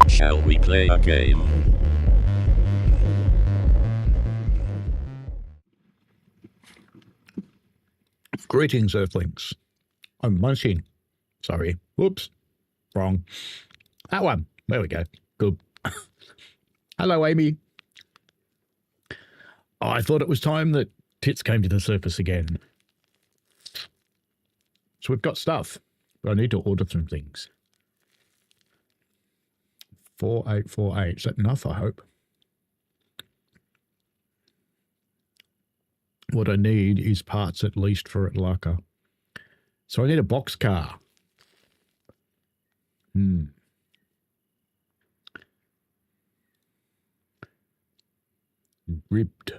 Shall we play a game? Greetings, Earthlings. I'm munching. Sorry. Whoops. Wrong. That one. There we go. Good. Hello, Amy. Oh, I thought it was time that Tits came to the surface again. So we've got stuff, but I need to order some things. 4848. Is that enough, I hope? What I need is parts at least for Alaka. So I need a box car. Ribbed.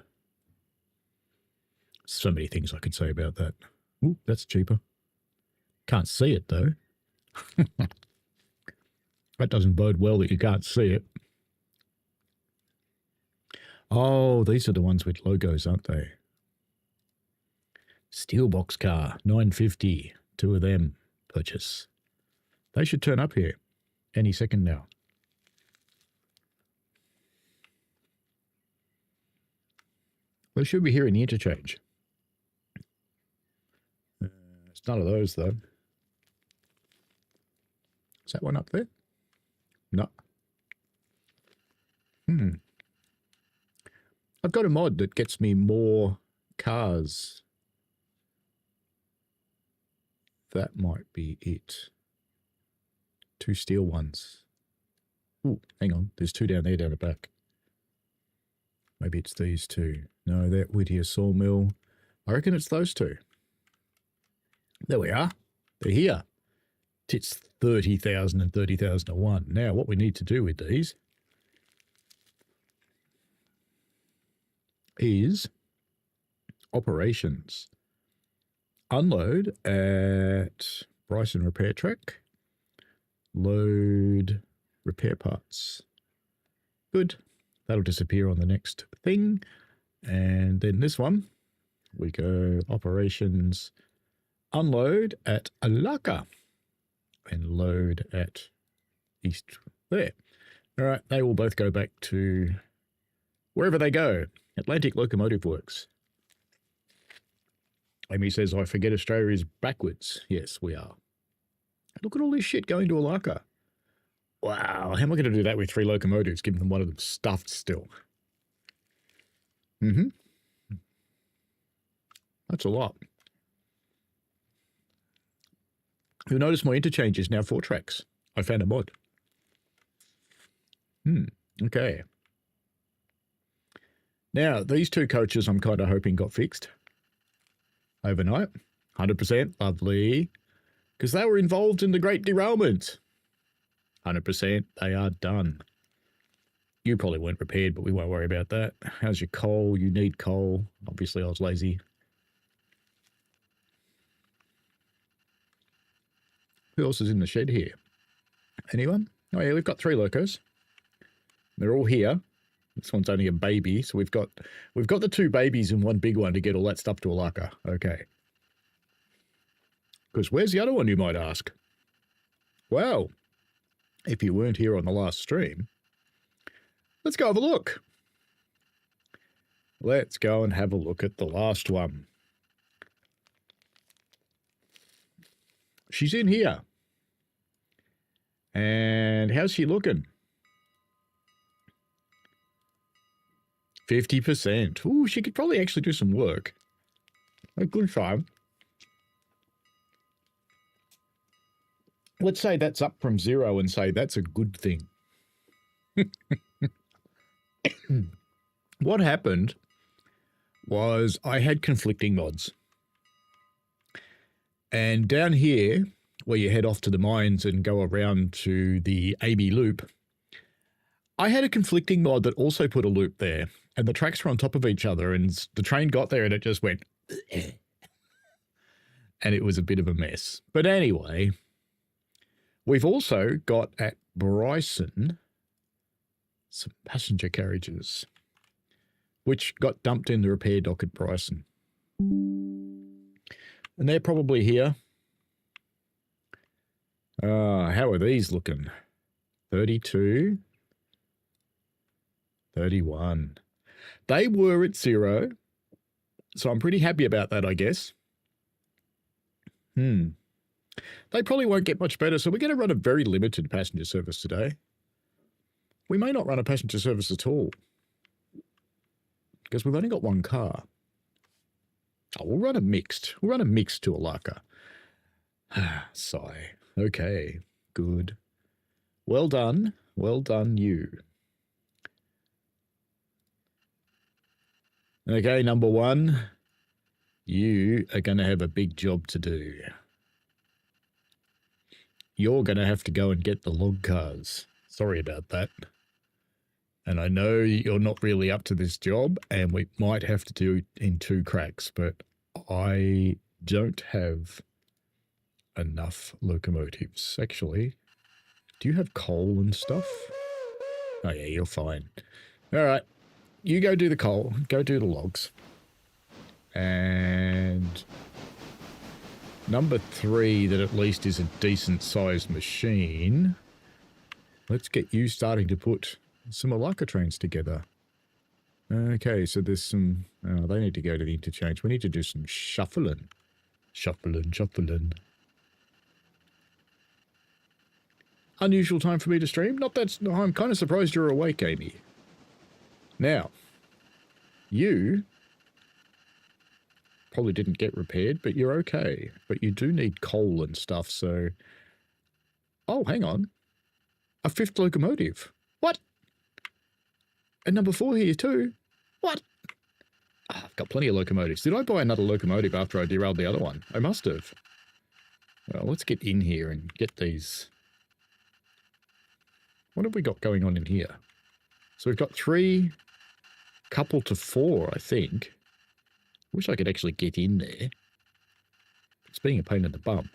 So many things I could say about that. Ooh, that's cheaper. Can't see it, though. That doesn't bode well that you can't see it. Oh, these are the ones with logos, aren't they? Steel box car, $9.50. 2 of them. Purchase. They should turn up here any second now. They should be here in the interchange. It's none of those, though. Is that one up there? No. I've got a mod that gets me more cars. That might be it. 2 steel ones. Ooh, hang on. There's 2 down there down the back. Maybe it's these 2. No, that Whittier Sawmill. I reckon it's those 2. There we are. They're here. Tits 30,000 and 30,001. Now, what we need to do with these is operations. Unload at Bryson Repair Track. Load repair parts. Good. That'll disappear on the next thing. And then this one, we go operations, unload at Alaka and load at East there. All right, they will both go back to wherever they go. Atlantic Locomotive Works. Amy says, I forget Australia is backwards. Yes, we are. Look at all this shit going to Alaka. Wow, how am I going to do that with 3 locomotives, given them one of them stuffed still? That's a lot. You'll notice my interchange is now 4 tracks. I found a mod. Okay. Now, these two coaches I'm kind of hoping got fixed overnight. 100%, lovely. Because they were involved in the great derailment. 100%, they are done. You probably weren't repaired, but we won't worry about that. How's your coal? You need coal. Obviously, I was lazy. Who else is in the shed here? Anyone? Oh, yeah, we've got 3 locos. They're all here. This one's only a baby, so we've got the 2 babies and 1 big one to get all that stuff to Alaka. Okay. Because where's the other one, you might ask? Well, if you weren't here on the last stream, let's go have a look. Let's go and have a look at the last one. She's in here. And how's she looking? 50%. Ooh, she could probably actually do some work. A good time. Let's say that's up from 0 and say that's a good thing. What happened was I had conflicting mods. And down here, where you head off to the mines and go around to the AB loop, I had a conflicting mod that also put a loop there. And the tracks were on top of each other, and the train got there and it just went, and it was a bit of a mess. But anyway, we've also got at Bryson some passenger carriages, which got dumped in the repair dock at Bryson. And they're probably here. How are these looking? 32, 31. They were at 0, so I'm pretty happy about that, I guess. They probably won't get much better, so we're going to run a very limited passenger service today. We may not run a passenger service at all, because we've only got 1 car. Oh, we'll run a mixed. We'll run a mixed to Alaka. Sigh. Okay, good. Well done. Well done, you. Okay, number 1, you are going to have a big job to do. You're going to have to go and get the log cars. Sorry about that. And I know you're not really up to this job, and we might have to do it in 2 cracks, but I don't have enough locomotives. Actually, do you have coal and stuff? Oh yeah, you're fine. All right. You go do the coal, go do the logs. And number 3, that at least is a decent sized machine. Let's get you starting to put some Alaka trains together. Okay, so there's some, they need to go to the interchange. We need to do some shuffling. Shuffling. Unusual time for me to stream. I'm kind of surprised you're awake, Amy. Now, you probably didn't get repaired, but you're okay. But you do need coal and stuff, so... Oh, hang on. A 5th locomotive. What? And number 4 here too. What? Oh, I've got plenty of locomotives. Did I buy another locomotive after I derailed the other one? I must have. Well, let's get in here and get these. What have we got going on in here? So we've got 3... couple to 4, I think. Wish I could actually get in there. It's being a pain in the bum.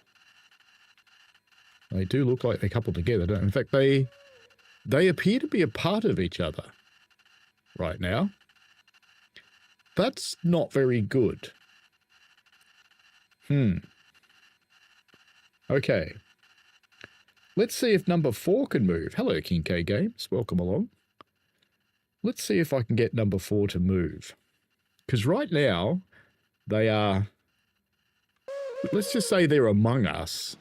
They do look like they're coupled together, don't they? In fact, they appear to be a part of each other right now. That's not very good. Okay. Let's see if number 4 can move. Hello, King K Games. Welcome along. Let's see if I can get number 4 to move. Because right now, they are... Let's just say they're among us.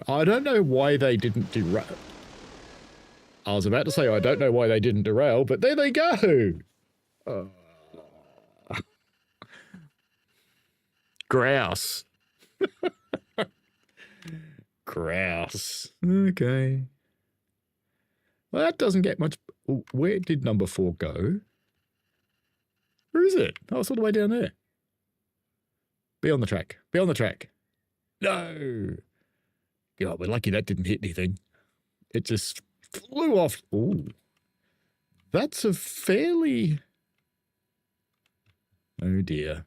I don't know why they didn't derail. I was about to say I don't know why they didn't derail, but there they go! Grouse. Grouse. Okay. Well, that doesn't get much... Oh, where did number 4 go? Where is it? Oh, it's all the way down there. Be on the track. Be on the track. No. God, we're lucky that didn't hit anything. It just flew off. Ooh. That's a fairly... Oh, dear.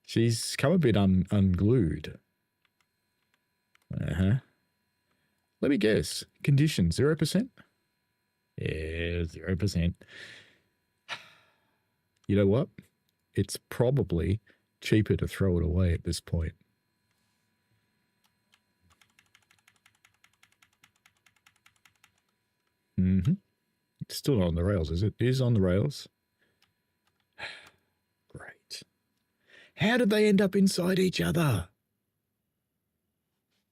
She's come a bit unglued. Uh-huh. Let me guess. Condition, 0%? Yeah, 0%. You know what? It's probably cheaper to throw it away at this point. Mm-hmm. It's still not on the rails, is it? It is on the rails. Great. How did they end up inside each other?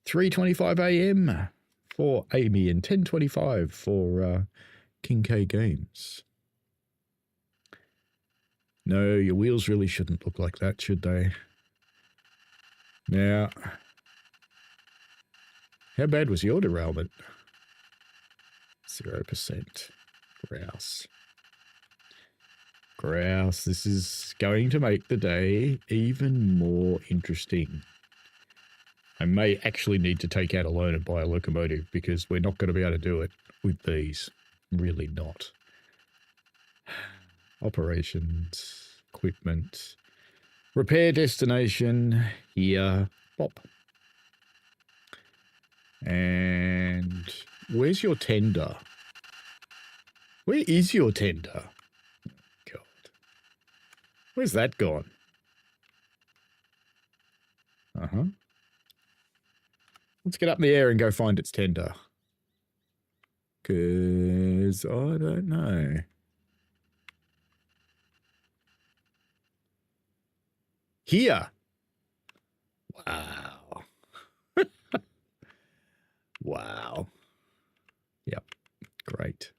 3:25 a.m. for Amy and 10:25 for King K Games. No, your wheels really shouldn't look like that, should they? Now, how bad was your derailment? 0%. Grouse. Grouse, this is going to make the day even more interesting. I may actually need to take out a loan and buy a locomotive because we're not going to be able to do it with these. Really not. Operations, equipment, repair destination, here, pop. And where's your tender? Where is your tender? God. Where's that gone? Uh-huh. Let's get up in the air and go find its tender. Because I don't know. Here. Wow. Wow. Yep. Great.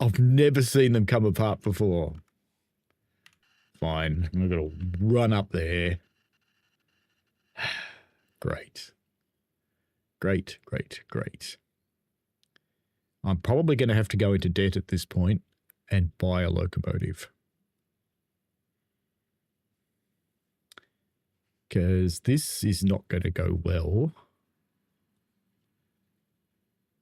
I've never seen them come apart before. Fine. I'm going to run up there. Great. Great, great, great. I'm probably going to have to go into debt at this point and buy a locomotive. Because this is not going to go well.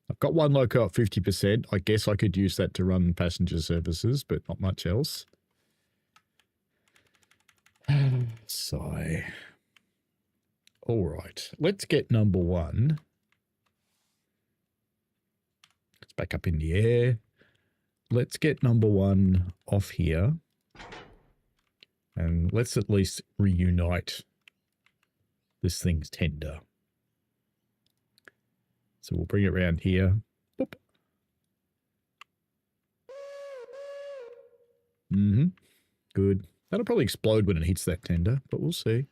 I've got one loco at 50%. I guess I could use that to run passenger services, but not much else. Sigh. All right. Let's get number 1. It's back up in the air. Let's get number 1 off here. And let's at least reunite this thing's tender. So we'll bring it around here. Boop. Mm-hmm. Good. That'll probably explode when it hits that tender, but we'll see.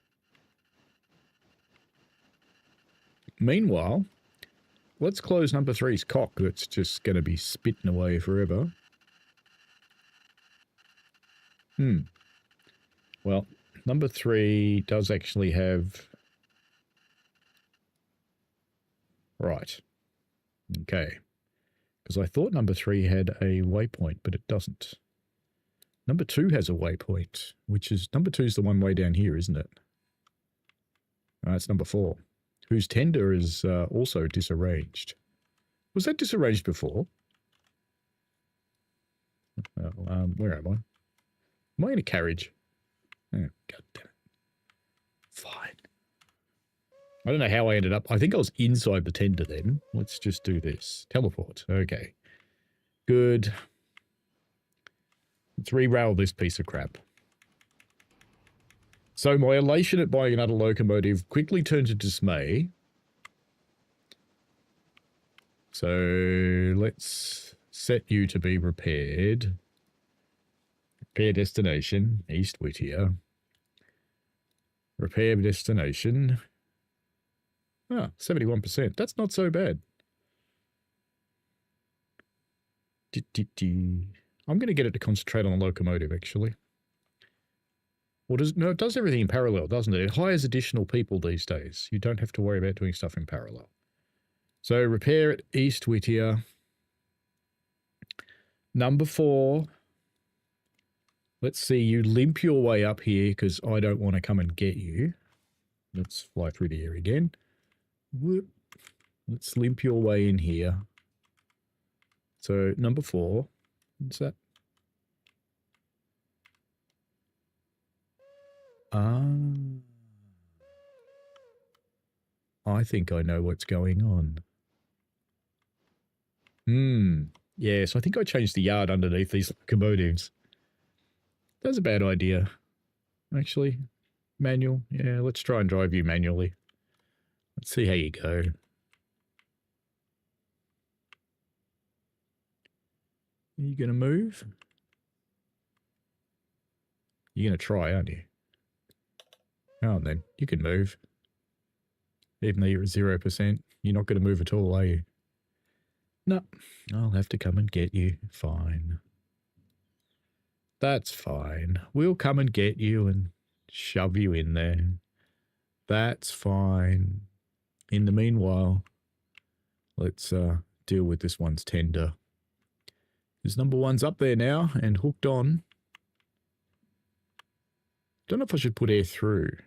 Meanwhile, let's close number 3's cock that's just going to be spitting away forever. Well, number 3 does actually have... Right. Okay. Because I thought number 3 had a waypoint, but it doesn't. Number 2 has a waypoint, which is... Number 2 is the one way down here, isn't it? That's number 4, whose tender is also disarranged. Was that disarranged before? Where am I? Am I in a carriage? Oh, God damn it. Fine. I don't know how I ended up. I think I was inside the tender then. Let's just do this. Teleport. Okay. Good. Let's re-rail this piece of crap. So my elation at buying another locomotive quickly turned to dismay. So let's set you to be repaired. Repair destination, East Whittier. Repair destination. Ah, 71%. That's not so bad. I'm going to get it to concentrate on the locomotive, actually. Well, no, it does everything in parallel, doesn't it? It hires additional people these days. You don't have to worry about doing stuff in parallel. So repair at East Whittier. Number 4. Let's see, you limp your way up here because I don't want to come and get you. Let's fly through the air again. Whoop. Let's limp your way in here. So, number 4. What's that? I think I know what's going on. Yeah, so I think I changed the yard underneath these locomotives. That's a bad idea. Actually, manual. Yeah, let's try and drive you manually. Let's see how you go. Are you going to move? You're going to try, aren't you? Oh, then. You can move. Even though you're at 0%. You're not going to move at all, are you? No. I'll have to come and get you. Fine. That's fine. We'll come and get you and shove you in there. That's fine. In the meanwhile, let's deal with this one's tender. Because number 1's up there now and hooked on. Don't know if I should put air through.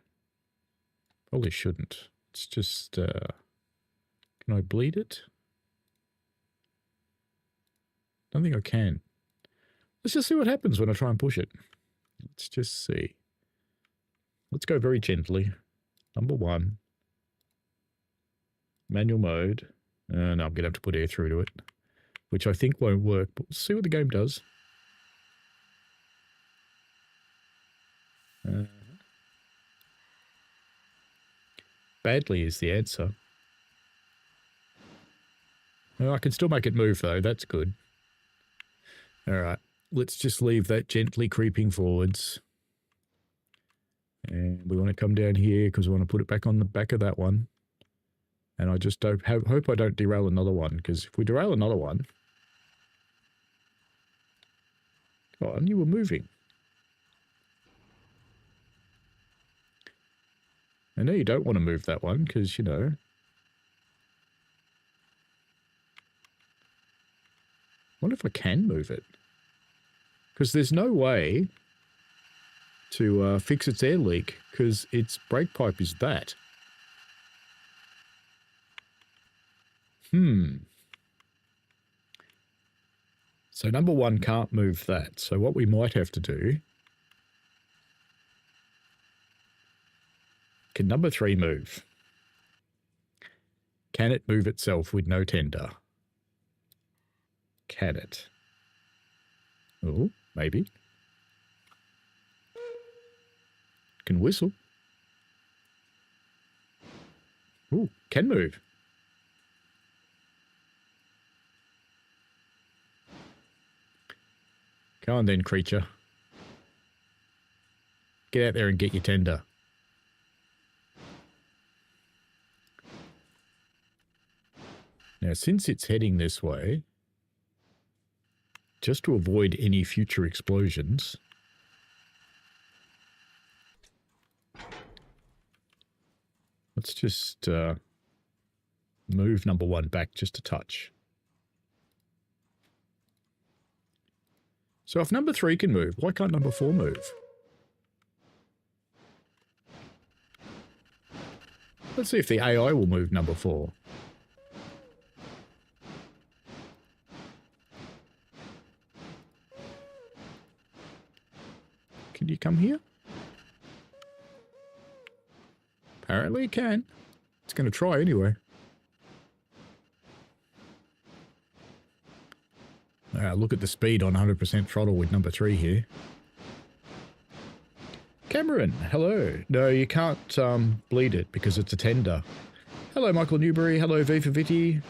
Probably shouldn't. It's just, can I bleed it? Don't think I can. Let's just see what happens when I try and push it. Let's just see. Let's go very gently. Number 1. Manual mode. No, I'm going to have to put air through to it. Which I think won't work, but we'll see what the game does. Badly is the answer. Well, I can still make it move, though. That's good. All right. Let's just leave that gently creeping forwards. And we want to come down here because we want to put it back on the back of that one. And I just hope I don't derail another one, because if we derail another one... Oh, and you were moving. I know you don't want to move that one, because, you know... I wonder if I can move it. Because there's no way to fix its air leak, because its brake pipe is that. So number 1 can't move that. So what we might have to do... Can number 3 move? Can it move itself with no tender? Can it? Oh, maybe. Can whistle. Oh, can move. Come on then, creature. Get out there and get your tender. Now, since it's heading this way, just to avoid any future explosions, let's just move number 1 back just a touch. So if number 3 can move, why can't number 4 move? Let's see if the AI will move number 4. Can you come here? Apparently it can. It's going to try anyway. Look at the speed on 100% throttle with number 3 here. Cameron, hello. No, you can't bleed it because it's a tender. Hello, Michael Newberry. Hello, V for Vitti.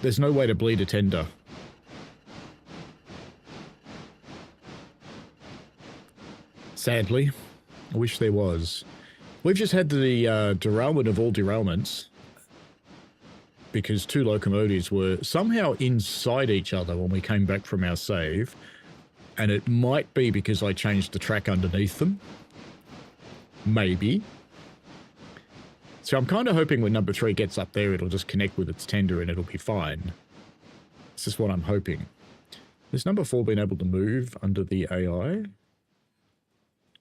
There's no way to bleed a tender. Sadly. I wish there was. We've just had the derailment of all derailments, because 2 locomotives were somehow inside each other when we came back from our save, and it might be because I changed the track underneath them. Maybe. So I'm kind of hoping when number 3 gets up there, it'll just connect with its tender and it'll be fine. This is what I'm hoping. Has number 4 been able to move under the AI?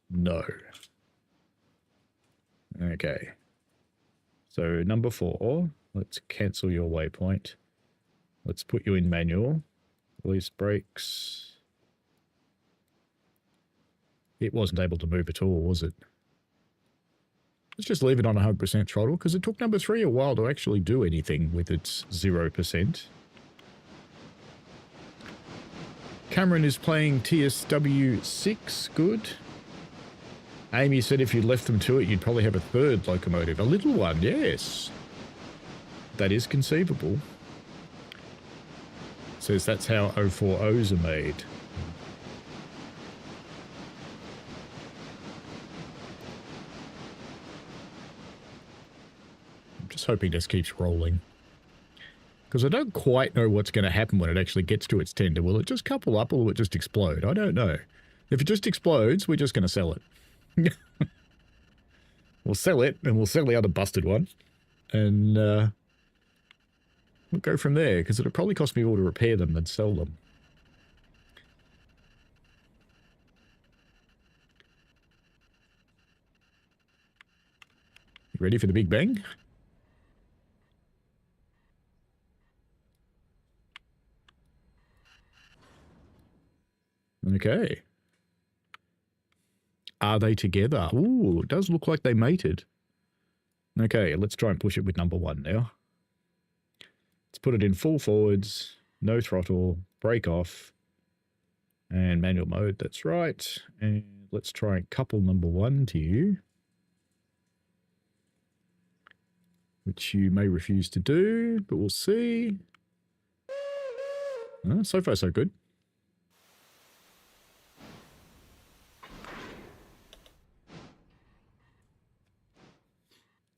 No. Okay. So number 4, let's cancel your waypoint. Let's put you in manual. Release brakes. It wasn't able to move at all, was it? Let's just leave it on 100% throttle, because it took number 3 a while to actually do anything with its 0%. Cameron is playing TSW 6. Good. Amy said if you left them to it, you'd probably have a third locomotive. A little one, yes. That is conceivable. Says that's how 040s are made. I'm just hoping this keeps rolling. Because I don't quite know what's going to happen when it actually gets to its tender. Will it just couple up or will it just explode? I don't know. If it just explodes, we're just going to sell it. We'll sell it, and we'll sell the other busted one. And we'll go from there, because it'll probably cost me more to repair them than sell them. You ready for the big bang? Okay. Are they together? Ooh, it does look like they mated. Okay, let's try and push it with number 1 now. Let's put it in full forwards, no throttle, brake off, and manual mode. That's right. And let's try and couple number 1 to you, which you may refuse to do, but we'll see. So far, so good.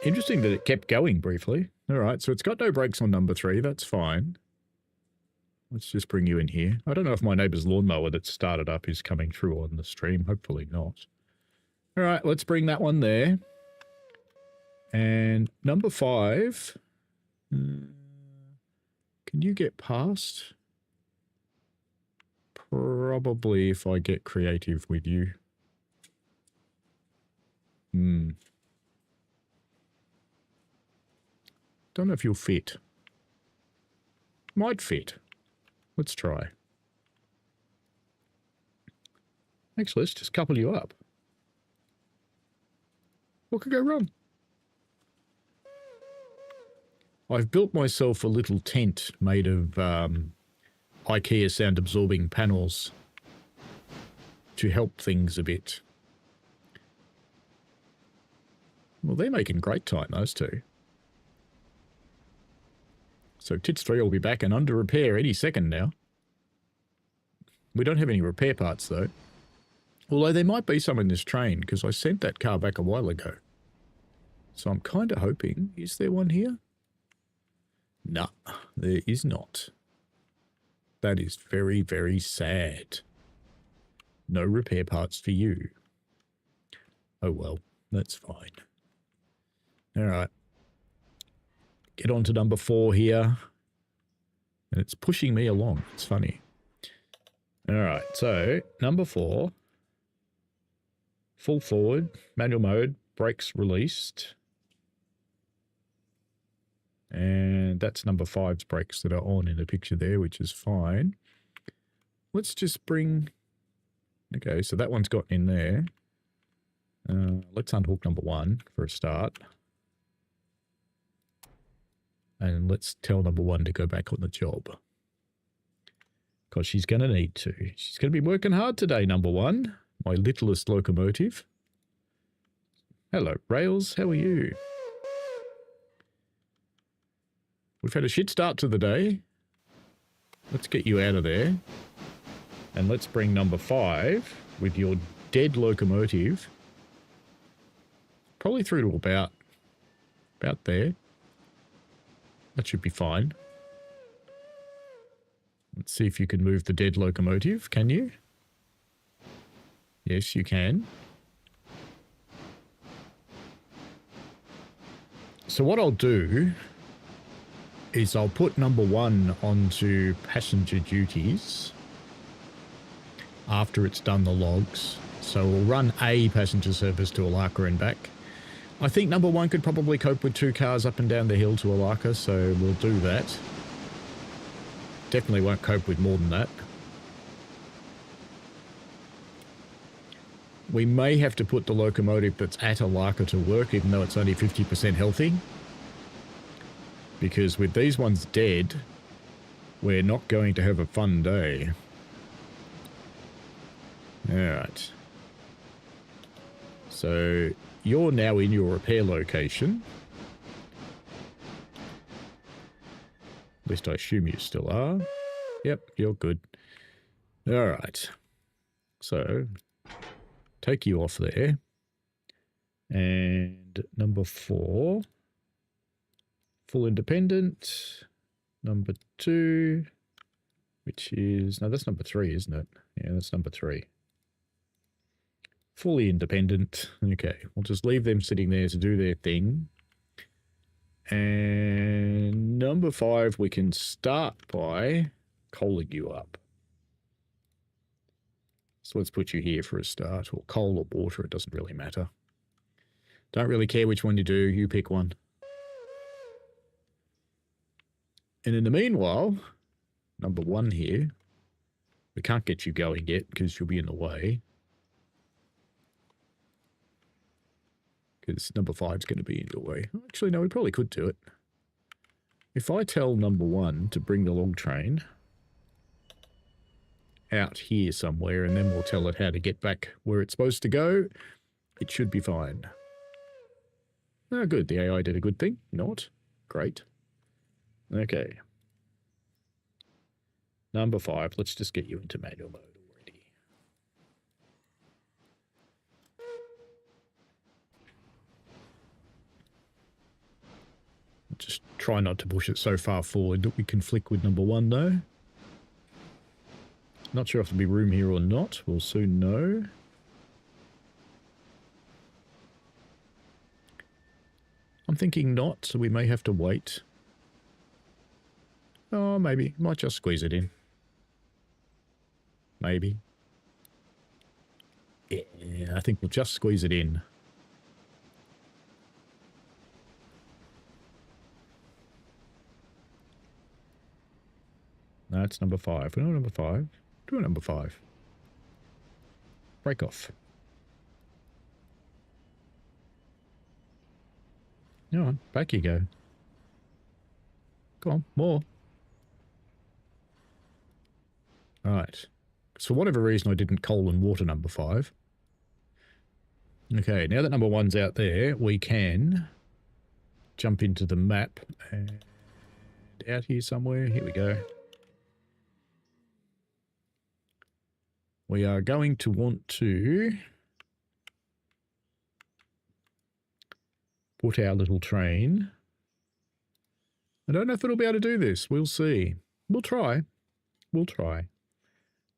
Interesting that it kept going briefly. All right, so it's got no brakes on number 3. That's fine. Let's just bring you in here. I don't know if my neighbour's lawnmower that started up is coming through on the stream. Hopefully not. All right, let's bring that one there. And number 5. Can you get past? Probably if I get creative with you. Don't know if you'll fit. Might fit. Let's try. Actually, let's just couple you up. What could go wrong? I've built myself a little tent made of IKEA sound-absorbing panels to help things a bit. Well, they're making great time, those two. So TITS 3 will be back and under repair any second now. We don't have any repair parts, though. Although there might be some in this train, because I sent that car back a while ago. So I'm kind of hoping... Is there one here? No, there is not. That is very, very sad. No repair parts for you. Oh well, that's fine. Alright. Get on to number 4 here. And it's pushing me along. It's funny. Alright, so number 4. Full forward, manual mode, brakes released. And that's number 5's brakes that are on in the picture there, which is fine. Let's just bring... Okay, so that one's gotten in there. Let's unhook number 1 for a start. And let's tell number 1 to go back on the job. Because she's going to need to. She's going to be working hard today, number 1. My littlest locomotive. Hello, Rails. How are you? We've had a shit start to the day. Let's get you out of there. And let's bring number 5 with your dead locomotive. Probably through to about there. That should be fine. Let's see if you can move the dead locomotive. Can you? Yes, you can. So what I'll do is I'll put number 1 onto passenger duties after it's done the logs. So we'll run a passenger service to Alaka and back. I think number 1 could probably cope with 2 cars up and down the hill to Alaka, so we'll do that. Definitely won't cope with more than that. We may have to put the locomotive that's at Alaka to work, even though it's only 50% healthy. Because with these ones dead, we're not going to have a fun day. Alright. So, you're now in your repair location. At least I assume you still are. Yep, you're good. Alright. So, take you off there. And number 4, full independent. Number 2, which is, no, that's number 3, isn't it? Yeah, that's number 3. Fully independent. Okay, we'll just leave them sitting there to do their thing. And number 5, we can start by coaling you up. So let's put you here for a start, or coal or water, it doesn't really matter. Don't really care which one you do, you pick one. And in the meanwhile, number 1 here, we can't get you going yet because you'll be in the way. Because number 5 is going to be in your way. Actually, no, we probably could do it. If I tell number 1 to bring the log train out here somewhere, and then we'll tell it how to get back where it's supposed to go, it should be fine. Oh, good. The AI did a good thing. Not? Great. Okay. Number 5. Let's just get you into manual mode already. Just try not to push it so far forward that we conflict with number 1, though. Not sure if there'll be room here or not. We'll soon know. I'm thinking not, so we may have to wait. Oh, maybe. Might just squeeze it in. Maybe. Yeah, I think we'll just squeeze it in. No, it's number 5. No, number 5. Do a number 5. Break off. Come on, back you go. Come on, more. Alright. So for whatever reason I didn't coal and water number 5. Okay, now that number 1's out there, we can jump into the map and out here somewhere. Here we go. We are going to want to put our little train. I don't know if it'll be able to do this. We'll see. We'll try. We'll try.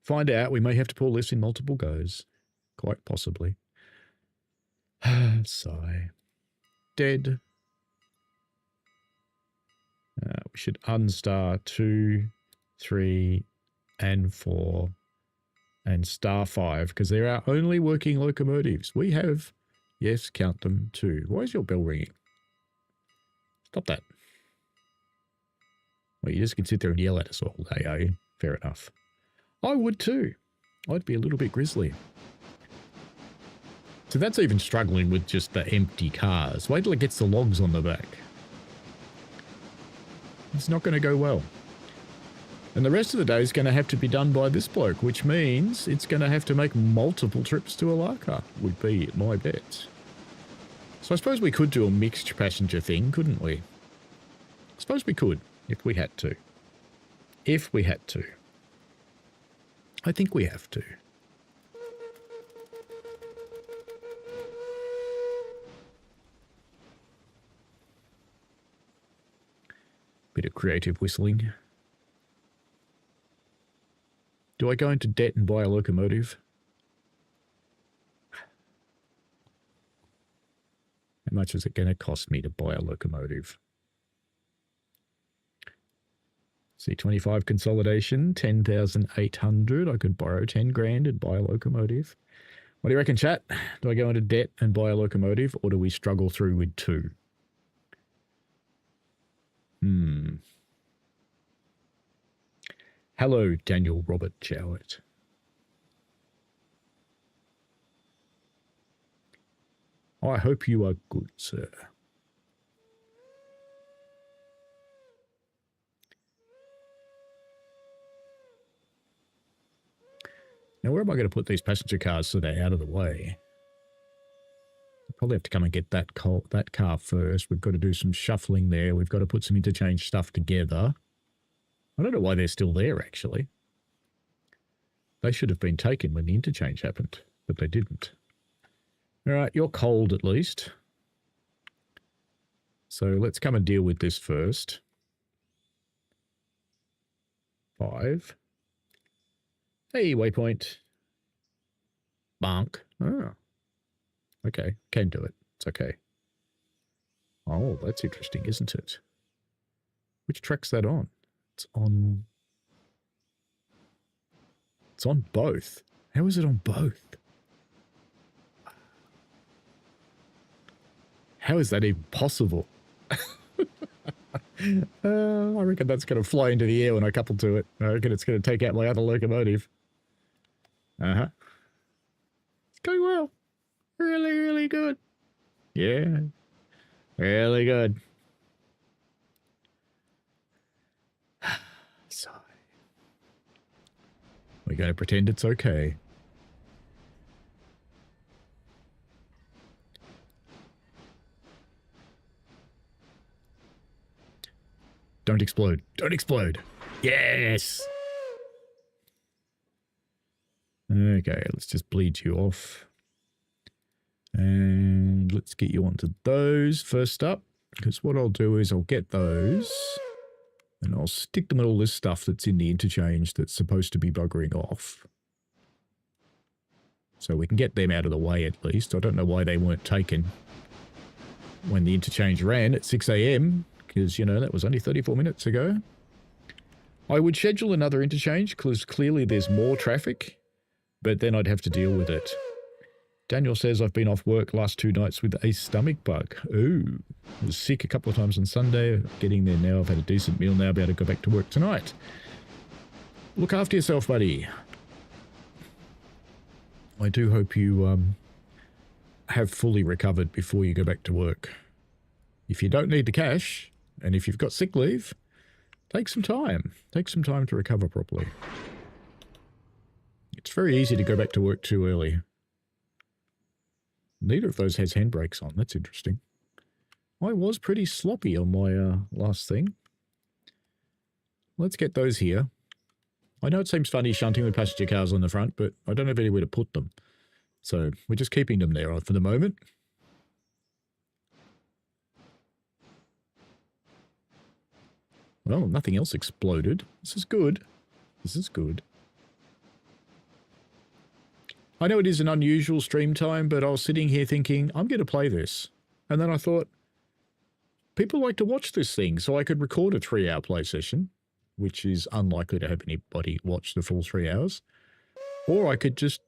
Find out. We may have to pull this in multiple goes. Quite possibly. Sigh. Dead. We should unstar 2, 3, and 4. And star 5, because they're our only working locomotives. We have, yes, count them, 2. Why is your bell ringing? Stop that. Well, you just can sit there and yell at us all day, are you? Fair enough. I would too. I'd be a little bit grisly. So that's even struggling with just the empty cars. Wait till it gets the logs on the back. It's not going to go well. And the rest of the day is going to have to be done by this bloke, which means it's going to have to make multiple trips to Alaka, would be my bet. So I suppose we could do a mixed passenger thing, couldn't we? I suppose we could, if we had to. If we had to. I think we have to. Bit of creative whistling. Do I go into debt and buy a locomotive? How much is it going to cost me to buy a locomotive? C25 consolidation, 10,800. I could borrow 10 grand and buy a locomotive. What do you reckon, chat? Do I go into debt and buy a locomotive, or do we struggle through with 2? Hello, Daniel Robert Jowett. I hope you are good, sir. Now, where am I going to put these passenger cars so they're out of the way? I'll probably have to come and get that car first. We've got to do some shuffling there. We've got to put some interchange stuff together. I don't know why they're still there, actually. They should have been taken when the interchange happened, but they didn't. All right, you're cold at least. So let's come and deal with this first. 5. Hey, waypoint. Bonk. Oh. Okay, can do it. It's okay. Oh, that's interesting, isn't it? Which track's that on? It's on both. How is it on both? How is that even possible? I reckon that's going to fly into the air when I couple to it. I reckon it's going to take out my other locomotive. Uh-huh. It's going well. Really, really good. Yeah. Really good. Sigh. We're going to pretend it's okay. Don't explode. Don't explode. Yes. Okay, let's just bleed you off. And let's get you onto those first up. Because what I'll do is I'll get those. And I'll stick them in all this stuff that's in the interchange that's supposed to be buggering off. So we can get them out of the way at least. I don't know why they weren't taken when the interchange ran at 6 a.m. because, you know, that was only 34 minutes ago. I would schedule another interchange because clearly there's more traffic, but then I'd have to deal with it. Daniel says I've been off work last 2 nights with a stomach bug. Ooh, I was sick a couple of times on Sunday. Getting there now. I've had a decent meal now. I'll be able to go back to work tonight. Look after yourself, buddy. I do hope you have fully recovered before you go back to work. If you don't need the cash, and if you've got sick leave, take some time. Take some time to recover properly. It's very easy to go back to work too early. Neither of those has handbrakes on. That's interesting. I was pretty sloppy on my last thing. Let's get those here. I know it seems funny shunting with passenger cars on the front, but I don't have anywhere to put them. So we're just keeping them there for the moment. Well, nothing else exploded. This is good. This is good. I know it is an unusual stream time, but I was sitting here thinking, I'm going to play this. And then I thought, people like to watch this thing, so I could record a 3-hour play session, which is unlikely to have anybody watch the full 3 hours. Or I could just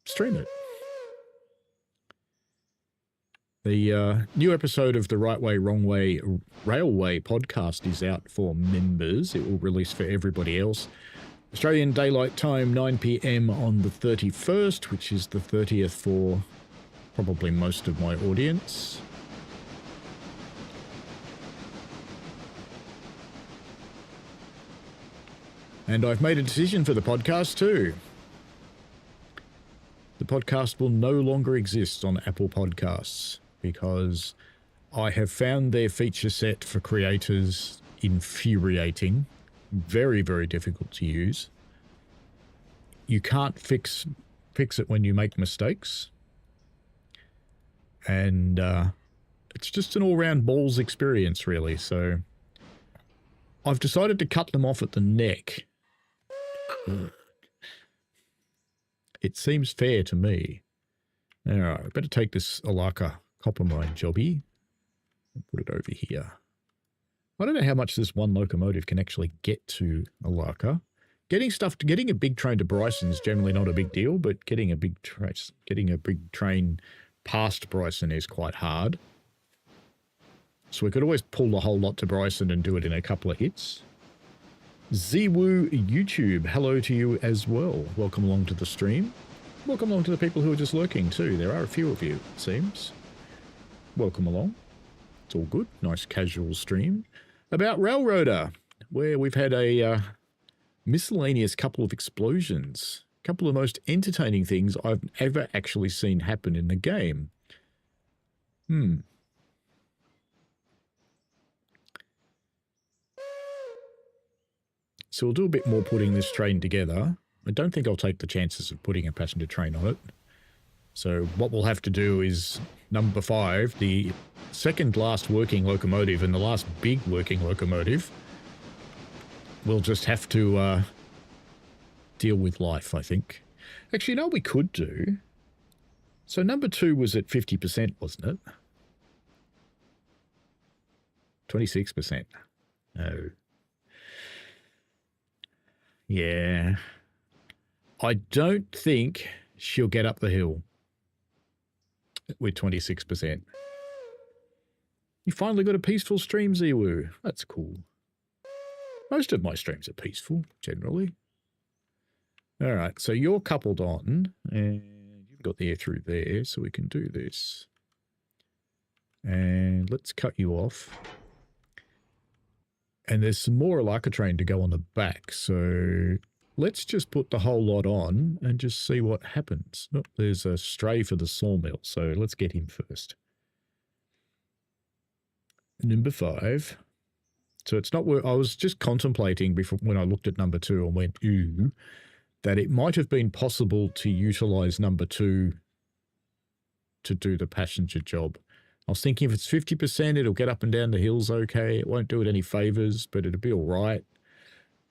stream it. The new episode of the Right Way, Wrong Way Railway podcast is out for members. It will release for everybody else. Australian Daylight Time, 9 p.m. on the 31st, which is the 30th for probably most of my audience. And I've made a decision for the podcast too. The podcast will no longer exist on Apple Podcasts because I have found their feature set for creators infuriating. Very, very difficult to use. You can't fix it when you make mistakes. And it's just an all-round balls experience, really. So I've decided to cut them off at the neck. It seems fair to me. All right, I better take this Alaka copper mine jobby and put it over here. I don't know how much this one locomotive can actually get to Alaka. Getting a big train to Bryson is generally not a big deal, but getting a big train past Bryson is quite hard. So we could always pull the whole lot to Bryson and do it in a couple of hits. Zwoo YouTube, hello to you as well. Welcome along to the stream. Welcome along to the people who are just lurking too. There are a few of you, it seems. Welcome along. It's all good. Nice casual stream about Railroader, where we've had a miscellaneous couple of explosions. A couple of the most entertaining things I've ever actually seen happen in the game. So we'll do a bit more putting this train together. I don't think I'll take the chances of putting a passenger train on it. So what we'll have to do is number 5, the second last working locomotive and the last big working locomotive. We'll just have to deal with life, I think. Actually, you know what we could do? So number 2 was at 50%, wasn't it? 26%. No. Yeah. I don't think she'll get up the hill with 26%. You finally got a peaceful stream, Zwoo. That's cool. Most of my streams are peaceful, generally. All right, so you're coupled on, and you've got the air through there, so we can do this. And let's cut you off. And there's some more Alaka train to go on the back, so let's just put the whole lot on and just see what happens. Oh, there's a stray for the sawmill, so let's get him first. Number 5. So it's not where I was just contemplating before when I looked at number 2 and went, ooh, that it might have been possible to utilize number 2 to do the passenger job. I was thinking if it's 50%, it'll get up and down the hills okay. It won't do it any favors, but it'll be all right.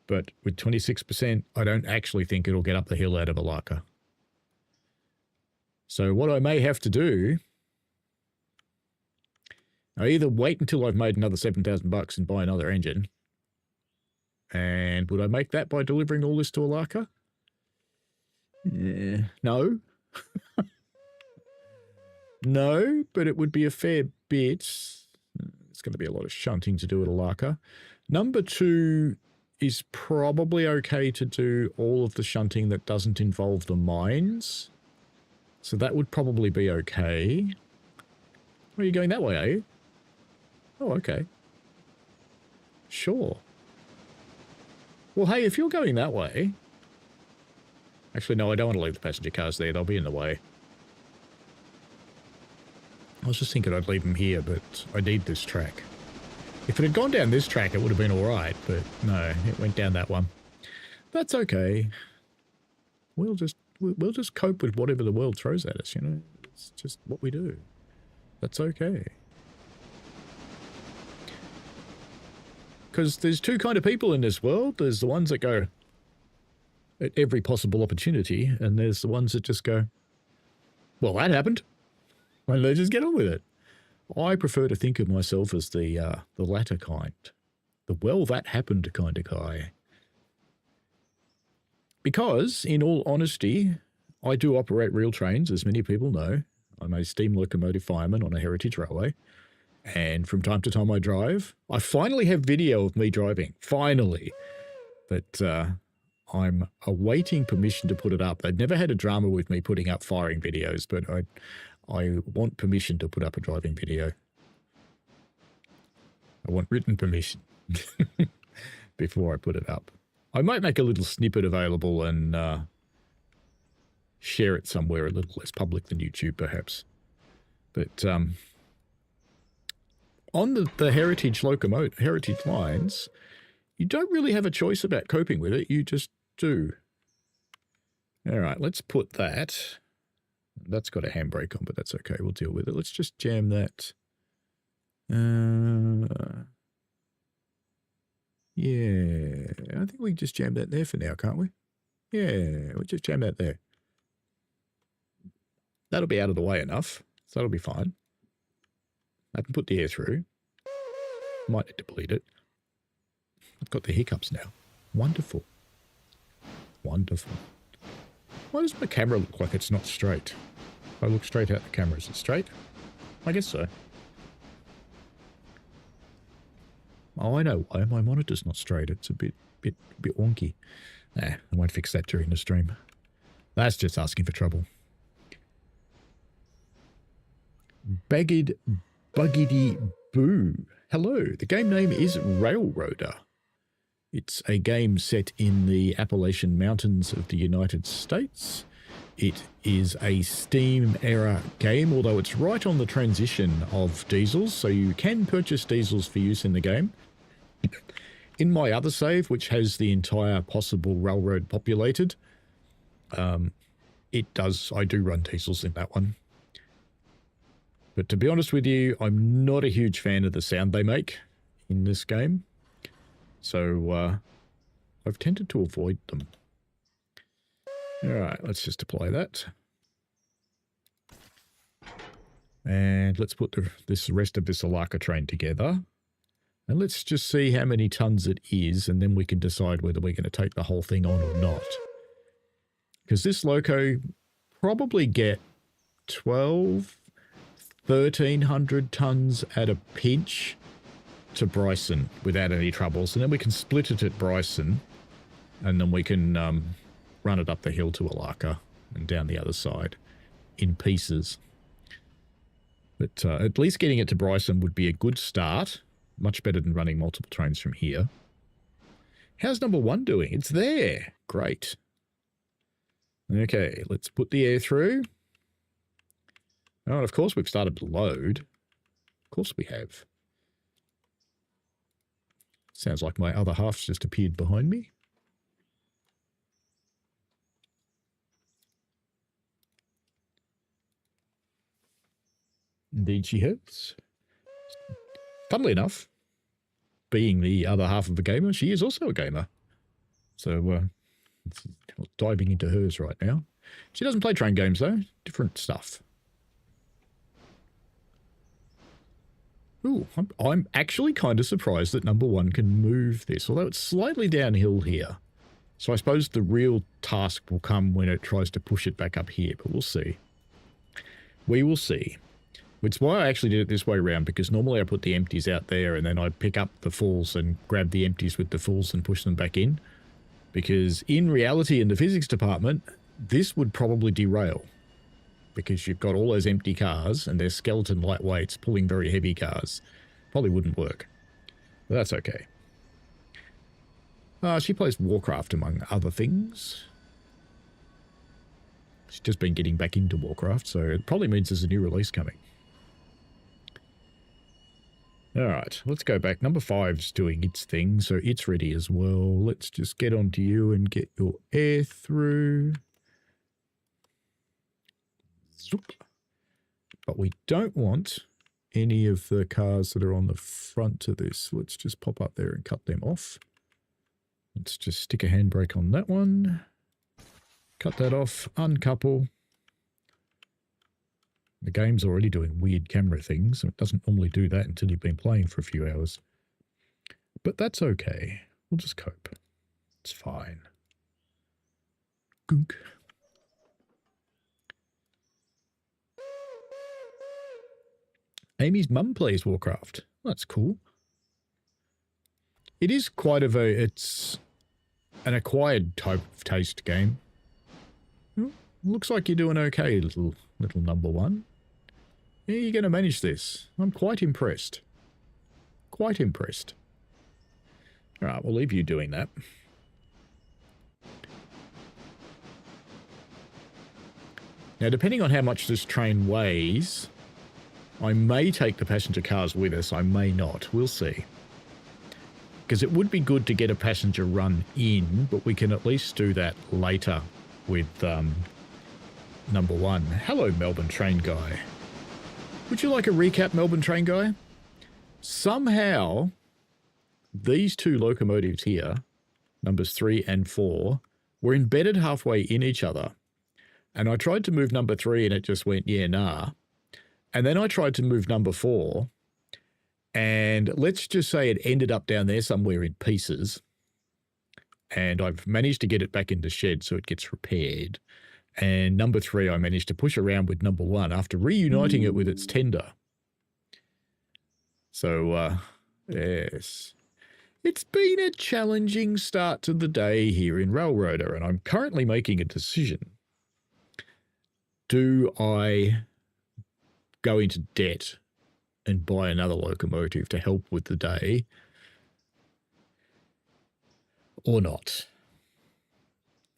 But with 26%, I don't actually think it'll get up the hill out of Alaka. So what I may have to do, I either wait until I've made another $7,000 and buy another engine. And would I make that by delivering all this to Alaka? No. No, but it would be a fair bit. It's going to be a lot of shunting to do at Alaka. Number 2 is probably okay to do all of the shunting that doesn't involve the mines. So that would probably be okay. Are you going that way, are you? Oh, okay. Sure. Well, hey, if you're going that way... Actually, no, I don't want to leave the passenger cars there. They'll be in the way. I was just thinking I'd leave them here, but I need this track. If it had gone down this track, it would have been all right, but no, it went down that one. That's okay. We'll just cope with whatever the world throws at us, you know? It's just what we do. That's okay. Because there's two kind of people in this world. There's the ones that go at every possible opportunity, and there's the ones that just go, well, that happened. And they just get on with it. I prefer to think of myself as the latter kind. The well, that happened kind of guy. Because, in all honesty, I do operate real trains, as many people know. I'm a steam locomotive fireman on a heritage railway. And from time to time I drive. I finally have video of me driving. Finally. But I'm awaiting permission to put it up. They've never had a drama with me putting up firing videos, but I want permission to put up a driving video. I want written permission before I put it up. I might make a little snippet available and share it somewhere a little less public than YouTube, perhaps. But on the heritage lines, you don't really have a choice about coping with it. You just do. All right, let's put that. That's got a handbrake on, but that's okay. We'll deal with it. Let's just jam that. Yeah, I think we can just jam that there for now, can't we? Yeah, we'll just jam that there. That'll be out of the way enough, so that'll be fine. I can put the air through. Might need to bleed it. I've got the hiccups now. Wonderful. Wonderful. Why does my camera look like it's not straight? If I look straight at the camera, is it straight? I guess so. Oh, I know why my monitor's not straight. It's a bit wonky. Nah, I won't fix that during the stream. That's just asking for trouble. Bagged Buggity Boo. Hello, the game name is Railroader. It's a game set in the Appalachian Mountains of the United States. It is a Steam-era game, although it's right on the transition of diesels, so you can purchase diesels for use in the game. In my other save, which has the entire possible railroad populated, I do run diesels in that one. But to be honest with you, I'm not a huge fan of the sound they make in this game. So I've tended to avoid them. Alright, let's just apply that. And let's put this rest of this Alaka train together. And let's just see how many tons it is, and then we can decide whether we're going to take the whole thing on or not. Because this loco probably get 1,300 tons at a pinch to Bryson without any troubles. And then we can split it at Bryson, and then we can run it up the hill to Alaka and down the other side in pieces. But at least getting it to Bryson would be a good start. Much better than running multiple trains from here. How's number one doing? It's there. Great. Okay, let's put the air through. Oh, and of course we've started to load. Of course we have. Sounds like my other half's just appeared behind me. Indeed she has. Funnily enough, being the other half of a gamer, she is also a gamer. So, diving into hers right now. She doesn't play train games, though. Different stuff. Ooh, I'm actually kind of surprised that number one can move this, although it's slightly downhill here. So I suppose the real task will come when it tries to push it back up here, but we'll see. We will see. Which is why I actually did it this way around, because normally I put the empties out there and then I pick up the fulls and grab the empties with the fulls and push them back in. Because in reality, in the physics department, this would probably derail. Because you've got all those empty cars and they're skeleton lightweights pulling very heavy cars. Probably wouldn't work. But that's okay. She plays Warcraft among other things. She's just been getting back into Warcraft, so it probably means there's a new release coming. Alright, let's go back. Number 5's doing its thing, so it's ready as well. Let's just get onto you and get your air through. Zoop. But we don't want any of the cars that are on the front of this. Let's just pop up there and cut them off. Let's just stick a handbrake on that one. Cut that off, uncouple. The game's already doing weird camera things. It doesn't normally do that until you've been playing for a few hours. But that's okay. We'll just cope. It's fine. Goonk. Amy's mum plays Warcraft. That's cool. It is quite it's an acquired type of taste game. Well, looks like you're doing okay, little number one. Yeah, you're going to manage this. I'm quite impressed. Quite impressed. All right, we'll leave you doing that. Now, depending on how much this train weighs, I may take the passenger cars with us. I may not. We'll see. Because it would be good to get a passenger run in, but we can at least do that later with number one. Hello, Melbourne train guy. Would you like a recap, Melbourne train guy? Somehow, these two locomotives here, numbers 3 and 4, were embedded halfway in each other. And I tried to move number 3 and it just went, yeah, nah. And then I tried to move number 4 And let's just say it ended up down there somewhere in pieces. And I've managed to get it back in the shed so it gets repaired. And number 3, I managed to push around with number 1 after reuniting it with its tender. So, yes. It's been a challenging start to the day here in Railroader, and I'm currently making a decision. Do I go into debt and buy another locomotive to help with the day or not?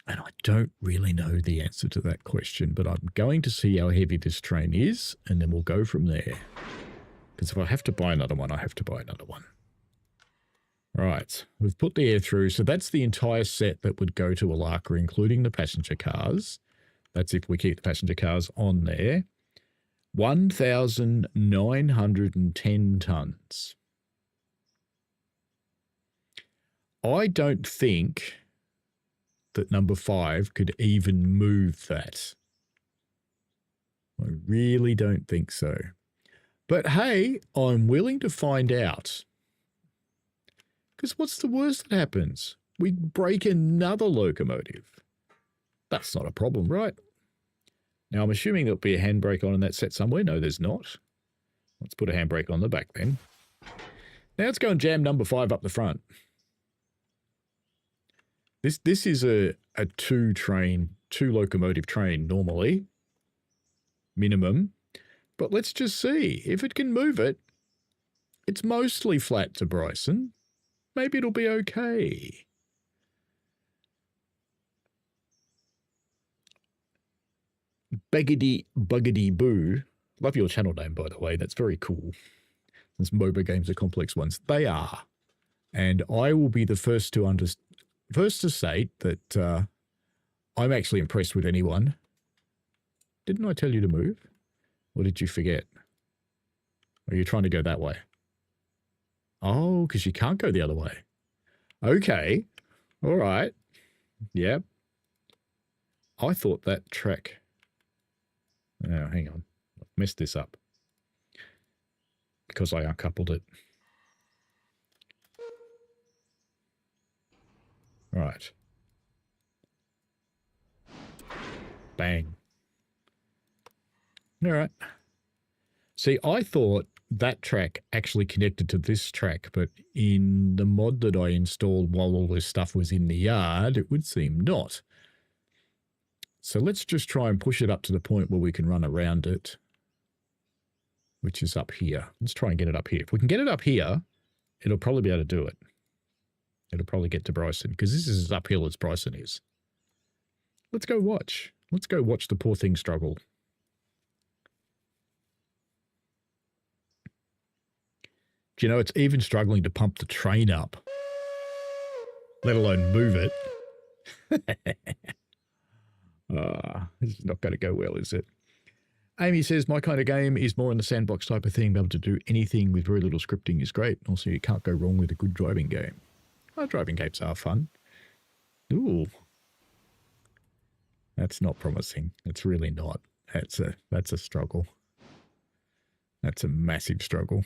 And I don't really know the answer to that question, but I'm going to see how heavy this train is, and then we'll go from there. Because if I have to buy another one, I have to buy another one. Right, we've put the air through, so that's the entire set that would go to Alaka, including the passenger cars. That's if we keep the passenger cars on there. 1,910 tonnes. I don't think that number 5 could even move that. I really don't think so. But hey, I'm willing to find out. Because what's the worst that happens? We break another locomotive. That's not a problem, right? Now, I'm assuming there'll be a handbrake on in that set somewhere. No, there's not. Let's put a handbrake on the back then. Now let's go and jam number 5 up the front. This is a 2 locomotive train normally, minimum. But let's just see. If it can move it, it's mostly flat to Bryson. Maybe it'll be okay. Baggedy Buggedy Boo. Love your channel name, by the way. That's very cool. Since MOBA games are complex ones. They are. And I will be the first to say that I'm actually impressed with anyone. Didn't I tell you to move? Or did you forget? Or are you trying to go that way? Oh, because you can't go the other way. Okay. All right. Yep. I thought that track... Oh, hang on. I've messed this up. Because I uncoupled it. Right. Bang. All right. See, I thought that track actually connected to this track, but in the mod that I installed while all this stuff was in the yard, it would seem not. So let's just try and push it up to the point where we can run around it, which is up here. Let's try and get it up here. If we can get it up here, it'll probably be able to do it. It'll probably get to Bryson, because this is as uphill as Bryson is. Let's go watch. Let's go watch the poor thing struggle. Do you know, it's even struggling to pump the train up, let alone move it. This is not going to go well, is it? Amy says, my kind of game is more in the sandbox type of thing. Be able to do anything with very little scripting is great. Also, you can't go wrong with a good driving game. Well, driving games are fun. Ooh. That's not promising. It's really not. That's a struggle. That's a massive struggle.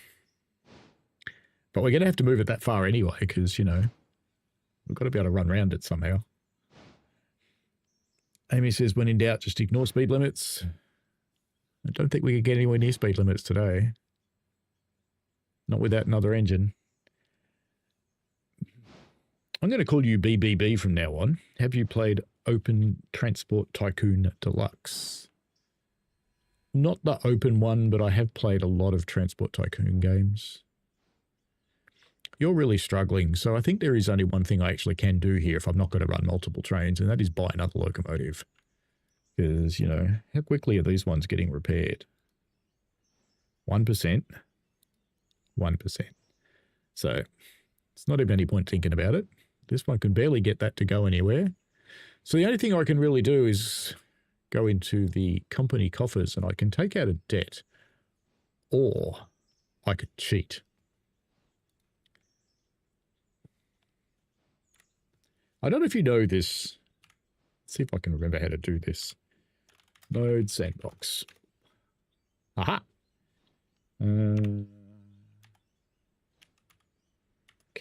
But we're going to have to move it that far anyway, because, you know, we've got to be able to run around it somehow. Amy says, when in doubt, just ignore speed limits. I don't think we could get anywhere near speed limits today. Not without another engine. I'm going to call you BBB from now on. Have you played Open Transport Tycoon Deluxe? Not the open one, but I have played a lot of Transport Tycoon games. You're really struggling, so I think there is only one thing I actually can do here if I'm not going to run multiple trains, and that is buy another locomotive. Because, you know, how quickly are these ones getting repaired? 1%. 1%. So, it's not even any point thinking about it. This one can barely get that to go anywhere. So the only thing I can really do is go into the company coffers and I can take out a debt. Or I could cheat. I don't know if you know this. Let's see if I can remember how to do this. Load sandbox. Aha!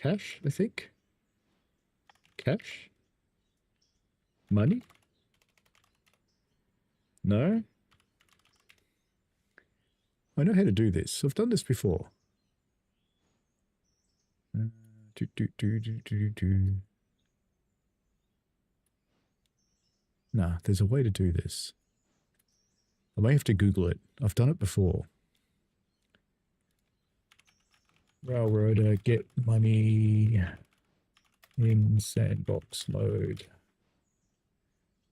cash, I think. Cash? Money? No? I know how to do this. I've done this before. Nah, there's a way to do this. I may have to Google it. I've done it before. Railroader, get money in sandbox mode.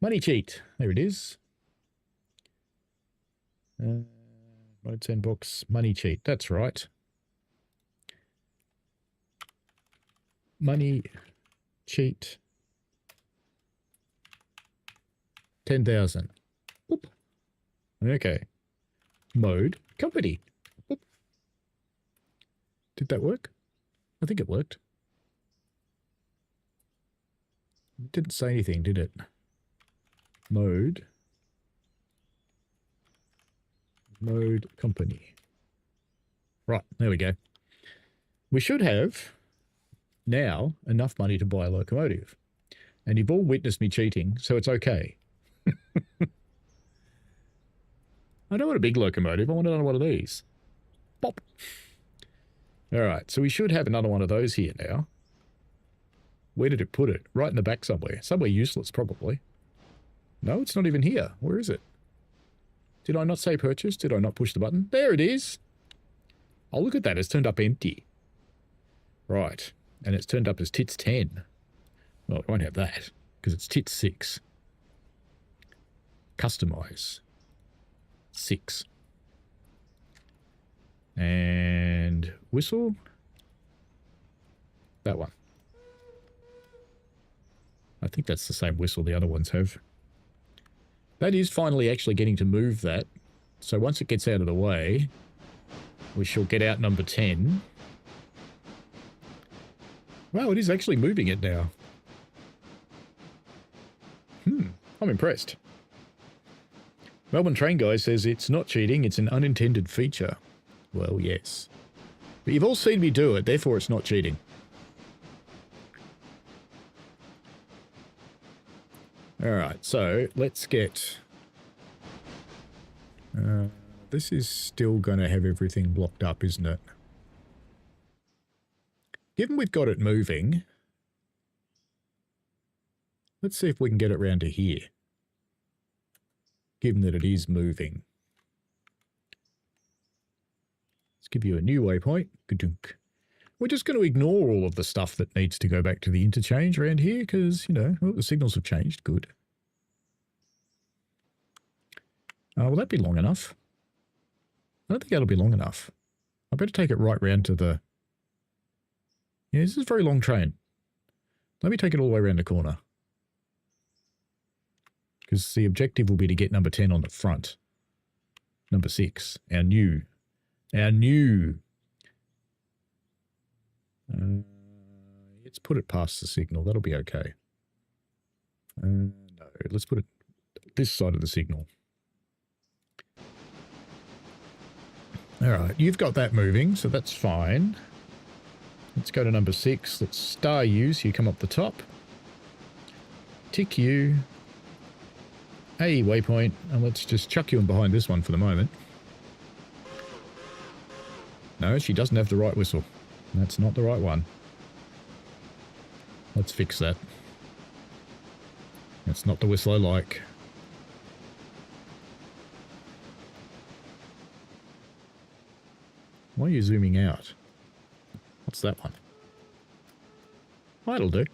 Money cheat. There it is. Mode sandbox money cheat. That's right. Money cheat. 10,000. Okay. Mode company. Oop. Did that work? I think it worked. It didn't say anything, did it? Mode company. Right, there we go. We should have now enough money to buy a locomotive. And you've all witnessed me cheating, so it's okay. I don't want a big locomotive. I want another one of these. Pop. All right, so we should have another one of those here now. Where did it put it? Right in the back somewhere. Somewhere useless, probably. No, it's not even here. Where is it? Did I not say purchase? Did I not push the button? There it is. Oh, look at that. It's turned up empty. Right. And it's turned up as TITS 10. Well, it won't have that because it's TITS 6. Customize. 6. And whistle. That one. I think that's the same whistle the other ones have. That is finally actually getting to move that. So once it gets out of the way, we shall get out number 10. Wow, it is actually moving it now. I'm impressed. Melbourne Train Guy says it's not cheating, it's an unintended feature. Well, yes. But you've all seen me do it, therefore it's not cheating. Alright, so let's get... this is still going to have everything blocked up, isn't it? Given we've got it moving, let's see if we can get it round to here. Given that it is moving. Let's give you a new waypoint. Ka-dunk. We're just going to ignore all of the stuff that needs to go back to the interchange around here because, you know, well, the signals have changed. Good. Will that be long enough? I don't think that'll be long enough. I better take it right round to the... Yeah, this is a very long train. Let me take it all the way around the corner. Because the objective will be to get number 10 on the front. Number 6, our new. Let's put it past the signal. That'll be okay. No, let's put it this side of the signal. All right, you've got that moving, so that's fine. Let's go to number 6. Let's star you so you come up the top. Tick you. A waypoint, and let's just chuck you in behind this one for the moment. No, she doesn't have the right whistle. That's not the right one. Let's fix that. That's not the whistle I like. Why are you zooming out? What's that one? That'll do.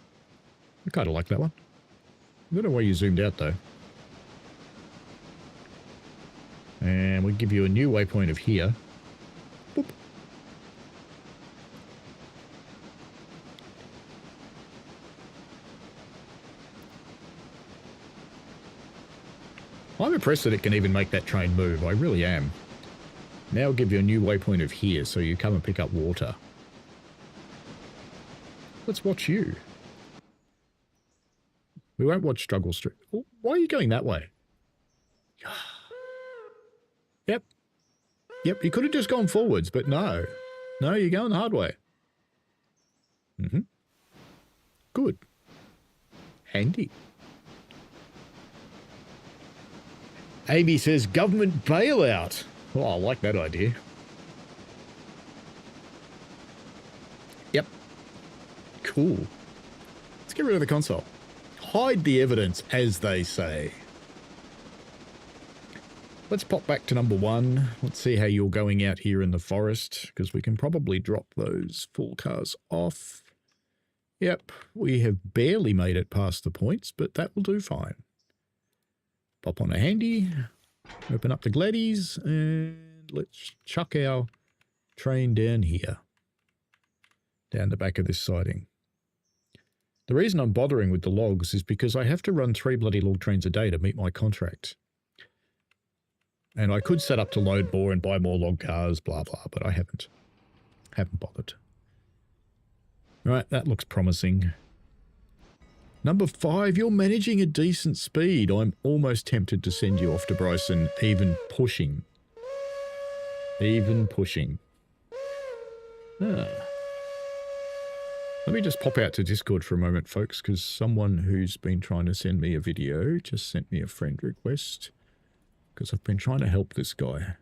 I kind of like that one. I don't know why you zoomed out though. And we give you a new waypoint of here. Boop. I'm impressed that it can even make that train move. I really am. Now I'll give you a new waypoint of here so you come and pick up water. Let's watch you. We won't watch Struggle Street. Why are you going that way? Yep. Yep, you could have just gone forwards, but no. No, you're going the hard way. Mm-hmm. Good. Handy. Amy says government bailout. Oh, I like that idea. Yep. Cool. Let's get rid of the console. Hide the evidence, as they say. Let's pop back to number 1. Let's see how you're going out here in the forest, because we can probably drop those full cars off. Yep, we have barely made it past the points, but that will do fine. Pop on a handy, open up the gladdies, and let's chuck our train down here, down the back of this siding. The reason I'm bothering with the logs is because I have to run 3 bloody log trains a day to meet my contract. And I could set up to load more and buy more log cars, blah, blah, but I haven't. Haven't bothered. Right, that looks promising. Number 5, you're managing a decent speed. I'm almost tempted to send you off to Bryson, even pushing. Even pushing. Ah. Let me just pop out to Discord for a moment, folks, because someone who's been trying to send me a video just sent me a friend request, because I've been trying to help this guy.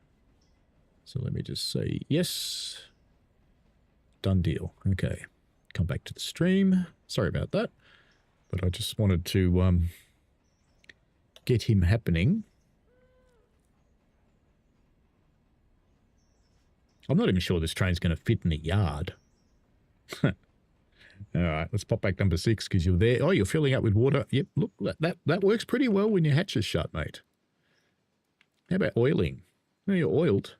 So let me just say yes. Done deal. Okay. Come back to the stream. Sorry about that. But I just wanted to get him happening. I'm not even sure this train's going to fit in the yard. All right, let's pop back number 6 because you're there. Oh, you're filling up with water. Yep, look, that works pretty well when your hatch is shut, mate. How about oiling? Oh, you're oiled.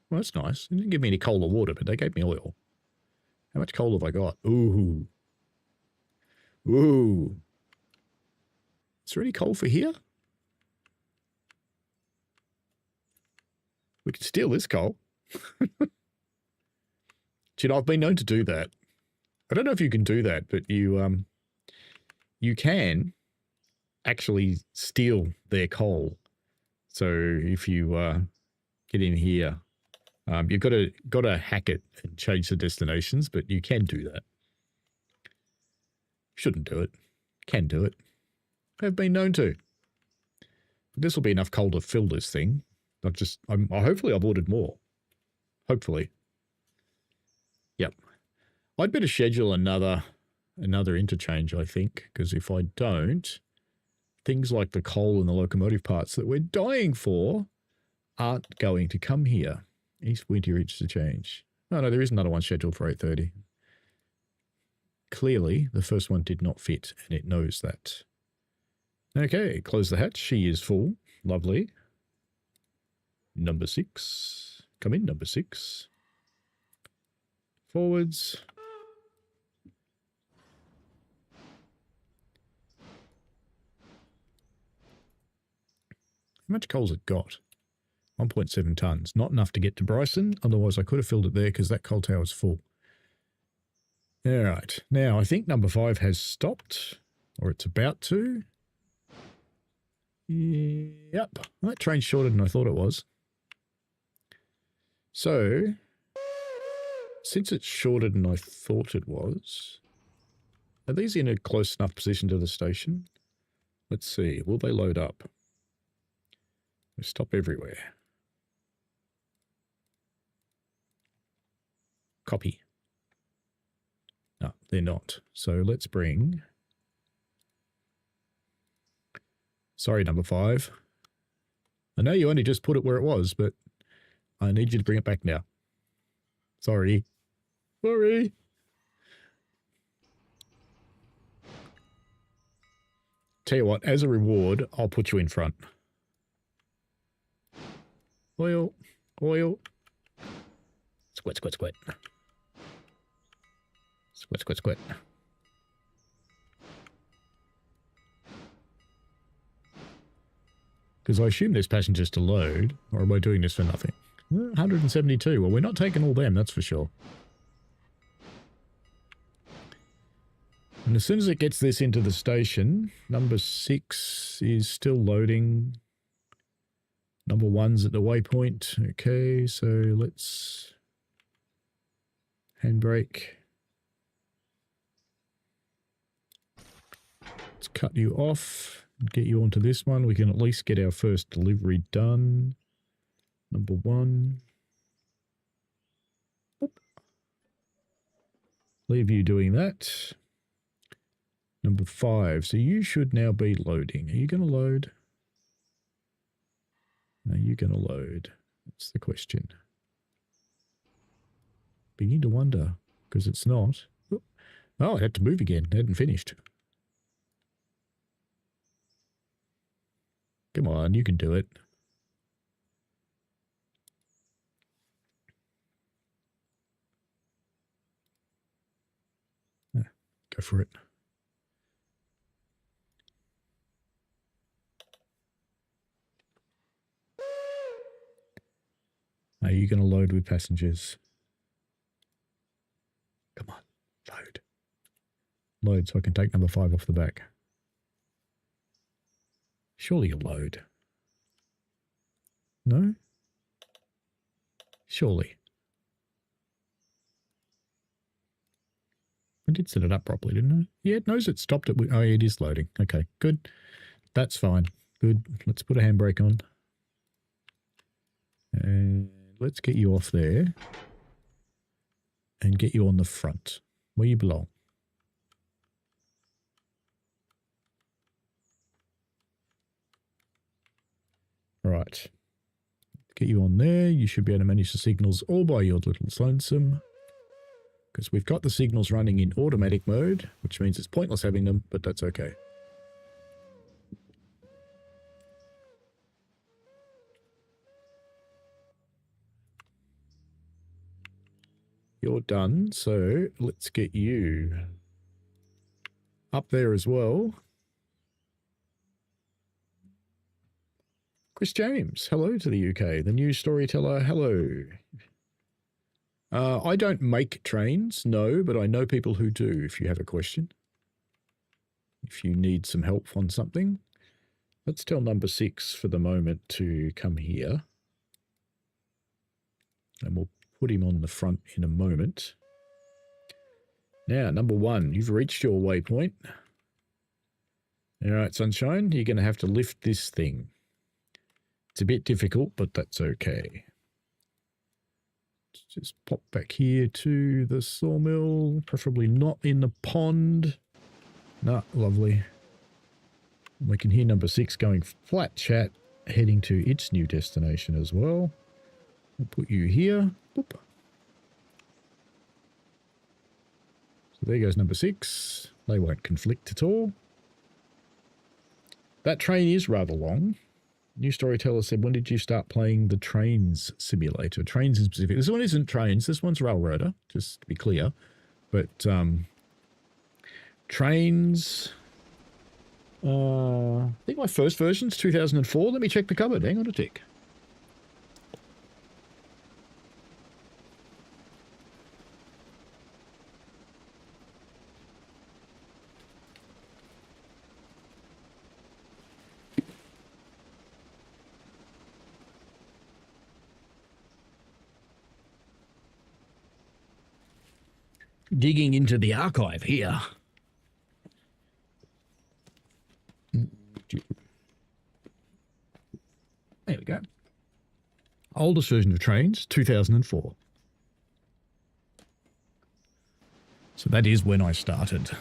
Well, that's nice. They didn't give me any coal or water, but they gave me oil. How much coal have I got? Ooh. Ooh. Is there any coal for here? We could steal this coal. You know, I've been known to do that. I don't know if you can do that, but you can actually steal their coal. So if you get in here, you've got to hack it and change the destinations, but you can do that. Shouldn't do it. Can do it. I've been known to. But this will be enough coal to fill this thing. Hopefully I've ordered more. Hopefully. Yep. I'd better schedule another interchange, I think, because if I don't, things like the coal and the locomotive parts that we're dying for aren't going to come here. East Winter Interchange. Oh, no, there is another one scheduled for 8:30. Clearly, the first one did not fit, and it knows that. Okay, close the hatch. She is full. Lovely. Number 6. Come in, number 6. Forwards. How much coal's it got? 1.7 tons. Not enough to get to Bryson. Otherwise, I could have filled it there because that coal tower's full. All right. Now, I think number 5 has stopped, or it's about to. Yep. That train's shorter than I thought it was. So, since it's shorter than I thought it was, are these in a close enough position to the station? Let's see. Will they load up? They stop everywhere. Copy. No, they're not. So let's bring... Sorry, number 5. I know you only just put it where it was, but I need you to bring it back now. Sorry. Sorry. Tell you what, as a reward, I'll put you in front. Oil. Oil. Squat, squat, squat. Squat, squat, squat. Because I assume there's passengers to load, or am I doing this for nothing? 172. Well, we're not taking all them, that's for sure. And as soon as it gets this into the station, number 6 is still loading. Number 1's at the waypoint. Okay, so let's handbrake. Let's cut you off and get you onto this one. We can at least get our first delivery done. Number 1. Oop. Leave you doing that. Number 5. So you should now be loading. Are you going to load? Are you going to load? That's the question. Begin to wonder, because it's not. Oh, I had to move again. I hadn't finished. Come on, you can do it. Go for it. Are you going to load with passengers? Come on, load. Load so I can take number 5 off the back. Surely you'll load. No? Surely. I did set it up properly, didn't I? Yeah, it knows it stopped it. Oh, it is loading. Okay, good. That's fine. Good. Let's put a handbrake on. And let's get you off there. And get you on the front, where you belong. Right. Get you on there. You should be able to manage the signals all by your little lonesome. Because we've got the signals running in automatic mode, which means it's pointless having them, but that's okay. You're done, so let's get you up there as well. Chris James, hello to the UK. The news storyteller, hello. I don't make trains, no, but I know people who do if you have a question. If you need some help on something. Let's tell number 6 for the moment to come here. And we'll put him on the front in a moment. Now, number 1, you've reached your waypoint. All right, sunshine, you're going to have to lift this thing. It's a bit difficult, but that's okay. Let's just pop back here to the sawmill, preferably not in the pond. No, lovely. We can hear number 6 going flat chat, heading to its new destination as well. We'll put you here. Boop. So there goes number 6. They won't conflict at all. That train is rather long. New storyteller said, when did you start playing the Trains simulator? Trains in specific. This one isn't Trains. This one's Railroader, just to be clear. But Trains, I think my first version's 2004. Let me check the cupboard. Hang on a tick. Digging into the archive here. There we go. Oldest version of Trains, 2004. So that is when I started.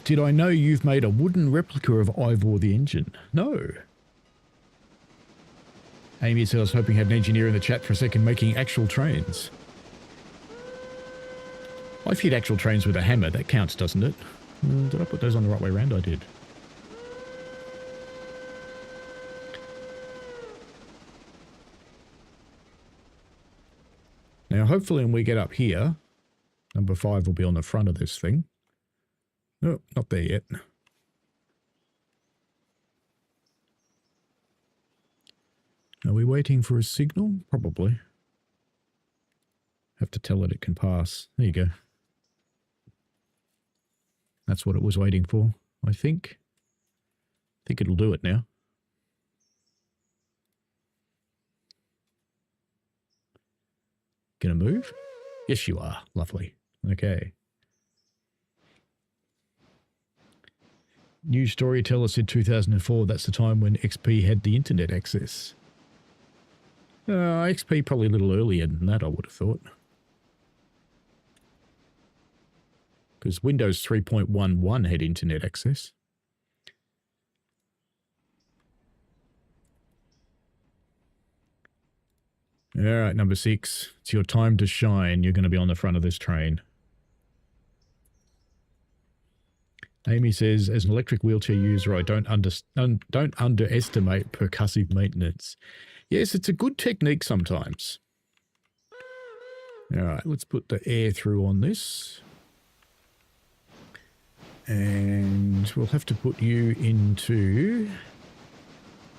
Did I know you've made a wooden replica of Ivor the engine? No. Amy said I was hoping to have an engineer in the chat for a second making actual trains. I've hit actual trains with a hammer. That counts, doesn't it? Did I put those on the right way around? I did. Now, hopefully when we get up here, number 5 will be on the front of this thing. No, not there yet. Are we waiting for a signal? Probably. Have to tell it can pass. There you go. That's what it was waiting for, I think. I think it'll do it now. going to move? Yes, you are. Lovely. Okay. News storyteller said 2004. That's the time when XP had the internet access. XP probably a little earlier than that, I would have thought. Because Windows 3.11 had internet access. All right, number 6. It's your time to shine. You're going to be on the front of this train. Amy says, as an electric wheelchair user, I don't underestimate percussive maintenance. Yes, it's a good technique sometimes. All right, let's put the air through on this. And we'll have to put you into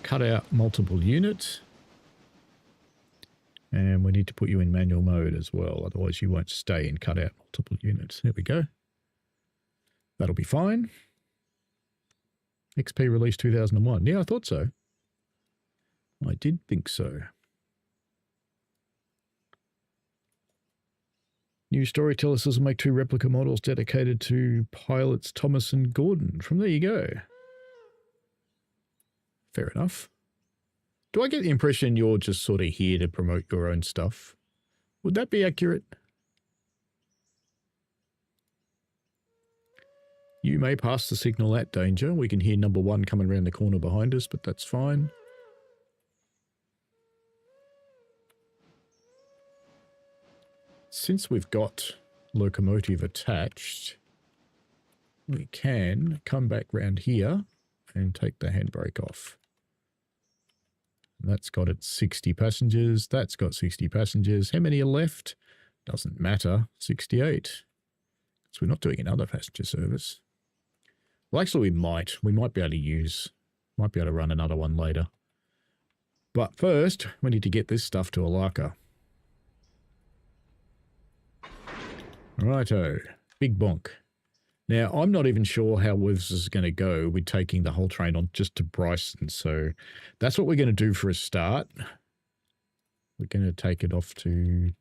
cut out multiple units. And we need to put you in manual mode as well. Otherwise you won't stay in cut out multiple units. There we go. That'll be fine. XP release 2001. Yeah, I thought so. I did think so. New storyteller says will make 2 replica models dedicated to pilots Thomas and Gordon. From there you go. Fair enough. Do I get the impression you're just sort of here to promote your own stuff? Would that be accurate? You may pass the signal at danger. We can hear number 1 coming around the corner behind us, but that's fine. Since we've got locomotive attached, we can come back round here and take the handbrake off. That's got its 60 passengers. That's got 60 passengers. How many are left? Doesn't matter. 68. So we're not doing another passenger service. Well, actually, we might. We might be able to run another one later. But first, we need to get this stuff to Alaka. Righto. Big bonk. Now, I'm not even sure how this is going to go with taking the whole train on just to Bryson. So that's what we're going to do for a start. We're going to take it off to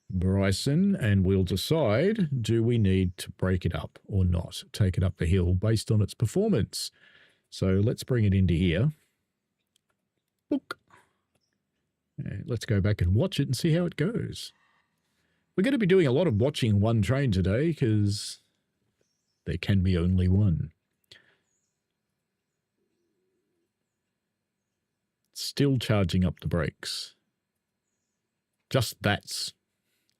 Bryson and we'll decide, do we need to break it up or not? Take it up the hill based on its performance. So let's bring it into here. Book. And let's go back and watch it and see how it goes. We're going to be doing a lot of watching one train today because there can be only one. Still charging up the brakes. Just that's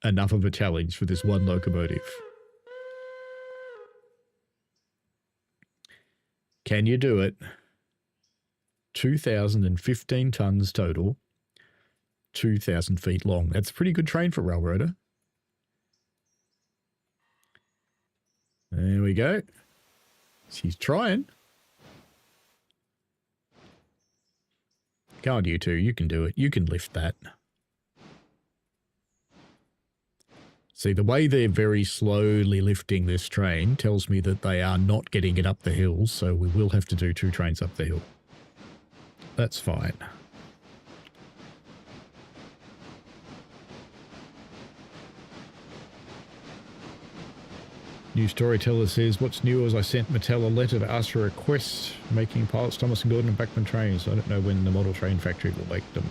enough of a challenge for this one locomotive. Can you do it? 2,015 tons total, 2,000 feet long. That's a pretty good train for railroader. There we go. She's trying. Go on, you two. You can do it. You can lift that. See, the way they're very slowly lifting this train tells me that they are not getting it up the hill, so we will have to do 2 trains up the hill. That's fine. New storyteller says, what's new is I sent Mattel a letter to ask for a request making pilots Thomas and Gordon and Bachmann trains. I don't know when the model train factory will make them.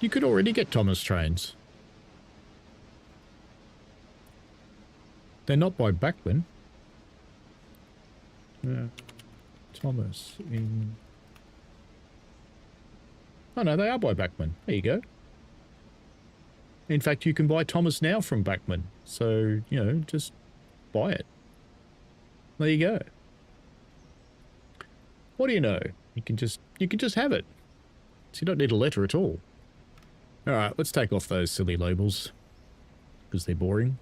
You could already get Thomas trains. They're not by Bachmann. Thomas in... Oh no, they are by Bachmann. There you go. In fact, you can buy Thomas now from Bachmann. So, you know, just buy it. There you go. What do you know? You can just have it. So you don't need a letter at all. All right, let's take off those silly labels because they're boring.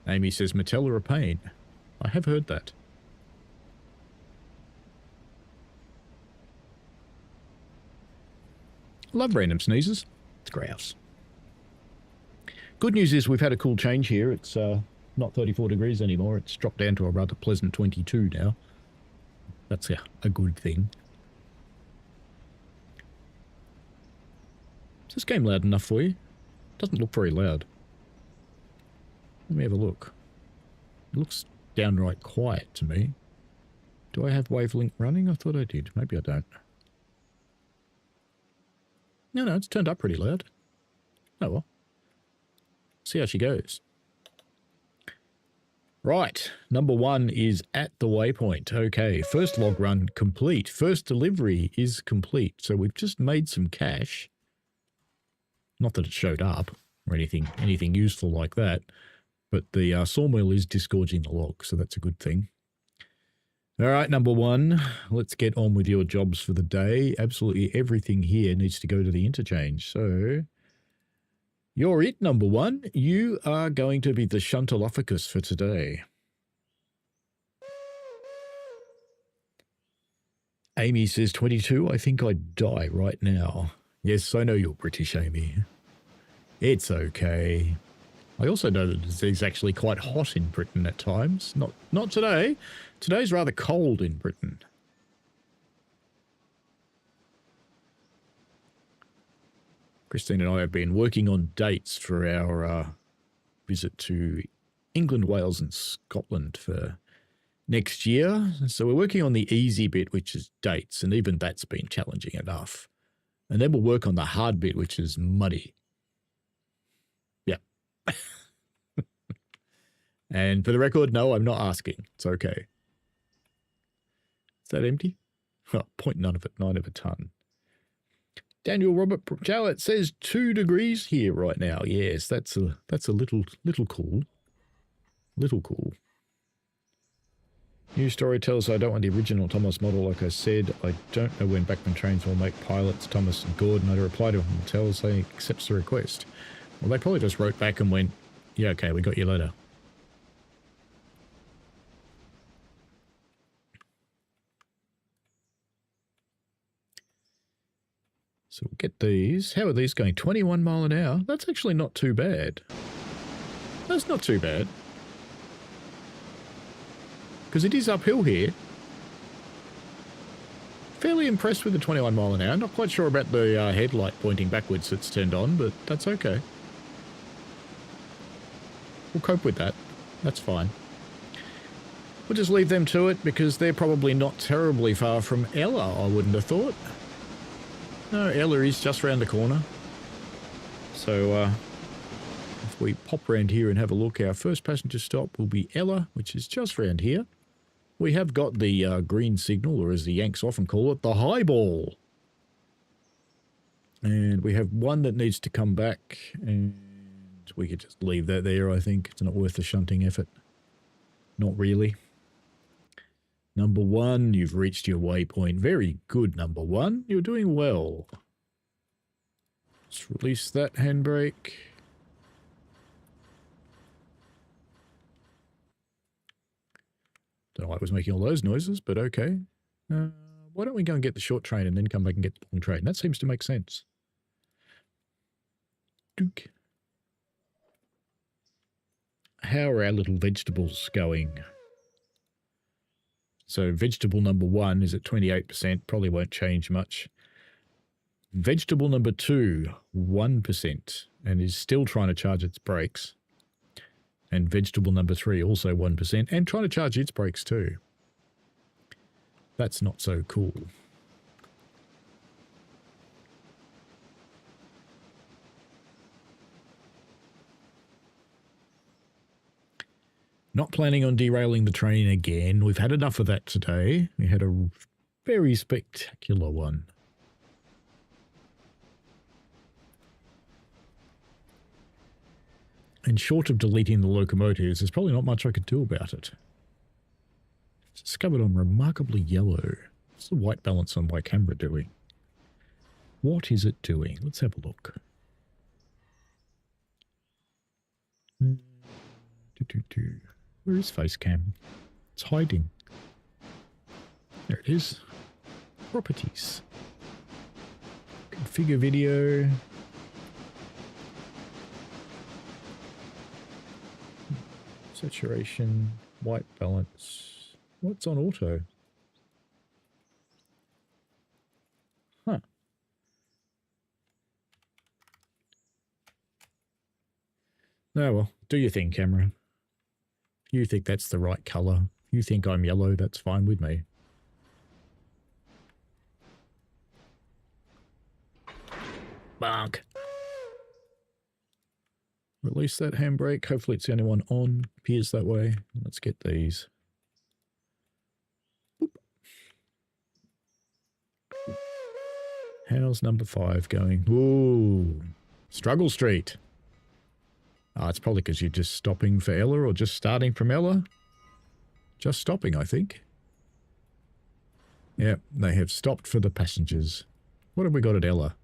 Amy says, Mattel are a pain. I have heard that. Love random sneezes. It's grouse. Good news is we've had a cool change here. It's not 34 degrees anymore. It's dropped down to a rather pleasant 22 now. That's a good thing. Is this game loud enough for you? Doesn't look very loud. Let me have a look. It looks downright quiet to me. Do I have Wavelink running? I thought I did. Maybe I don't. No, it's turned up pretty loud. Oh well. See how she goes. Right, number 1 is at the waypoint. Okay, first log run complete. First delivery is complete. So we've just made some cash. Not that it showed up or anything useful like that. But the sawmill is disgorging the log, so that's a good thing. All right, number 1, let's get on with your jobs for the day. Absolutely everything here needs to go to the interchange. So you're it, number 1. You are going to be the shuntalophagus for today. Amy says 22. I think I'd die right now. Yes, I know you're British, Amy. It's okay. I also know that it's actually quite hot in Britain at times. Not today. Today's rather cold in Britain. Christine and I have been working on dates for our visit to England, Wales and Scotland for next year. So we're working on the easy bit, which is dates, and even that's been challenging enough. And then we'll work on the hard bit, which is muddy. Yeah. And for the record, no, I'm not asking. It's okay. Is that empty? Oh, 0.9 of a ton. Daniel Robert Jowett says 2 degrees here right now. Yes, that's a little cool. Little cool. News story tells I don't want the original Thomas model. Like I said, I don't know when Backman Trains will make pilots. Thomas and Gordon. I reply to him and tells he accepts the request. Well, they probably just wrote back and went, yeah, okay, we got your letter. So we'll get these. How are these going? 21 mile an hour? That's actually not too bad. That's not too bad. Because it is uphill here. Fairly impressed with the 21 mile an hour. Not quite sure about the headlight pointing backwards that's turned on, but that's okay. We'll cope with that. That's fine. We'll just leave them to it because they're probably not terribly far from Ella, I wouldn't have thought. No, Ella is just round the corner. So if we pop around here and have a look, our first passenger stop will be Ella, which is just round here. We have got the green signal, or as the Yanks often call it, the highball. And we have one that needs to come back, and we could just leave that there, I think. It's not worth the shunting effort. Not really. Number 1, you've reached your waypoint. Very good, number 1. You're doing well. Let's release that handbrake. Don't know why it was making all those noises, but okay. Why don't we go and get the short train and then come back and get the long train? That seems to make sense. Duke. How are our little vegetables going? So vegetable number 1 is at 28%, probably won't change much. Vegetable number 2, 1%, and is still trying to charge its brakes. And vegetable number 3, also 1%, and trying to charge its brakes too. That's not so cool. Not planning on derailing the train again. We've had enough of that today. We had a very spectacular one. And short of deleting the locomotives, there's probably not much I could do about it. It's discovered I'm remarkably yellow. What's the white balance on my camera doing? What is it doing? Let's have a look. Where is Facecam? It's hiding. There it is. Properties. Configure video. Saturation. White balance. What's on auto? Oh, well, do your thing, camera. You think that's the right colour. You think I'm yellow, that's fine with me. Bonk. Release that handbrake. Hopefully it's the only one on. Appears that way. Let's get these. Boop. How's number 5 going? Ooh. Struggle Street. Oh, it's probably because you're just stopping for Ella or just starting from Ella. Just stopping, I think. Yep, they have stopped for the passengers. What have we got at Ella?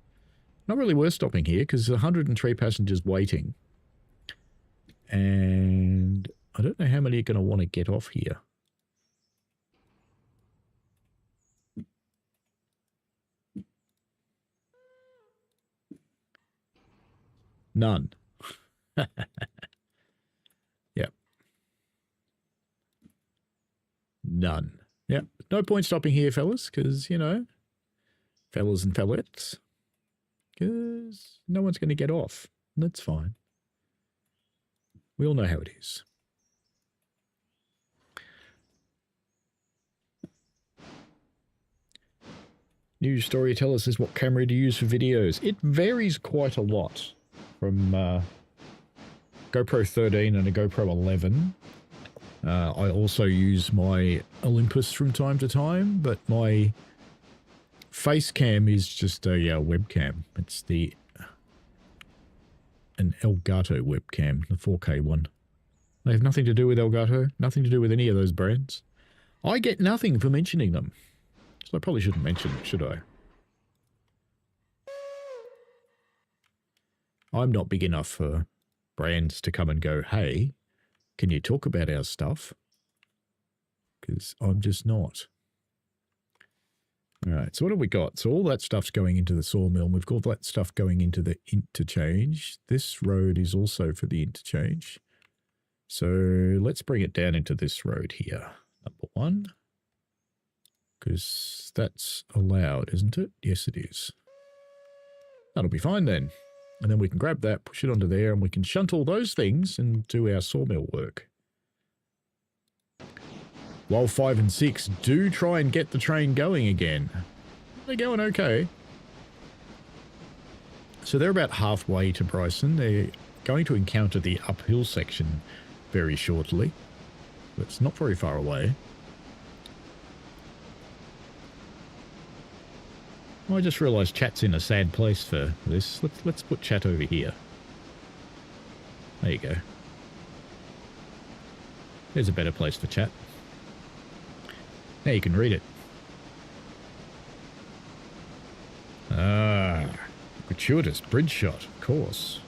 Not really worth stopping here because there's 103 passengers waiting. And I don't know how many are going to want to get off here. None. Yep. None. Yep. No point stopping here, fellas, because, you know, fellas and fellettes, because no one's going to get off. That's fine. We all know how it is. News Storyteller says, what camera do you use for videos? It varies quite a lot from GoPro 13 and a GoPro 11. I also use my Olympus from time to time, but my face cam is just a webcam. It's an Elgato webcam, the 4K one. They have nothing to do with Elgato, nothing to do with any of those brands. I get nothing for mentioning them. So I probably shouldn't mention it, should I? I'm not big enough for brands to come and go, hey, can you talk about our stuff? Because I'm just not. All right, so what have we got? So all that stuff's going into the sawmill, and we've got that stuff going into the interchange. This road is also for the interchange. So let's bring it down into this road here, number 1. Because that's allowed, isn't it? Yes, it is. That'll be fine then. And then we can grab that, push it onto there, and we can shunt all those things and do our sawmill work. While 5 and 6 do try and get the train going again. They're going okay. So they're about halfway to Bryson. They're going to encounter the uphill section very shortly. It's not very far away. I just realised chat's in a sad place for this. Let's put chat over here. There you go. There's a better place for chat. Now you can read it. Ah, gratuitous bridge shot, of course.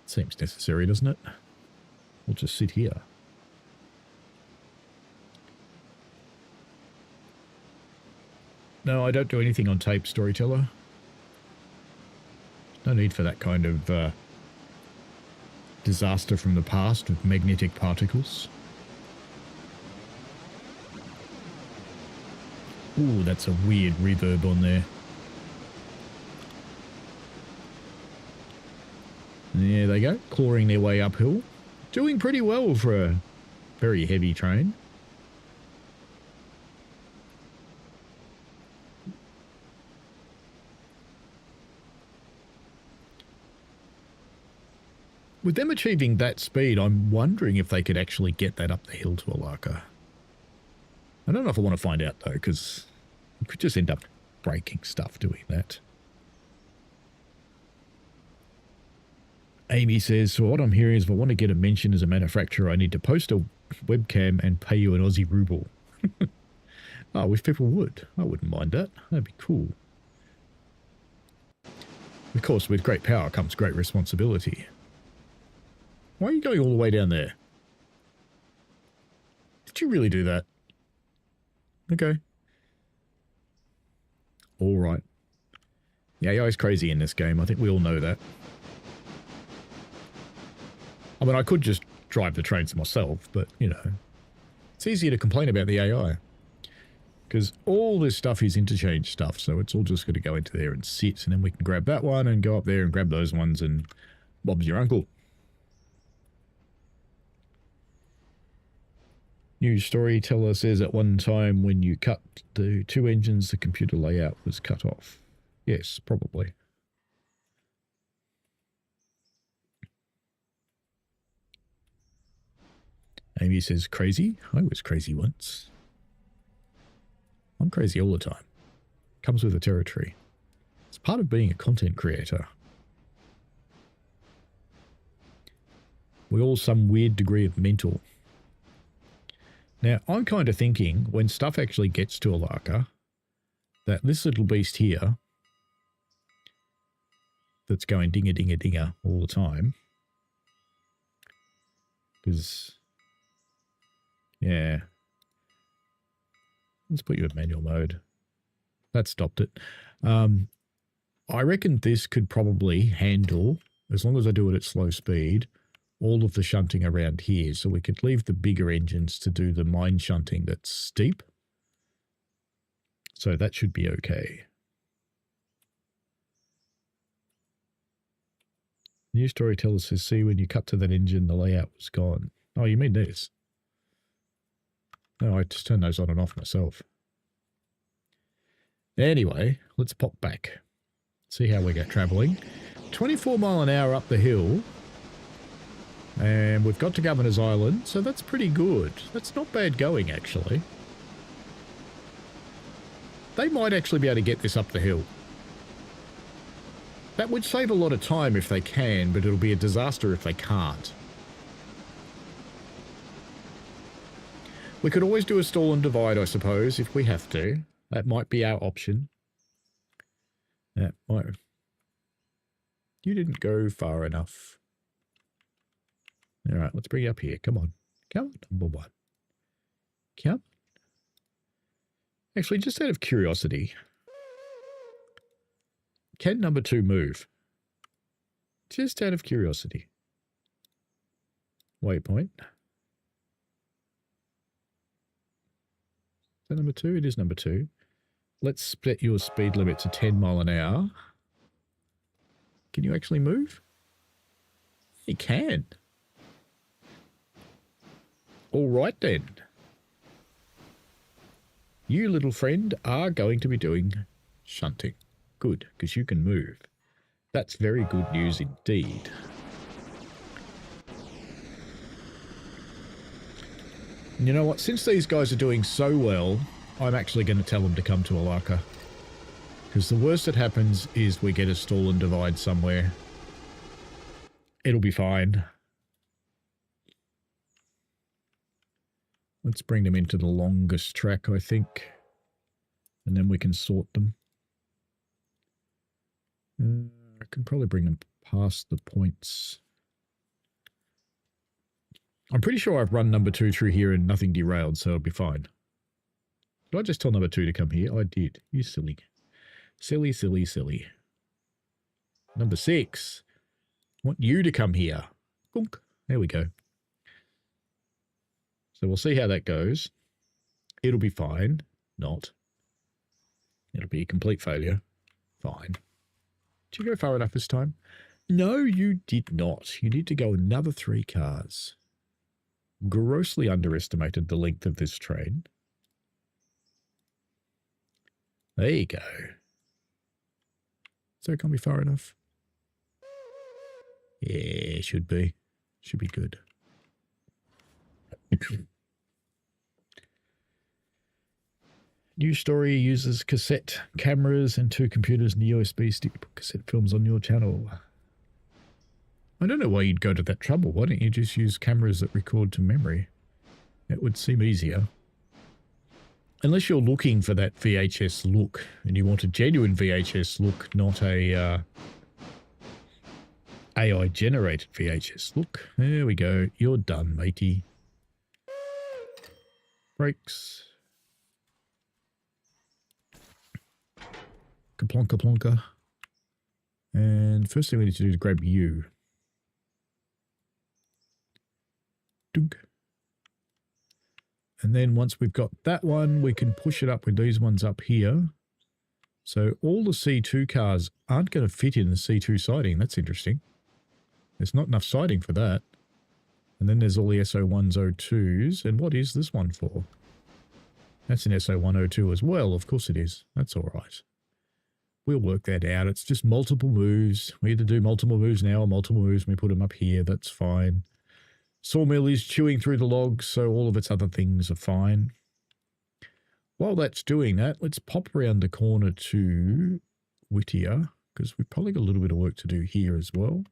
Seems necessary, doesn't it? We'll just sit here. No, I don't do anything on tape, Storyteller. No need for that kind of disaster from the past with magnetic particles. Ooh, that's a weird reverb on there. There they go, clawing their way uphill. Doing pretty well for a very heavy train. With them achieving that speed, I'm wondering if they could actually get that up the hill to Alaka. I don't know if I want to find out, though, because we could just end up breaking stuff doing that. Amy says, so what I'm hearing is if I want to get a mention as a manufacturer, I need to post a webcam and pay you an Aussie ruble. Oh, if people would. I wouldn't mind that. That'd be cool. Of course, with great power comes great responsibility. Why are you going all the way down there? Did you really do that? Okay. All right. Yeah, AI's crazy in this game. I think we all know that. I mean, I could just drive the trains myself, but, you know, it's easier to complain about the AI. Because all this stuff is interchange stuff, so it's all just going to go into there and sit, and then we can grab that one and go up there and grab those ones, and Bob's your uncle. News storyteller says at one time when you cut the 2 engines, the computer layout was cut off. Yes, probably. Amy says, crazy? I was crazy once. I'm crazy all the time. Comes with the territory. It's part of being a content creator. We're all some weird degree of mental. Now, I'm kind of thinking when stuff actually gets to Alaka, that this little beast here that's going dinga dinga dinga all the time, because, yeah, let's put you in manual mode. That stopped it. I reckon this could probably handle, as long as I do it at slow speed, all of the shunting around here. So we could leave the bigger engines to do the mine shunting that's steep. So that should be okay. New storyteller says, see, when you cut to that engine, the layout was gone. Oh, you mean this? No, I just turn those on and off myself. Anyway, let's pop back. See how we get travelling. 24 mile an hour up the hill. And we've got to Governor's Island, so that's pretty good. That's not bad going, actually. They might actually be able to get this up the hill. That would save a lot of time if they can, but it'll be a disaster if they can't. We could always do a stall and divide, I suppose, if we have to. That might be our option. That might... You didn't go far enough. All right, let's bring you up here. Come on. Come on, number one. Come. Actually, just out of curiosity, can number 2 move? Just out of curiosity. Waypoint. Is that number 2? It is number 2. Let's split your speed limit to 10 mile an hour. Can you actually move? You can. All right then. You, little friend, are going to be doing shunting. Good, because you can move. That's very good news indeed. And you know what? Since these guys are doing so well, I'm actually going to tell them to come to Alaka. Because the worst that happens is we get a stall and divide somewhere. It'll be fine. Let's bring them into the longest track, I think. And then we can sort them. I can probably bring them past the points. I'm pretty sure I've run number 2 through here and nothing derailed, so it'll be fine. Did I just tell number 2 to come here? I did. You silly. Silly, silly, silly. Number 6. I want you to come here. Gunk. There we go. So we'll see how that goes. It'll be fine. Not. It'll be a complete failure. Fine. Did you go far enough this time? No, you did not. You need to go another 3 cars. Grossly underestimated the length of this train. There you go. So it can't be far enough. Yeah, should be. Should be good. News story uses cassette cameras and 2 computers and the USB stick to put cassette films on your channel. I don't know why you'd go to that trouble. Why don't you just use cameras that record to memory? It would seem easier. Unless you're looking for that VHS look and you want a genuine VHS look, not a AI-generated VHS look. There we go. You're done, matey. Brakes. Kaplonka plonka. And first thing we need to do is grab you. Dunk. And then once we've got that one, we can push it up with these ones up here. So all the C2 cars aren't going to fit in the C2 siding. That's interesting. There's not enough siding for that. And then there's all the SO1s, O2s. And what is this one for? That's an SO1, O2 as well. Of course it is. That's all right. We'll work that out. It's just multiple moves. We either do multiple moves now or multiple moves. We put them up here. That's fine. Sawmill is chewing through the logs, so all of its other things are fine. While that's doing that, let's pop around the corner to Whittier, because we've probably got a little bit of work to do here as well.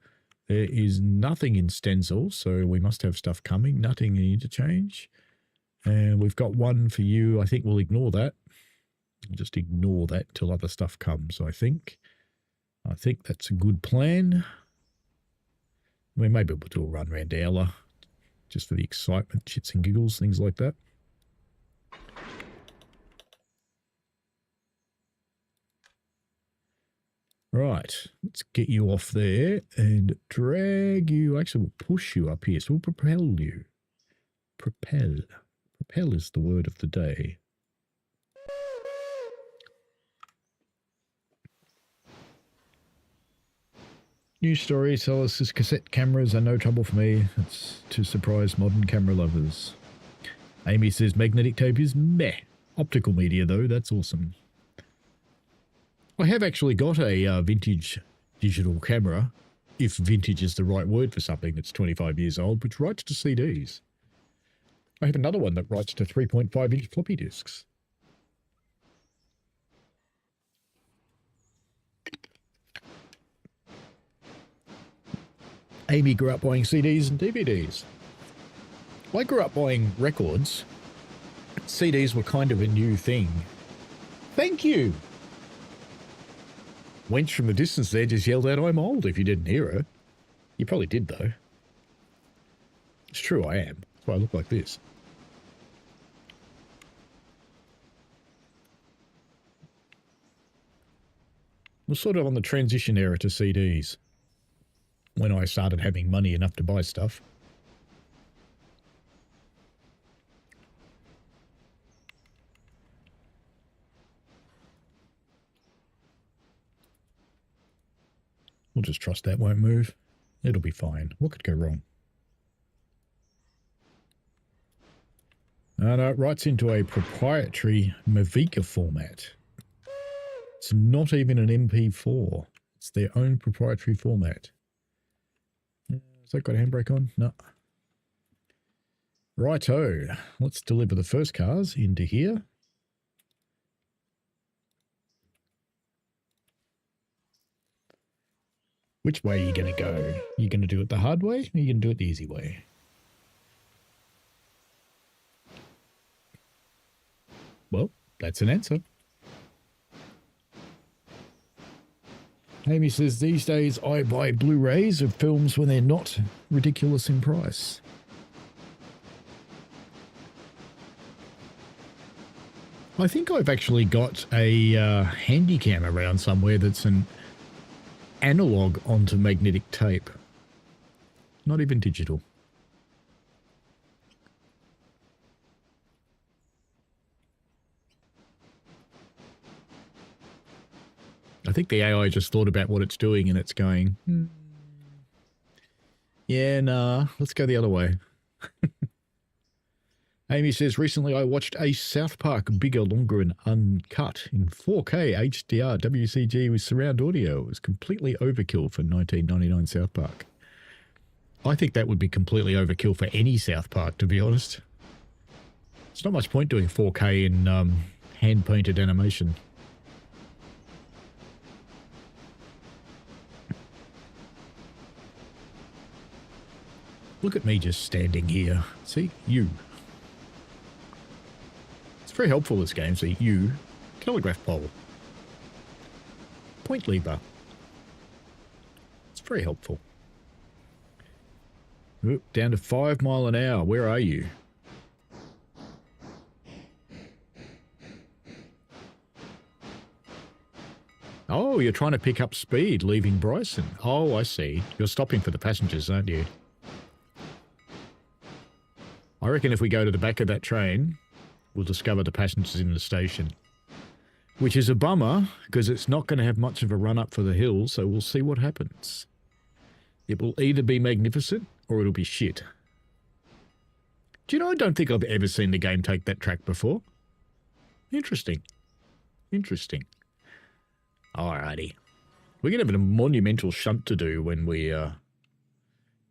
There is nothing in Stenzel, so we must have stuff coming. Nothing in interchange. And we've got one for you. I think we'll ignore that. Just ignore that till other stuff comes, I think. I think that's a good plan. I mean, maybe we'll do a run around Ella, just for the excitement, shits and giggles, things like that. Right, let's get you off there and drag you. Actually, we'll push you up here, so we'll propel you. Propel. Propel is the word of the day. News stories tell us this cassette cameras are no trouble for me. It's to surprise modern camera lovers. Amy says magnetic tape is meh. Optical media, though, that's awesome. I have actually got a vintage digital camera, if vintage is the right word for something that's 25 years old, which writes to CDs. I have another one that writes to 3.5-inch floppy disks. Amy grew up buying CDs and DVDs. I grew up buying records. CDs were kind of a new thing. Thank you! Wench from the distance there just yelled out, I'm old, if you didn't hear her. You probably did, though. It's true, I am. That's why I look like this. We're sort of on the transition era to CDs. When I started having money enough to buy stuff. We'll just trust that won't move. It'll be fine. What could go wrong? No, it writes into a proprietary Mavica format. It's not even an MP4. It's their own proprietary format. Has that got a handbrake on? No. Righto. Let's deliver the first cars into here. Which way are you going to go? Are you going to do it the hard way, or are you going to do it the easy way? Well, that's an answer. Amy says, these days I buy Blu-rays of films when they're not ridiculous in price. I think I've actually got a Handycam around somewhere that's an analog onto magnetic tape. Not even digital. I think the AI just thought about what it's doing and it's going, yeah, nah, let's go the other way. Amy says, recently I watched a South Park bigger, longer and uncut in 4K HDR WCG with surround audio. It was completely overkill for 1999 South Park. I think that would be completely overkill for any South Park, to be honest. It's not much point doing 4K in hand-painted animation. Look at me just standing here. See? You. It's very helpful, this game. See? You. Telegraph pole. Point lever. It's very helpful. Oop, down to 5 miles an hour. Where are you? Oh, you're trying to pick up speed leaving Bryson. Oh, I see. You're stopping for the passengers, aren't you? I reckon if we go to the back of that train, we'll discover the passengers in the station. Which is a bummer, because it's not going to have much of a run up for the hill, so we'll see what happens. It will either be magnificent, or it'll be shit. Do you know, I don't think I've ever seen the game take that track before. Interesting. Interesting. Alrighty. We're going to have a monumental shunt to do when we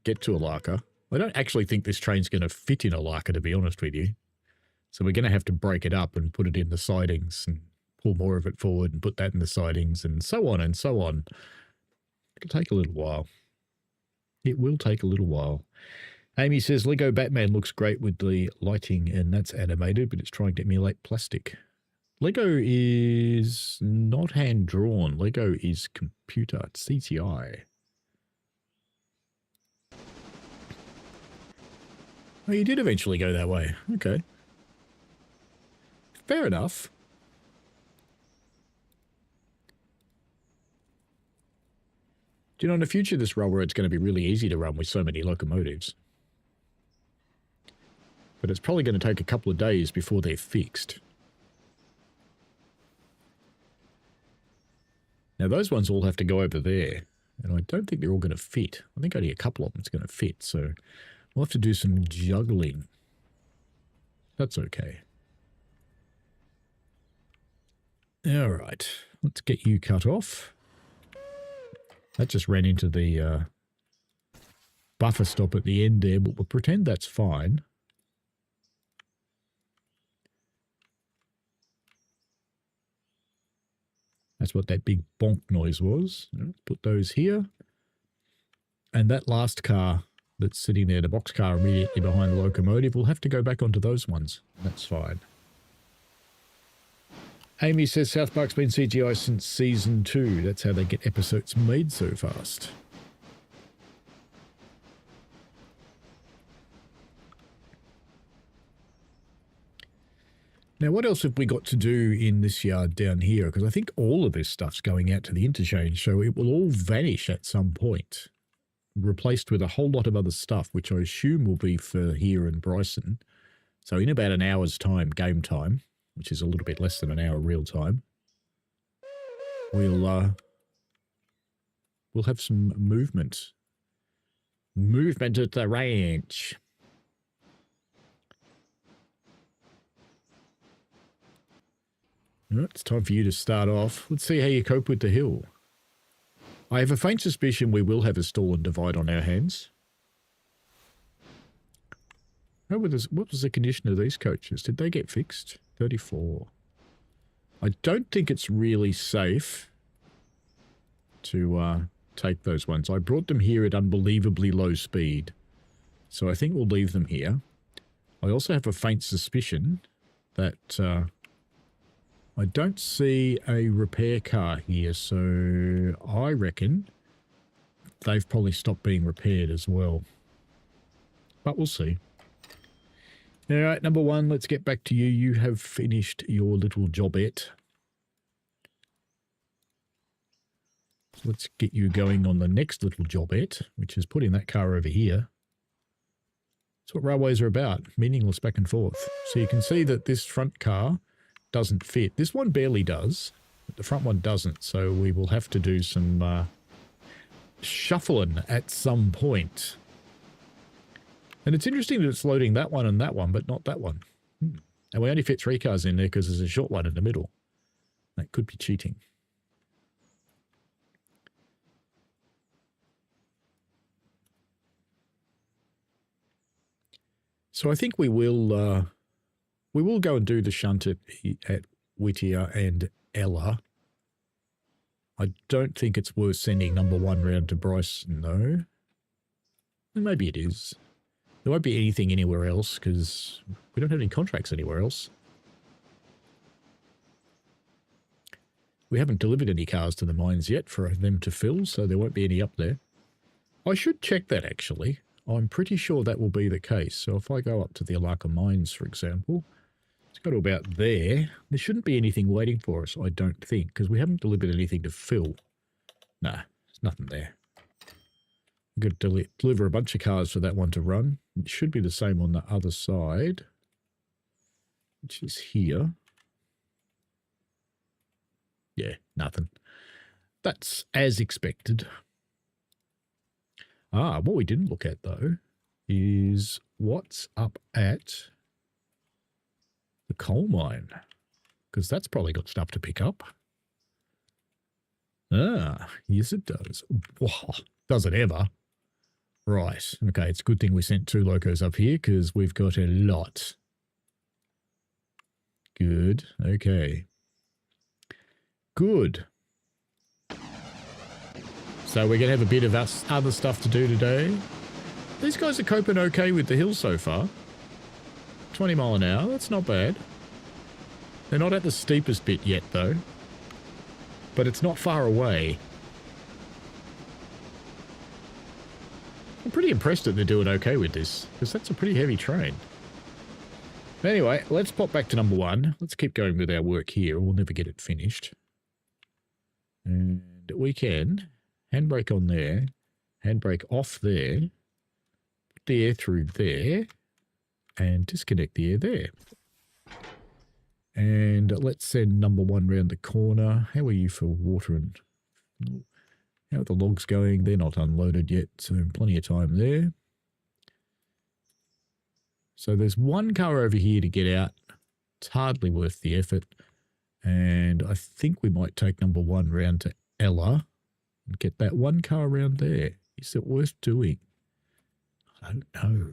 get to Alaka. I don't actually think this train's going to fit in Alaka, to be honest with you. So we're going to have to break it up and put it in the sidings and pull more of it forward and put that in the sidings and so on and so on. It'll take a little while. It will take a little while. Amy says, Lego Batman looks great with the lighting and that's animated, but it's trying to emulate plastic. Lego is not hand-drawn. Lego is computer. It's CGI. Oh, you did eventually go that way. Okay. Fair enough. Do you know, in the future, this railroad's going to be really easy to run with so many locomotives. But it's probably going to take a couple of days before they're fixed. Now, those ones all have to go over there. And I don't think they're all going to fit. I think only a couple of them is going to fit. So we'll have to do some juggling. That's okay. All right. Let's get you cut off. That just ran into the buffer stop at the end there, but we'll pretend that's fine. That's what that big bonk noise was. Let's put those here. And that last car that's sitting there, the box car immediately behind the locomotive, we'll have to go back onto those ones. That's fine. Amy says South Park's been CGI since season 2. That's how they get episodes made so fast. Now, what else have we got to do in this yard down here? Because I think all of this stuff's going out to the interchange, so it will all vanish at some point. Replaced with a whole lot of other stuff, which I assume will be for here in Bryson. So in about an hour's time, game time, which is a little bit less than an hour real time, we'll have some movement. Movement at the ranch. It's time for you to start off. Let's see how you cope with the hill. I have a faint suspicion we will have a stall and divide on our hands. What was the condition of these coaches? Did they get fixed? 34. I don't think it's really safe to take those ones. I brought them here at unbelievably low speed, so I think we'll leave them here. I also have a faint suspicion that I don't see a repair car here, so I reckon they've probably stopped being repaired as well. But we'll see. All right, number one, let's get back to you. You have finished your little jobette. Let's get you going on the next little jobette, which is putting that car over here. That's what railways are about, meaningless back and forth. So you can see that this front car doesn't fit. This one barely does, but the front one doesn't. So we will have to do some shuffling at some point. And it's interesting that it's loading that one and that one, but not that one. And we only fit 3 cars in there because there's a short one in the middle. That could be cheating. So I think we will go and do the shunt at Whittier and Ella. I don't think it's worth sending number 1 round to Bryson, though. Maybe it is. There won't be anything anywhere else because we don't have any contracts anywhere else. We haven't delivered any cars to the mines yet for them to fill, so there won't be any up there. I should check that, actually. I'm pretty sure that will be the case. So if I go up to the Alaka mines, for example, let's go to about there. There shouldn't be anything waiting for us, I don't think, because we haven't delivered anything to fill. Nah, there's nothing there. We've got to deliver a bunch of cars for that one to run. It should be the same on the other side, which is here. Yeah, nothing. That's as expected. What we didn't look at, though, is what's up at the coal mine, because that's probably got stuff to pick up. Yes it does. Wow, does it ever? Right, okay, it's a good thing we sent 2 locos up here, because we've got a lot. Good, okay. Good. So we're going to have a bit of other stuff to do today. These guys are coping okay with the hill so far. 20 mile an hour, that's not bad. They're not at the steepest bit yet, though. But it's not far away. I'm pretty impressed that they're doing okay with this, because that's a pretty heavy train. Anyway, let's pop back to number 1. Let's keep going with our work here. We'll never get it finished. And we can handbrake on there, handbrake off there, put the air through there, and disconnect the air there. And let's send number 1 round the corner. How are you for water and... How are the logs going? They're not unloaded yet, so plenty of time there. So there's 1 car over here to get out. It's hardly worth the effort. And I think we might take number 1 round to Ella and get that 1 car around there. Is it worth doing? I don't know.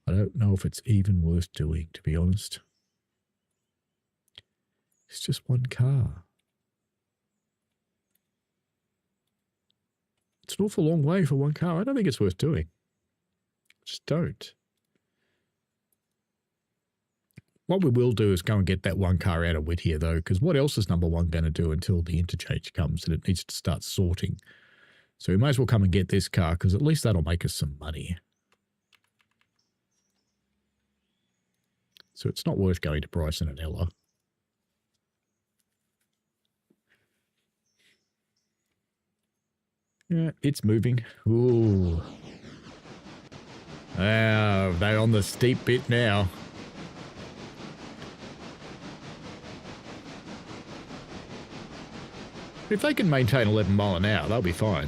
I don't know if it's even worth doing, to be honest. It's just 1 car. It's an awful long way for 1 car. I don't think it's worth doing. Just don't. What we will do is go and get that 1 car out of Whittier, though, because what else is number 1 going to do until the interchange comes and it needs to start sorting? So we might as well come and get this car, because at least that'll make us some money. So it's not worth going to Bryson and Ella. Yeah, it's moving. Ooh. They're on the steep bit now. If they can maintain 11 mile an hour, they'll be fine.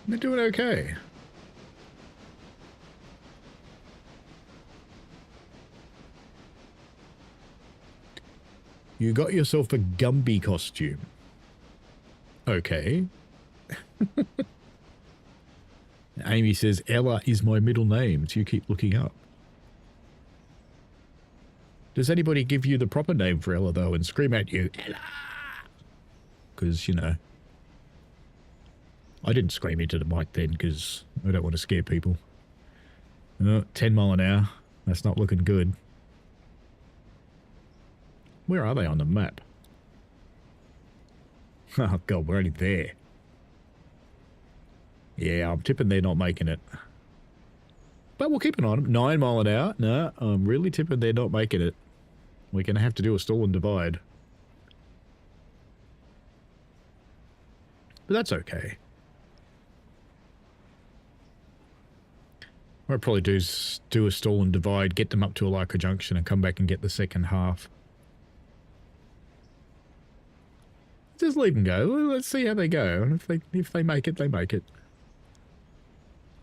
They're doing okay. You got yourself a Gumby costume. Okay. Amy says, Ella is my middle name, so you keep looking up. Does anybody give you the proper name for Ella, though, and scream at you, Ella? Because, you know, I didn't scream into the mic then, because I don't want to scare people. 10 mile an hour. That's not looking good. Where are they on the map? Oh, God, we're only there. Yeah, I'm tipping they're not making it. But we'll keep an eye on them. 9 mile an hour. No, I'm really tipping they're not making it. We're going to have to do a stall and divide. But that's okay. What I'd probably do is do a stall and divide, get them up to Alaka Junction and come back and get the second half. Just leave them go. Let's see how they go. And if they make it, they make it.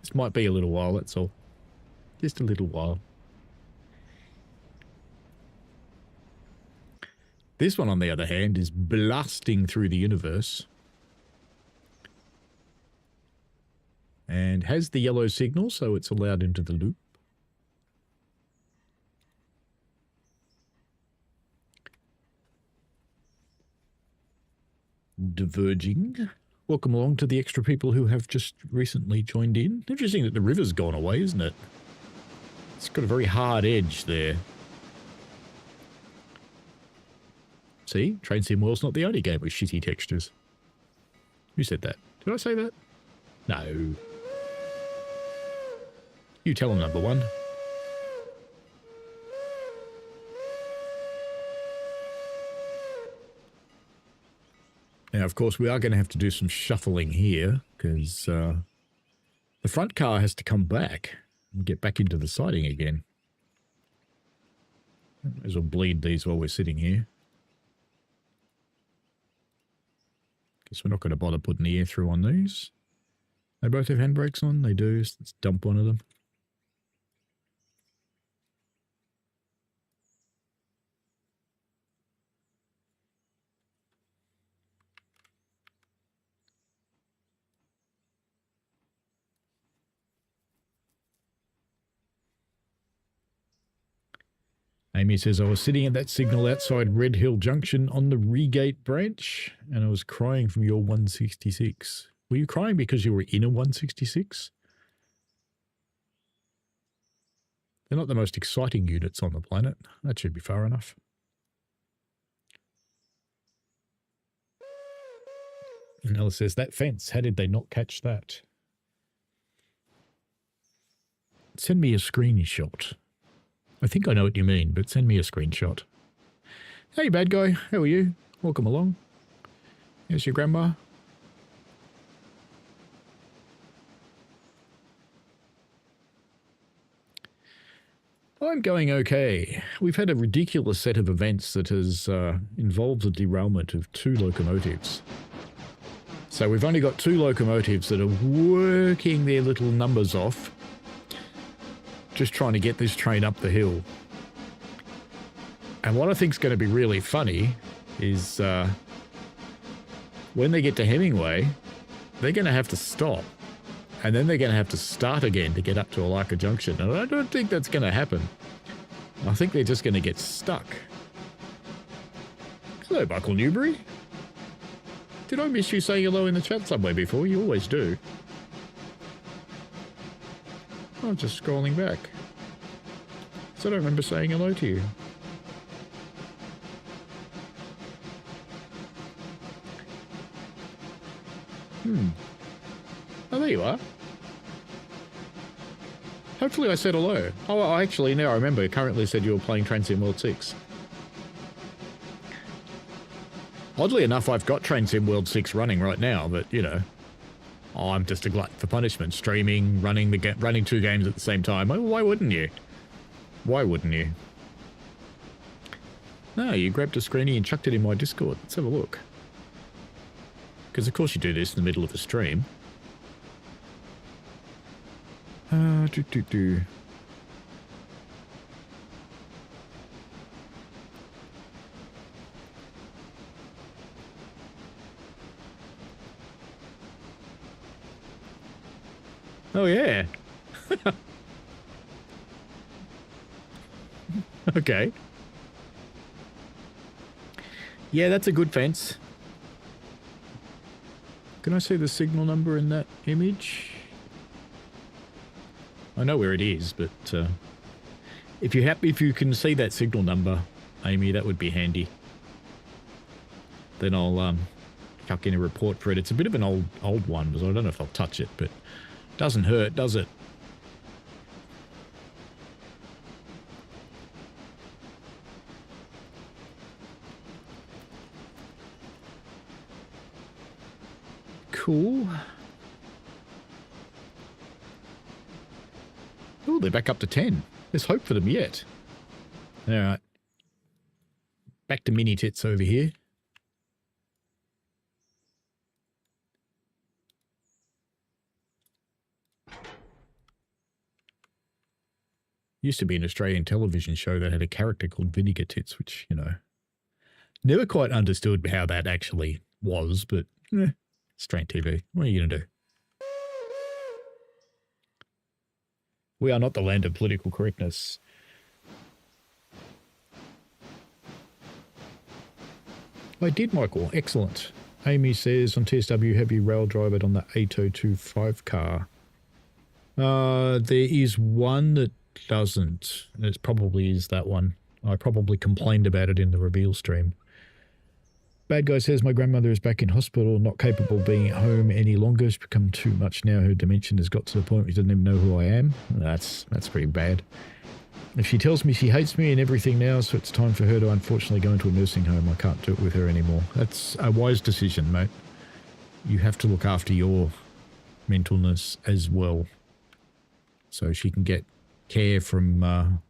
This might be a little while, that's all. Just a little while. This one, on the other hand, is blasting through the universe. And has the yellow signal, so it's allowed into the loop. Diverging. Welcome along to the extra people who have just recently joined in. Interesting that the river's gone away, isn't it? It's got a very hard edge there. See, Train Sim World's not the only game with shitty textures. Who said that? Did I say that? No. You tell him, number 1. Now, of course, we are going to have to do some shuffling here because the front car has to come back and get back into the siding again. May as well bleed these while we're sitting here. Guess we're not going to bother putting the air through on these. They both have handbrakes on? They do. So let's dump one of them. Amy says, I was sitting at that signal outside Red Hill Junction on the Regate branch, and I was crying from your 166. Were you crying because you were in a 166? They're not the most exciting units on the planet. That should be far enough. And Ella says, that fence, how did they not catch that? Send me a screenshot. I think I know what you mean, but send me a screenshot. Hey, bad guy. How are you? Welcome along. Here's your grandma. I'm going okay. We've had a ridiculous set of events that has involved the derailment of 2 locomotives. So we've only got 2 locomotives that are working their little numbers off, just trying to get this train up the hill. And what I think is going to be really funny is when they get to Hemingway, they're going to have to stop. And then they're going to have to start again to get up to Alaka Junction. And I don't think that's going to happen. I think they're just going to get stuck. Hello, Buckle Newbury. Did I miss you saying hello in the chat somewhere before? You always do. I'm just scrolling back. So I don't remember saying hello to you. Oh, there you are. Hopefully I said hello. Oh, actually, now I remember. I currently said you were playing Train Sim World 6. Oddly enough, I've got Train Sim World 6 running right now, but, you know, I'm just a glutton for punishment. Streaming, running 2 games at the same time. Why wouldn't you? Why wouldn't you? No, you grabbed a screenie and chucked it in my Discord. Let's have a look. Because of course you do this in the middle of a stream. Oh, yeah. Okay. Yeah, that's a good fence. Can I see the signal number in that image? I know where it is, but if you can see that signal number, Amy, that would be handy. Then I'll chuck in a report for it. It's a bit of an old one, so I don't know if I'll touch it, but doesn't hurt, does it? Cool. Oh, they're back up to 10. There's hope for them yet. All right. Back to mini tits over here. Used to be an Australian television show that had a character called Vinegar Tits, which, you know, never quite understood how that actually was, but straight TV. What are you going to do? We are not the land of political correctness. I did, Michael. Excellent. Amy says on TSW, have you rail drivered on the 8025 car? There is one that doesn't. It probably is that one. I probably complained about it in the reveal stream. Bad guy says my grandmother is back in hospital, not capable of being at home any longer. It's become too much now. Her dementia has got to the point where she doesn't even know who I am. That's pretty bad. If she tells me she hates me and everything now, so it's time for her to unfortunately go into a nursing home, I can't do it with her anymore. That's a wise decision, mate. You have to look after your mentalness as well, so she can get care from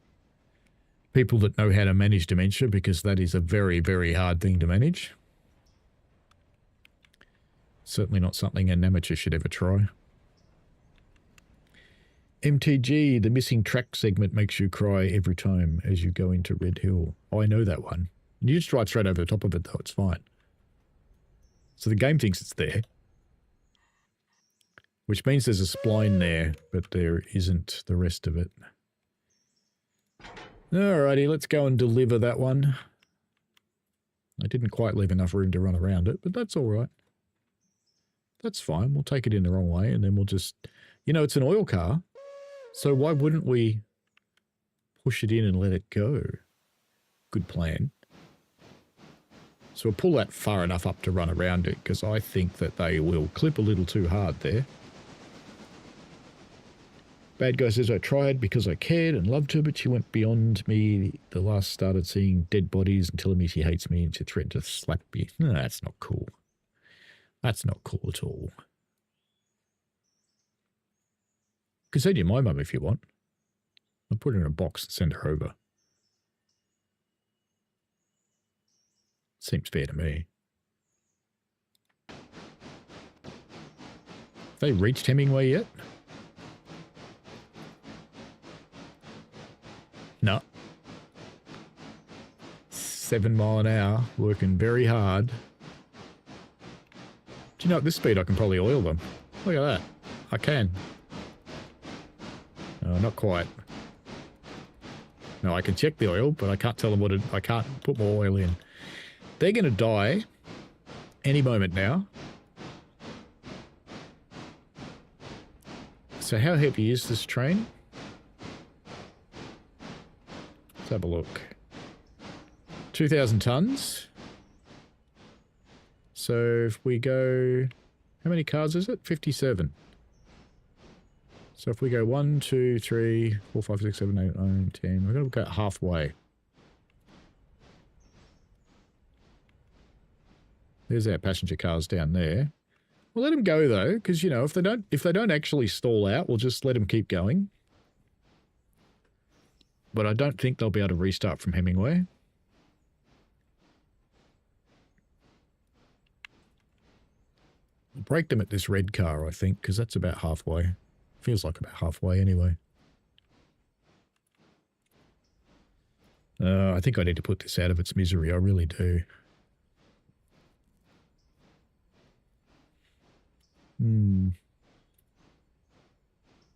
people that know how to manage dementia, because that is a very, very hard thing to manage. Certainly not something an amateur should ever try. MTG, the missing track segment makes you cry every time as you go into Red Hill. Oh, I know that one. You just drive straight over the top of it, though. It's fine. So the game thinks it's there, which means there's a spline there, but there isn't the rest of it. Alrighty, let's go and deliver that one. I didn't quite leave enough room to run around it, but that's all right. That's fine. We'll take it in the wrong way, and then we'll just... You know, it's an oil car, so why wouldn't we push it in and let it go? Good plan. So we'll pull that far enough up to run around it, because I think that they will clip a little too hard there. Bad guy says, I tried because I cared and loved her, but she went beyond me. The last started seeing dead bodies and telling me she hates me and she threatened to slap me. No, that's not cool. That's not cool at all. You can send you my mum if you want. I'll put her in a box and send her over. Seems fair to me. Have they reached Hemingway yet? No. 7 mile an hour, working very hard. Do you know at this speed I can probably oil them? Look at that. I can. No, not quite. No, I can check the oil, but I can't tell them what I can't put more oil in. They're going to die any moment now. So how heavy is this train? Let's have a look. 2,000 tons. So if we go... How many cars is it? 57. So if we go 1, 2, 3, 4, 5, 6, 7, 8, 9, 10... We're going to go halfway. There's our passenger cars down there. We'll let them go though, because you know if they don't actually stall out, we'll just let them keep going. But I don't think they'll be able to restart from Hemingway. We'll break them at this red car, I think, because that's about halfway. Feels like about halfway anyway. I think I need to put this out of its misery. I really do.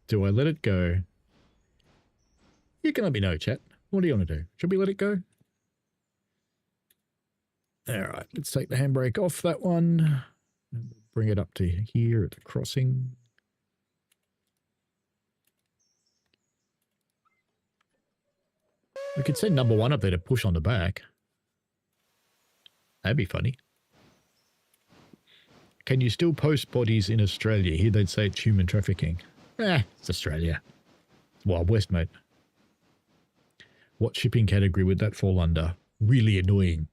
Do I let it go? You can let me know, chat. What do you want to do? Should we let it go? Alright, let's take the handbrake off that one. And bring it up to here at the crossing. We could send number 1 up there to push on the back. That'd be funny. Can you still post bodies in Australia? Here they'd say it's human trafficking. It's Australia. Wild West, mate. What shipping category would that fall under? Really annoying.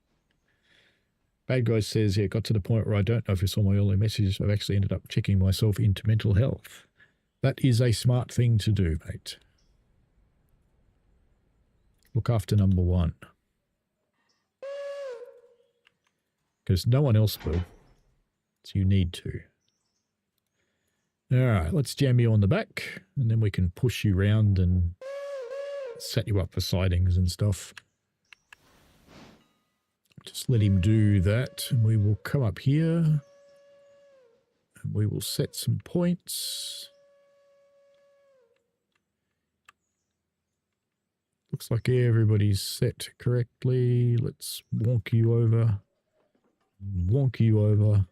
Bad Guy says, yeah, it got to the point where I don't know if you saw my earlier message. I've actually ended up checking myself into mental health. That is a smart thing to do, mate. Look after number 1. Because no one else will. So you need to. Alright, let's jam you on the back, and then we can push you round and set you up for sightings and stuff. Just let him do that, and we will come up here, and we will set some points. Looks like everybody's set correctly. Let's wonk you over. Wonk you over.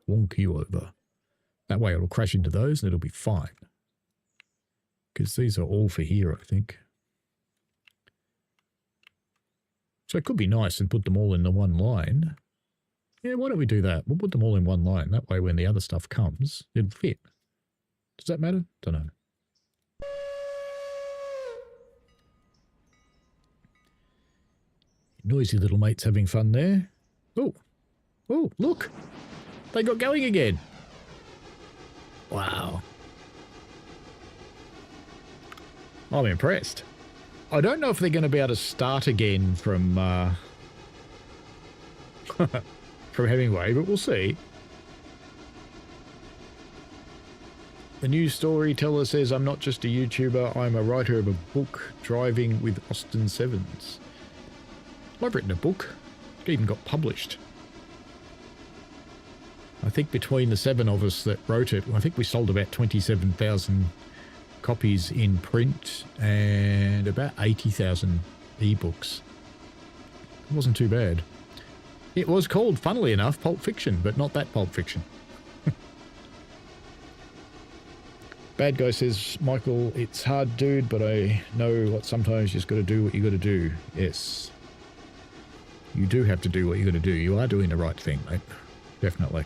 Wonk you over. That way it'll crash into those and it'll be fine. Because these are all for here, I think. So it could be nice and put them all in the one line. Yeah, why don't we do that? We'll put them all in one line. That way when the other stuff comes, it'll fit. Does that matter? Don't know. Noisy little mates having fun there. Oh, oh, look. They got going again. Wow. I'm impressed. I don't know if they're going to be able to start again from from Hemingway, but we'll see. The news storyteller says, I'm not just a YouTuber, I'm a writer of a book, Driving with Austin Sevens. I've written a book. It even got published. I think between the 7 of us that wrote it, I think we sold about 27,000 copies in print and about 80,000 ebooks. It wasn't too bad. It was called, funnily enough, Pulp Fiction, but not that Pulp Fiction. Bad Guy says, Michael, it's hard, dude, but I know what sometimes you just got to do what you got to do. Yes. You do have to do what you got to do. You are doing the right thing, mate. Definitely.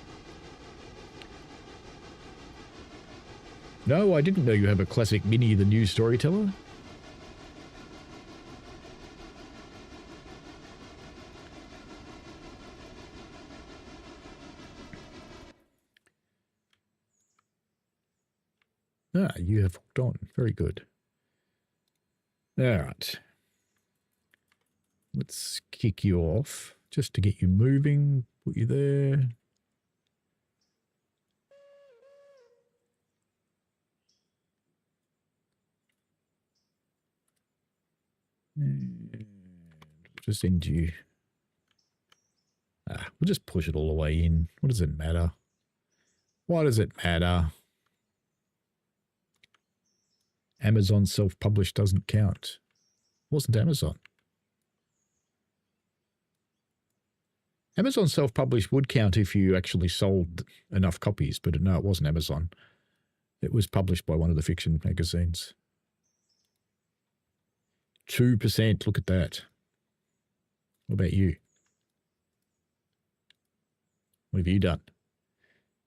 No, I didn't know you have a classic Mini the News Storyteller. Ah, you have hooked on. Very good. All right. Let's kick you off just to get you moving. Put you there. And we'll just end you. We'll just push it all the way in. What does it matter? Why does it matter? Amazon self-published doesn't count. It wasn't Amazon. Amazon self-published would count if you actually sold enough copies, but no, it wasn't Amazon. It was published by one of the fiction magazines. 2%, look at that. What about you? What have you done?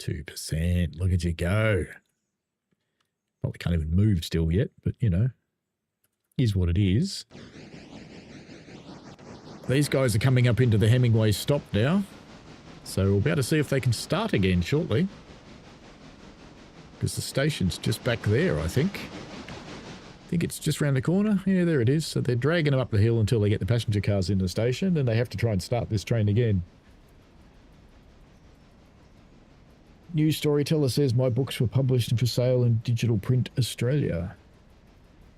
2%, look at you go. Probably can't even move still yet, but you know, is what it is. These guys are coming up into the Hemingway stop now, so we'll be able to see if they can start again shortly. Because the station's just back there, I think. I think it's just around the corner. Yeah, there it is. So they're dragging them up the hill until they get the passenger cars in the station, then they have to try and start this train again. News storyteller says, my books were published and for sale in digital print Australia.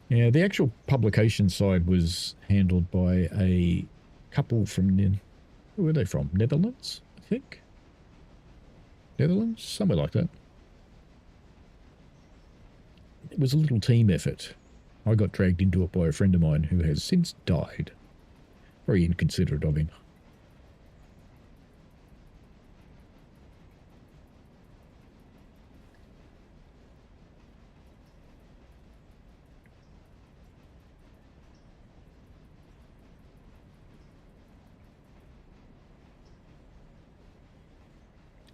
Yeah, the actual publication side was handled by a couple from, where were they from? Netherlands, I think? Netherlands? Somewhere like that. It was a little team effort. I got dragged into it by a friend of mine who has since died. Very inconsiderate of him.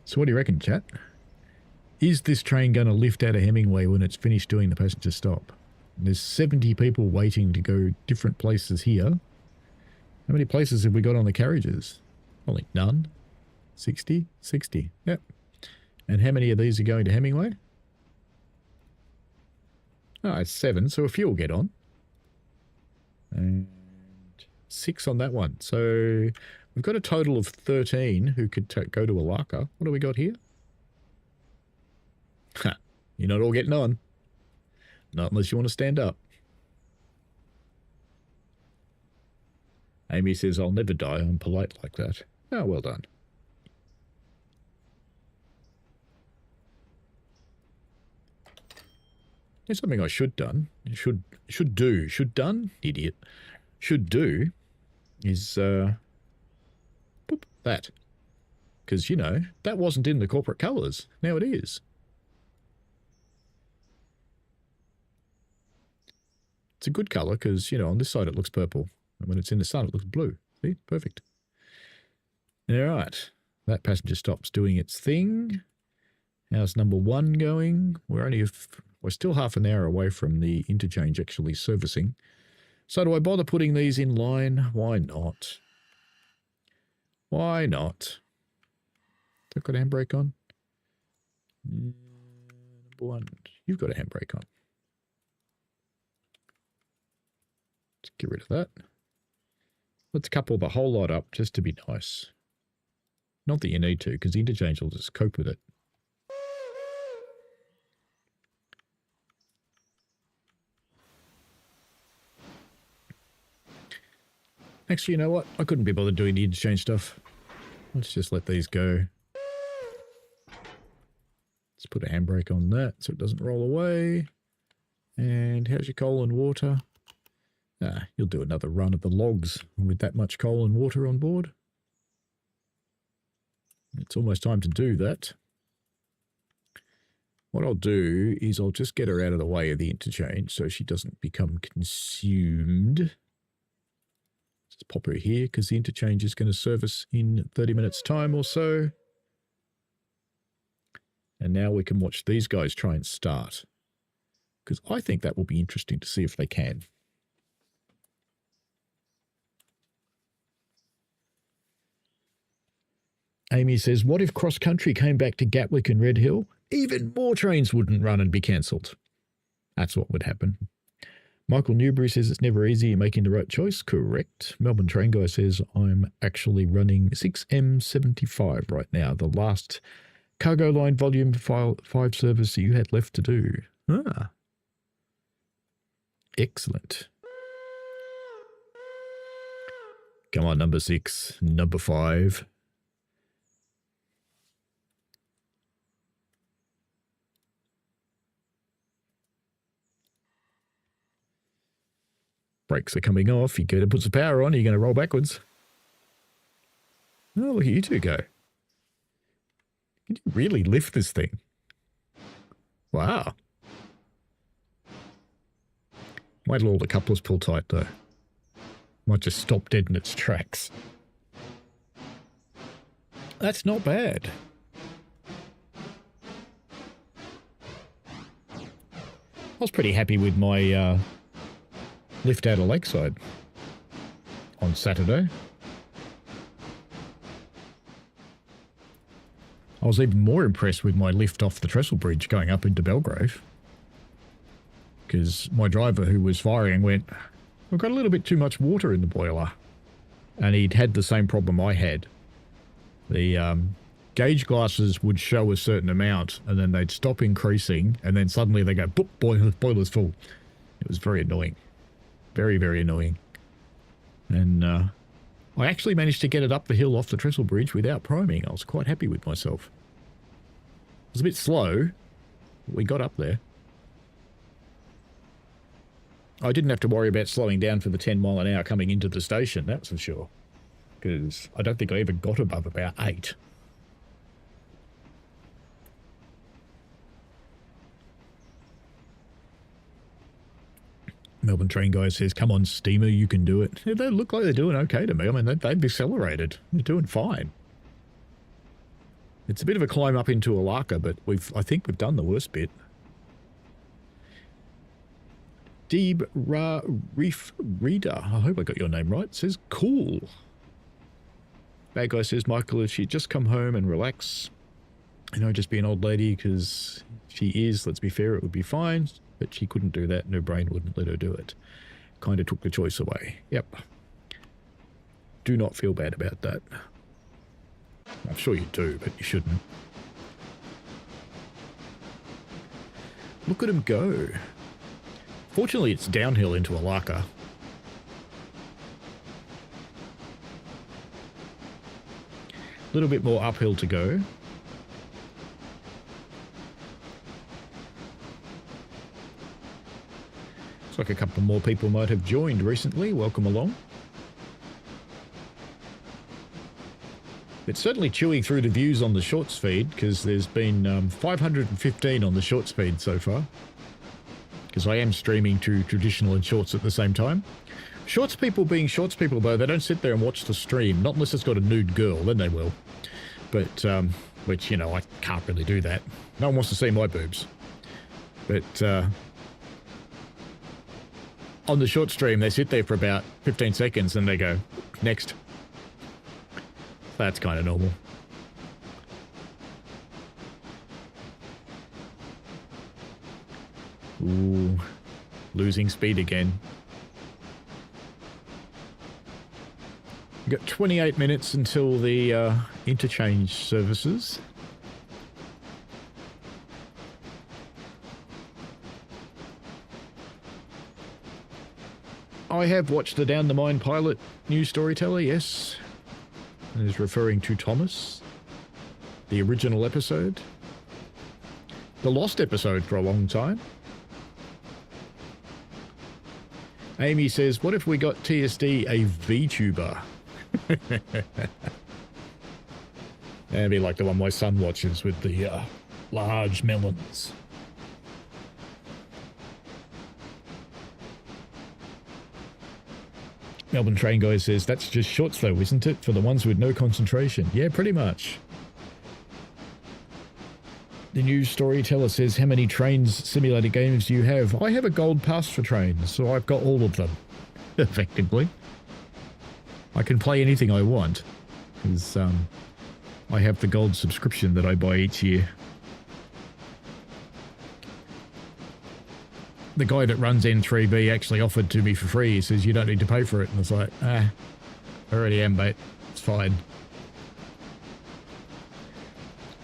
So what do you reckon, chat? Is this train going to lift out of Hemingway when it's finished doing the passenger stop? There's 70 people waiting to go different places here. How many places have we got on the carriages? Only none. 60? 60. Yep. And how many of these are going to Hemingway? Oh, it's 7, so a few will get on. And 6 on that one. So we've got a total of 13 who could go to Alaka. What do we got here? Ha, you're not all getting on. Not unless you want to stand up. Amy says, I'll never die. I'm polite like that. Oh, well done. Here's something I should done. Should done? Idiot. Should do is, boop, that. Because, you know, that wasn't in the corporate colours. Now it is. It's a good colour because, you know, on this side it looks purple. And when it's in the sun, it looks blue. See? Perfect. All right. That passenger stop's doing its thing. How's number 1 going? We're still half an hour away from the interchange actually servicing. So do I bother putting these in line? Why not? Why not? Have I got a handbrake on? Number one. You've got a handbrake on. Let's get rid of that. Let's couple the whole lot up just to be nice. Not that you need to, because the interchange will just cope with it. Actually, you know what? I couldn't be bothered doing the interchange stuff. Let's just let these go. Let's put a handbrake on that so it doesn't roll away. And how's your coal and water? Ah, you'll do another run of the logs with that much coal and water on board. It's almost time to do that. What I'll do is I'll just get her out of the way of the interchange so she doesn't become consumed. Just pop her here because the interchange is going to service in 30 minutes time or so. And now we can watch these guys try and start. Because I think that will be interesting to see if they can. Amy says, what if cross-country came back to Gatwick and Red Hill? Even more trains wouldn't run and be cancelled. That's what would happen. Michael Newbury says it's never easy making the right choice. Correct. Melbourne Train Guy says I'm actually running 6M75 right now, the last cargo line volume 5 service that you had left to do. Ah. Excellent. Come on, number 6, number 5. Brakes are coming off. You're going to put some power on. You're going to roll backwards. Oh, look at you two go. Can you really lift this thing? Wow. Wait till all the couplers pull tight, though. Might just stop dead in its tracks. That's not bad. I was pretty happy with my lift out of Lakeside on Saturday. I was even more impressed with my lift off the trestle bridge going up into Belgrave. Because my driver who was firing went, we've got a little bit too much water in the boiler. And he'd had the same problem I had. The gauge glasses would show a certain amount and then they'd stop increasing and then suddenly they go, boop, boiler's full. It was very annoying. Very, very annoying. And I actually managed to get it up the hill off the trestle bridge without priming. I was quite happy with myself. It was a bit slow, but we got up there. I didn't have to worry about slowing down for the 10 mile an hour coming into the station, that's for sure. Because I don't think I ever got above about 8. Melbourne Train Guy says, come on, Steamer, you can do it. Yeah, they look like they're doing okay to me. I mean, they've accelerated. They're doing fine. It's a bit of a climb up into Alaka, but I think we've done the worst bit. Deeb Ra Reef Reader, I hope I got your name right, says, cool. Bad Guy says, Michael, if she'd just come home and relax, you know, just be an old lady, because she is, let's be fair, it would be fine. But she couldn't do that and her brain wouldn't let her do it. Kind of took the choice away. Yep. Do not feel bad about that. I'm sure you do, but you shouldn't. Look at him go. Fortunately, it's downhill into Alaka. A little bit more uphill to go. Looks like a couple more people might have joined recently. Welcome along. It's certainly chewing through the views on the shorts feed because there's been 515 on the shorts feed so far. Because I am streaming to traditional and shorts at the same time. Shorts people being shorts people, though, they don't sit there and watch the stream. Not unless it's got a nude girl, then they will. But, which, you know, I can't really do that. No one wants to see my boobs. But, on the short stream, they sit there for about 15 seconds and they go, next. That's kind of normal. Ooh, losing speed again. We've got 28 minutes until the interchange services. I have watched the Down the Mine pilot news storyteller, yes. It is referring to Thomas. The original episode. The lost episode for a long time. Amy says, what if we got TSD a VTuber? That'd be like the one my son watches with the large melons. Melbourne Train Guy says, that's just short slow, isn't it? For the ones with no concentration. Yeah, pretty much. The news storyteller says, how many Trains simulator games do you have? I have a gold pass for Trains, so I've got all of them, effectively. I can play anything I want, because I have the gold subscription that I buy each year. The guy that runs N3B actually offered to me for free. He says, you don't need to pay for it. And I was like, I already am, mate. It's fine.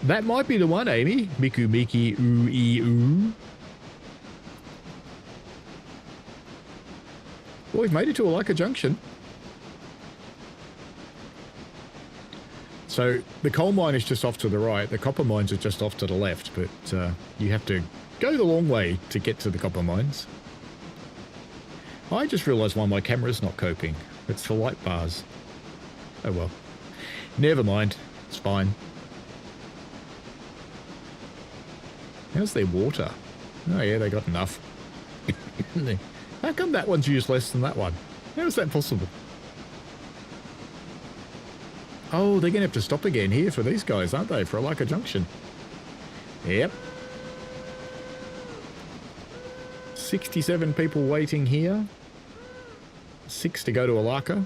That might be the one, Amy. Miku Miki Ooh. Well, we've made it to Alaka Junction. So the coal mine is just off to the right. The copper mines are just off to the left, but you have to go the long way to get to the copper mines. I just realised why my camera's not coping. It's for light bars. Oh well. Never mind. It's fine. How's their water? Oh yeah, they got enough. How come that one's used less than that one? How is that possible? Oh, they're going to have to stop again here for these guys, aren't they? For Alaka Junction. Yep. 67 people waiting here. 6 to go to Alaka.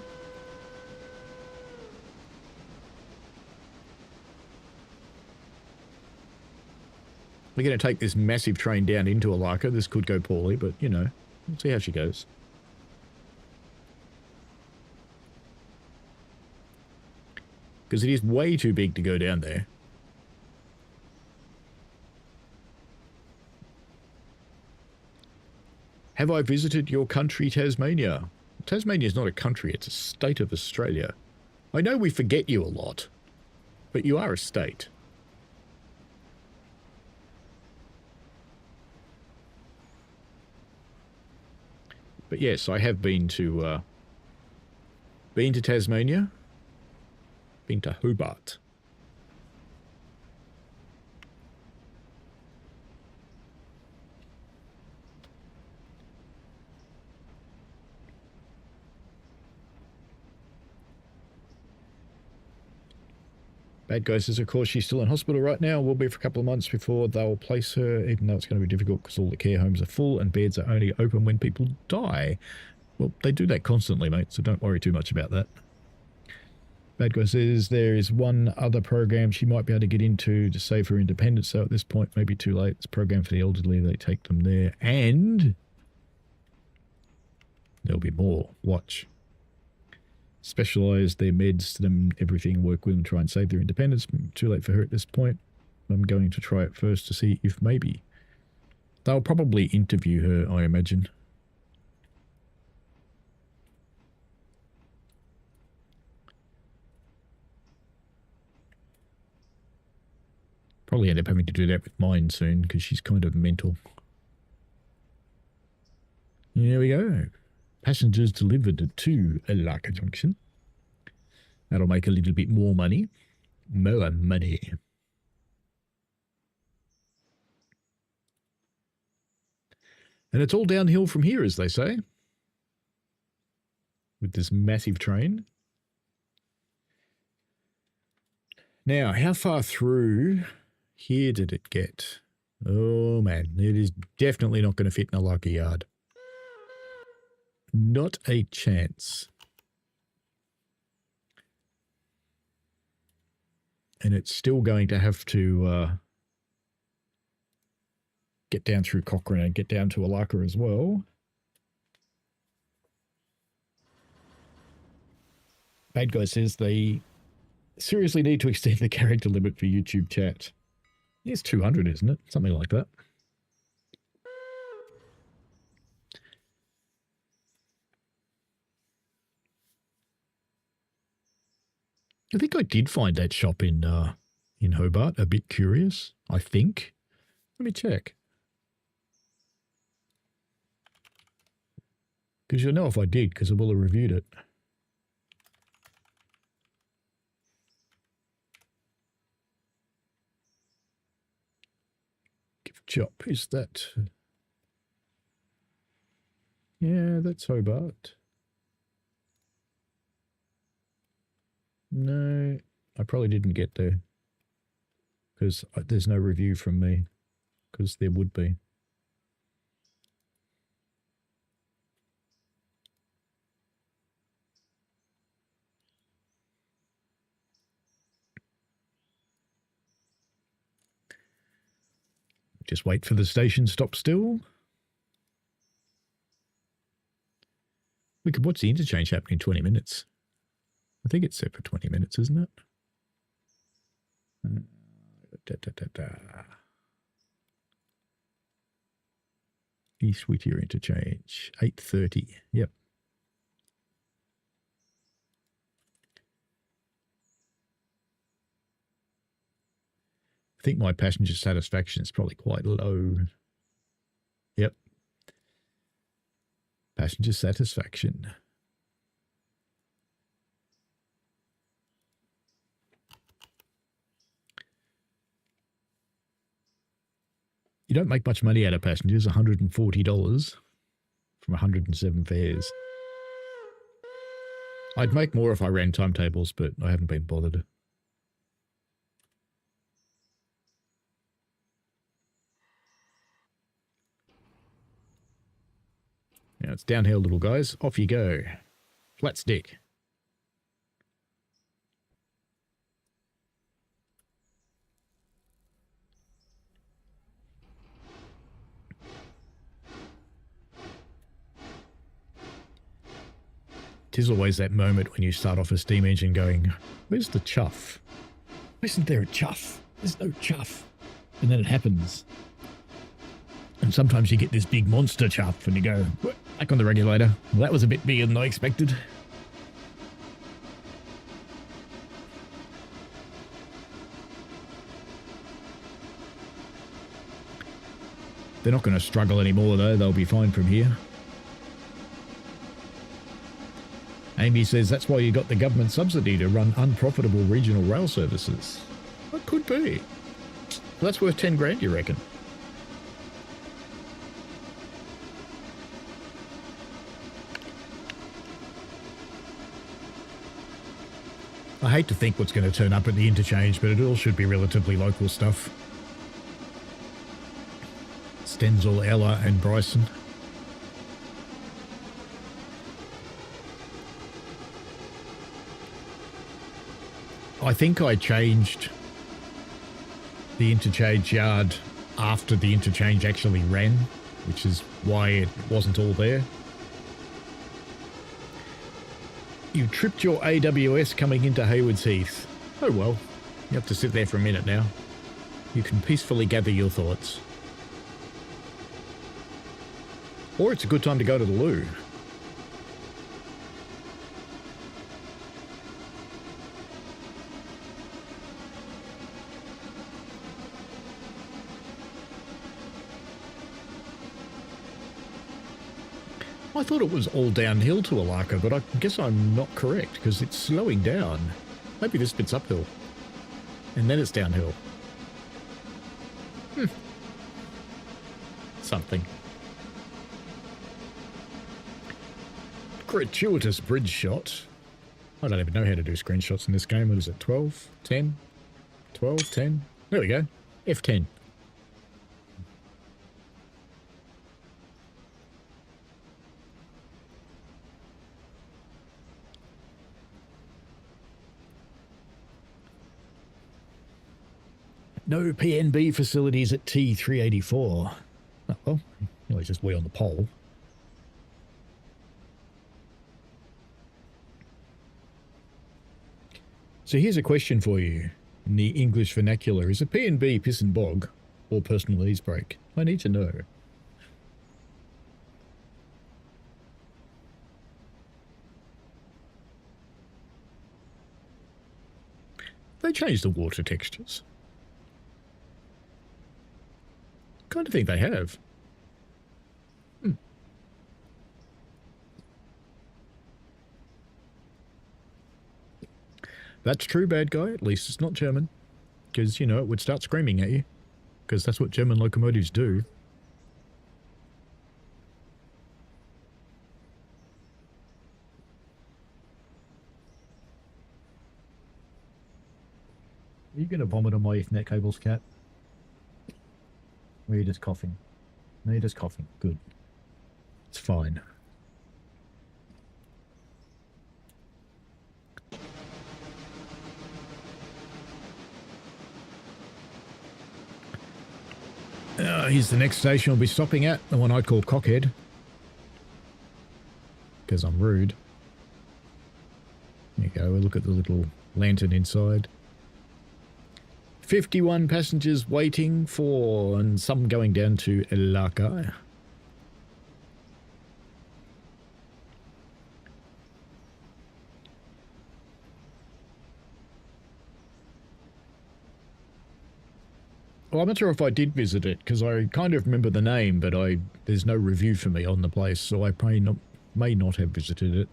We're going to take this massive train down into Alaka. This could go poorly, but, you know, we'll see how she goes. Because it is way too big to go down there. Have I visited your country, Tasmania? Tasmania is not a country, it's a state of Australia. I know we forget you a lot, but you are a state. But yes, I have been to Tasmania. Been to Hobart. Bad guy says, of course, she's still in hospital right now. Will be for a couple of months before they'll place her, even though it's going to be difficult because all the care homes are full and beds are only open when people die. Well, they do that constantly, mate, so don't worry too much about that. Bad guy says there is one other program she might be able to get into to save her independence, so at this point, maybe too late. It's a program for the elderly. They take them there, and there'll be more. Watch. Specialise their meds to them, everything, work with them, try and save their independence. Too late for her at this point. I'm going to try it first to see if maybe. They'll probably interview her, I imagine. Probably end up having to do that with mine soon because she's kind of mental. There we go. Passengers delivered to Alaka Junction. That'll make a little bit more money. More money. And it's all downhill from here, as they say. With this massive train. Now, how far through here did it get? Oh, man. It is definitely not going to fit in a Alaka yard. Not a chance. and it's still going to have to get down through Cochrane and get down to Alaka as well. Bad Guy says they seriously need to extend the character limit for YouTube chat. It's 200, isn't it? Something like that. I think I did find that shop in Hobart a bit curious, I think. Let me check. Because you'll know if I did, because I will have reviewed it. Gift shop, is that... Yeah, that's Hobart. No, I probably didn't get there. Because there's no review from me. Because there would be. Just wait for the station stop still. We could watch the interchange happen in 20 minutes. I think it's set for 20 minutes, isn't it? East Whittier interchange, 8:30. Yep. I think my passenger satisfaction is probably quite low. Yep. Passenger satisfaction. You don't make much money out of passengers, $140 from 107 fares. I'd make more if I ran timetables, but I haven't been bothered. Now it's downhill, little guys. Off you go. Flat stick. Tis always that moment when you start off a steam engine going, where's the chuff? Isn't there a chuff? There's no chuff. And then it happens. And sometimes you get this big monster chuff and you go, back on the regulator. Well, that was a bit bigger than I expected. They're not going to struggle anymore, though. They'll be fine from here. Amy says that's why you got the government subsidy to run unprofitable regional rail services. That could be. Well, that's worth 10 grand, you reckon? I hate to think what's going to turn up at the interchange, but it all should be relatively local stuff. Stenzel, Alarka and Bryson. I think I changed the interchange yard after the interchange actually ran, which is why it wasn't all there. You tripped your AWS coming into Haywards Heath. Oh well, you have to sit there for a minute now. You can peacefully gather your thoughts. Or it's a good time to go to the loo. I thought it was all downhill to Alaka, but I guess I'm not correct because it's slowing down. Maybe this bit's uphill. And then it's downhill. Something. Gratuitous bridge shot. I don't even know how to do screenshots in this game. What is it? 12? 10? 12? 10? There we go. F10. No PNB facilities at T384. Oh, well, it's just way on the pole. So here's a question for you. In the English vernacular, is a PNB piss and bog or personal ease brake? I need to know. They changed the water textures. Kind of think they have. That's true, bad guy. At least it's not German. Because, you know, it would start screaming at you. Because that's what German locomotives do. Are you going to vomit on my Ethernet cables, Cat? Or are you just coughing? No, you're just coughing. Good. It's fine. Here's the next station we'll be stopping at, the one I call Cockhead. Because I'm rude. There you go, we'll look at the little lantern inside. 51 passengers waiting for, and some going down to Alaka. Well, I'm not sure if I did visit it, because I kind of remember the name, but there's no review for me on the place, so I may not have visited it.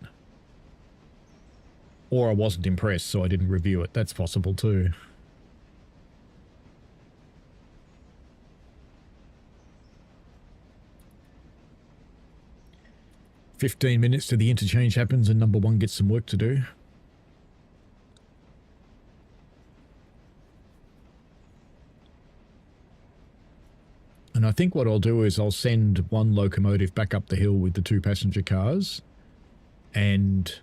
Or I wasn't impressed, so I didn't review it. That's possible too. "15 minutes till the interchange happens and number one gets some work to do." And I think what I'll do is I'll send one locomotive back up the hill with the 2 passenger cars and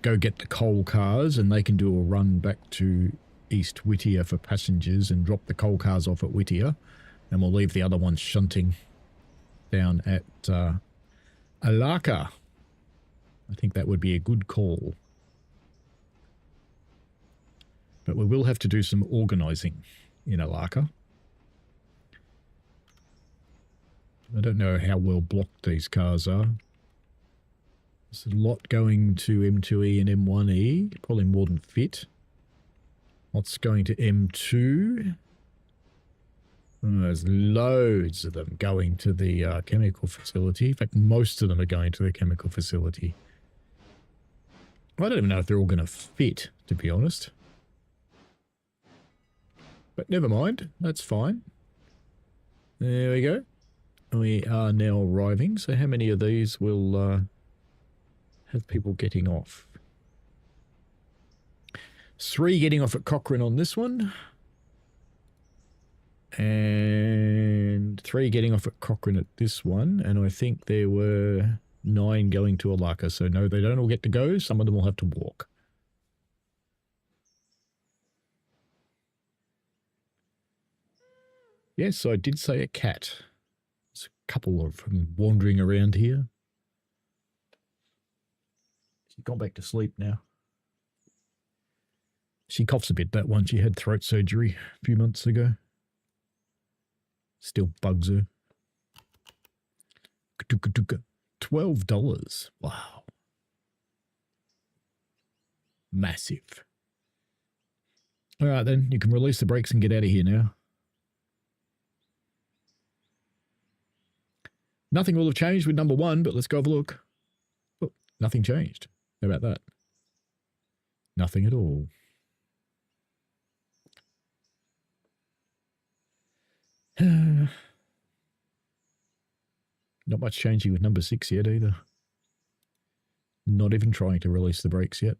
go get the coal cars, and they can do a run back to East Whittier for passengers and drop the coal cars off at Whittier, and we'll leave the other ones shunting down at Alaka. I think that would be a good call. But we will have to do some organising in Alaka. I don't know how well blocked these cars are. There's a lot going to M2E and M1E, probably more than fit. Lots going to M2. Oh, there's loads of them going to the chemical facility. In fact, most of them are going to the chemical facility. I don't even know if they're all going to fit, to be honest. But never mind, that's fine. There we go. We are now arriving. So how many of these will have people getting off? 3 getting off at Cochrane on this one. And 3 getting off at Cochrane at this one. And I think there were 9 going to Alaka. So no, they don't all get to go. Some of them will have to walk. Yes, I did say a cat. There's a couple of them wandering around here. She's gone back to sleep now. She coughs a bit, that one. She had throat surgery a few months ago. Still bugs her. $12. Wow. Massive. All right, then. You can release the brakes and get out of here now. Nothing will have changed with number 1, but let's go have a look. Oh, nothing changed. How about that? Nothing at all. Not much changing with number 6 yet either. Not even trying to release the brakes yet.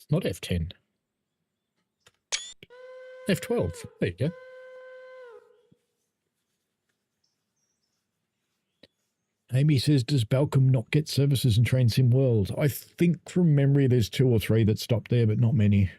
It's not F10. F12. There you go. Amy says, does Balcombe not get services in Train Sim World? I think from memory there's 2 or 3 that stop there, but not many.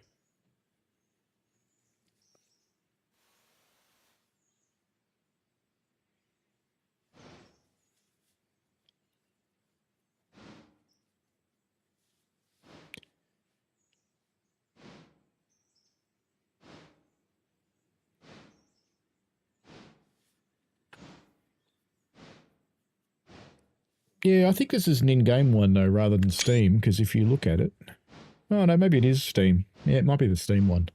Yeah, I think this is an in-game one, though, rather than Steam, because if you look at it... Oh, no, maybe it is Steam. Yeah, it might be the Steam one.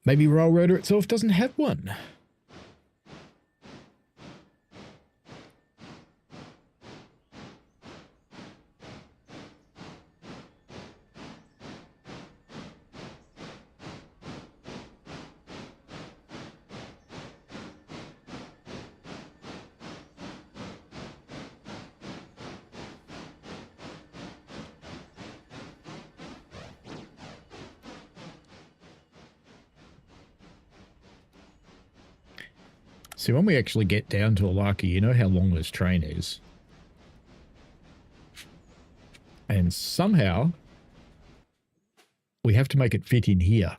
Maybe Railroader itself doesn't have one. See, when we actually get down to Alaka, you know how long this train is. And somehow, we have to make it fit in here.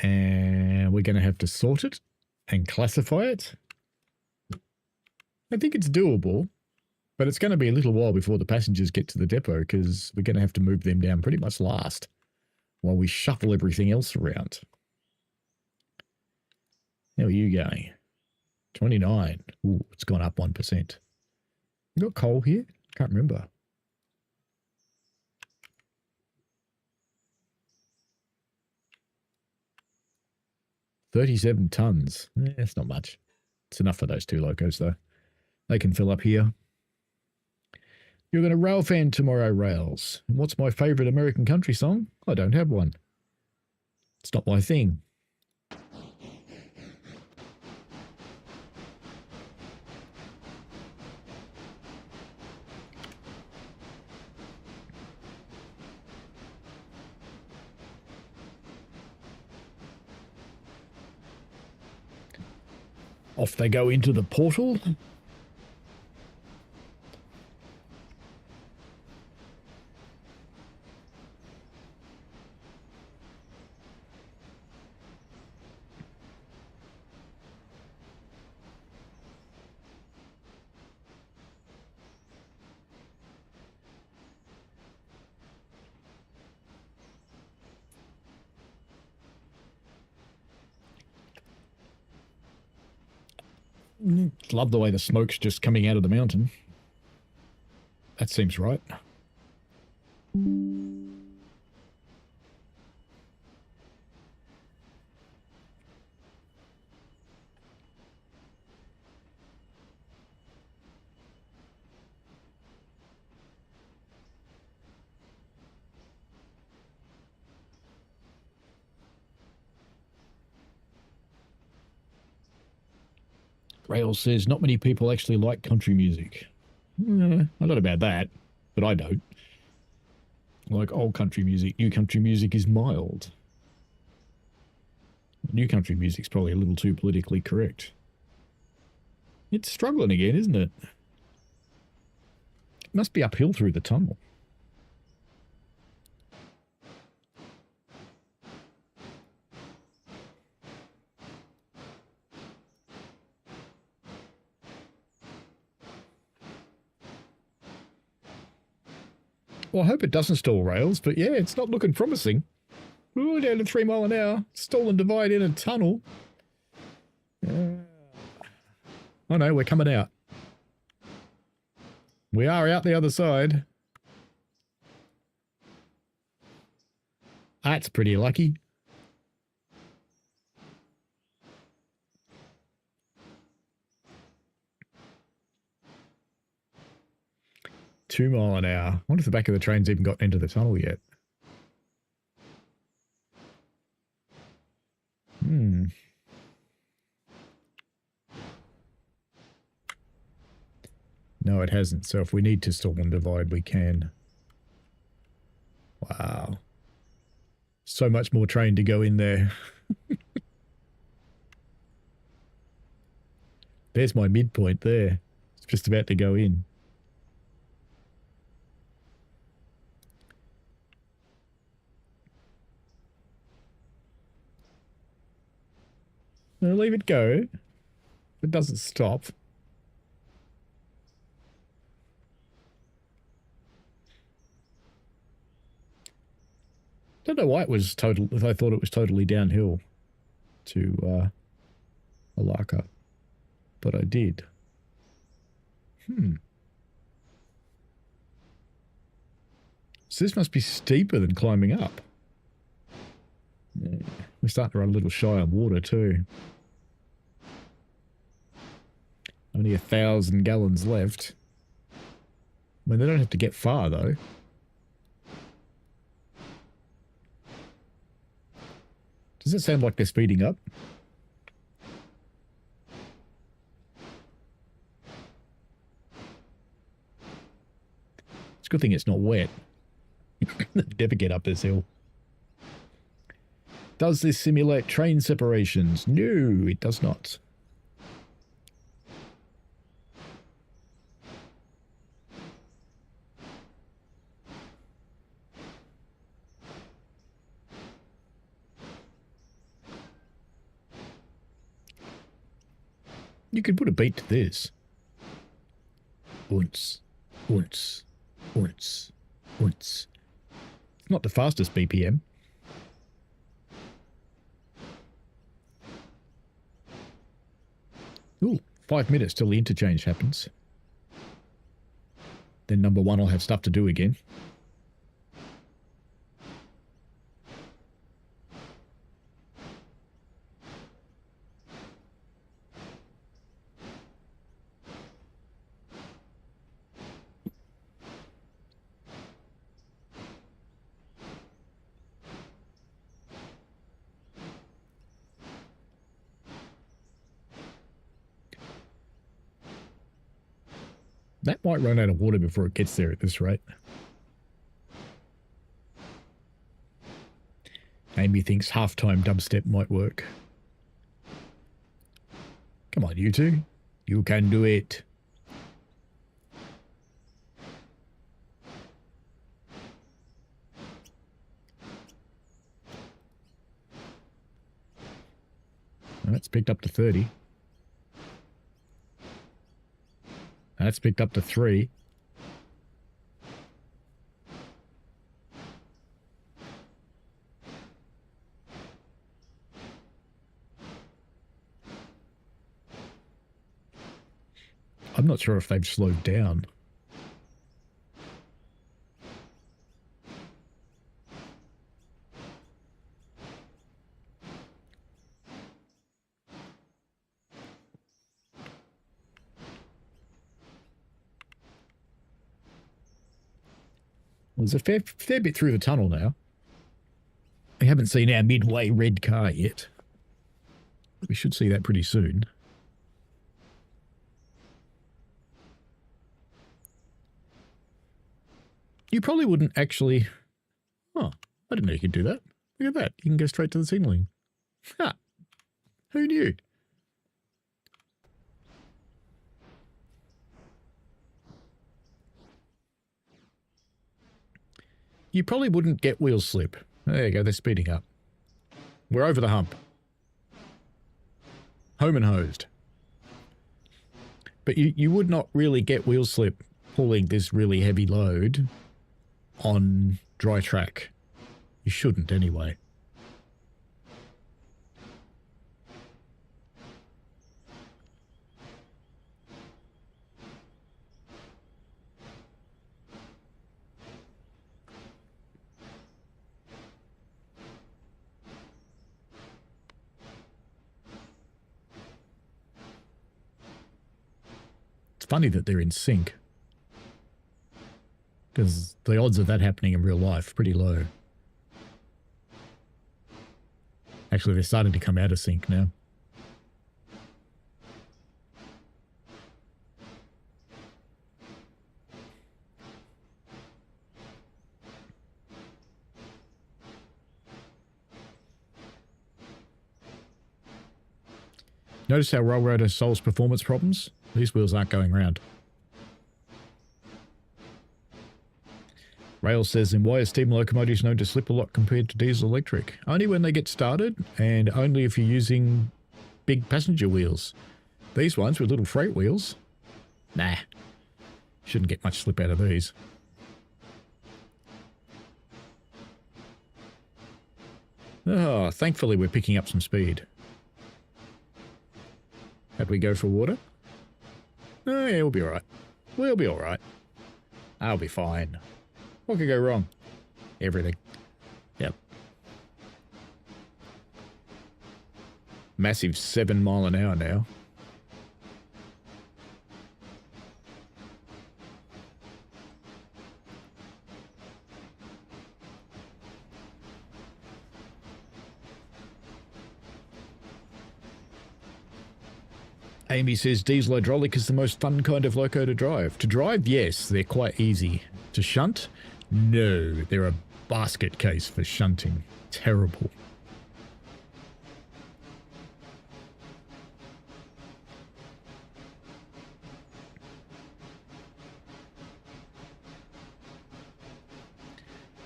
And we're going to have to sort it and classify it. I think it's doable, but it's going to be a little while before the passengers get to the depot because we're going to have to move them down pretty much last while we shuffle everything else around. How are you going? 29. Ooh, it's gone up 1%. You got coal here? Can't remember. $37 tons. That's not much. It's enough for those 2 locos, though. They can fill up here. You're going to rail fan tomorrow, Rails. And what's my favourite American country song? I don't have one. It's not my thing. Off they go into the portal. Love the way the smoke's just coming out of the mountain. That seems right. Rail says not many people actually like country music. I'm not about that, but I don't. Like old country music, new country music is mild. New country music's probably a little too politically correct. It's struggling again, isn't it? It must be uphill through the tunnel. Well, I hope it doesn't stall Rails, but yeah, it's not looking promising. Ooh, down to 3 mile an hour. Stolen divide in a tunnel. Oh no, we're coming out. We are out the other side. That's pretty lucky. $2 miles an hour. I wonder if the back of the train's even gotten into the tunnel yet. No, it hasn't. So if we need to stall and divide, we can. Wow. So much more train to go in there. There's my midpoint there. It's just about to go in. I'll leave it go. It doesn't stop. Don't know why it was total. If I thought it was totally downhill to Alaka, but I did. So this must be steeper than climbing up. Yeah. We're starting to run a little shy on water too. Only 1,000 gallons left. I mean, they don't have to get far though. Does it sound like they're speeding up? It's a good thing it's not wet. Never get up this hill. Does this simulate train separations? No, it does not. You could put a beat to this. Ounce, ounce, ounce, ounce. It's not the fastest BPM. Ooh, 5 minutes till the interchange happens. Then number one will have stuff to do again. That might run out of water before it gets there at this rate. Amy thinks halftime dubstep might work. Come on, you two. You can do it. That's picked up to 30. That's picked up to 3. I'm not sure if they've slowed down. Well, there's a fair bit through the tunnel now. We haven't seen our midway red car yet. We should see that pretty soon. You probably wouldn't actually... Oh, I didn't know you could do that. Look at that. You can go straight to the signaling. Ha! Who knew? You probably wouldn't get wheel slip. There you go, they're speeding up. We're over the hump. Home and hosed. But you would not really get wheel slip pulling this really heavy load on dry track. You shouldn't anyway. It's funny that they're in sync, because the odds of that happening in real life are pretty low. Actually, they're starting to come out of sync now. Notice how Railroader solves performance problems? These wheels aren't going round. Rail says, then why are steam locomotives known to slip a lot compared to diesel electric? Only when they get started, and only if you're using big passenger wheels. These ones with little freight wheels, nah, shouldn't get much slip out of these. Oh, thankfully we're picking up some speed. How'd we go for water? Oh yeah, we'll be alright. We'll be alright. I'll be fine. What could go wrong? Everything. Yep. Massive 7 mile an hour now. Amy says diesel hydraulic is the most fun kind of loco to drive. To drive, yes, they're quite easy. To shunt, no, they're a basket case for shunting. Terrible.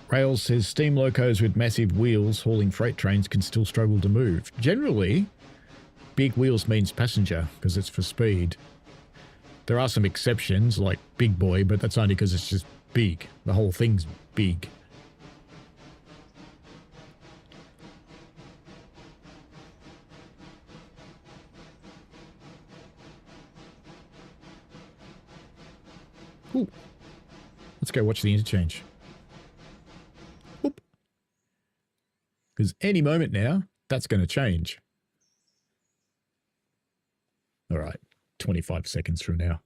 Rails says steam locos with massive wheels hauling freight trains can still struggle to move. Generally, big wheels means passenger because it's for speed. There are some exceptions like Big Boy, but that's only because it's just big. The whole thing's big. Ooh. Let's go watch the interchange. Because any moment now, that's going to change. All right, 25 seconds from now.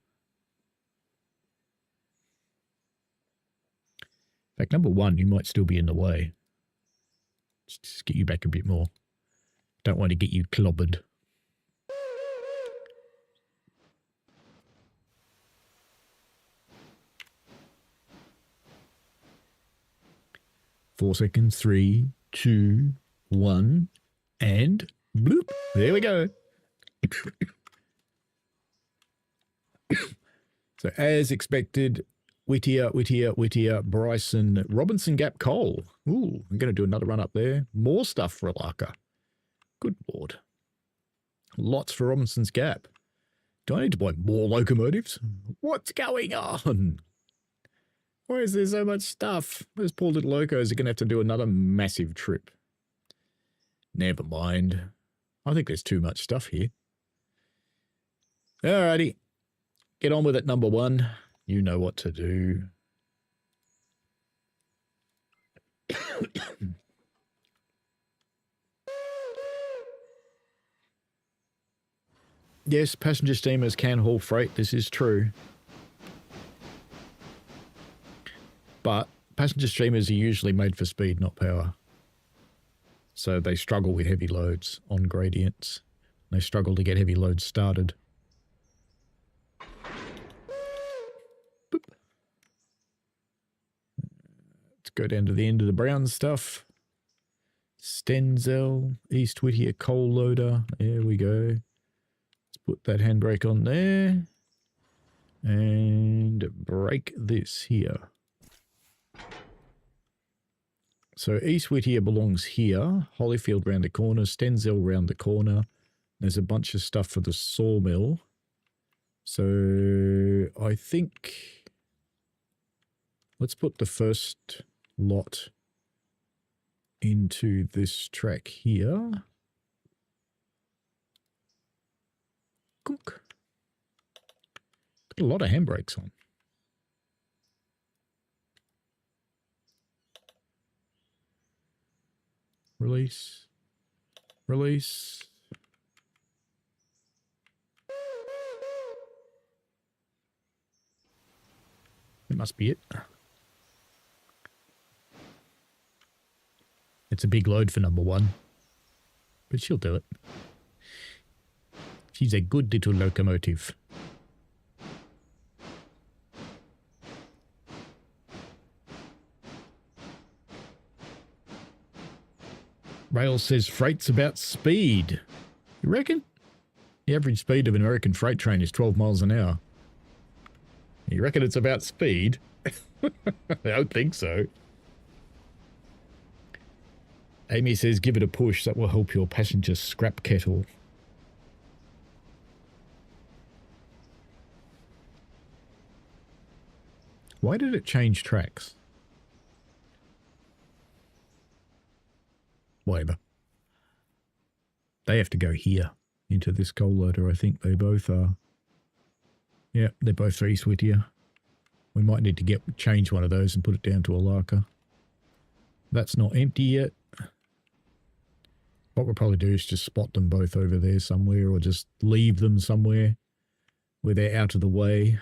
In fact, number one, you might still be in the way. Just get you back a bit more. Don't want to get you clobbered. Four seconds, 3, 2, 1, and bloop. There we go. So as expected, Whittier, Bryson, Robinson Gap Coal. Ooh, I'm going to do another run up there. More stuff for Alaka. Good Lord. Lots for Robinson's Gap. Do I need to buy more locomotives? What's going on? Why is there so much stuff? Those poor little locos are going to have to do another massive trip. Never mind. I think there's too much stuff here. Alrighty. Get on with it, number one. You know what to do. Yes, passenger steamers can haul freight. This is true. But passenger steamers are usually made for speed, not power. So they struggle with heavy loads on gradients. They struggle to get heavy loads started. Boop. Let's go down to the end of the brown stuff. Stenzel, East Whittier coal loader. There we go. Let's put that handbrake on there. And brake this here. So East Whittier belongs here. Holyfield round the corner. Stenzel round the corner. There's a bunch of stuff for the sawmill. So I think let's put the first lot into this track here. Cook. Got a lot of handbrakes on. Release. Release. That must be it. It's a big load for number one. But she'll do it. She's a good little locomotive. Rail says freight's about speed. You reckon? The average speed of an American freight train is 12 miles an hour. You reckon it's about speed? I don't think so. Amy says, give it a push. That will help your passenger scrap kettle. Why did it change tracks? Whatever. They have to go here into this coal loader. I think they both are. Yeah, they're both east Whittier. We might need to change one of those and put it down to Alaka. That's not empty yet. What we'll probably do is just spot them both over there somewhere, or just leave them somewhere where they're out of the way.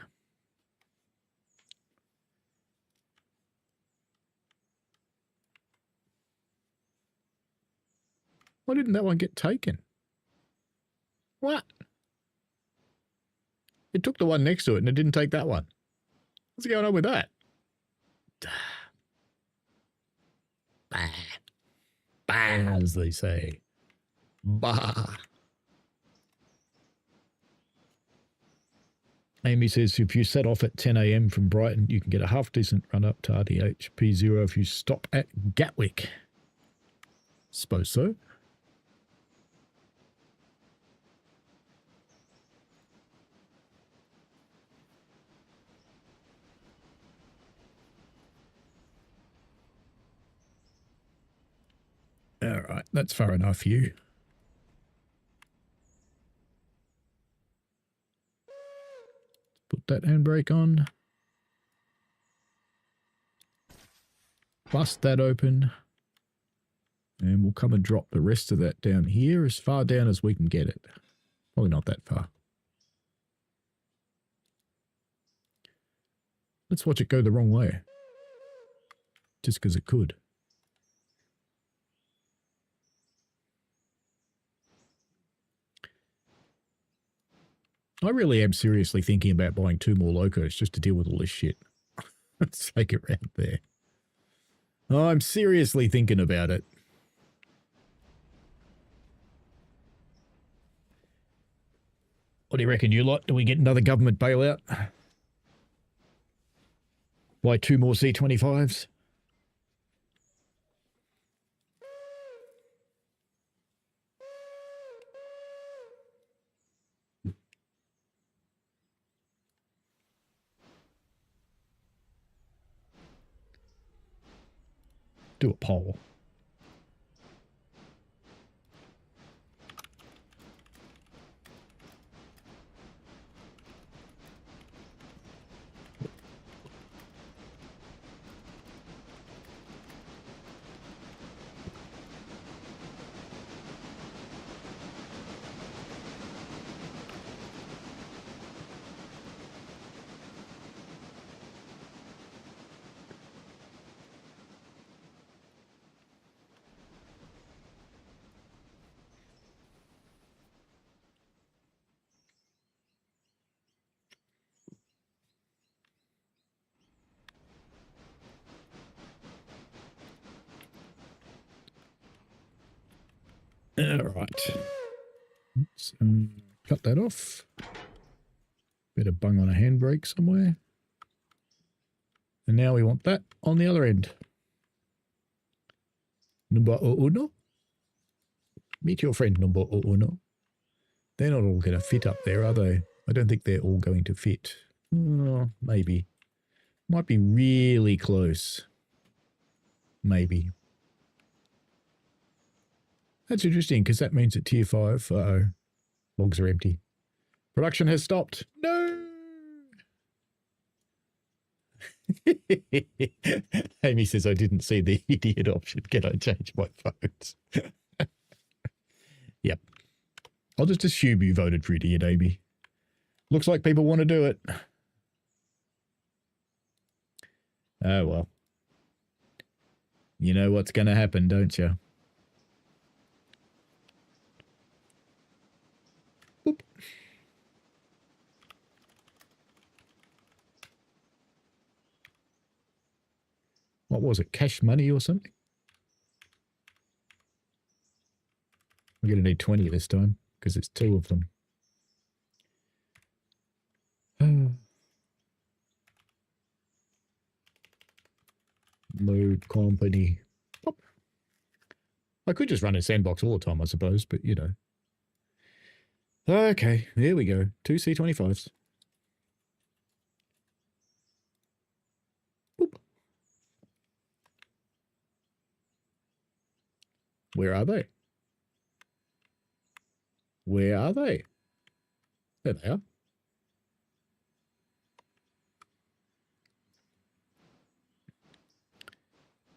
Why didn't that one get taken? What? It took the one next to it and it didn't take that one. What's going on with that? Bah. Bah, as they say. Bah. Amy says if you set off at 10 a.m. from Brighton, you can get a half-decent run up to RTH P0 if you stop at Gatwick. Suppose so. All right, that's far enough, you. Put that handbrake on. Bust that open. And we'll come and drop the rest of that down here as far down as we can get it. Probably not that far. Let's watch it go the wrong way. Just because it could. I really am seriously thinking about buying 2 more locos just to deal with all this shit. Let's take it around there. I'm seriously thinking about it. What do you reckon, you lot? Do we get another government bailout? Buy 2 more C25s? Do a poll. All right. Let's cut that off. Bit of bung on a handbrake somewhere. And now we want that on the other end. Number uno. Meet your friend number uno. They're not all going to fit up there, are they? I don't think they're all going to fit. Oh, maybe. Might be really close. Maybe. That's interesting, because that means at tier 5, logs are empty. Production has stopped. No! Amy says, I didn't see the idiot option. Can I change my vote? Yep. I'll just assume you voted for idiot, Amy. Looks like people want to do it. Oh, well. You know what's going to happen, don't you? Boop. What was it? Cash money or something? We're going to need 20 this time because it's 2 of them. Load company. Pop. I could just run a sandbox all the time, I suppose, but you know. Okay, there we go. 2 C25s. Boop. Where are they? Where are they? There they are.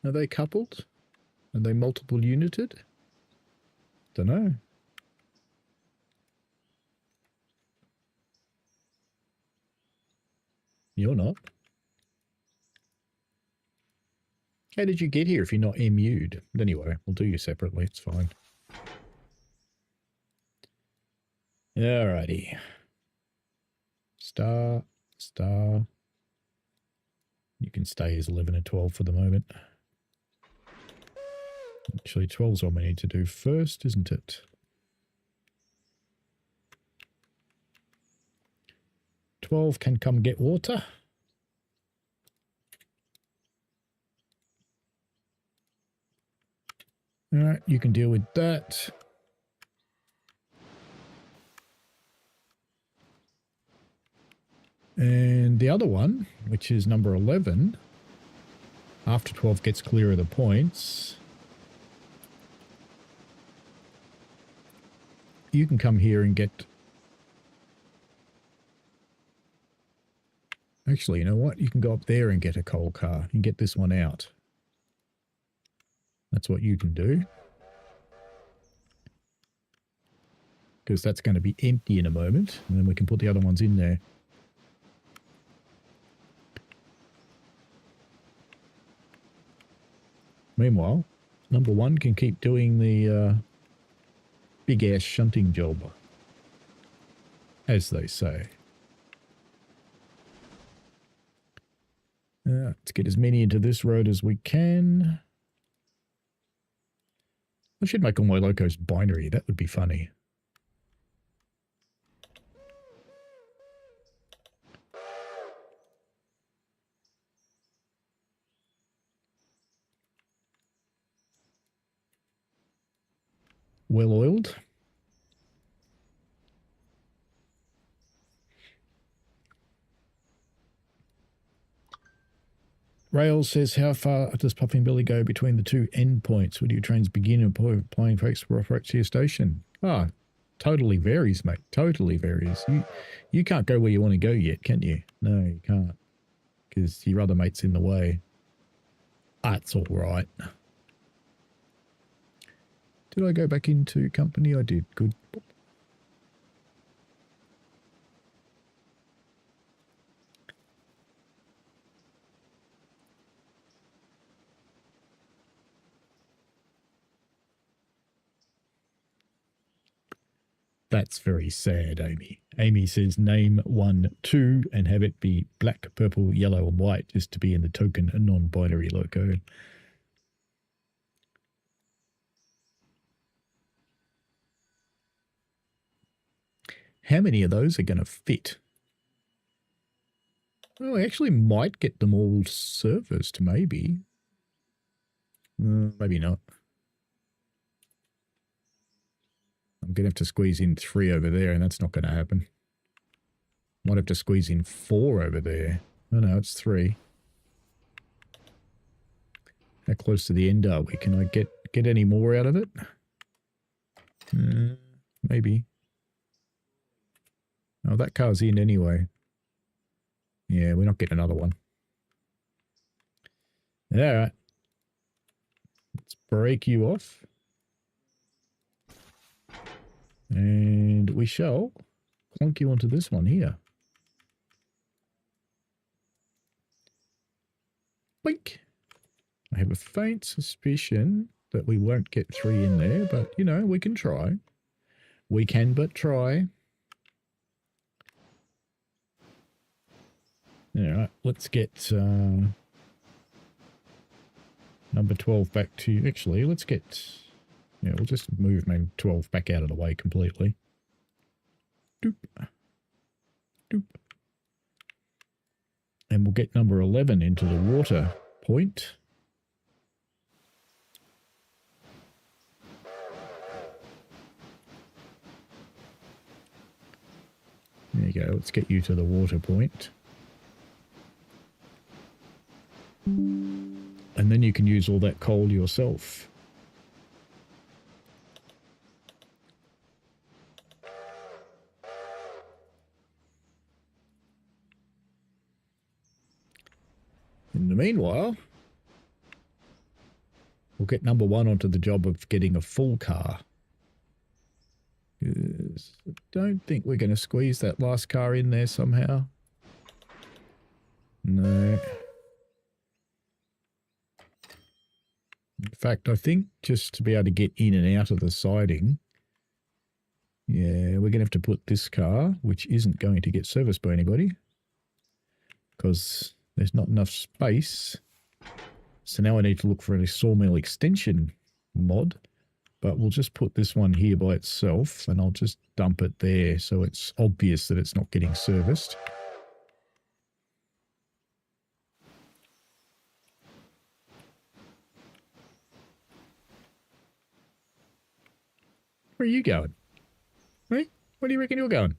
Are they coupled? Are they multiple united? Don't know. You're not. How did you get here if you're not MU'd? But anyway, we'll do you separately. It's fine. Alrighty. Star, star. You can stay as 11 and 12 for the moment. Actually, 12's what we need to do first, isn't it? 12 can come get water. Alright, you can deal with that. And the other one, which is number 11, after 12 gets clear of the points, you can come here and get... Actually, you know what? You can go up there and get a coal car and get this one out. That's what you can do. Because that's going to be empty in a moment. And then we can put the other ones in there. Meanwhile, number 1 can keep doing the big-ass shunting job. As they say. Let's get as many into this road as we can. I should make all my locos binary. That would be funny. Well oiled. Rail says, how far does Puffing Billy go between the 2 endpoints? Where do your trains begin and applying brakes for off-road to your station? Ah, totally varies, mate. Totally varies. You can't go where you want to go yet, can you? No, you can't. Because your other mate's in the way. That's all right. Did I go back into company? I did. Good. That's very sad, Amy. Amy says name 1, 2 and have it be black, purple, yellow and white just to be in the token non-binary loco. How many of those are going to fit? Well, I actually might get them all serviced, maybe. Maybe not. I'm going to have to squeeze in 3 over there, and that's not going to happen. Might have to squeeze in 4 over there. Oh, no, it's 3. How close to the end are we? Can I get any more out of it? Maybe. Oh, that car's in anyway. Yeah, we're not getting another one. All right. Let's break you off. And we shall plonk you onto this one here. Boink. I have a faint suspicion that we won't get 3 in there, but, you know, we can try. We can but try. All right, let's get number 12 back to... Actually, let's get... Yeah, we'll just move maybe 12 back out of the way completely. Doop. Doop. And we'll get number 11 into the water point. There you go. Let's get you to the water point. And then you can use all that coal yourself. In the meanwhile, we'll get number 1 onto the job of getting a full car. I don't think we're going to squeeze that last car in there somehow. No. In fact, I think just to be able to get in and out of the siding, yeah, we're going to have to put this car, which isn't going to get serviced by anybody, because there's not enough space. So now I need to look for a sawmill extension mod, but we'll just put this one here by itself and I'll just dump it there so it's obvious that it's not getting serviced. Where are you going? Hey, where do you reckon you're going?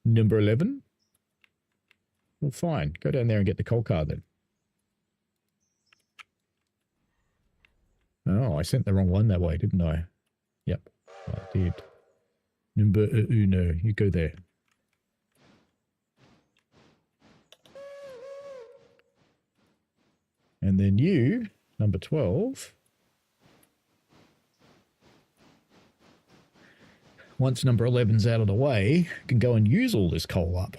Number 11? Well, fine. Go down there and get the coal car then. Oh, I sent the wrong one that way, didn't I? Yep, I did. Number uno, you go there. And then you, number 12. Once number 11's out of the way, can go and use all this coal up.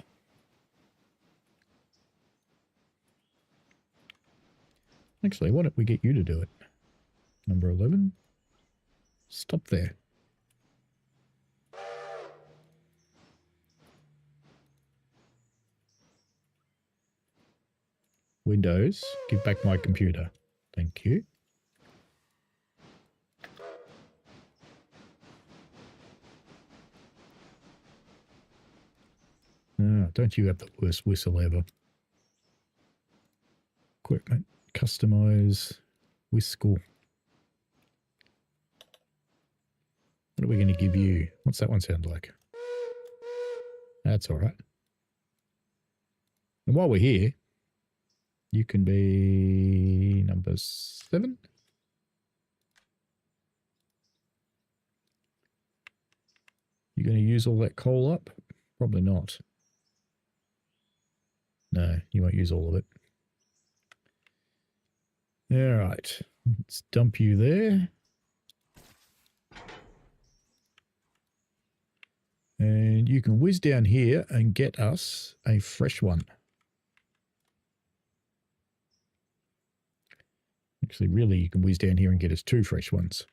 Actually, why don't we get you to do it? Number 11. Stop there. Windows, give back my computer. Thank you. Oh, don't you have the worst whistle ever. Equipment, customize, whistle. What are we going to give you? What's that one sound like? That's all right. And while we're here, you can be number 7. You're going to use all that coal up? Probably not. No, you won't use all of it. All right. Let's dump you there. And you can whiz down here and get us a fresh one. Actually, really, you can whiz down here and get us 2 fresh ones.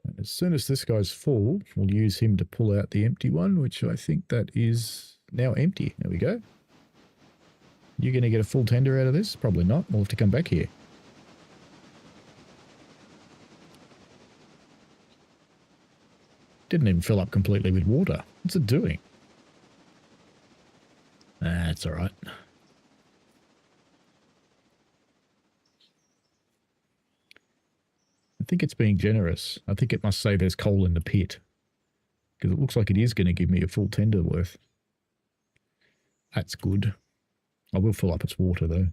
And as soon as this guy's full, we'll use him to pull out the empty one, which I think that is now empty. There we go. You're going to get a full tender out of this? Probably not. We'll have to come back here. Didn't even fill up completely with water. What's it doing? That's all right. I think it's being generous. I think it must say there's coal in the pit, because it looks like it is going to give me a full tender worth. That's good. I will fill up its water though.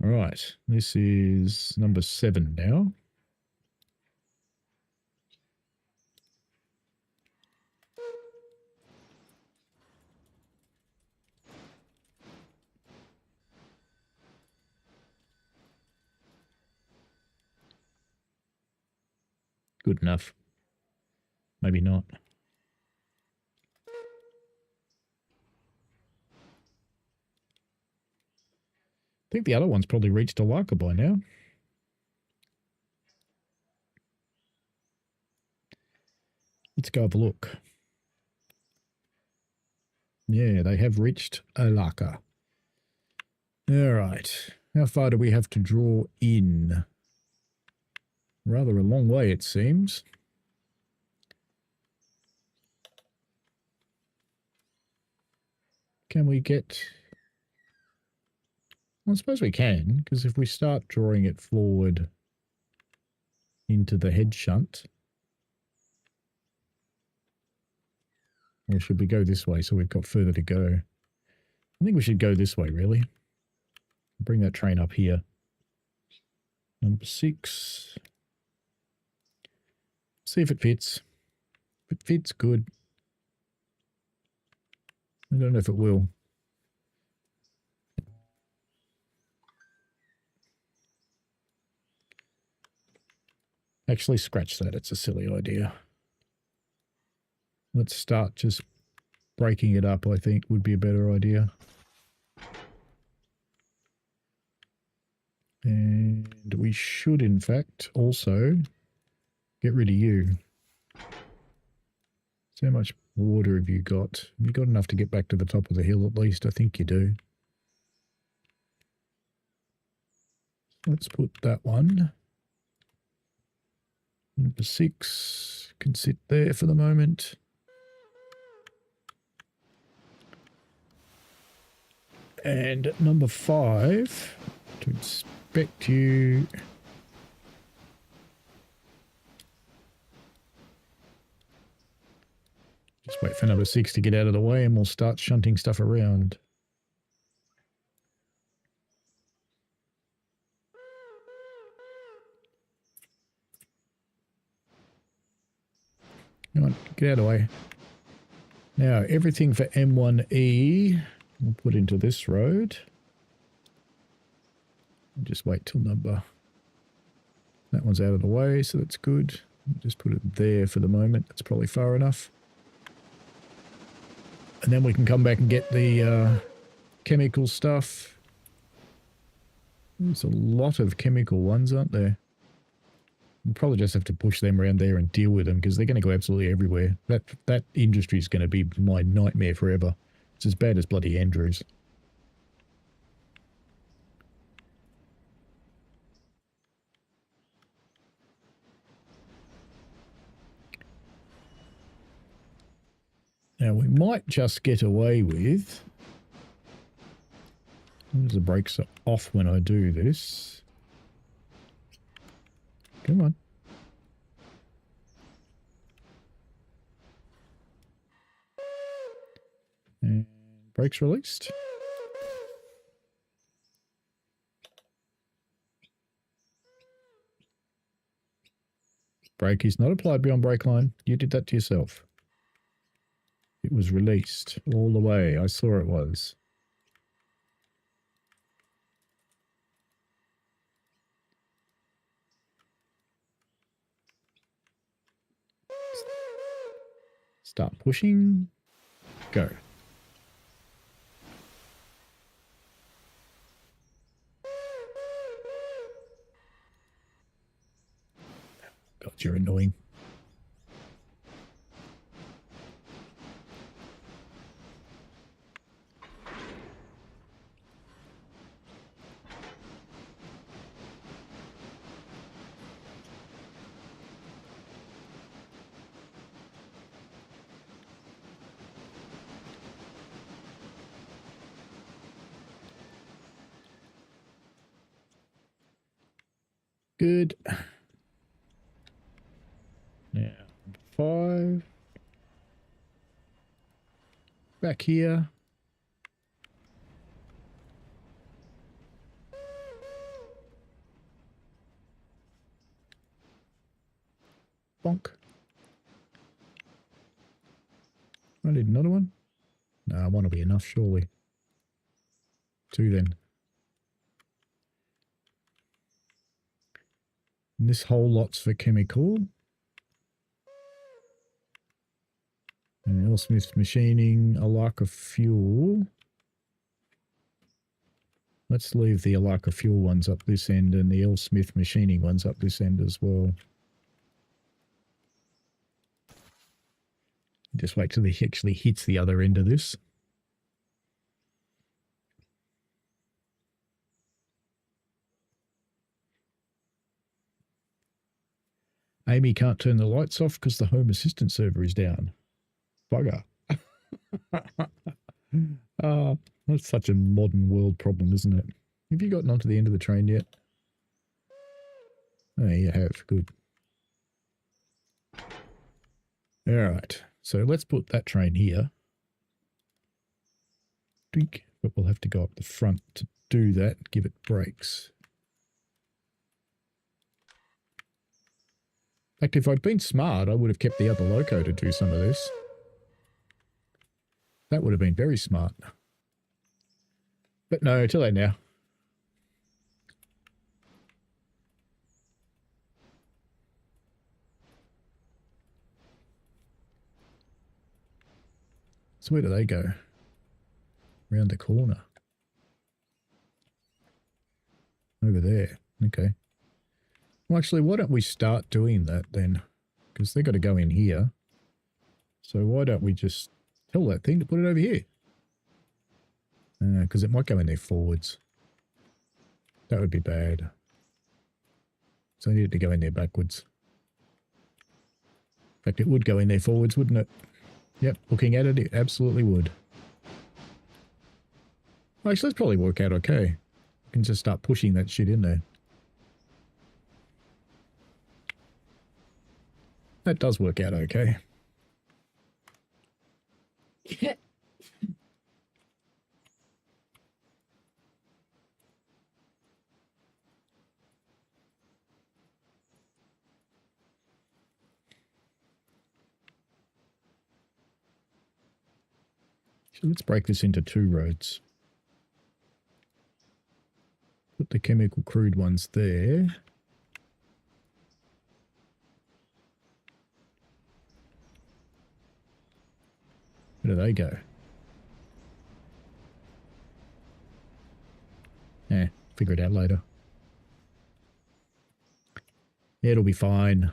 All right, this is number 7 now. Good enough. Maybe not. I think the other one's probably reached Alaka by now. Let's go have a look. Yeah, they have reached Alaka. All right. How far do we have to draw in? Rather a long way, it seems. Can we get... Well, I suppose we can, because if we start drawing it forward into the head shunt, or should we go this way so we've got further to go? I think we should go this way, really. Bring that train up here. Number 6. See if it fits. If it fits, good. I don't know if it will. Actually, scratch that. It's a silly idea. Let's start just breaking it up, I think, would be a better idea. And we should, in fact, also get rid of you. So how much water have you got? Have you got enough to get back to the top of the hill at least? I think you do. Let's put that one. Number 6 can sit there for the moment. And number 5, to inspect you. Just wait for number 6 to get out of the way and we'll start shunting stuff around. Come on, get out of the way. Now, everything for M1E we'll put into this road. Just wait till number... That one's out of the way, so that's good. Just put it there for the moment. That's probably far enough. And then we can come back and get the chemical stuff. There's a lot of chemical ones, aren't there? We'll probably just have to push them around there and deal with them because they're going to go absolutely everywhere. That industry is going to be my nightmare forever. It's as bad as bloody Andrews. Now we might just get away with... The brakes are off when I do this. Come on. And brakes released. Brake is not applied beyond brake line. You did that to yourself. It was released all the way. I saw it was. Start pushing. Go. God, you're annoying. Good. Now, 5. Back here. Bonk. I need another one. No, one will be enough, surely. 2 then. And this whole lot's for chemical. And L. Smith machining, Alaka fuel. Let's leave the Alaka fuel ones up this end and the L. Smith machining ones up this end as well. Just wait till he actually hits the other end of this. Amy can't turn the lights off because the Home Assistant server is down. Bugger. Oh, That's such a modern world problem, isn't it? Have you gotten onto the end of the train yet? Oh, you have. Good. All right. So let's put that train here. Drink. But we'll have to go up the front to do that. Give it brakes. In fact, if I'd been smart, I would have kept the other loco to do some of this. That would have been very smart. But no, too late now. So where do they go? Round the corner. Over there. Okay. Well, actually, why don't we start doing that then? Because they've got to go in here. So why don't we just tell that thing to put it over here? Because it might go in there forwards. That would be bad. So I need it to go in there backwards. In fact, it would go in there forwards, wouldn't it? Yep, looking at it, it absolutely would. Actually, let's probably work out okay. We can just start pushing that shit in there. That does work out okay. So let's break this into 2 roads. Put the chemical crude ones there. Where do they go? Figure it out later. It'll be fine.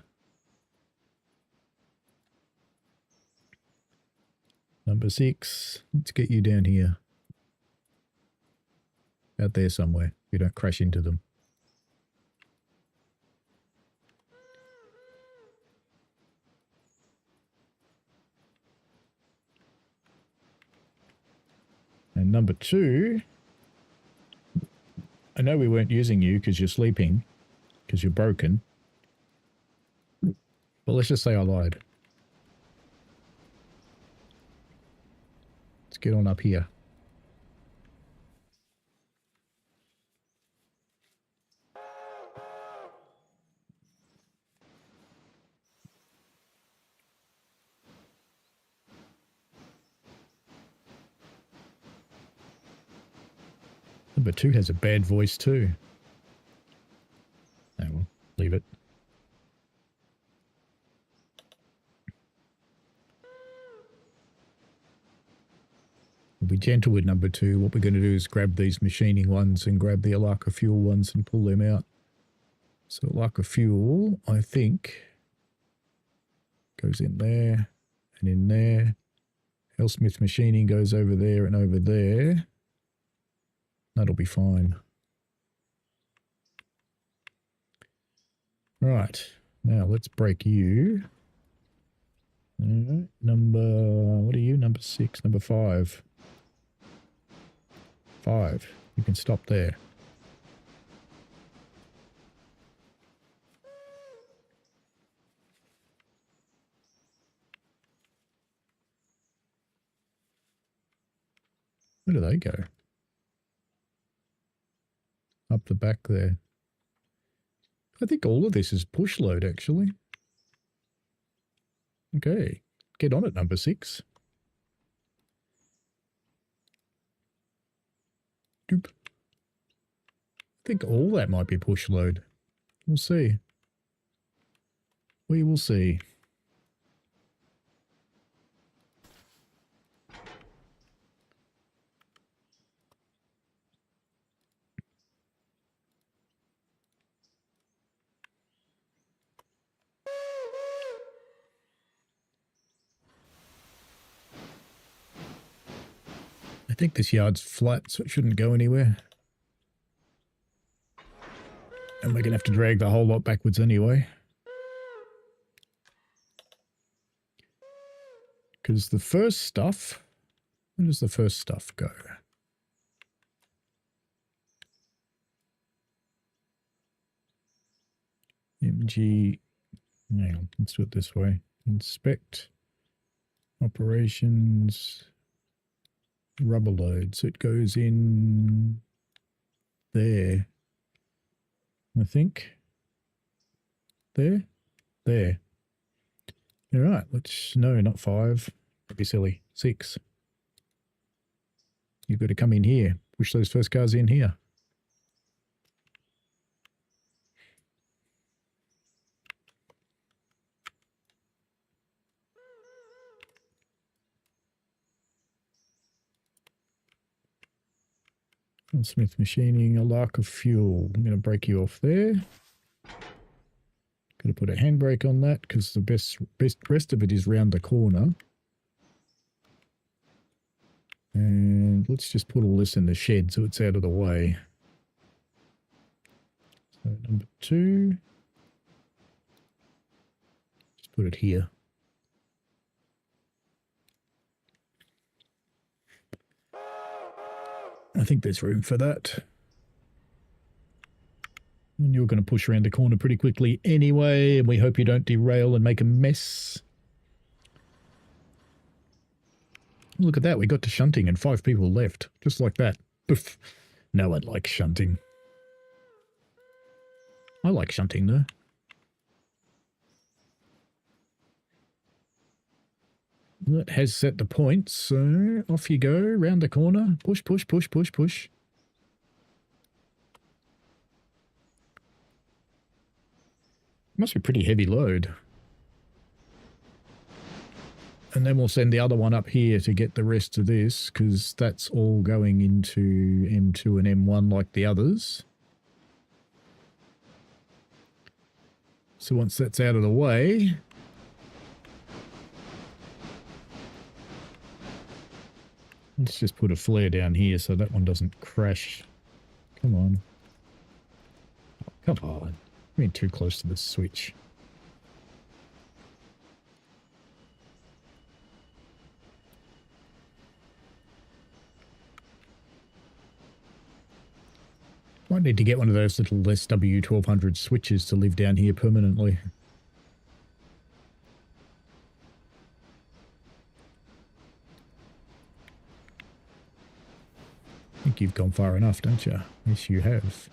Number 6. Let's get you down here. Out there somewhere. You don't crash into them. And number 2. I know we weren't using you because you're sleeping. Because you're broken. But let's just say I lied. Let's get on up here. Number 2 has a bad voice too. Oh well, leave it. We'll be gentle with number 2. What we're going to do is grab these machining ones and grab the Alaka fuel ones and pull them out. So Alaka fuel, I think, goes in there and in there. Hellsmith machining goes over there and over there. That'll be fine. Right, now let's break you. Number, what are you? Number 6, number 5. 5. You can stop there. Where do they go? Up the back there. I think all of this is push load, actually. Okay. Get on it, number 6. Doop. I think all that might be push load. We'll see. We will see. I think this yard's flat, so it shouldn't go anywhere. And we're going to have to drag the whole lot backwards anyway. Because the first stuff... Where does the first stuff go? G. Hang on, let's do it this way. Inspect operations rubber load. So it goes in there, I think. There. All right, no, not 5. That'd be silly. 6. You've got to come in here. Push those first cars in here. Smith Machining, Alaka Fuel. I'm going to break you off there. Going to put a handbrake on that because the best rest of it is round the corner. And let's just put all this in the shed so it's out of the way. So number 2. Just put it here. I think there's room for that. And you're going to push around the corner pretty quickly anyway, and we hope you don't derail and make a mess. Look at that, we got to shunting and 5 people left. Just like that. Poof. No one likes shunting. I like shunting though. That has set the point, so off you go, round the corner. Push, push, push, push, push. Must be a pretty heavy load. And then we'll send the other one up here to get the rest of this, because that's all going into M2 and M1 like the others. So once that's out of the way, let's just put a flare down here so that one doesn't crash. Come on. Oh, come on. I'm being too close to the switch. Might need to get one of those little SW1200 switches to live down here permanently. I think you've gone far enough, don't you? Yes, you have.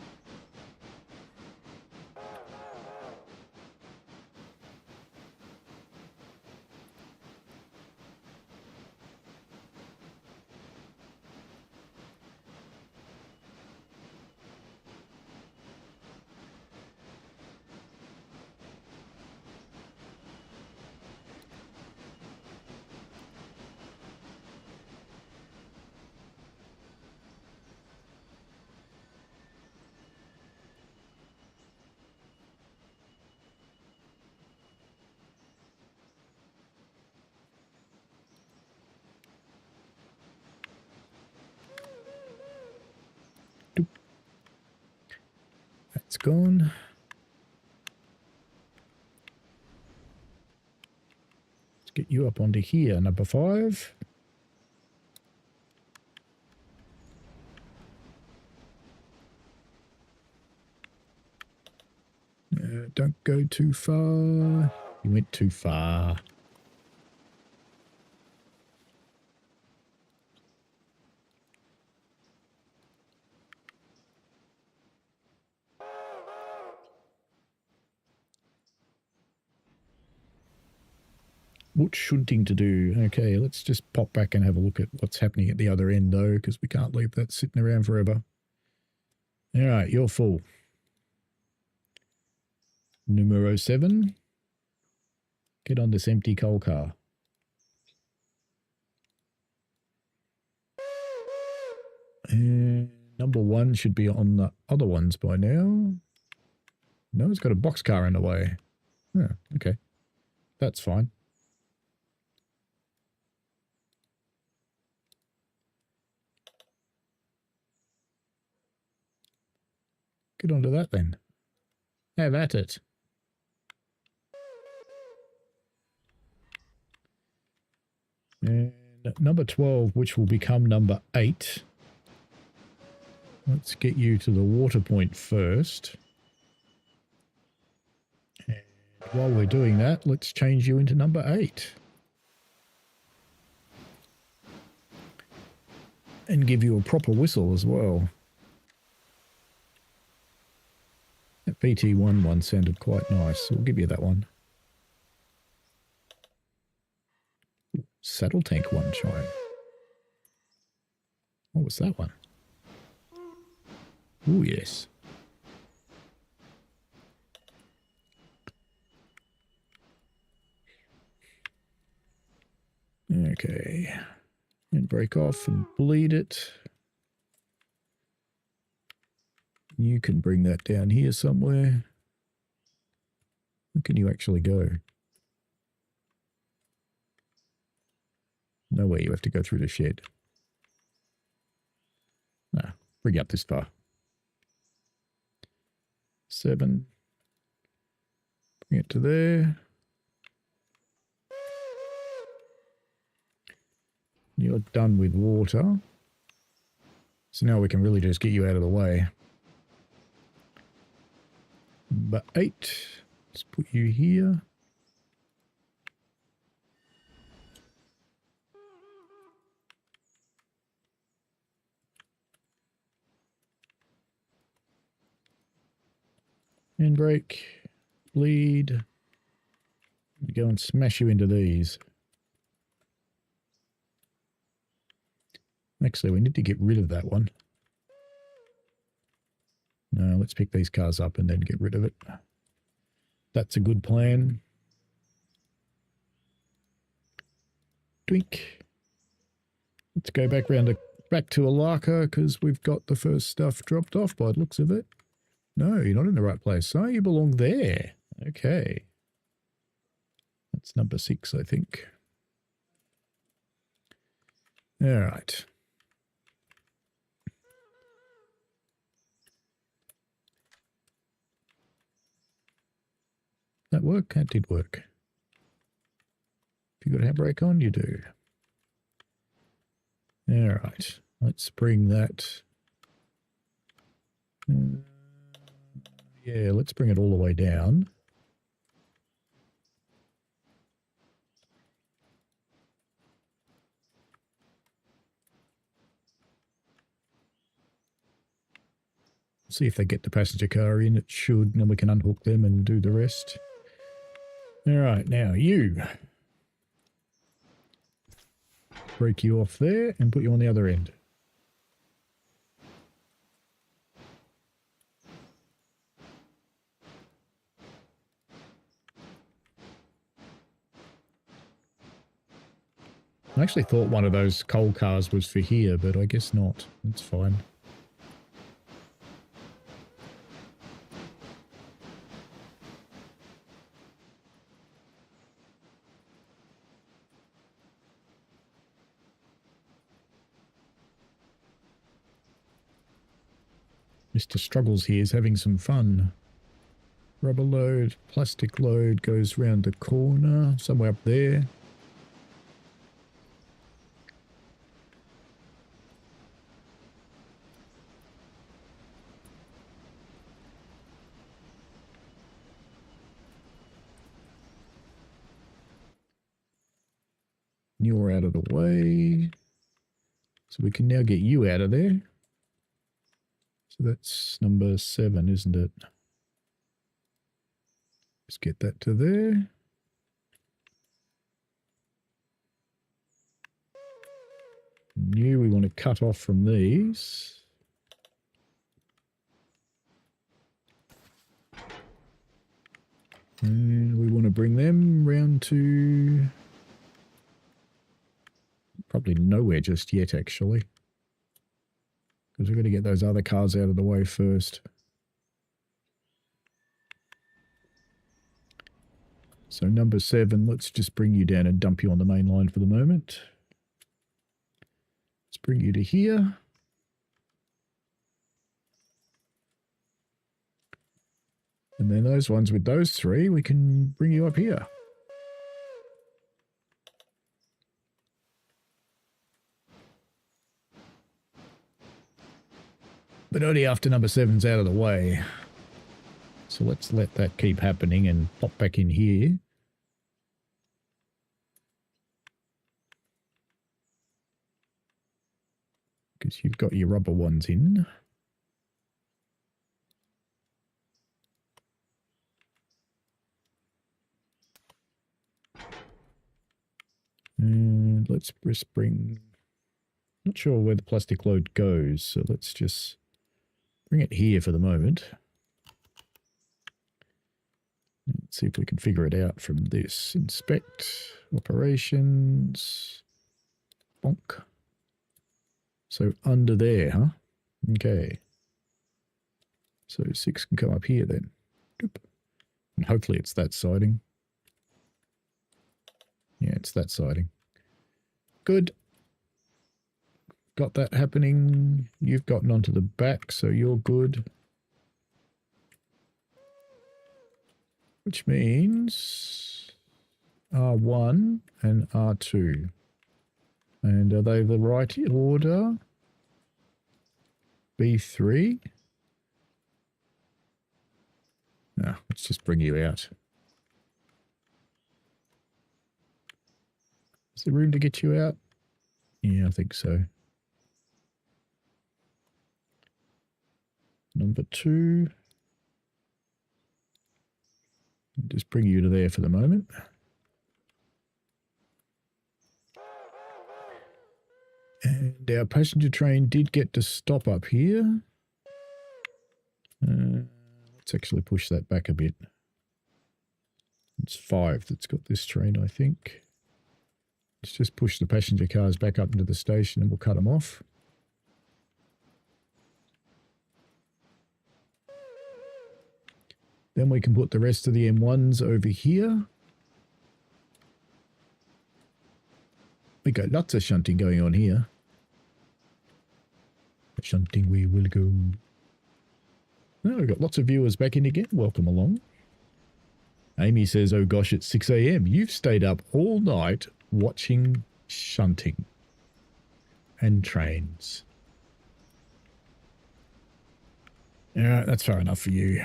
That's gone. Let's get you up onto here, number 5. Don't go too far. You went too far. What's shunting to do? Okay, let's just pop back and have a look at what's happening at the other end, though, because we can't leave that sitting around forever. All right, you're full. Numero 7. Get on this empty coal car. And number 1 should be on the other ones by now. No, it's got a boxcar in the way. Oh, okay. That's fine. Get onto that then. Have at it. And number 12, which will become number 8. Let's get you to the water point first. while we're doing that, let's change you into number 8. And give you a proper whistle as well. That BT1 one sounded quite nice, so we'll give you that one. Saddle tank one chime. What was that one? Oh, yes. Okay. And break off and bleed it. You can bring that down here somewhere. Where can you actually go? Nowhere, you have to go through the shed. No, bring it up this far. 7. Bring it to there. You're done with water. So now we can really just get you out of the way. But 8. Let's put you here. Handbrake. Bleed. Go and smash you into these. Actually, we need to get rid of that one. No, let's pick these cars up and then get rid of it. That's a good plan. Twink. Let's go back to Alaka because we've got the first stuff dropped off by the looks of it. No, you're not in the right place. Oh, you belong there. Okay. That's number 6, I think. All right. That work? That did work. If you got a handbrake on, you do. All right. Let's bring that. Yeah, let's bring it all the way down. See if they get the passenger car in. It should, and then we can unhook them and do the rest. All right, now you. Break you off there and put you on the other end. I actually thought one of those coal cars was for here, but I guess not. That's fine. Mr. Struggles here is having some fun. Rubber load, plastic load goes round the corner, somewhere up there. You're out of the way. So we can now get you out of there. So that's number 7, isn't it? Let's get that to there. New we want to cut off from these. And we want to bring them round to probably nowhere just yet, actually. Because we're going to get those other cars out of the way first. So number 7, let's just bring you down and dump you on the main line for the moment. Let's bring you to here. And then those ones with those 3, we can bring you up here. But only after number 7's out of the way. So let's let that keep happening and pop back in here. Because you've got your rubber ones in. And let's just bring... Not sure where the plastic load goes, so let's just bring it here for the moment. Let's see if we can figure it out from this. Inspect, operations, bonk. So under there, huh? Okay. So 6 can come up here then. Doop. And hopefully it's that siding. Yeah, it's that siding. Good. Got that happening. You've gotten onto the back, so you're good. Which means R1 and R2. And are they the right order? B3? No, let's just bring you out. Is there room to get you out? Yeah, I think so. Number 2. Just bring you to there for the moment. And our passenger train did get to stop up here. Let's actually push that back a bit. It's 5 that's got this train, I think. Let's just push the passenger cars back up into the station and we'll cut them off. Then we can put the rest of the M1s over here. We got lots of shunting going on here. Shunting we will go. Oh, we've got lots of viewers back in again. Welcome along. Amy says, oh gosh, it's 6 a.m. You've stayed up all night watching shunting and trains. Alright, that's far enough for you.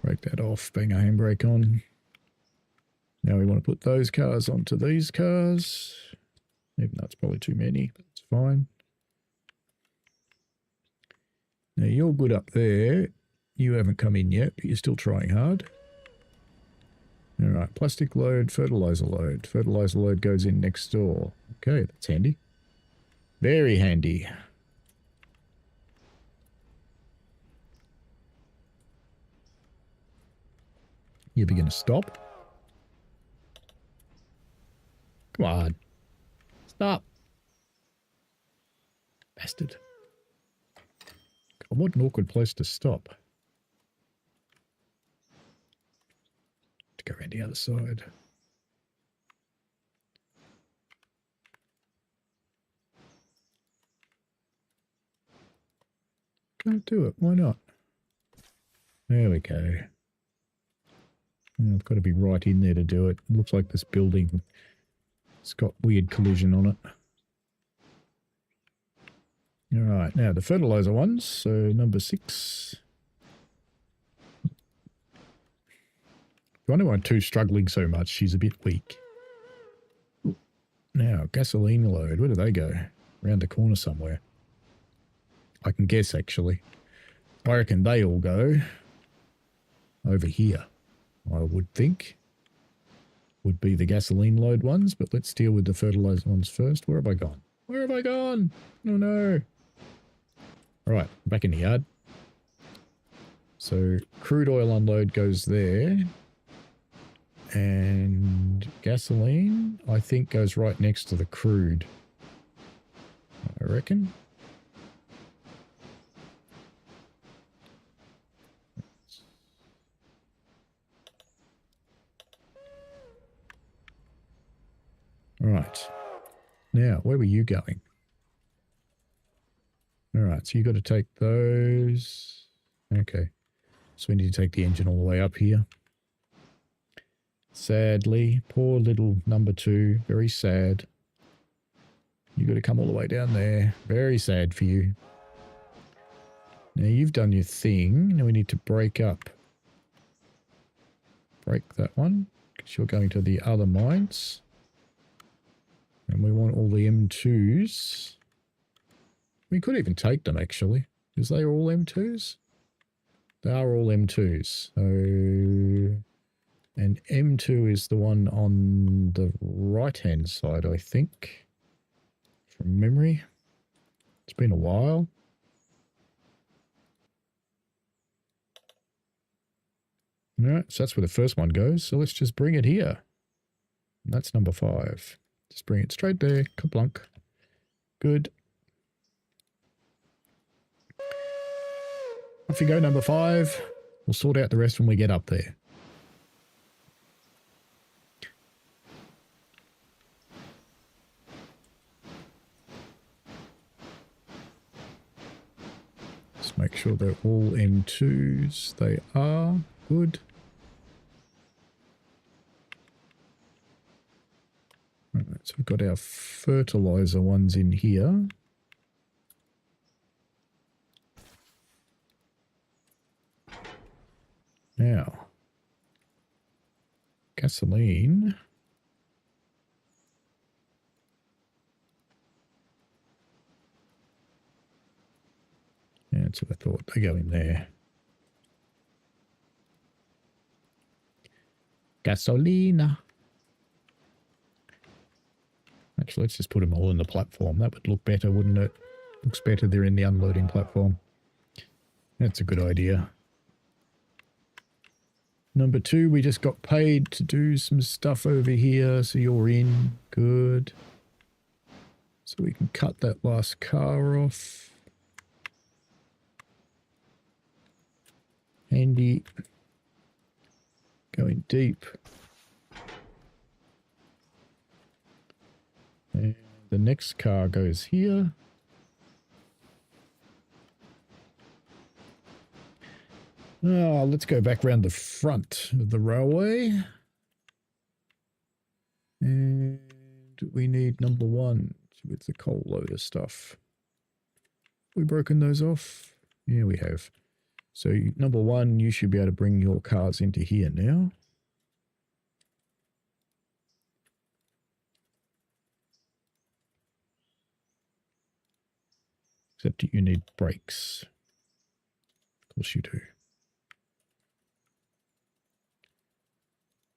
Break that off, bang a handbrake on. Now we want to put those cars onto these cars. Even though it's probably too many, but it's fine. Now you're good up there. You haven't come in yet, but you're still trying hard. Alright, plastic load, fertilizer load. Fertilizer load goes in next door. Okay, that's handy. Very handy. You ever going to stop? Come on. Stop. Bastard. God, what an awkward place to stop. To go around the other side. Can't do it. Why not? There we go. I've got to be right in there to do it. It looks like this building, it's got weird collision on it. Alright, now the fertilizer ones. So number 6. I wonder why 2's struggling so much. She's a bit weak. Now, gasoline load. Where do they go? Around the corner somewhere. I can guess, actually. I reckon they all go over here. I would think would be the gasoline load ones, but let's deal with the fertilizer ones first. Where have I gone? Where have I gone? Oh no. All right, back in the yard. So crude oil unload goes there. And gasoline, I think, goes right next to the crude. I reckon. Right. Now, where were you going? Alright, so you got to take those. Okay. So we need to take the engine all the way up here. Sadly, poor little number 2. Very sad. You got to come all the way down there. Very sad for you. Now you've done your thing. Now we need to break up. Break that one, because you're going to the other mines. And we want all the M2s. We could even take them, actually. Is they all M2s? They are all M2s. So, and M2 is the one on the right-hand side, I think. From memory. It's been a while. Alright, so that's where the first one goes. So let's just bring it here. And that's number 5. Just bring it straight there. Kaplunk. Good. Off you go, number 5. We'll sort out the rest when we get up there. Just make sure they're all M2s. They are. Good. Right, so we've got our fertilizer ones in here. Now, gasoline. Yeah, that's what I thought. They go in there. Gasolina. Actually, let's just put them all in the platform. That would look better, wouldn't it? Looks better they're in the unloading platform. That's a good idea. Number 2, we just got paid to do some stuff over here, so you're in. Good. So we can cut that last car off. Handy. Going deep. And the next car goes here. Oh, let's go back around the front of the railway. And we need number 1 with the coal loader stuff. We broken those off? Yeah, we have. So number 1, you should be able to bring your cars into here now. Except you need brakes. Of course you do.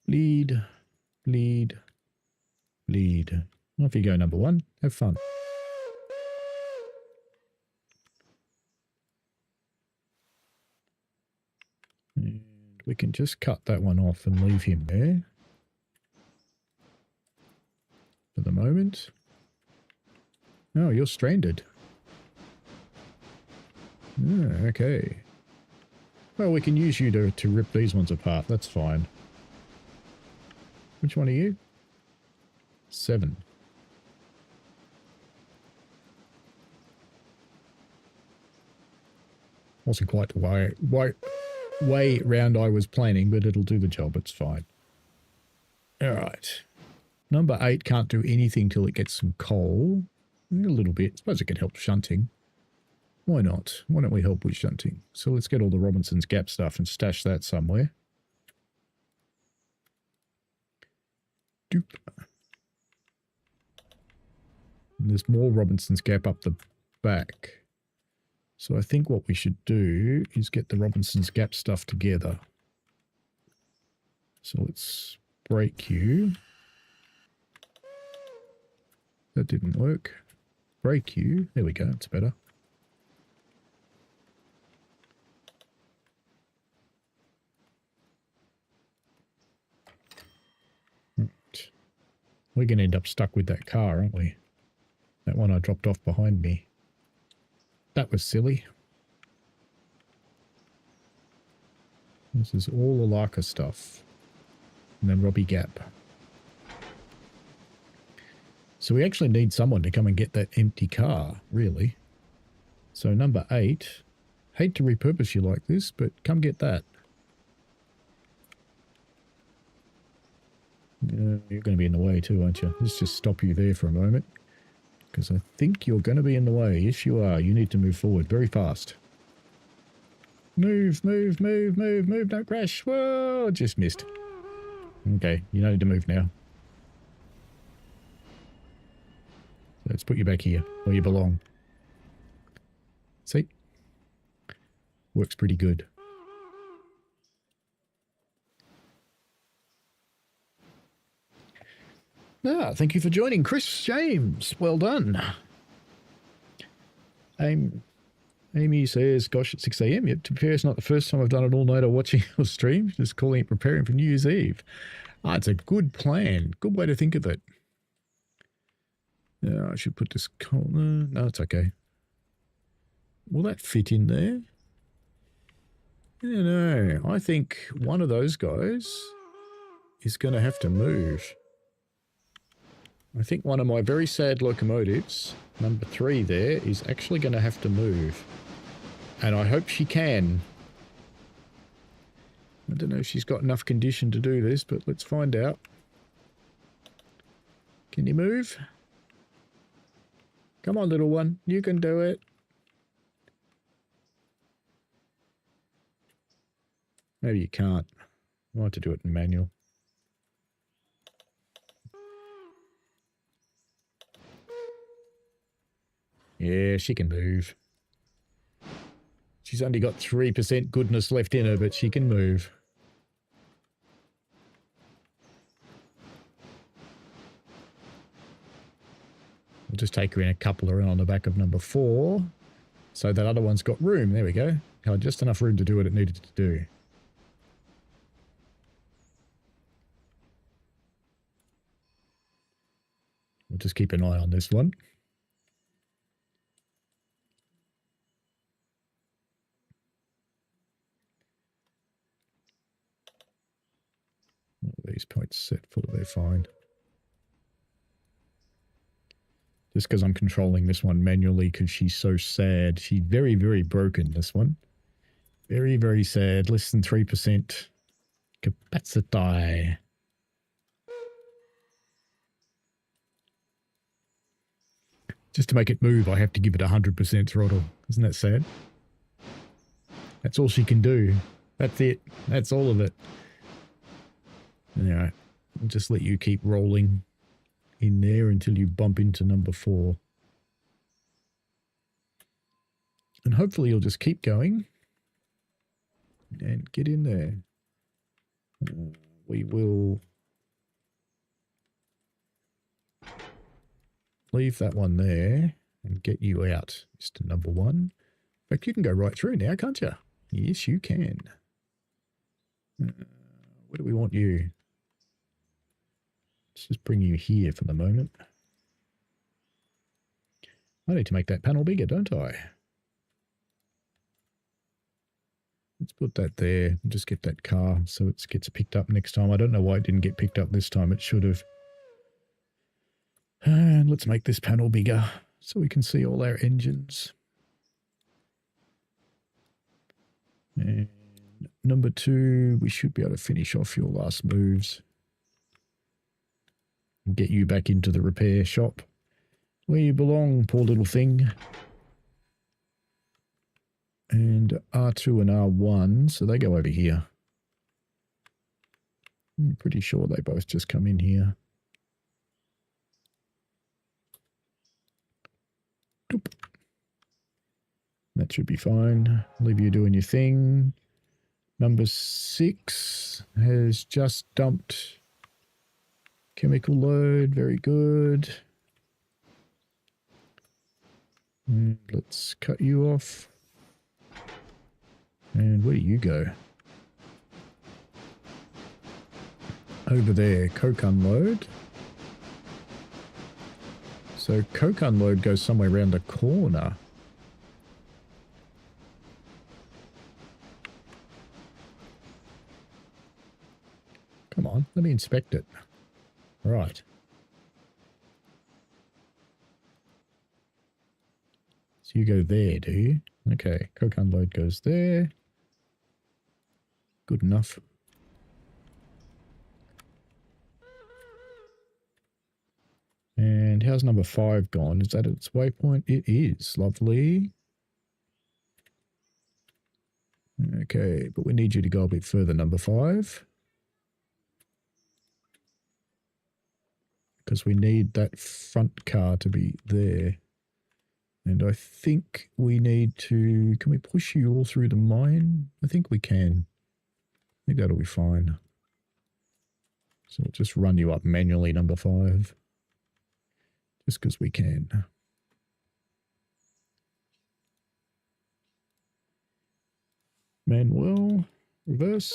Bleed, bleed, bleed. Off you go, number 1. Have fun. And we can just cut that one off and leave him there. For the moment. Oh, you're stranded. Oh, okay. Well, we can use you to rip these ones apart. That's fine. Which one are you? 7. Wasn't quite the way round I was planning, but it'll do the job. It's fine. Alright. Number 8 can't do anything till it gets some coal. A little bit. I suppose it could help shunting. Why not? Why don't we help with shunting? So let's get all the Robinson's Gap stuff and stash that somewhere. Doop. And there's more Robinson's Gap up the back. So I think what we should do is get the Robinson's Gap stuff together. So let's break you. That didn't work. Break you. There we go. It's better. Right. We're going to end up stuck with that car, aren't we? That one I dropped off behind me. That was silly. This is all Alaka stuff. And then Robbie Gap. So we actually need someone to come and get that empty car, really. So number 8. Hate to repurpose you like this, but come get that. You're going to be in the way too, aren't you? Let's just stop you there for a moment. Because I think you're going to be in the way. If you are, you need to move forward very fast. Move, move, move, move, move. Don't crash. Whoa, just missed. Okay, you don't need to move now. So let's put you back here where you belong. See? Works pretty good. Thank you for joining, Chris James. Well done. Amy says, gosh, at 6 a.m. Yep, to be fair, it's not the first time I've done an all-nighter watching your stream, just calling it preparing for New Year's Eve. It's a good plan. Good way to think of it. Yeah, I should put this corner. No, it's okay. Will that fit in there? Yeah, no. I think one of those guys is going to have to move. I think one of my very sad locomotives, number 3 there, is actually going to have to move. And I hope she can. I don't know if she's got enough condition to do this, but let's find out. Can you move? Come on, little one. You can do it. Maybe you can't. I want to do it in manual. Yeah, she can move. She's only got 3% goodness left in her, but she can move. We'll just take her in a couple around on the back of number 4. So that other one's got room. There we go. Had just enough room to do what it needed to do. We'll just keep an eye on this one. These points set full, they're fine. Just because I'm controlling this one manually because she's so sad. She's very, very broken, this one. Very, very sad. Less than 3% capacity. Just to make it move, I have to give it 100% throttle. Isn't that sad? That's all she can do. That's it. That's all of it. Alright. I'll just let you keep rolling in there until you bump into number 4. And hopefully you'll just keep going and get in there. We will leave that one there and get you out, Mr. Number 1. In fact, you can go right through now, can't you? Yes, you can. Where do we want you? Let's just bring you here for the moment. I need to make that panel bigger, don't I? Let's put that there and just get that car so it gets picked up next time. I don't know why it didn't get picked up this time. It should have. And let's make this panel bigger so we can see all our engines. And number 2, we should be able to finish off your last moves. And get you back into the repair shop where you belong, poor little thing. And R2 and R1, so they go over here. I'm pretty sure they both just come in here. Doop. That should be fine. Leave you doing your thing. Number 6 has just dumped chemical load. Very good. And let's cut you off. And where do you go? Over there, coke unload. So coke unload goes somewhere around the corner. Come on, let me inspect it. Right. So you go there, do you? Okay, coke unload goes there. Good enough. And how's number 5 gone? Is that its waypoint? It is. Lovely. Okay, but we need you to go a bit further, number 5. Because we need that front car to be there. And I think we need to... Can we push you all through the mine? I think we can. I think that'll be fine. So we'll just run you up manually, number 5. Just because we can. Manuel, reverse.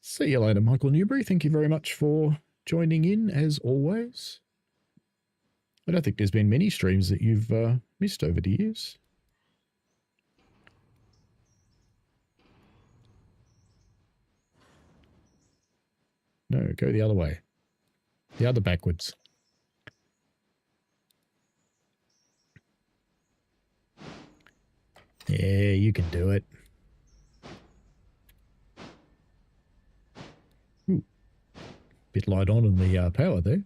See you later, Michael Newbury. Thank you very much for joining in, as always. I don't think there's been many streams that you've missed over the years. No, go the other way. The other backwards. Yeah, you can do it. Ooh. Bit light on the power there.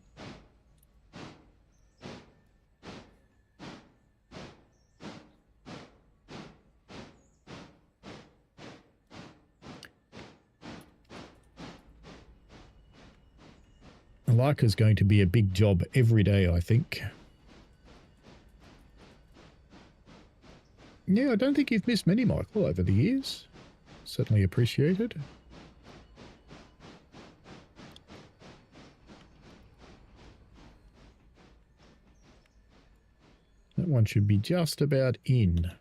Alaka is going to be a big job every day, I think. Yeah, I don't think you've missed many, Michael, over the years. Certainly appreciated. That one should be just about in.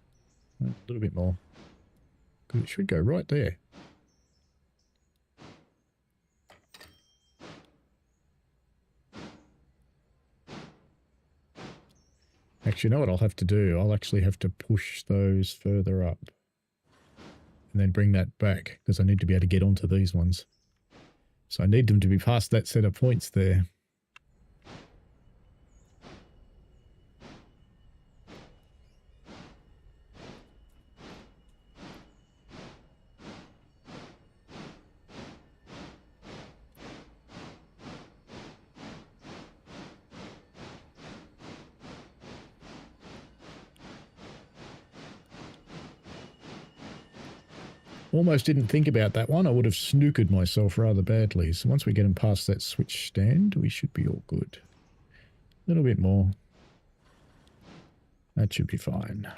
A little bit more. Because it should go right there. Actually, you know what I'll have to do? I'll actually have to push those further up. And then bring that back, because I need to be able to get onto these ones. So I need them to be past that set of points there. Almost didn't think about that one. I would have snookered myself rather badly. So once we get them past that switch stand, we should be all good. A little bit more. That should be fine.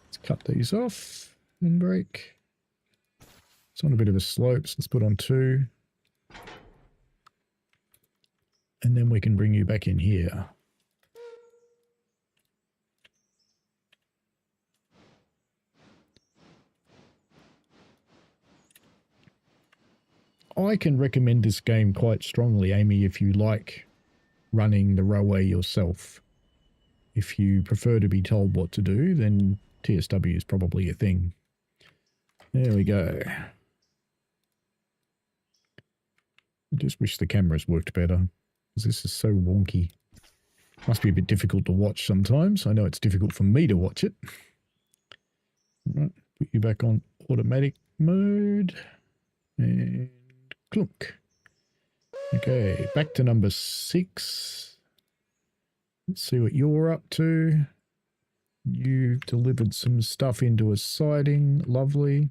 Let's cut these off and brake. It's on a bit of a slope, so let's put on 2. And then we can bring you back in here. I can recommend this game quite strongly, Amy, if you like running the railway yourself. If you prefer to be told what to do, then TSW is probably a thing. There we go. I just wish the cameras worked better, because this is so wonky. Must be a bit difficult to watch sometimes. I know it's difficult for me to watch it. Right, put you back on automatic mode. And clunk. Okay, back to number 6. Let's see what you're up to. You've delivered some stuff into a siding. Lovely.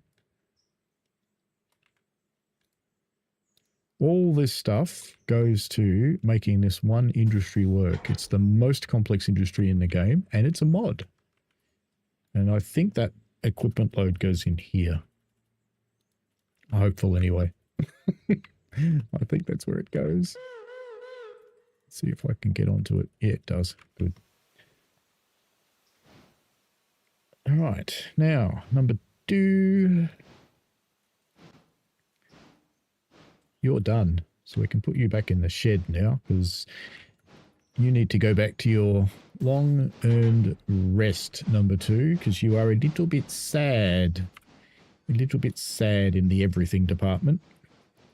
All this stuff goes to making this one industry work. It's the most complex industry in the game, and it's a mod. And I think that equipment load goes in here. Hopeful anyway. I think that's where it goes. Let's see if I can get onto it. Yeah, it does. Good. All right. Now, number 2. You're done. So we can put you back in the shed now, because you need to go back to your long-earned rest, number 2, because you are a little bit sad. A little bit sad in the everything department.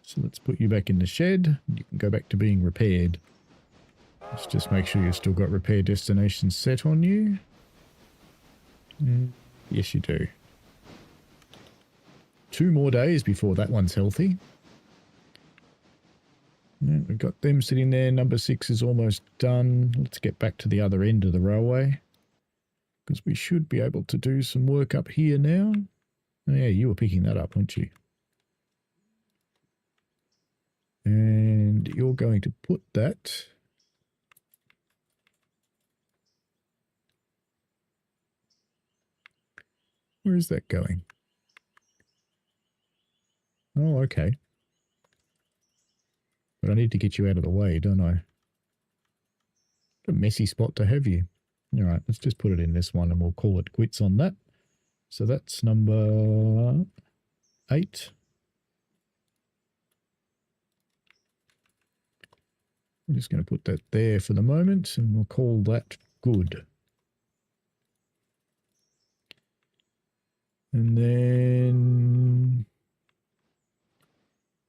So let's put you back in the shed. You can go back to being repaired. Let's just make sure you've still got repair destination set on you. Yes, you do. 2 more days before that one's healthy. Yeah, we've got them sitting there. Number 6 is almost done. Let's get back to the other end of the railway, because we should be able to do some work up here now. Oh, yeah, you were picking that up, weren't you? And you're going to put that... Where is that going? Oh, okay. But I need to get you out of the way, don't I? What a messy spot to have you. All right, let's just put it in this one and we'll call it quits on that. So that's number 8. I'm just going to put that there for the moment and we'll call that good. And then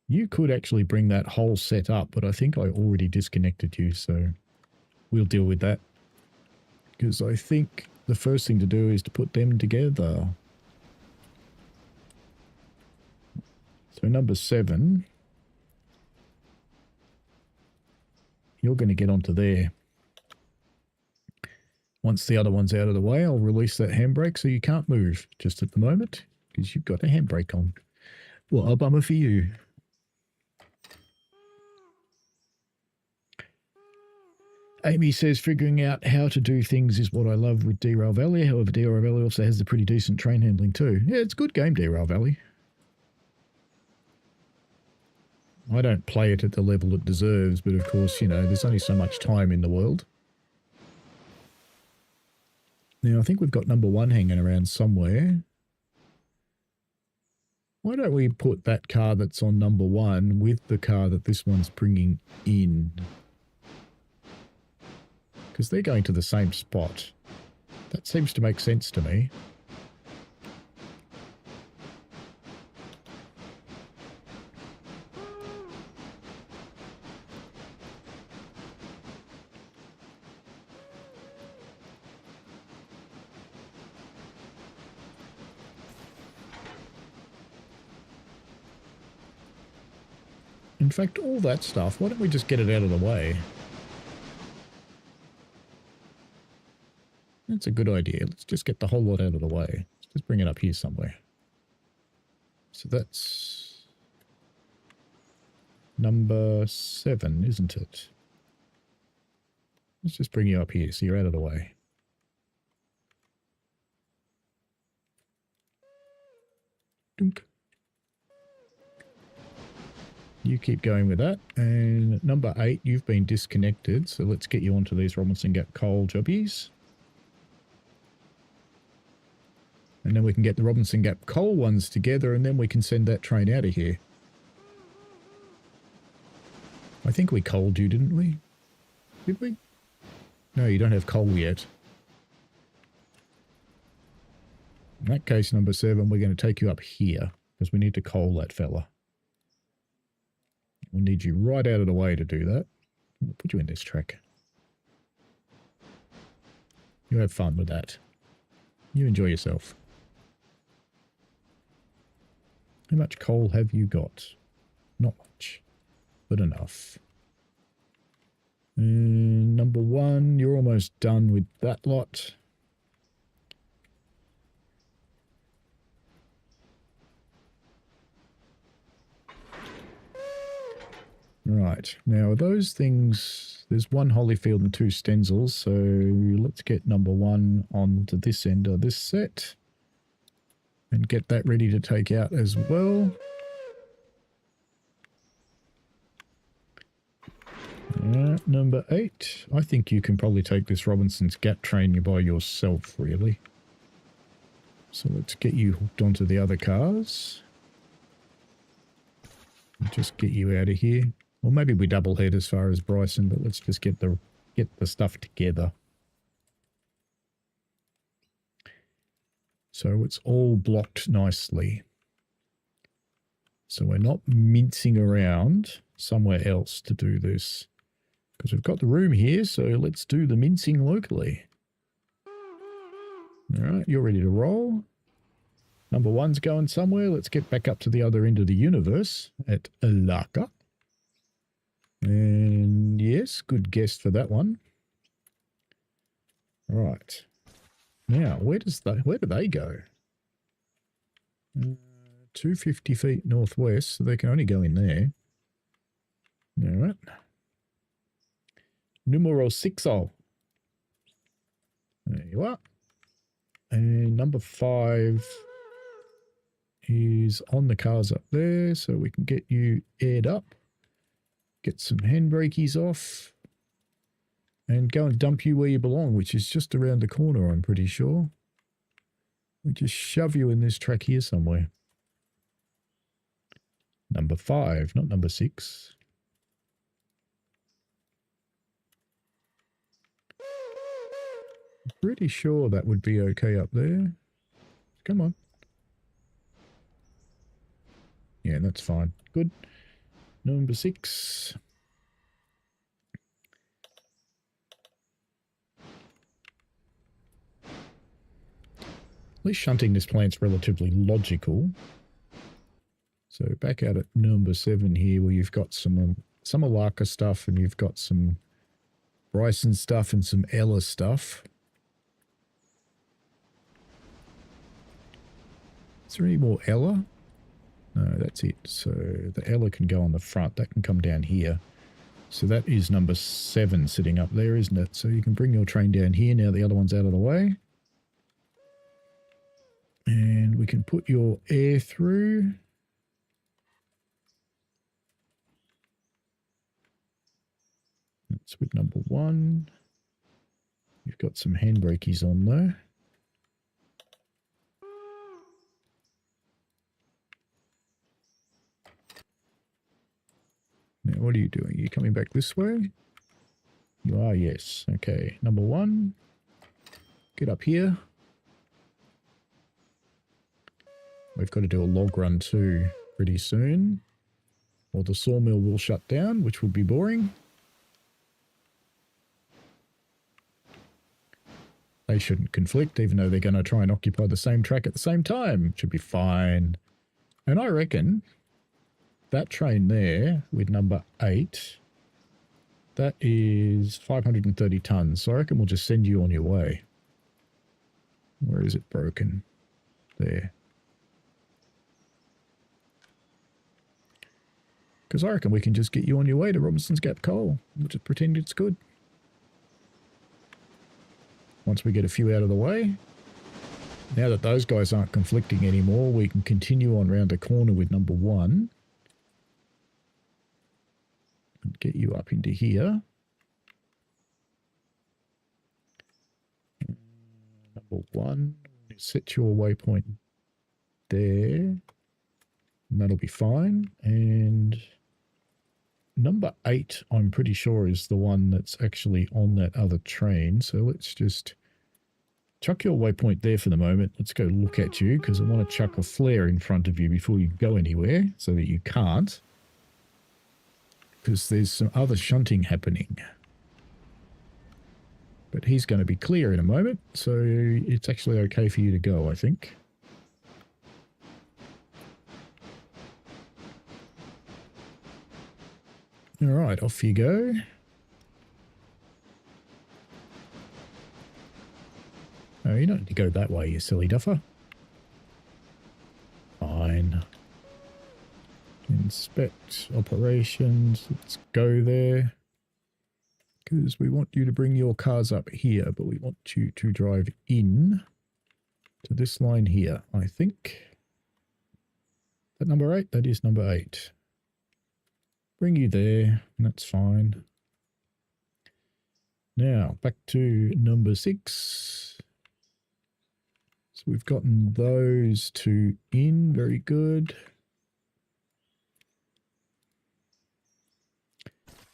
you could actually bring that whole set up, but I think I already disconnected you, so we'll deal with that. Because I think the first thing to do is to put them together. So number 7, you're going to get onto there. Once the other one's out of the way, I'll release that handbrake so you can't move just at the moment because you've got a handbrake on. What a bummer for you. Amy says, figuring out how to do things is what I love with Derail Valley. However, Derail Valley also has the pretty decent train handling too. Yeah, it's a good game, Derail Valley. I don't play it at the level it deserves, but of course, you know, there's only so much time in the world. Now, I think we've got number 1 hanging around somewhere. Why don't we put that car that's on number 1 with the car that this one's bringing in? Because they're going to the same spot. That seems to make sense to me. In fact, all that stuff, why don't we just get it out of the way? That's a good idea. Let's just get the whole lot out of the way. Let's just bring it up here somewhere. So that's number 7, isn't it? Let's just bring you up here so you're out of the way. Dunk. You keep going with that. And number 8, you've been disconnected. So let's get you onto these Robinson Gap coal jobbies. And then we can get the Robinson Gap coal ones together and then we can send that train out of here. I think we coaled you, didn't we? Did we? No, you don't have coal yet. In that case, number 7, we're going to take you up here because we need to coal that fella. We need you right out of the way to do that. We'll put you in this track. You have fun with that. You enjoy yourself. How much coal have you got? Not much, but enough. And number 1, you're almost done with that lot. Right, now those things, there's 1 Holyfield and 2 Stenzels, so let's get number 1 onto this end of this set and get that ready to take out as well. Number 8, I think you can probably take this Robinson's Gap train by yourself, really. So let's get you hooked onto the other cars. And just get you out of here. Or maybe we double head as far as Bryson, but let's just get the stuff together. So it's all blocked nicely. So we're not mincing around somewhere else to do this. Because we've got the room here, so let's do the mincing locally. Alright, you're ready to roll. Number 1's going somewhere. Let's get back up to the other end of the universe at Alaka. And yes, good guess for that one. Right. Now, where do they go? 250 feet northwest, so they can only go in there. All right. Numero 60. There you are. And number 5 is on the cars up there, so we can get you aired up. Get some handbrakies off. And go and dump you where you belong, which is just around the corner, I'm pretty sure. We just shove you in this track here somewhere. Number 5, not number 6. Pretty sure that would be okay up there. Come on. Yeah, that's fine. Good. Number 6. At least shunting this plant's relatively logical. So back out at number 7 here, where you've got some Alaka stuff and you've got some Bryson stuff and some Ella stuff. Is there any more Ella? No, that's it. So the Ella can go on the front. That can come down here. So that is number 7 sitting up there, isn't it? So you can bring your train down here now the other one's out of the way. And we can put your air through. That's with number 1. You've got some handbrakies on there. Now, what are you doing? Are you coming back this way? You are, yes. Okay, number 1. Get up here. We've got to do a log run too pretty soon. Or the sawmill will shut down, which would be boring. They shouldn't conflict, even though they're going to try and occupy the same track at the same time. Should be fine. And I reckon that train there with number 8, that is 530 tons. So I reckon we'll just send you on your way. Where is it broken? There. Because I reckon we can just get you on your way to Robinson's Gap Coal. We'll just pretend it's good. Once we get a few out of the way. Now that those guys aren't conflicting anymore, we can continue on round the corner with number 1. And get you up into here. Number 1. Set your waypoint there. And that'll be fine. And number 8, I'm pretty sure, is the one that's actually on that other train. So let's just chuck your waypoint there for the moment. Let's go look at you, because I want to chuck a flare in front of you before you go anywhere, so that you can't. Because there's some other shunting happening. But he's going to be clear in a moment, so it's actually okay for you to go, I think. All right, off you go. Oh, you don't need to go that way, you silly duffer. Fine. Inspect operations. Let's go there. Because we want you to bring your cars up here, but we want you to drive in to this line here, I think. Is that number 8? That is number 8. Bring you there, and that's fine. Now, back to number 6. So we've gotten those 2 in. Very good.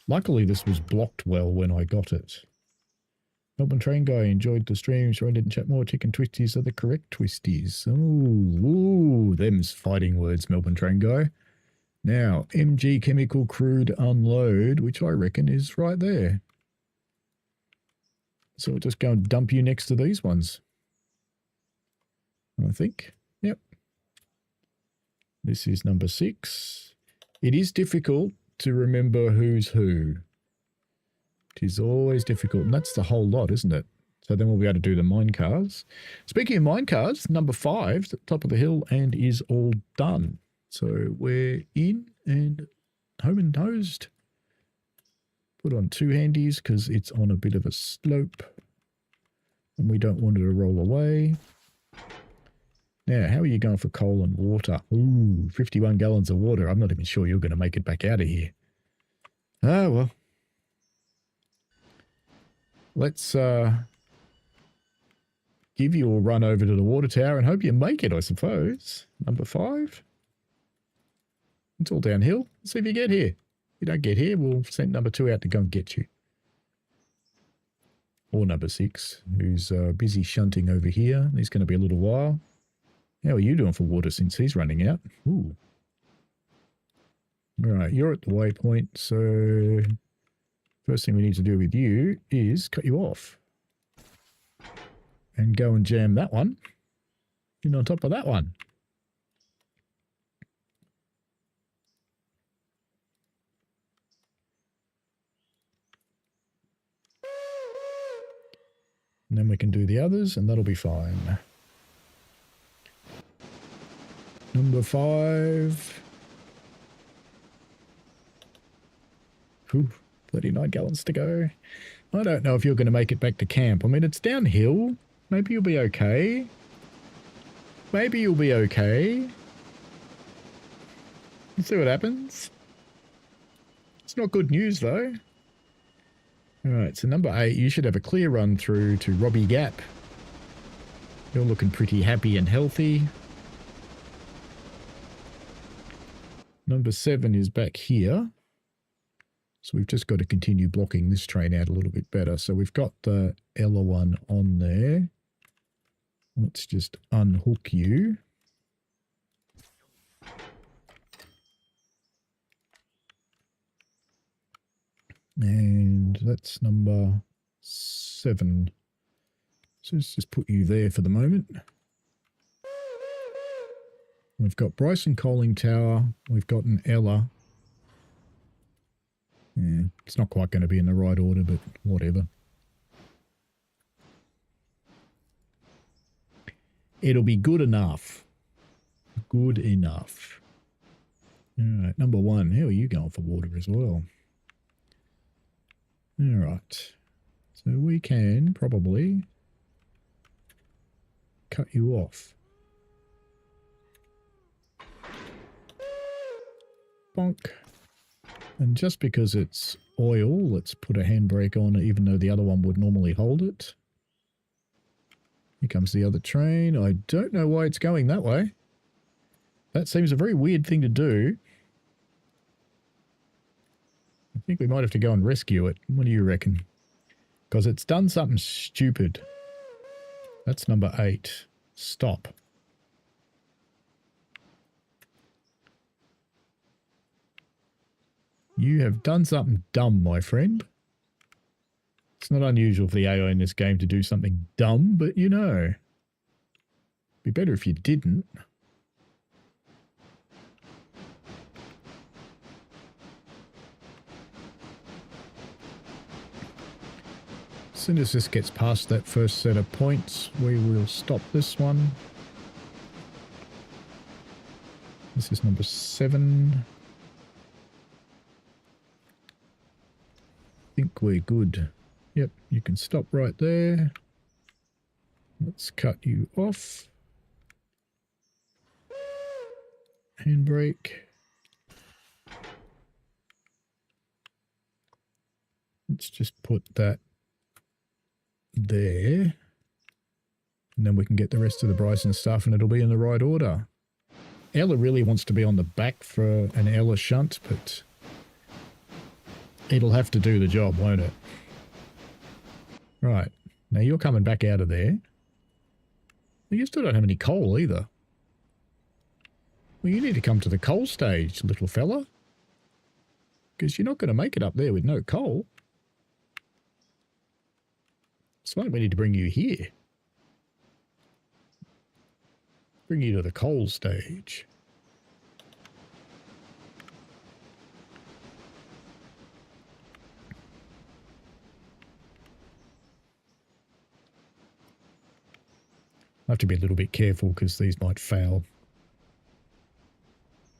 Luckily, this was blocked well when I got it. Melbourne Train Guy enjoyed the stream. Sure, I didn't chat more. Chicken twisties are the correct twisties. Ooh, them's fighting words, Melbourne Train Guy. Now, MG Chemical Crude Unload, which I reckon is right there. So we'll just go and dump you next to these ones. I think. Yep. This is number 6. It is difficult to remember who's who. It is always difficult, and that's the whole lot, isn't it? So then we'll be able to do the mine cars. Speaking of mine cars, number 5 is at the top of the hill and is all done. So we're in and home and toast. Put on 2 handies because it's on a bit of a slope and we don't want it to roll away. Now, how are you going for coal and water? Ooh, 51 gallons of water. I'm not even sure you're going to make it back out of here. Oh, well. Let's give you a run over to the water tower and hope you make it, I suppose. Number 5. It's all downhill. Let's see if you get here. If you don't get here, we'll send number 2 out to go and get you. Or number 6, who's busy shunting over here. He's going to be a little while. How are you doing for water since he's running out? Ooh. All right, you're at the waypoint, so first thing we need to do with you is cut you off. And go and jam that one in on top of that one. And then we can do the others and that'll be fine. Number 5. Whew, 39 gallons to go. I don't know if you're going to make it back to camp. I mean, it's downhill. Maybe you'll be okay. Maybe you'll be okay. Let's see what happens. It's not good news, though. Alright, so number 8, you should have a clear run through to Robbie Gap. You're looking pretty happy and healthy. Number 7 is back here. So we've just got to continue blocking this train out a little bit better. So we've got the Ella one on there. Let's just unhook you. And that's number 7. So let's just put you there for the moment. We've got Bryson coaling tower. We've got an Ella. Yeah, it's not quite going to be in the right order, but whatever. It'll be good enough. Good enough. All right, number 1. How are you going for water as well? All right. So we can probably cut you off. Bonk. And just because it's oil, let's put a handbrake on it, even though the other one would normally hold it. Here comes the other train. I don't know why it's going that way. That seems a very weird thing to do. I think we might have to go and rescue it. What do you reckon? Because it's done something stupid. That's number 8. Stop. You have done something dumb, my friend. It's not unusual for the AI in this game to do something dumb, but you know. Be better if you didn't. As soon as this gets past that first set of points, we will stop this one. This is number 7. I think we're good. Yep, you can stop right there. Let's cut you off. Handbrake. Let's just put that there. And then we can get the rest of the Bryson stuff and it'll be in the right order. Ella really wants to be on the back for an Ella shunt, but it'll have to do the job, won't it? Right. Now you're coming back out of there. You still don't have any coal either. Well, you need to come to the coal stage, little fella. Because you're not going to make it up there with no coal. It's like we need to bring you here. Bring you to the coal stage. I have to be a little bit careful because these might fail.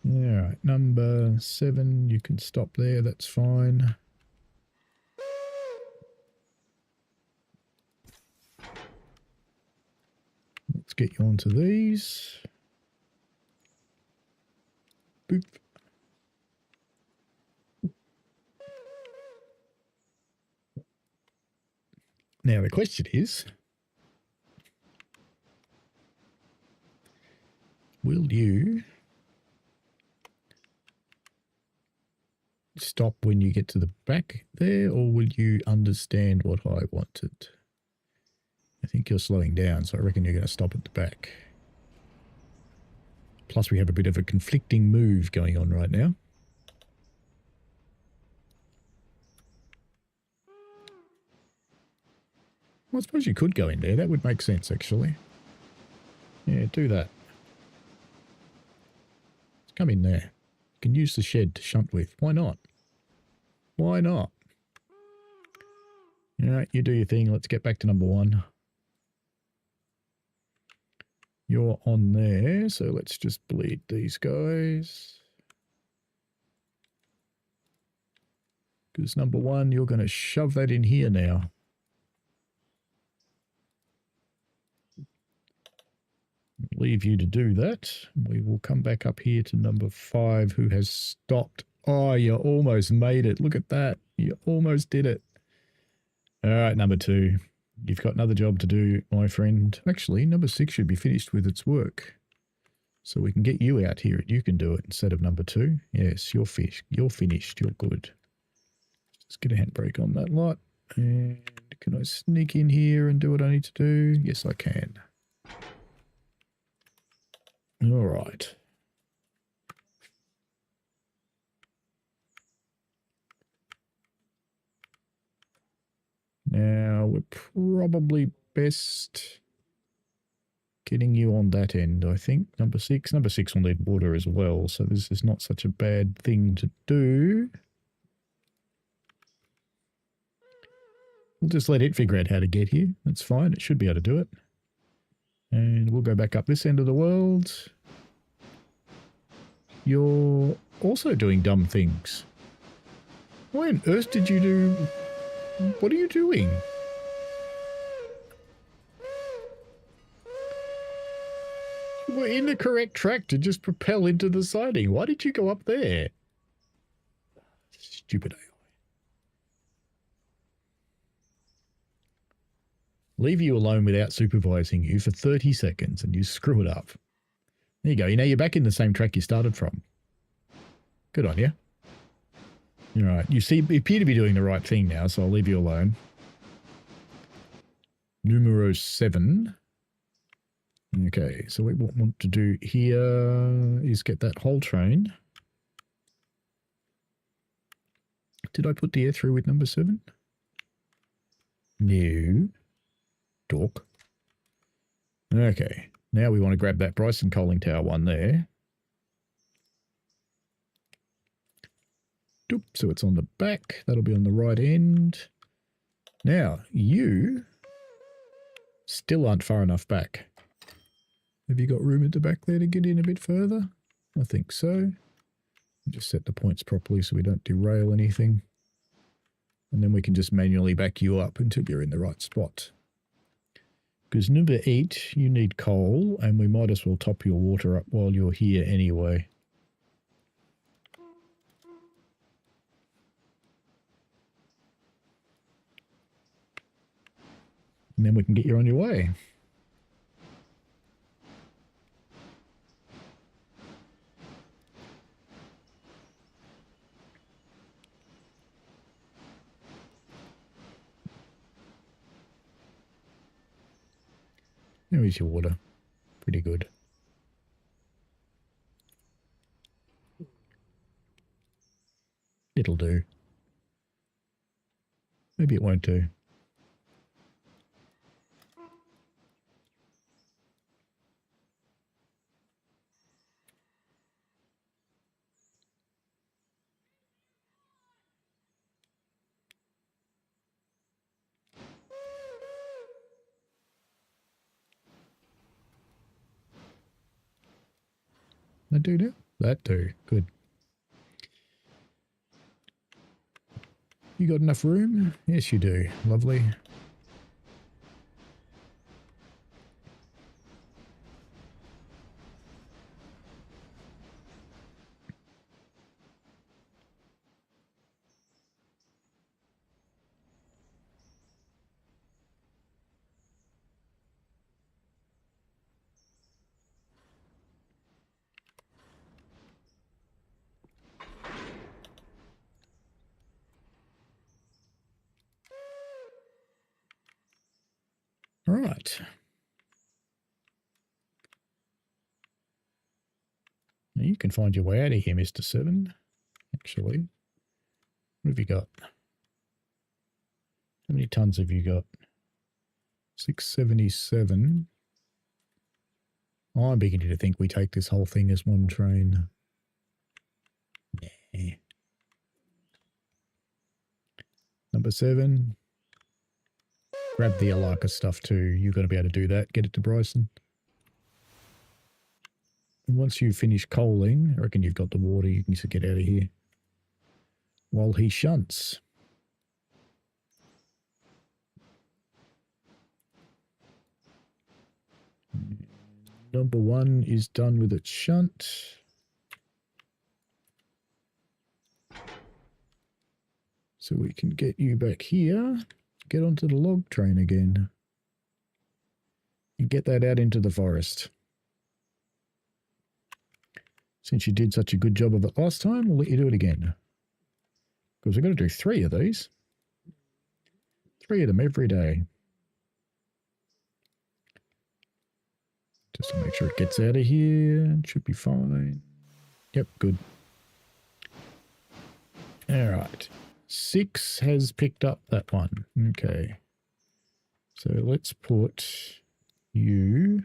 Alright, number 7, you can stop there, that's fine. Let's get you onto these. Boop. Now the question is, will you stop when you get to the back there, or will you understand what I wanted? I think you're slowing down, so I reckon you're going to stop at the back. Plus we have a bit of a conflicting move going on right now. Well, I suppose you could go in there. That would make sense, actually. Yeah, do that. Let's come in there. You can use the shed to shunt with. Why not? Why not? All right, you do your thing. Let's get back to number 1. You're on there, so let's just bleed these guys. Because number 1, you're going to shove that in here now. Leave you to do that. We will come back up here to number 5, who has stopped. Oh, you almost made it. Look at that. You almost did it. All right, number 2. You've got another job to do, my friend. Actually, number 6 should be finished with its work. So we can get you out here and you can do it instead of number 2. Yes, you're finished. You're finished. You're good. Let's get a handbrake on that lot. And can I sneak in here and do what I need to do? Yes, I can. All right. Now, we're probably best getting you on that end, I think. Number 6. Number 6 will need water as well, so this is not such a bad thing to do. We'll just let it figure out how to get here. That's fine. It should be able to do it. And we'll go back up this end of the world. You're also doing dumb things. Why on earth did you do... What are you doing? You were in the correct track to just propel into the siding. Why did you go up there? Stupid AI. Leave you alone without supervising you for 30 seconds and you screw it up. There you go. Now you're back in the same track you started from. Good on you. All right. You appear to be doing the right thing now, so I'll leave you alone. Numero 7. Okay, so what we want to do here is get that whole train. Did I put the air through with number 7? No. Dork. Okay, now we want to grab that Bryson coaling tower one there. Doop, so it's on the back. That'll be on the right end. Now, you still aren't far enough back. Have you got room at the back there to get in a bit further? I think so. Just set the points properly so we don't derail anything. And then we can just manually back you up until you're in the right spot. Because number 8, you need coal, and we might as well top your water up while you're here anyway. And then we can get you on your way. There is your water. Pretty good. It'll do. Maybe it won't do. That do now? That do. Good. You got enough room? Yes, you do. Lovely. All right. Now you can find your way out of here, Mr. 7. Actually, what have you got? How many tons have you got? 677. I'm beginning to think we take this whole thing as one train. Nah. Number 7. Grab the Alaka stuff too. You're going to be able to do that. Get it to Bryson. And once you finish coaling, I reckon you've got the water. You can just get out of here while he shunts. Number 1 is done with its shunt. So we can get you back here. Get onto the log train again. And get that out into the forest. Since you did such a good job of it last time, we'll let you do it again. Because we've got to do 3 of these. 3 of them every day. Just to make sure it gets out of here. It should be fine. Yep, good. All right. 6 has picked up that one. Okay. So let's put you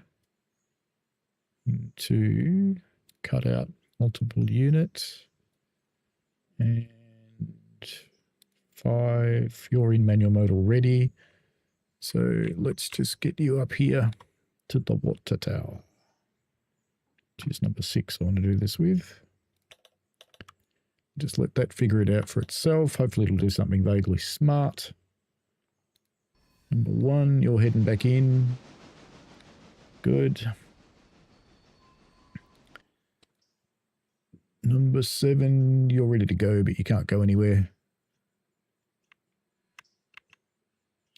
into cut out multiple units. And 5, you're in manual mode already. So let's just get you up here to the water tower, which is number 6 I want to do this with. Just let that figure it out for itself. Hopefully it'll do something vaguely smart. Number 1, you're heading back in. Good. Number 7, you're ready to go, but you can't go anywhere.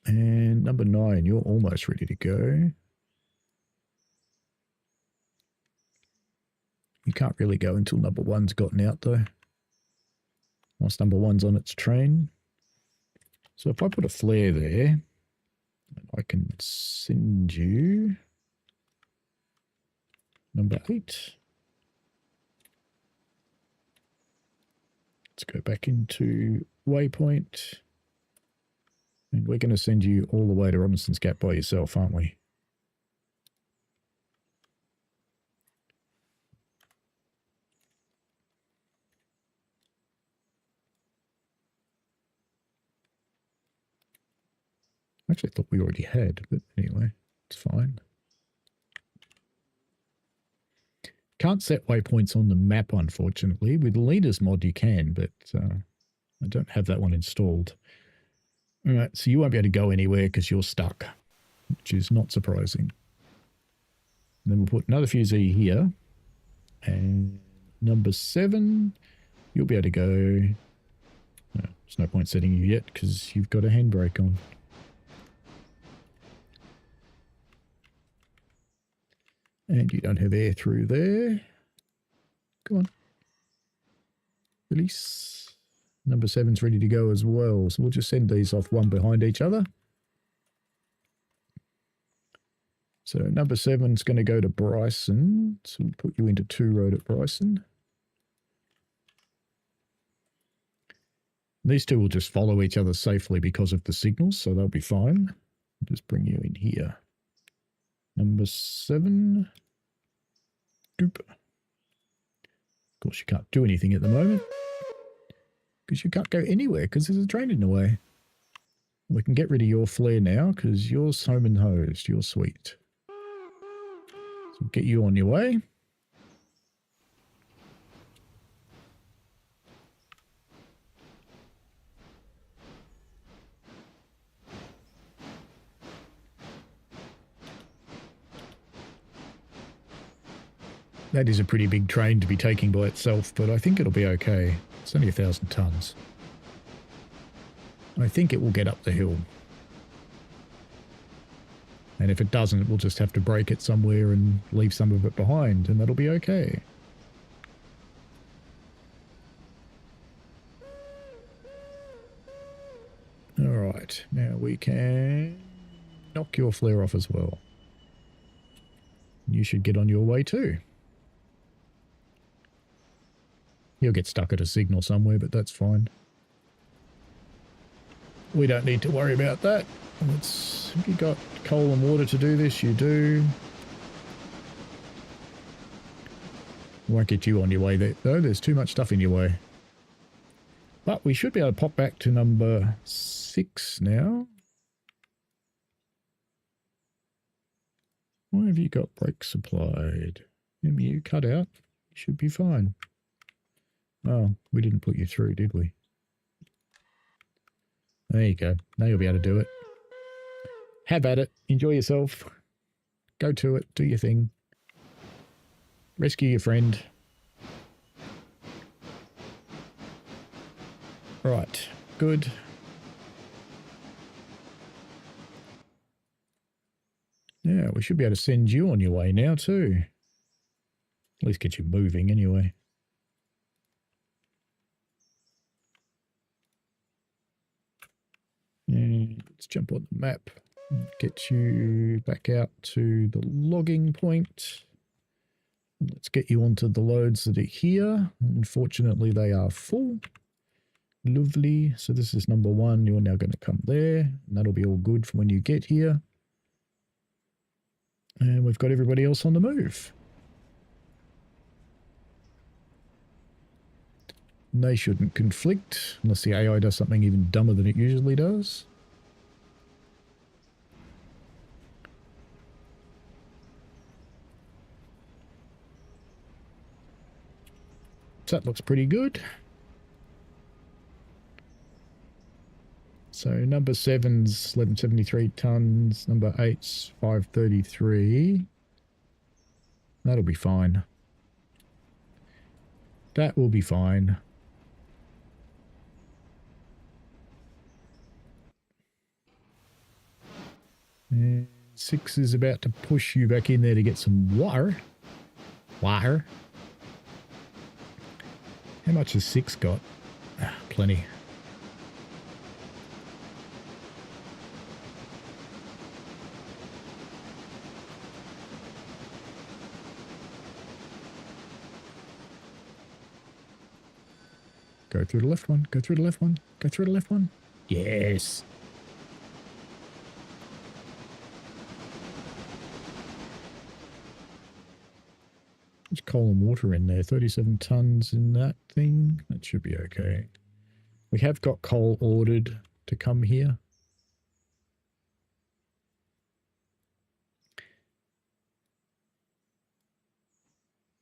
And number 9, you're almost ready to go. You can't really go until number 1's gotten out though. Once number 1's on its train. So if I put a flare there, I can send you number 8. Let's go back into waypoint. And we're going to send you all the way to Robinson's Gap by yourself, aren't we? Actually, I thought we already had, but anyway, it's fine. Can't set waypoints on the map, unfortunately. With the leaders mod, you can, but I don't have that one installed. All right, so you won't be able to go anywhere because you're stuck, which is not surprising. And then we'll put another fusee here. And number 7, you'll be able to go. No, there's no point setting you yet because you've got a handbrake on. And you don't have air through there. Come on. Release. Number 7's ready to go as well. So we'll just send these off one behind each other. So number 7's going to go to Bryson. So we'll put you into 2 road at Bryson. These 2 will just follow each other safely because of the signals, so they'll be fine. I'll just bring you in here. Number 7. Doop. Of course, you can't do anything at the moment. Because you can't go anywhere because there's a train in the way. We can get rid of your flare now because you're home and hosed. You're sweet. So we'll get you on your way. That is a pretty big train to be taking by itself, but I think it'll be okay. It's only 1,000 tonnes. I think it will get up the hill. And if it doesn't, we'll just have to break it somewhere and leave some of it behind, and that'll be okay. Alright, now we can knock your flare off as well. You should get on your way too. You'll get stuck at a signal somewhere, but that's fine. We don't need to worry about that. If you got coal and water to do this, you do. Won't get you on your way there, though. There's too much stuff in your way. But we should be able to pop back to number 6 now. Why have you got brakes supplied? MU cut out. You should be fine. Oh, we didn't put you through, did we? There you go. Now you'll be able to do it. Have at it. Enjoy yourself. Go to it. Do your thing. Rescue your friend. Right. Good. Yeah, we should be able to send you on your way now too. At least get you moving anyway. And let's jump on the map. Get you back out to the logging point. Let's get you onto the loads that are here. Unfortunately, they are full. Lovely. So this is number 1. You're now going to come there. And that'll be all good for when you get here. And we've got everybody else on the move. And they shouldn't conflict unless the AI does something even dumber than it usually does. So that looks pretty good. So number 7's 1173 tonnes, number 8's 533. That'll be fine. That will be fine. And 6 is about to push you back in there to get some water. Water. How much has 6 got? Ah, plenty. Go through the left one. Go through the left one. Go through the left one. Yes. There's coal and water in there. 37 tonnes in that thing. That should be okay. We have got coal ordered to come here.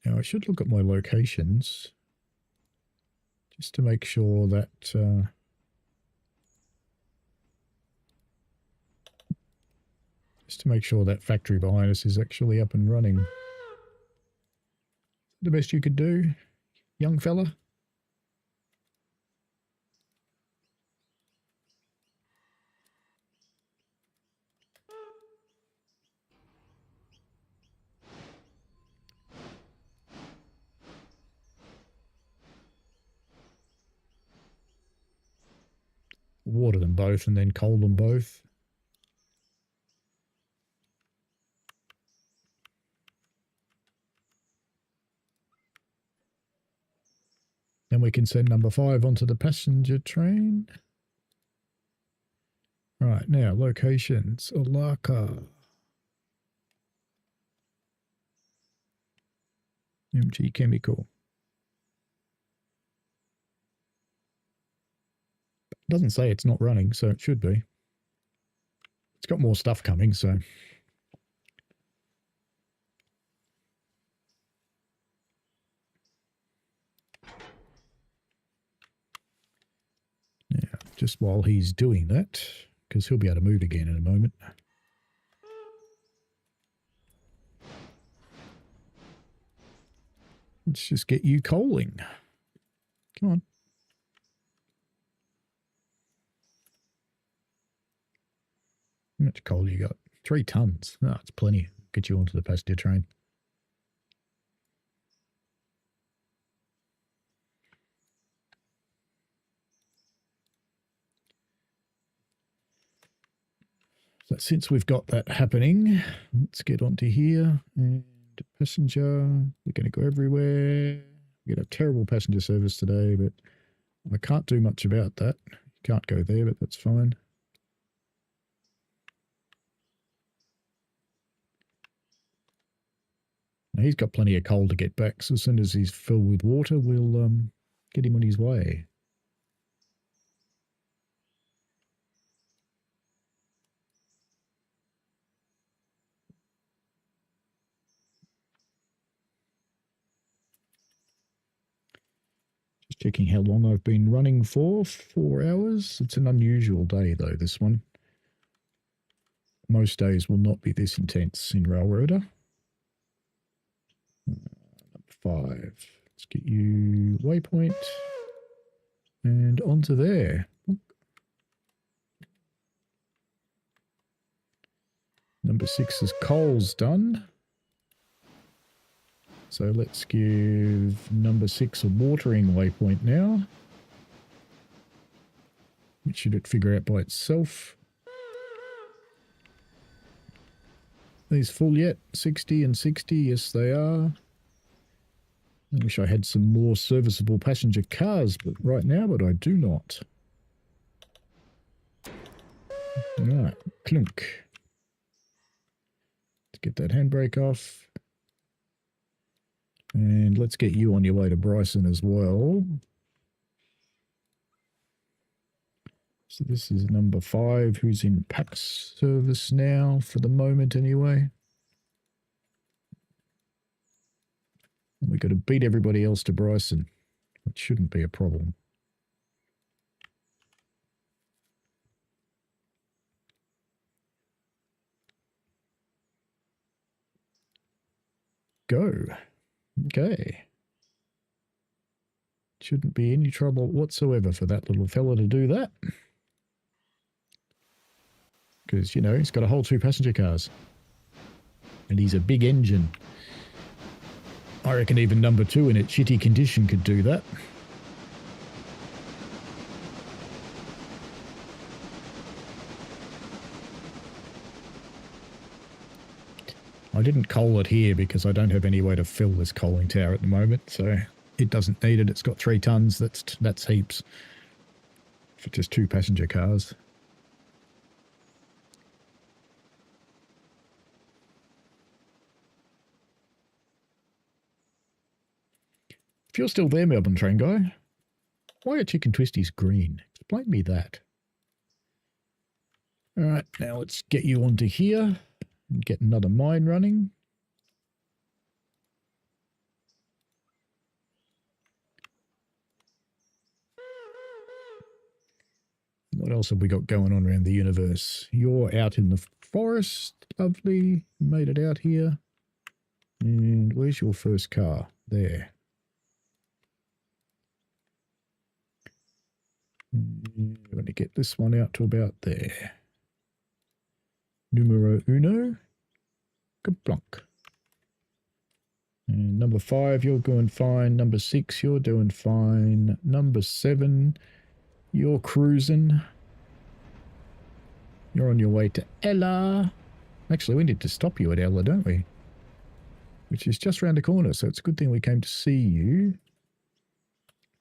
Now I should look at my locations just to make sure that factory behind us is actually up and running. The best you could do, young fella? Water them both and then coal them both. Then we can send number 5 onto the passenger train. Right, now locations. Alaka. MG Chemical. It doesn't say it's not running, so it should be. It's got more stuff coming, so. Yeah, just while he's doing that, because he'll be able to move again in a moment. Let's just get you coaling. Come on. How much coal you got? 3 tons. Oh, it's plenty. Get you onto the passenger train. So since we've got that happening, let's get onto here. And passenger, we're going to go everywhere. We're going to have terrible passenger service today, but I can't do much about that. Can't go there, but that's fine. Now he's got plenty of coal to get back, so as soon as he's filled with water, we'll get him on his way. Just checking how long I've been running for. 4 hours. It's an unusual day, though, this one. Most days will not be this intense in Railroader. Number 5. Let's get you waypoint. And onto there. Number 6 is coal's done. So let's give number 6 a watering waypoint now. Which should it figure out by itself. These full yet? 60 and 60, yes they are. I wish I had some more serviceable passenger cars right now, but I do not. Right, clunk. Let's get that handbrake off. And let's get you on your way to Bryson as well. So this is number 5, who's in pack service now, for the moment anyway. We've got to beat everybody else to Bryson. It shouldn't be a problem. Go. Okay. Shouldn't be any trouble whatsoever for that little fella to do that. Because, you know, he's got a whole 2 passenger cars. And he's a big engine. I reckon even number 2 in its shitty condition could do that. I didn't coal it here because I don't have any way to fill this coaling tower at the moment, so it doesn't need it. It's got 3 tons. That's heaps for just 2 passenger cars. If you're still there, Melbourne train guy, why are chicken twisties green? Explain me that. All right, now let's get you onto here and get another mine running. What else have we got going on around the universe? You're out in the forest. Lovely. Made it out here. And where's your first car? There. I'm going to get this one out to about there. Numero uno. Kaplunk. And number 5, you're doing fine. Number 6, you're doing fine. Number 7, you're cruising. You're on your way to Ella. Actually, we need to stop you at Ella, don't we? Which is just around the corner, so it's a good thing we came to see you.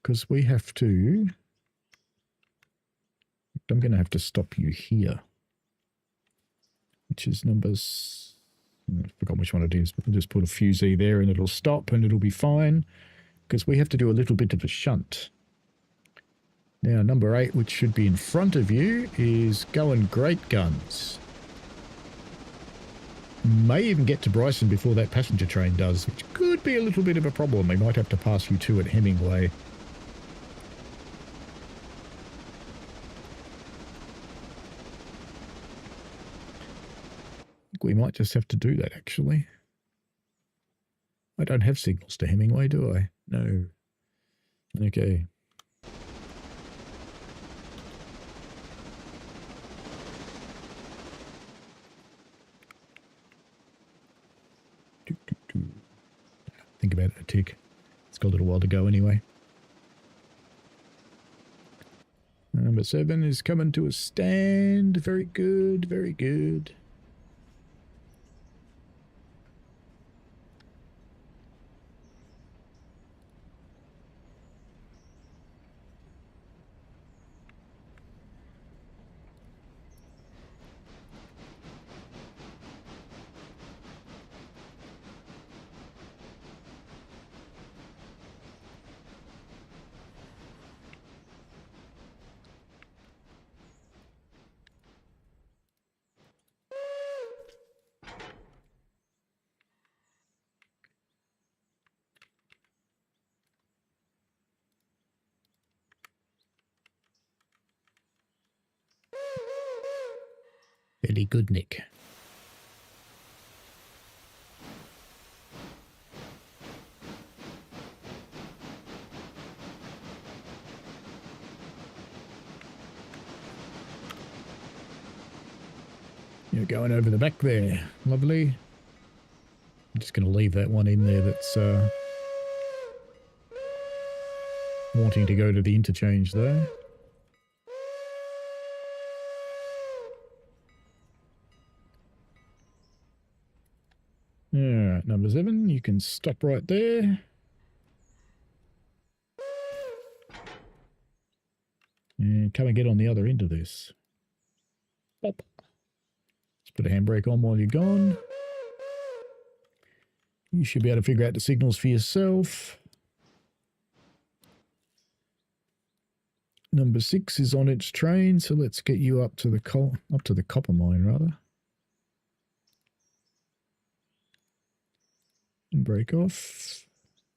Because we have to... I'm going to have to stop you here. Which is numbers... I forgot which one it is, but we'll just put a fusee there and it'll stop and it'll be fine. Because we have to do a little bit of a shunt. Now, number 8, which should be in front of you, is going great guns. May even get to Bryson before that passenger train does, which could be a little bit of a problem. We might have to pass you 2 at Hemingway. We might just have to do that, actually. I don't have signals to Hemingway, do I? No. Okay. Think about it a tick. It's got a little while to go anyway. Number 7 is coming to a stand. Very good, very good. Very good, Nick. You're going over the back there. Lovely. I'm just going to leave that one in there that's wanting to go to the interchange though. Alright, number 7, you can stop right there. And come and get on the other end of this. Pop. Let's put a handbrake on while you're gone. You should be able to figure out the signals for yourself. Number 6 is on its train, so let's get you up to the copper mine rather. And break off.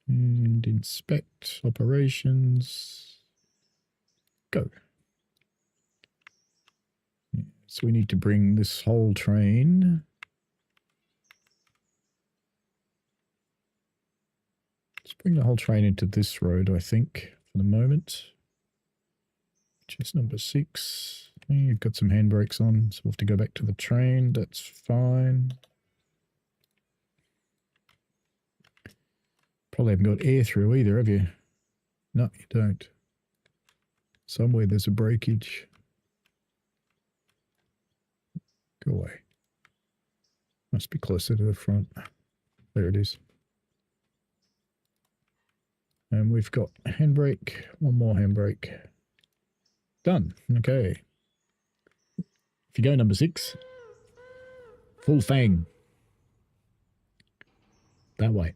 And inspect operations. Go. So we need to bring this whole train. Let's bring the whole train into this road, I think, for the moment. Which is number 6. You've got some handbrakes on, so we'll have to go back to the train. That's fine. Probably haven't got air through either, have you? No, you don't. Somewhere there's a breakage. Go away. Must be closer to the front. There it is. And we've got handbrake. One more handbrake. Done. Okay. If you go number 6, full fang. That way.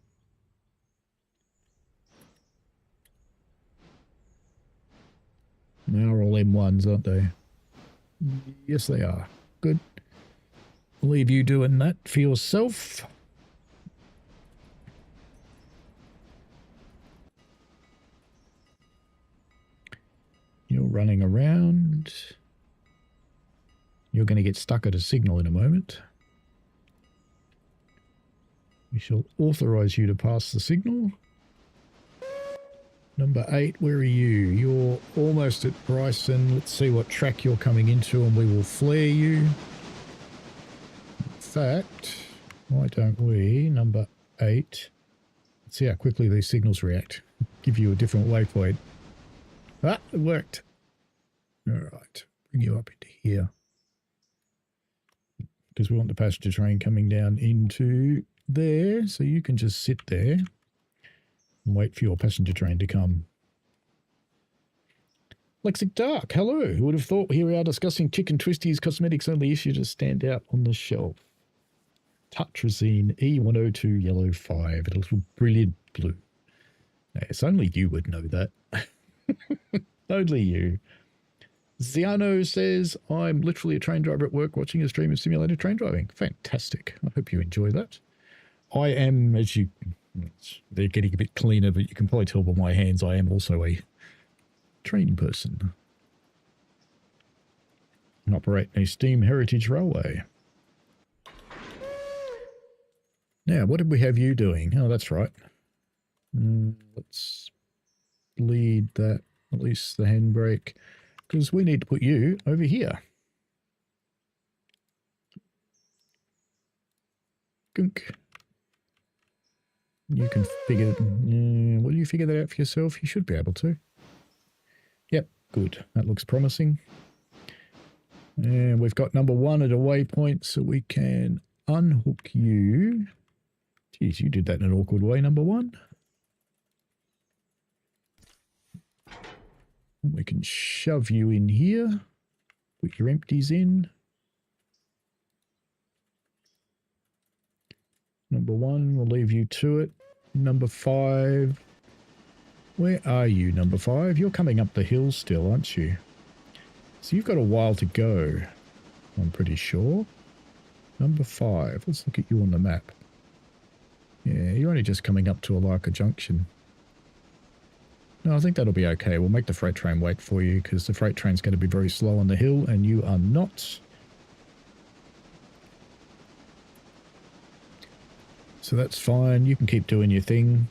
They are all M1s, aren't they? Yes, they are. Good. I'll leave you doing that for yourself. You're running around. You're going to get stuck at a signal in a moment. We shall authorize you to pass the signal. Number 8, where are you? You're almost at Bryson. Let's see what track you're coming into and we will flare you. In fact, why don't we, number 8, let's see how quickly these signals react. Give you a different waypoint. Ah, it worked. All right, bring you up into here. Because we want the passenger train coming down into there, so you can just sit there and wait for your passenger train to come. Lexic Dark, hello. Who would have thought here we are discussing Chicken Twisties cosmetics only issue to stand out on the shelf. Tetrazine E102 yellow 5, a little brilliant blue. Yes, only you would know that. Only you. Ziano says, I'm literally a train driver at work watching a stream of simulated train driving. Fantastic. I hope you enjoy that. I am, as you... They're getting a bit cleaner, but you can probably tell by my hands I am also a train person. And operate a steam heritage railway. Now, what did we have you doing? Oh, that's right. Let's bleed that, release the handbrake, because we need to put you over here. Gunk. You can figure it. Will you figure that out for yourself? You should be able to. Yep, good. That looks promising. And we've got number 1 at a waypoint, so we can unhook you. Geez, you did that in an awkward way, number 1. We can shove you in here. Put your empties in. Number 1, we'll leave you to it. Number 5. Where are you, number 5? You're coming up the hill still, aren't you? So you've got a while to go, I'm pretty sure. Number 5. Let's look at you on the map. Yeah, you're only just coming up to Alaka Junction. No, I think that'll be okay. We'll make the freight train wait for you because the freight train's going to be very slow on the hill and you are not. So that's fine. You can keep doing your thing.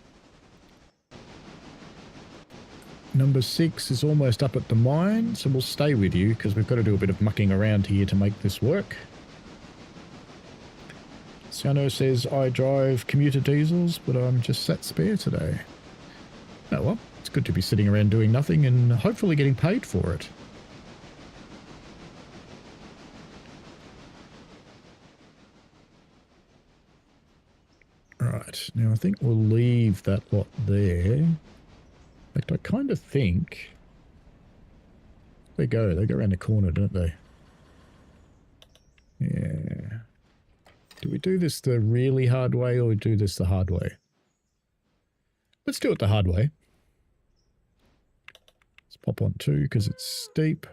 Number 6 is almost up at the mine, so we'll stay with you because we've got to do a bit of mucking around here to make this work. Siano says, I drive commuter diesels, but I'm just sat spare today. Oh well, it's good to be sitting around doing nothing and hopefully getting paid for it. Right, now I think we'll leave that lot there. In fact, I kind of think... They go around the corner, don't they? Yeah. Do we do this the really hard way or do this the hard way? Let's do it the hard way. Let's pop on 2 because it's steep.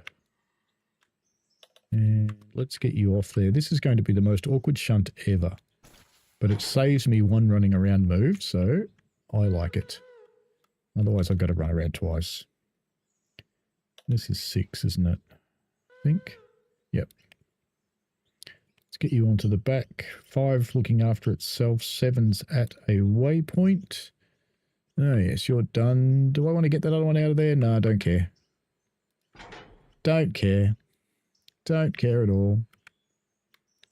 And let's get you off there. This is going to be the most awkward shunt ever. But it saves me 1 running around move, so I like it. Otherwise I've got to run around twice. This is 6, isn't it? I think. Yep. Let's get you onto the back. 5 looking after itself. 7's at a waypoint. Oh yes, you're done. Do I want to get that other one out of there? No, I don't care. Don't care. Don't care at all.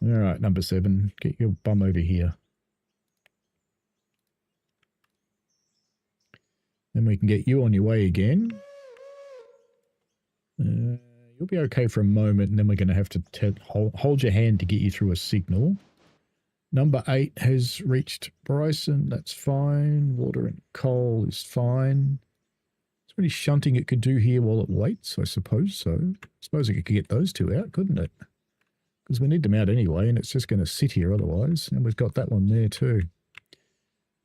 Alright, number 7. Get your bum over here. Then we can get you on your way again. You'll be okay for a moment, and then we're going to have to hold your hand to get you through a signal. Number 8 has reached Bryson. That's fine. Water and coal is fine. Is there any shunting it could do here while it waits? I suppose so. I suppose it could get those 2 out, couldn't it? Because we need them out anyway, and it's just going to sit here otherwise. And we've got that one there too.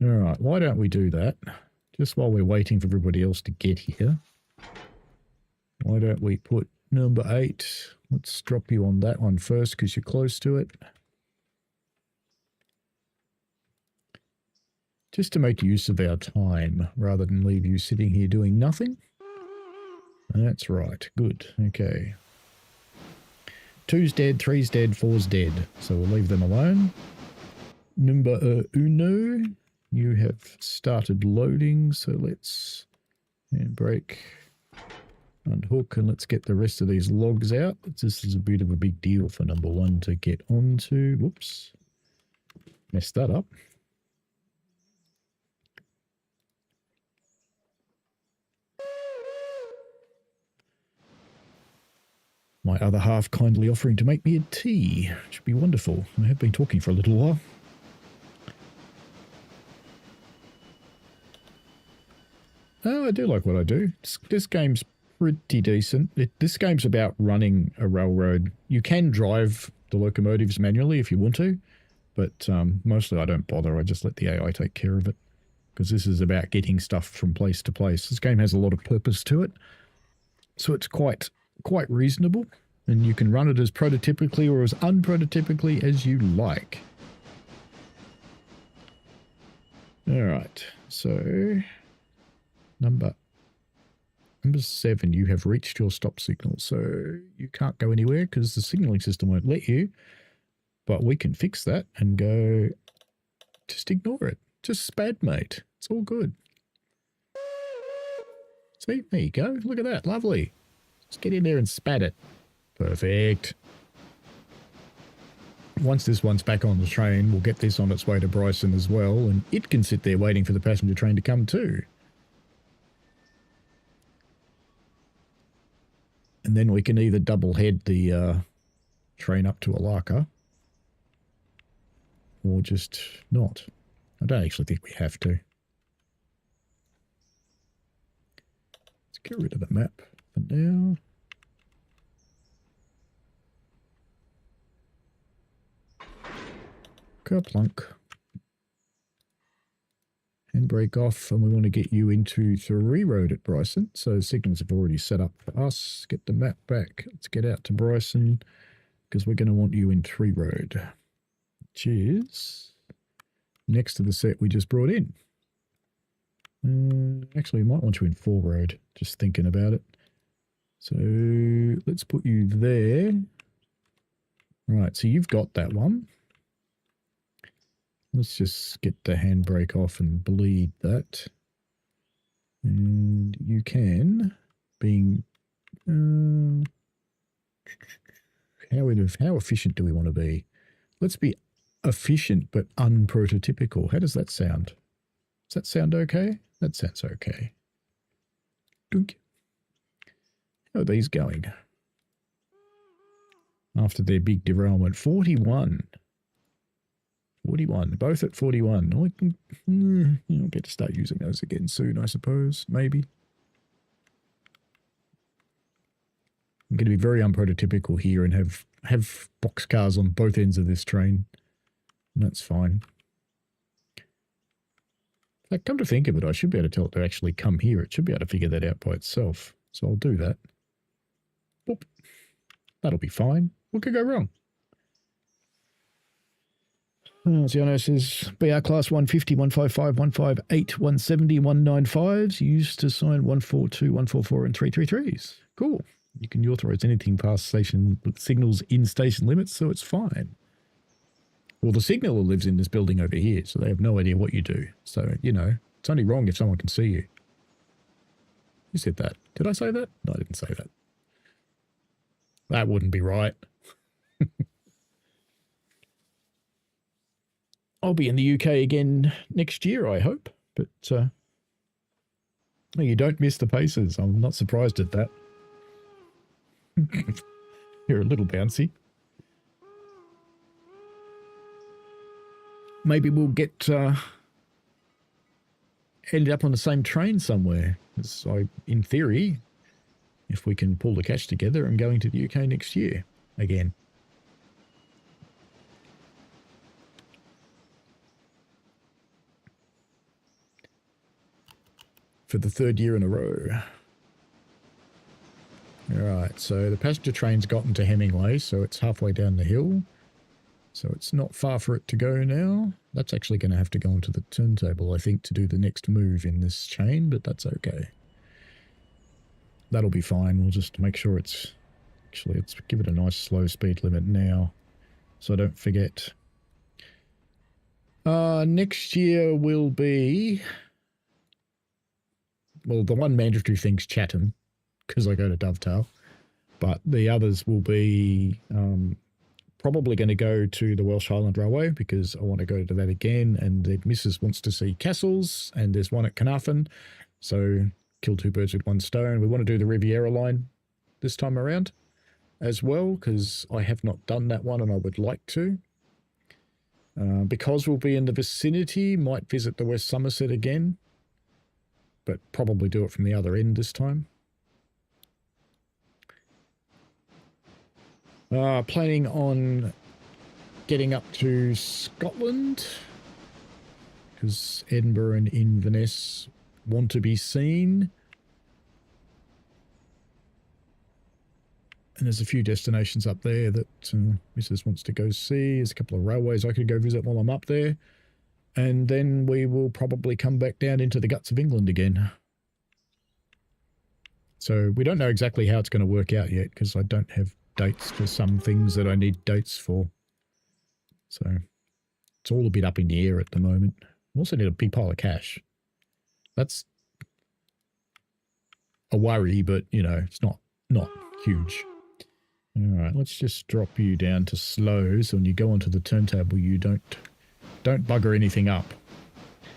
All right, why don't we do that? Just while we're waiting for everybody else to get here. Why don't we put number 8? Let's drop you on that one first because you're close to it. Just to make use of our time rather than leave you sitting here doing nothing. That's right. Good. Okay. 2's dead, 3's dead, 4's dead. So we'll leave them alone. Number uno, you have started loading. So let's handbrake, unhook, and let's get the rest of these logs out. This is a bit of a big deal for number 1 to get onto. Whoops. Messed that up. My other half kindly offering to make me a tea. It should be wonderful. I have been talking for a little while. Oh, I do like what I do. This game's pretty decent. This game's about running a railroad. You can drive the locomotives manually if you want to, but mostly I don't bother. I just let the AI take care of it because this is about getting stuff from place to place. This game has a lot of purpose to it, so it's quite reasonable, and you can run it as prototypically or as unprototypically as you like. Alright, so number 7, you have reached your stop signal, so you can't go anywhere because the signaling system won't let you, but we can fix that and go Just ignore it. Just spad, mate. It's all good. See, there you go. Look at that. Lovely. Just get in there and spat it. Perfect. Once this one's back on the train, we'll get this on its way to Bryson as well, and it can sit there waiting for the passenger train to come too. And then we can either double head the train up to Alaka or just not. I don't actually think we have to. Let's get rid of the map for now. Kerplunk. Handbrake off, and we want to get you into 3 Road at Bryson. So signals have already set up for us. Get the map back. Let's get out to Bryson because we're going to want you in 3 Road, which is next to the set we just brought in. Actually, we might want you in 4 Road, just thinking about it. So let's put you there. Right, so you've got that one. Let's just get the handbrake off and bleed that. And you can, being... how efficient do we want to be? Let's be efficient but unprototypical. How does that sound? Does that sound okay? That sounds okay. Dunk. How are these going? After their big derailment, 41. 41, both at 41. I can, I'll get to start using those again soon, I suppose. Maybe. I'm going to be very unprototypical here and have boxcars on both ends of this train. And that's fine. Like, come to think of it, I should be able to tell it to actually come here. It should be able to figure that out by itself. So I'll do that. Boop. That'll be fine. What could go wrong? Ziano says, BR class 150, 155, 158, 170, 195s used to sign 142, 144 and 333s. Cool. You can authorize anything past station signals in station limits, so it's fine. Well, the signaller lives in this building over here, so they have no idea what you do. So, you know, it's only wrong if someone can see you. Who said that? Did I say that? No, I didn't say that. That wouldn't be right. I'll be in the UK again next year, I hope. But no, you don't miss the paces. I'm not surprised at that. You're a little bouncy. Maybe we'll get end up on the same train somewhere. So, in theory, if we can pull the cash together, I'm going to the UK next year again. For the 3rd year in a row. Alright, so the passenger train's gotten to Hemingway, so it's halfway down the hill. So it's not far for it to go now. That's actually going to have to go onto the turntable, I think, to do the next move in this chain, but that's okay. That'll be fine. We'll just make sure it's... Actually, let's give it a nice slow speed limit now, so I don't forget. Next year will be... Well, the one mandatory thing's Chatham, because I go to Dovetail. But the others will be probably going to go to the Welsh Highland Railway, because I want to go to that again. And the missus wants to see castles, and there's one at Carnarvon. So kill 2 birds with 1 stone. We want to do the Riviera line this time around as well, because I have not done that one and I would like to. Because we'll be in the vicinity, might visit the West Somerset again, but probably do it from the other end this time. Planning on getting up to Scotland, because Edinburgh and Inverness want to be seen. And there's a few destinations up there that Mrs. wants to go see. There's a couple of railways I could go visit while I'm up there. And then we will probably come back down into the guts of England again. So we don't know exactly how it's going to work out yet, because I don't have dates for some things that I need dates for. So It's all a bit up in the air at the moment. We also need a big pile of cash. That's a worry, but, you know, it's not huge. All right, let's just drop you down to slow, so when you go onto the turntable, you don't bugger anything up.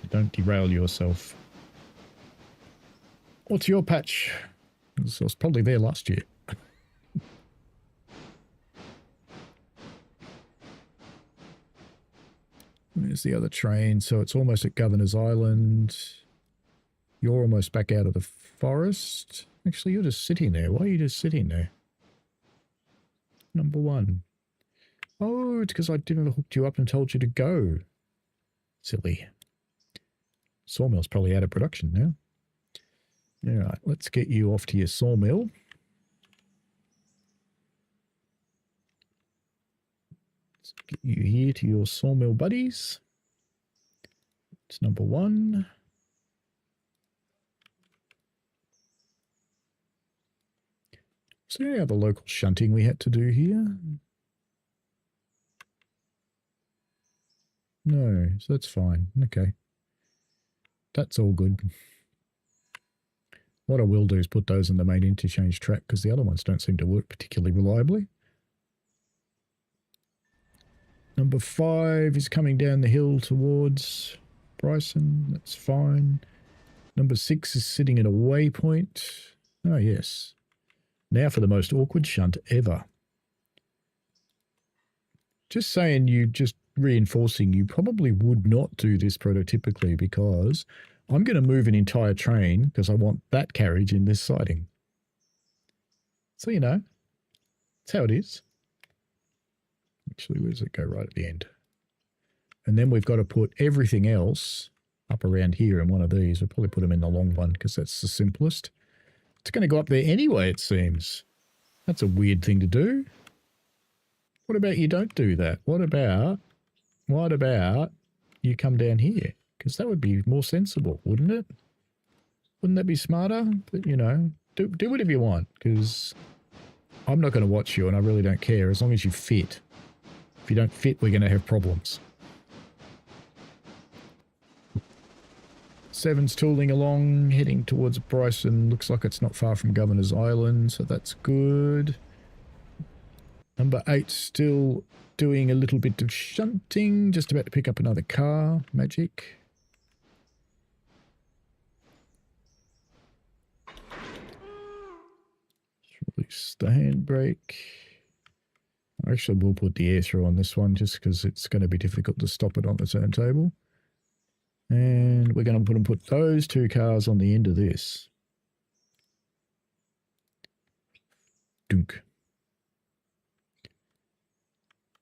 Don't derail yourself. What's your patch? I was probably there last year. There's the other train, so it's almost at Governor's Island. You're almost back out of the forest. Actually, you're just sitting there. Why are you just sitting there? Number 1. Oh, it's because I didn't hook you up and told you to go. Silly. Sawmill's probably out of production now. All right, let's get you off to your sawmill. Let's get you here to your sawmill buddies. It's number 1. Is there any other local shunting we had to do here? No, so that's fine. Okay. That's all good. What I will do is put those in the main interchange track because the other ones don't seem to work particularly reliably. Number 5 is coming down the hill towards Bryson. That's fine. Number 6 is sitting at a waypoint. Oh, yes. Now for the most awkward shunt ever. Just saying, you just reinforcing, you probably would not do this prototypically because I'm going to move an entire train because I want that carriage in this siding. So, you know, that's how it is. Actually, where does it go? Right at the end. And then we've got to put everything else up around here in one of these. We'll probably put them in the long one because that's the simplest. It's going to go up there anyway, it seems. That's a weird thing to do. What about you don't do that? What about you come down here? Because that would be more sensible, wouldn't it? Wouldn't that be smarter? But, you know, do whatever you want because I'm not going to watch you and I really don't care as long as you fit. If you don't fit, we're going to have problems. 7's tooling along, heading towards Bryson. Looks like it's not far from Governor's Island, so that's good. Number 8 still doing a little bit of shunting, just about to pick up another car. Magic. Release the handbrake. Actually, we'll put the air through on this one just because it's going to be difficult to stop it on the turntable. And we're going to put those 2 cars on the end of this. Dunk.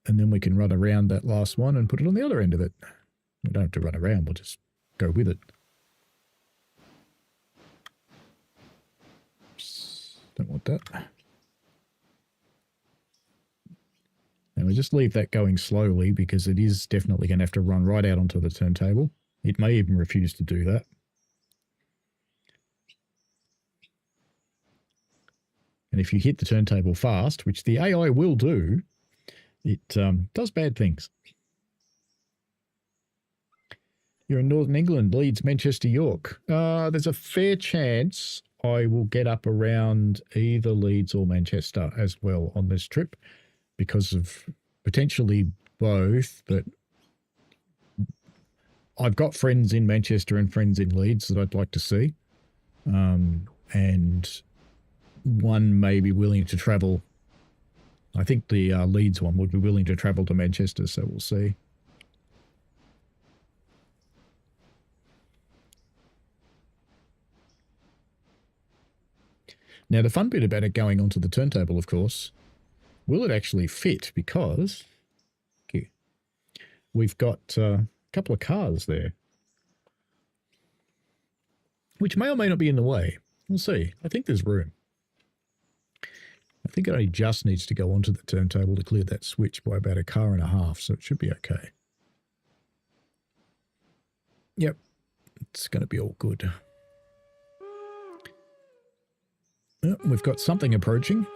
And then we can run around that last one and put it on the other end of it. We don't have to run around, we'll just go with it. Oops, don't want that. And we just leave that going slowly because it is definitely going to have to run right out onto the turntable. It may even refuse to do that. And if you hit the turntable fast, which the AI will do, it does bad things. You're in Northern England, Leeds, Manchester, York. There's a fair chance I will get up around either Leeds or Manchester as well on this trip because of potentially both, but I've got friends in Manchester and friends in Leeds that I'd like to see. And one may be willing to travel. I think the Leeds one would be willing to travel to Manchester, so we'll see. Now, the fun bit about it going onto the turntable, of course, will it actually fit? Because we've got a couple of cars there, which may or may not be in the way. We'll see. I think there's room. I think it only just needs to go onto the turntable to clear that switch by about 1.5 cars, so it should be okay. Yep, it's going to be all good. We've got something approaching.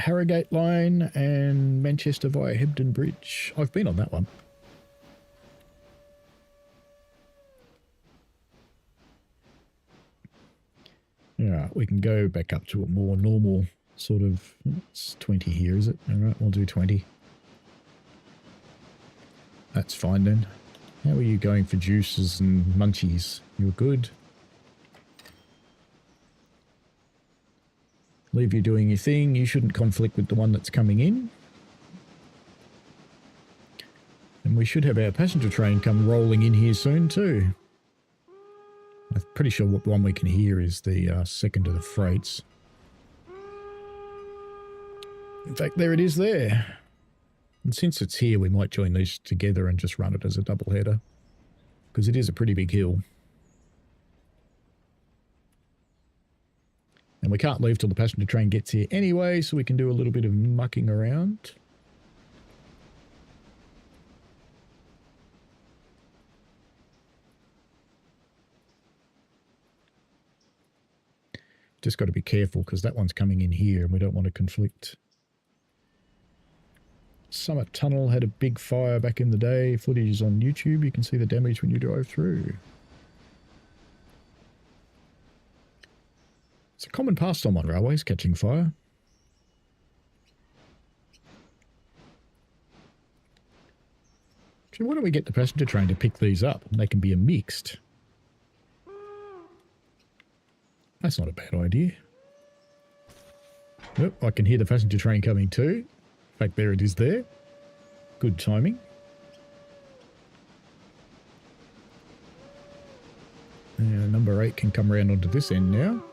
Harrogate line and Manchester via Hebden Bridge. I've been on that one. Yeah, we can go back up to a more normal sort of, it's 20 here, is it? All right, we'll do 20. That's fine then. How are you going for juices and munchies? You're good. Leave you doing your thing. You shouldn't conflict with the one that's coming in. And we should have our passenger train come rolling in here soon too. I'm pretty sure what the one we can hear is the second of the freights. In fact, there it is there. And since it's here, we might join these together and just run it as a double header, because it is a pretty big hill. And we can't leave till the passenger train gets here anyway, so we can do a little bit of mucking around. Just got to be careful because that one's coming in here and we don't want to conflict. Summit Tunnel had a big fire back in the day. Footage is on YouTube. You can see the damage when you drive through. It's a common pastime on railways, catching fire. So why don't we get the passenger train to pick these up? They can be a mixed. That's not a bad idea. Yep, I can hear the passenger train coming too. In fact, there it is there. Good timing. Number 8 can come around onto this end now.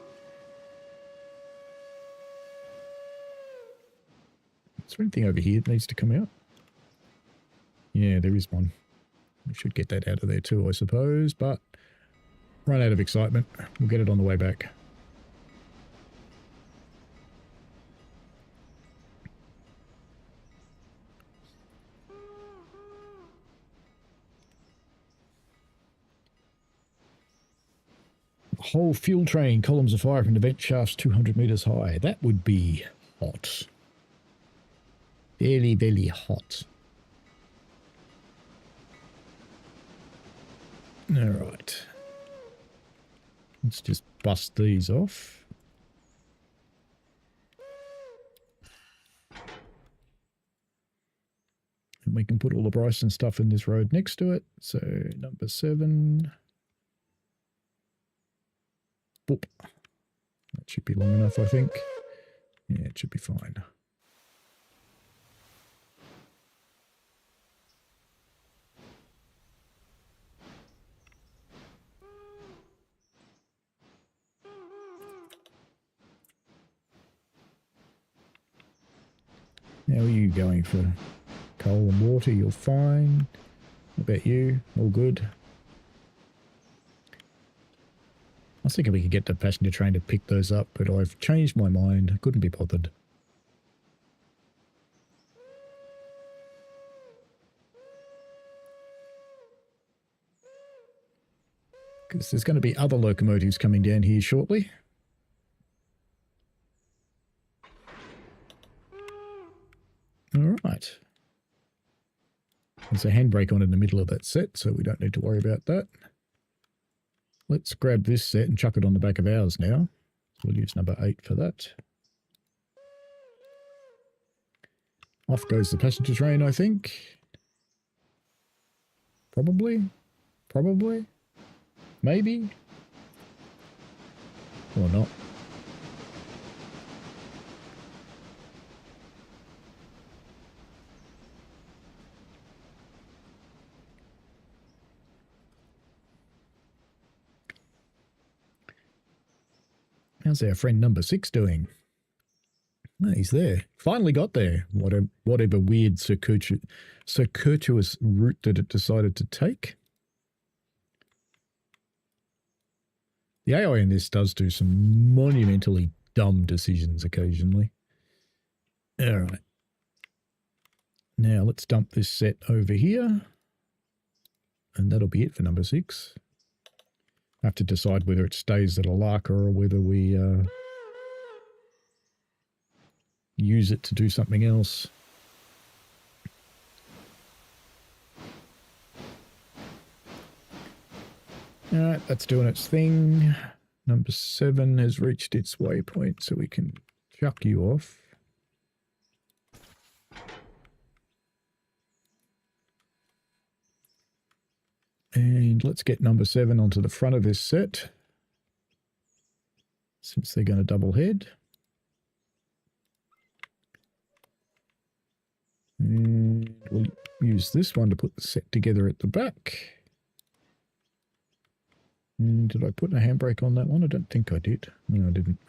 Is there anything over here that needs to come out? Yeah, there is one. We should get that out of there too, I suppose, but run out of excitement. We'll get it on the way back. Whole fuel train, columns of fire from the vent shafts 200 metres high. That would be hot. Very, very hot. All right. Let's just bust these off. And we can put all the Bryson stuff in this road next to it. So number 7. Boop. That should be long enough, I think. Yeah, it should be fine. How are you going for coal and water? You're fine. What about you? All good? I was thinking we could get the passenger train to pick those up, but I've changed my mind. Couldn't be bothered. Because there's going to be other locomotives coming down here shortly. All right. There's a handbrake on in the middle of that set, so we don't need to worry about that. Let's grab this set and chuck it on the back of ours now. We'll use number 8 for that. Off goes the passenger train, I think. Probably. Probably. Maybe. Or not. How's our friend number 6 doing? Oh, he's there. Finally got there. Whatever weird circuitous route that it decided to take. The AI in this does do some monumentally dumb decisions occasionally. All right. Now let's dump this set over here. And that'll be it for number 6. I have to decide whether it stays at Alaka or whether we use it to do something else. All right, that's doing its thing. Number 7 has reached its waypoint, so we can chuck you off. And let's get number 7 onto the front of this set, since they're going to double head. And we'll use this one to put the set together at the back. And did I put a handbrake on that one? I don't think I did. No, I didn't.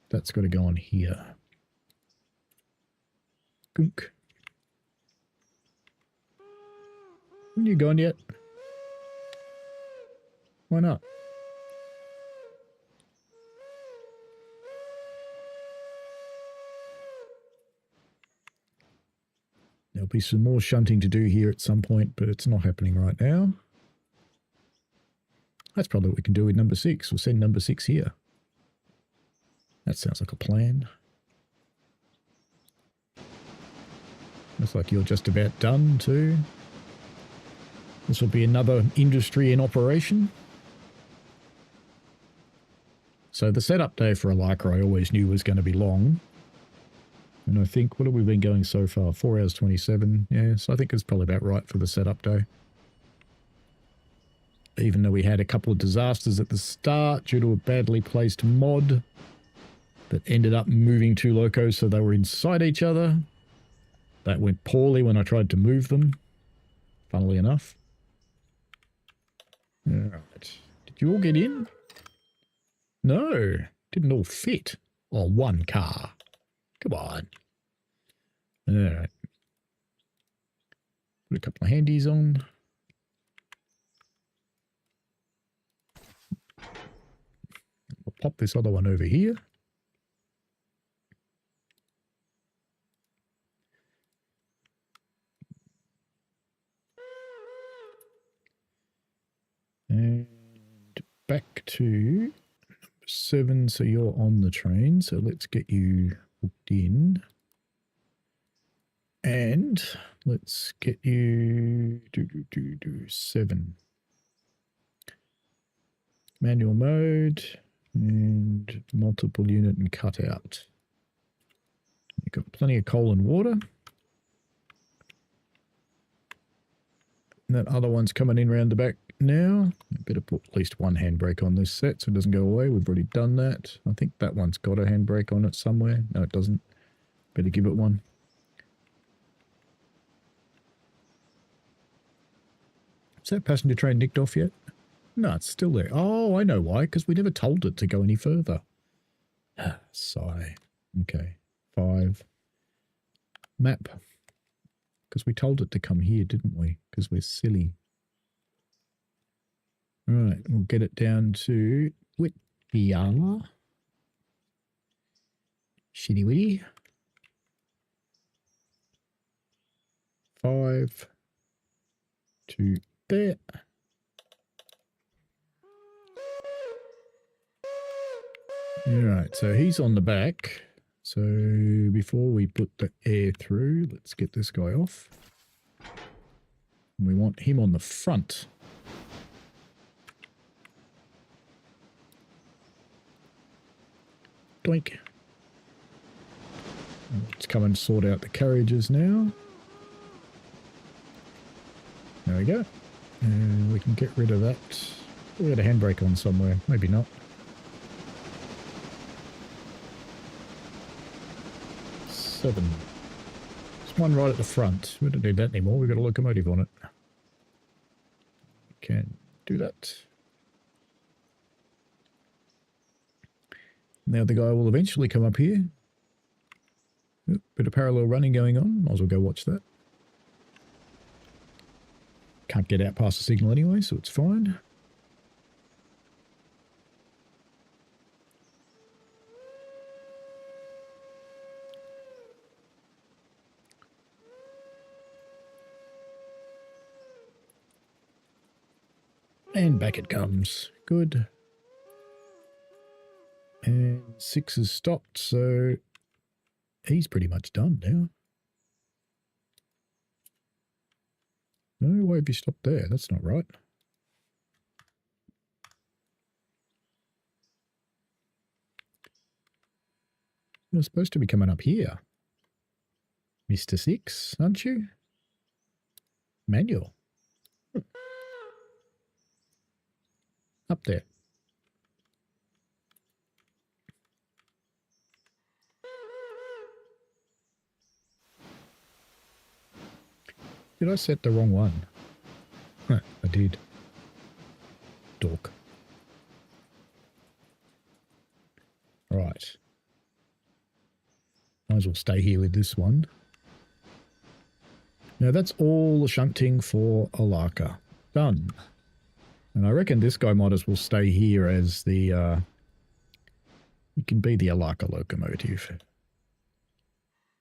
That's got to go on here. Gunk. Haven't you gone yet? Why not? There'll be some more shunting to do here at some point, but it's not happening right now. That's probably what we can do with number 6. We'll send number 6 here. That sounds like a plan. Looks like you're just about done too. This will be another industry in operation. So the setup day for Alaka I always knew was going to be long. And I think, what have we been going so far? 4 hours 27. Yeah, so I think it's probably about right for the setup day. Even though we had a couple of disasters at the start due to a badly placed mod that ended up moving 2 locos so they were inside each other. That went poorly when I tried to move them, funnily enough. Alright. Did you all get in? No, didn't all fit on one car. Come on. Alright. Put a couple of handies on. I'll pop this other one over here. And back to 7, so you're on the train. So let's get you hooked in. And let's get you 7. Manual mode and multiple unit and cutout. You've got plenty of coal and water. And that other one's coming in around the back now. I better put at least one handbrake on this set so it doesn't go away. We've already done that. I think that one's got a handbrake on it somewhere. No, it doesn't. Better give it one. Is that passenger train nicked off yet? No, it's still there. Oh, I know why. Because we never told it to go any further. Sigh. Okay. 5. Map. Because we told it to come here, didn't we? Because we're silly. Right, we'll get it down to Whitby. Shitty witty. 5 to there. Alright, so he's on the back. So before we put the air through, let's get this guy off. And we want him on the front. Doink. Let's come and sort out the carriages now. There we go. And we can get rid of that. We got a handbrake on somewhere. Maybe not. 7. There's one right at the front. We don't need that anymore. We've got a locomotive on it. Can do that. Now the guy will eventually come up here. Oop, bit of parallel running going on. Might as well go watch that. Can't get out past the signal anyway, so it's fine. And back it comes. Good. And 6 has stopped, so he's pretty much done now. No, why have you stopped there? That's not right. You're supposed to be coming up here, Mr. 6, aren't you? Manual. Up there. Did I set the wrong one? Huh, I did. Dork. Right. Might as well stay here with this one. Now that's all the shunting for Alaka. Done. And I reckon this guy might as well stay here as the, he can be the Alaka locomotive.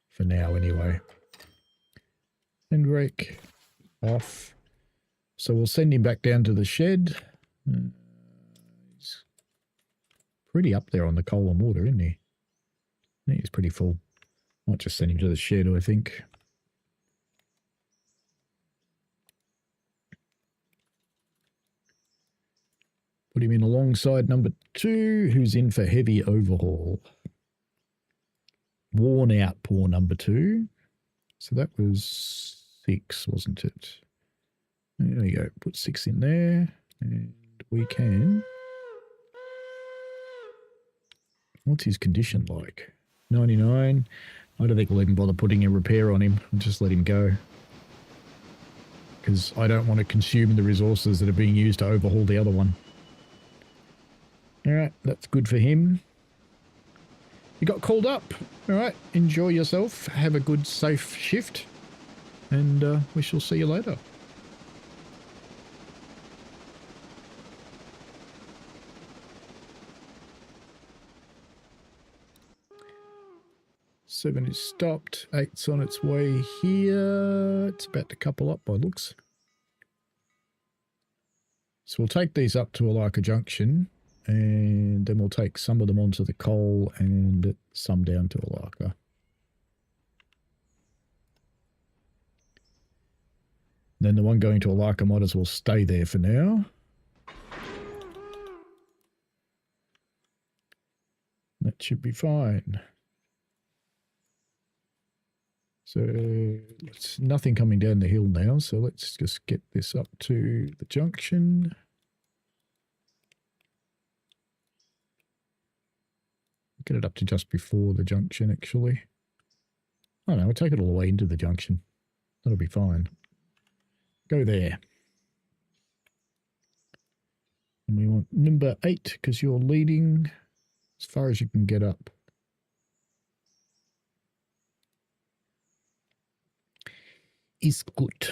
For now anyway. And brake off. So we'll send him back down to the shed. He's pretty up there on the coal and water, isn't he? He's pretty full. Might just send him to the shed, I think. Put him in alongside number 2, who's in for heavy overhaul. Worn out, poor number 2. So that was 6, wasn't it? There we go. Put 6 in there. And we can... What's his condition like? 99. I don't think we'll even bother putting a repair on him. I'll just let him go. Because I don't want to consume the resources that are being used to overhaul the other one. Alright, that's good for him. You got called up. Alright, enjoy yourself. Have a good, safe shift. And we shall see you later. Seven is stopped. 8's on its way here. It's about to couple up by looks. So we'll take these up to Alaka Junction, and then we'll take some of them onto the coal and some down to Alaka. Then the one going to Alaka might as well stay there for now. That should be fine. So it's nothing coming down the hill now, so let's just get this up to the junction. Get it up to just before the junction, actually. Oh no, we'll take it all the way into the junction. That'll be fine. Go there. And we want number 8, because you're leading as far as you can get up. Is good.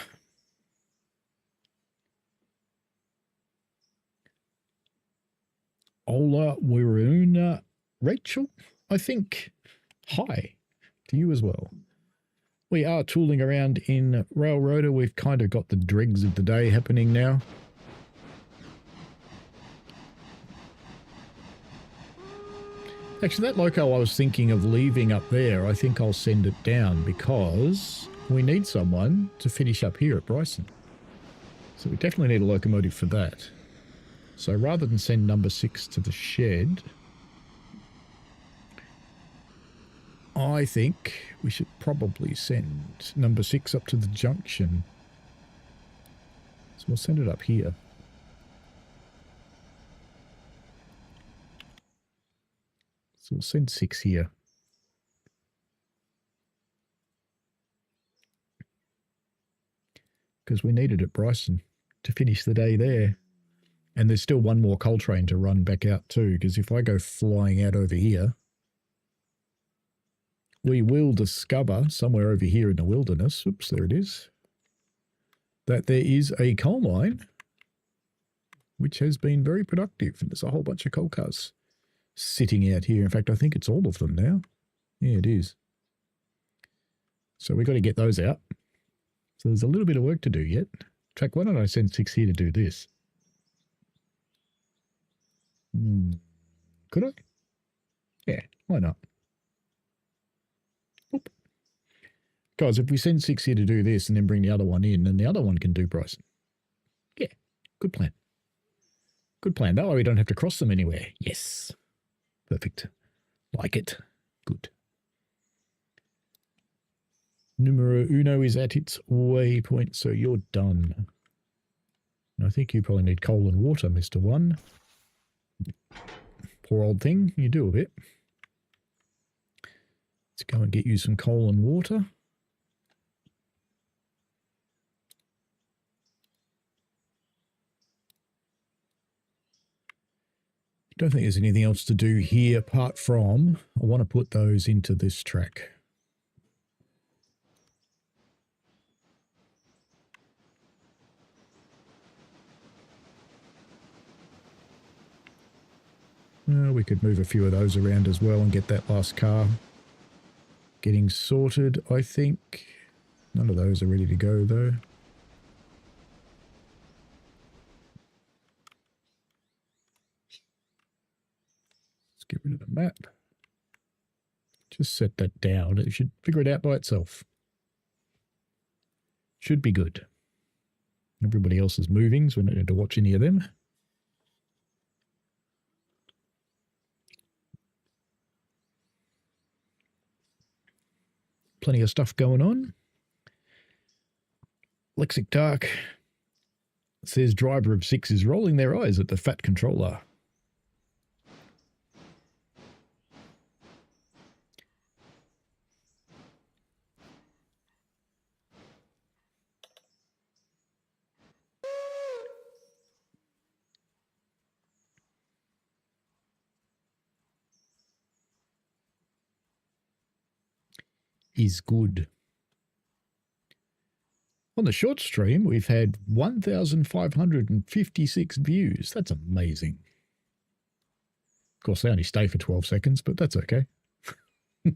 Ola Wiruna Rachel, I think. Hi to you as well. We are tooling around in Railroader. We've kind of got the dregs of the day happening now. Actually, that loco I was thinking of leaving up there, I think I'll send it down because we need someone to finish up here at Bryson. So we definitely need a locomotive for that. So rather than send number 6 to the shed, I think we should probably send number 6 up to the junction. So we'll send it up here. So we'll send 6 here. Because we need it at Bryson to finish the day there. And there's still one more coal train to run back out too, because if I go flying out over here, we will discover somewhere over here in the wilderness, oops, there it is, that there is a coal mine, which has been very productive. And there's a whole bunch of coal cars sitting out here. In fact, I think it's all of them now. Yeah, it is. So we've got to get those out. So there's a little bit of work to do yet. In fact, why don't I send 6 here to do this? Could I? Why not? Oop. Guys, if we send 6 here to do this and then bring the other one in, then the other one can do Bryson. Yeah, good plan. Good plan. That way we don't have to cross them anywhere. Yes. Perfect. Like it. Good. Numero uno is at its waypoint, so you're done. And I think you probably need coal and water, Mr. One. Poor old thing. You do a bit. Let's go and get you some coal and water. Don't think there's anything else to do here apart from I want to put those into this track. We could move a few of those around as well and get that last car getting sorted, I think. None of those are ready to go, though. Let's get rid of the map. Just set that down. It should figure it out by itself. Should be good. Everybody else is moving, so we don't need to watch any of them. Plenty of stuff going on. Lexic Dark says driver of 6 is rolling their eyes at the fat controller. Is good. On the short stream, we've had 1,556 views. That's amazing. Of course, they only stay for 12 seconds, but that's okay. All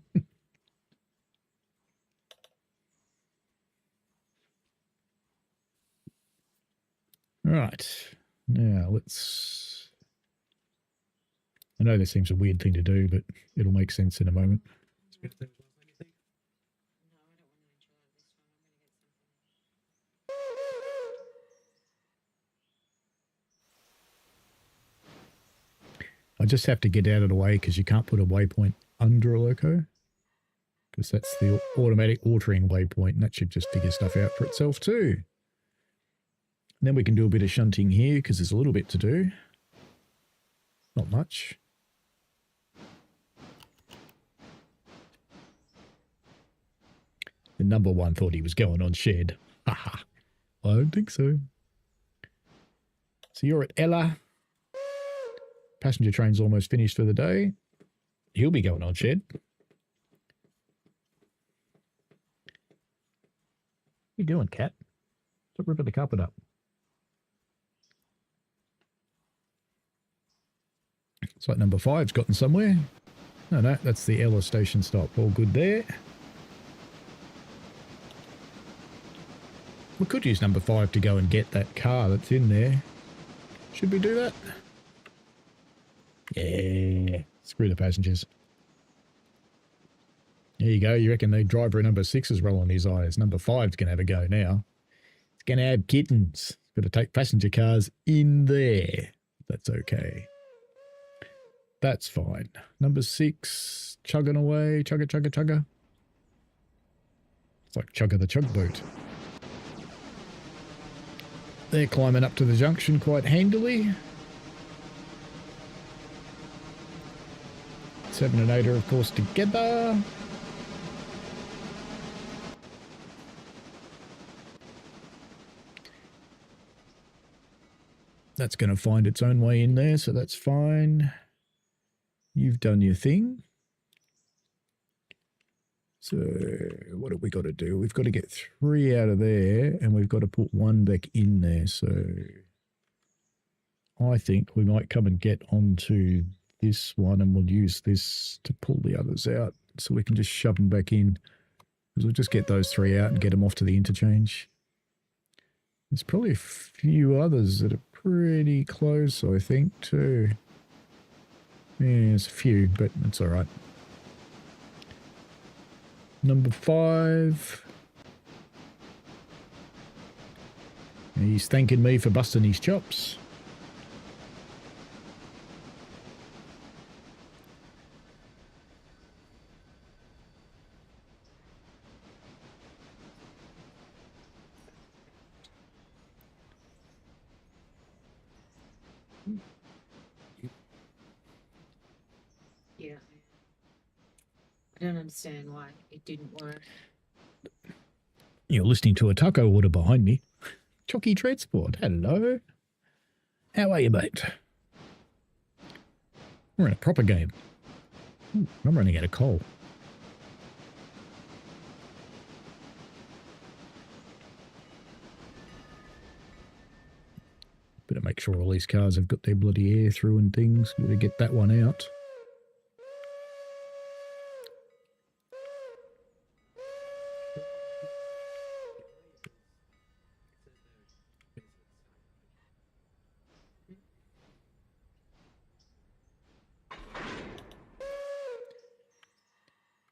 right. Now, let's... I know this seems a weird thing to do, but it'll make sense in a moment. I just have to get out of the way because you can't put a waypoint under a loco. Because that's the automatic altering waypoint, and that should just figure stuff out for itself too. And then we can do a bit of shunting here because there's a little bit to do. Not much. The number one thought he was going on shed. Haha. I don't think so. So you're at Ella. Passenger train's almost finished for the day. He'll be going on shed. What are you doing, cat? Stop ripping the carpet up. Site number 5's gotten somewhere. No, that's the Ella station stop. All good there. We could use number 5 to go and get that car that's in there. Should we do that? Yeah. Screw the passengers. There you go. You reckon the driver at number 6 is rolling his eyes. Number 5's going to have a go now. It's going to have kittens. Got to take passenger cars in there. That's okay. That's fine. Number 6, chugging away. Chugga, chugga, chugga. It's like Chugga the Chug Boat. They're climbing up to the junction quite handily. 7 and 8 are, of course, together. That's going to find its own way in there, so that's fine. You've done your thing. So what have we got to do? We've got to get 3 out of there, and we've got to put 1 back in there. So I think we might come and get onto this one, and we'll use this to pull the others out so we can just shove them back in, because we'll just get those 3 out and get them off to the interchange. There's probably a few others that are pretty close, I think, too. Yeah, there's a few, but it's all right. Number 5. He's thanking me for busting his chops. Yeah. I don't understand why it didn't work. You're listening to a taco order behind me. Titchy Transport, hello. How are you, mate? We're in a proper game. Ooh, I'm running out of coal. Better make sure all these cars have got their bloody air through and things. Better get that one out.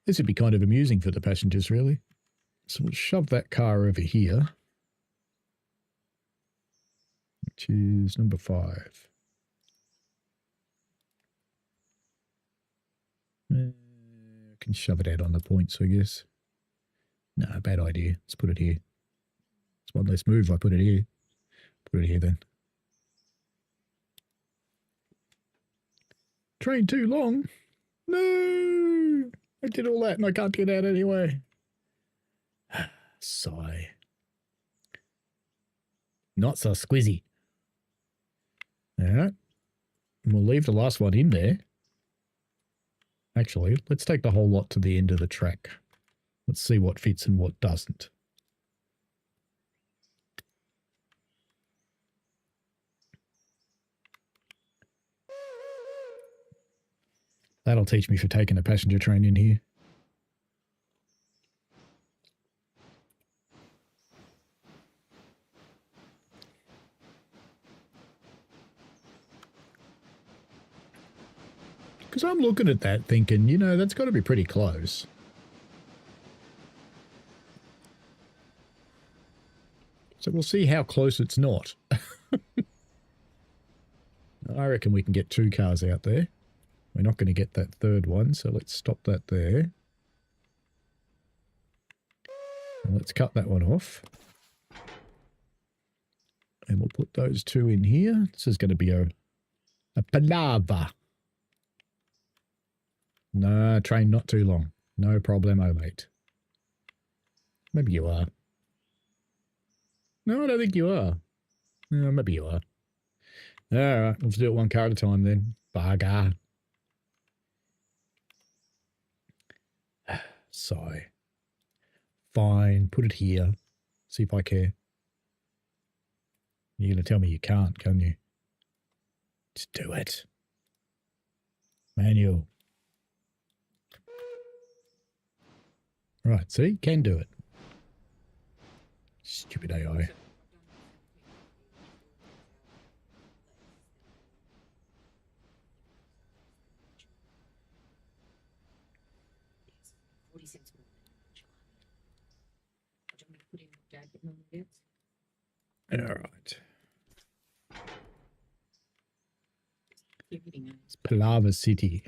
This would be kind of amusing for the passengers, really. So we'll shove that car over here, which is number 5. I can shove it out on the points, I guess. No, bad idea. Let's put it here. It's one less move. I put it here. Put it here then. Train too long. No! I did all that and I can't get out anyway. Sigh. Not so squizzy. Alright. We'll leave the last one in there. Actually, let's take the whole lot to the end of the track. Let's see what fits and what doesn't. That'll teach me for taking a passenger train in here. Because I'm looking at that thinking, you know, that's got to be pretty close. So we'll see how close it's not. I reckon we can get 2 cars out there. We're not going to get that third one, so let's stop that there. And let's cut that one off. And we'll put those 2 in here. This is going to be a palaver. No, train not too long. No problemo, mate. Maybe you are. No, I don't think you are. No, maybe you are. All right, let's do it 1 car at a time then. Bugger. Sigh. Fine, put it here. See if I care. You're going to tell me you can't you? Just do it. Manual. Right, see? Can do it. Stupid AI. All right. It's Palava City.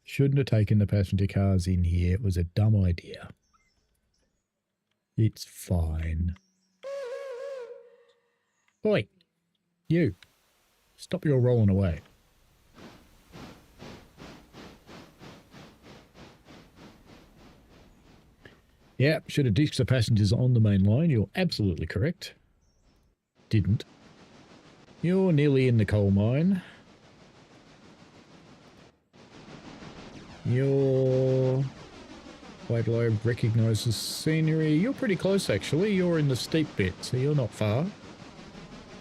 Shouldn't have taken the passenger cars in here. It was a dumb idea. It's fine. Oi, you. Stop your rolling away. Yeah, should have ditched the passengers on the main line. You're absolutely correct. Didn't. You're nearly in the coal mine. You're... Wait till I recognise the scenery. You're pretty close, actually. You're in the steep bit, so you're not far.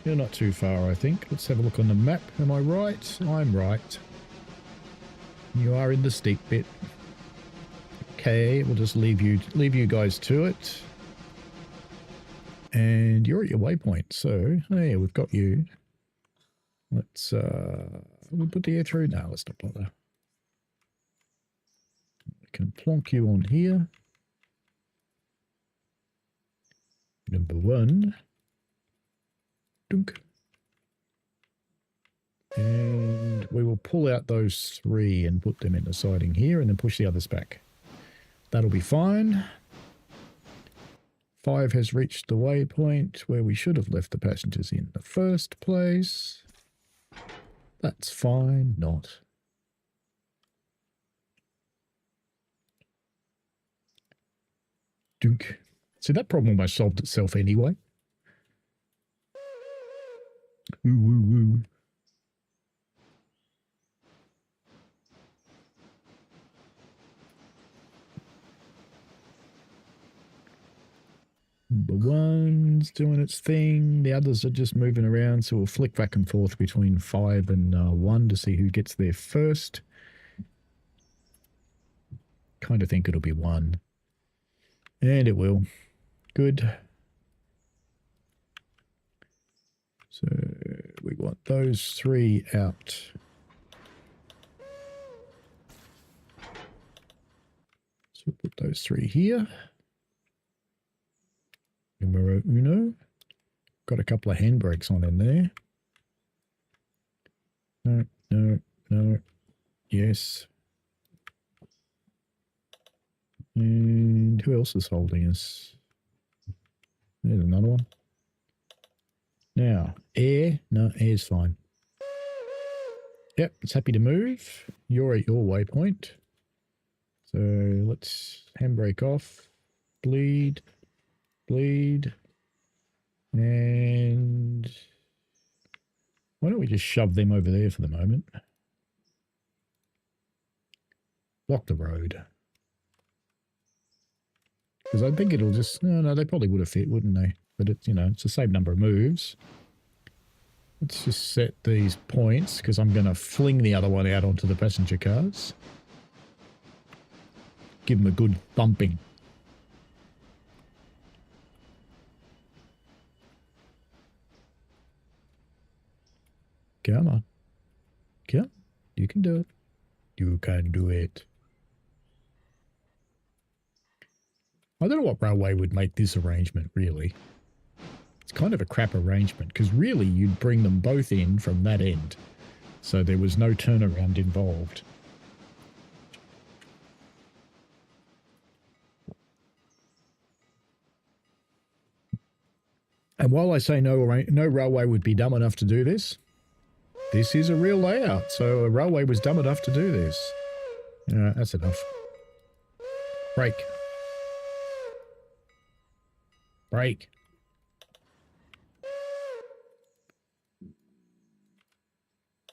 You're not too far, I think. Let's have a look on the map. Am I right? I'm right. You are in the steep bit. Okay, we'll just leave you guys to it. And you're at your waypoint, so hey, we've got you. Let's we'll put the air through now. Let's not bother. can plonk you on here. Number 1. Dunk. And we will pull out those 3 and put them in the siding here and then push the others back. That'll be fine. 5 has reached the waypoint where we should have left the passengers in the first place. That's fine, not. Dunk. See, that problem almost solved itself anyway. Ooh, ooh, ooh. Number 1's doing its thing. The others are just moving around, so we'll flick back and forth between 5 and 1 to see who gets there first. Kind of think it'll be 1. And it will. Good. So we want those 3 out. So put those 3 here. Numero uno. Got a couple of handbrakes on in there. No, no, no. Yes. And who else is holding us? There's another one. Now, air. No, air's fine. Yep, it's happy to move. You're at your waypoint. So let's handbrake off. Bleed. Bleed. And why don't we just shove them over there for the moment? Block the road. Because I think it'll just... No, they probably would have fit, wouldn't they? But it's, you know, it's the same number of moves. Let's just set these points because I'm going to fling the other one out onto the passenger cars. Give them a good thumping. Come on. Come. You can do it. You can do it. I don't know what railway would make this arrangement, really. It's kind of a crap arrangement, because really you'd bring them both in from that end. So there was no turnaround involved. And while I say no railway would be dumb enough to do this, this is a real layout. So a railway was dumb enough to do this. That's enough. Brake. Brake.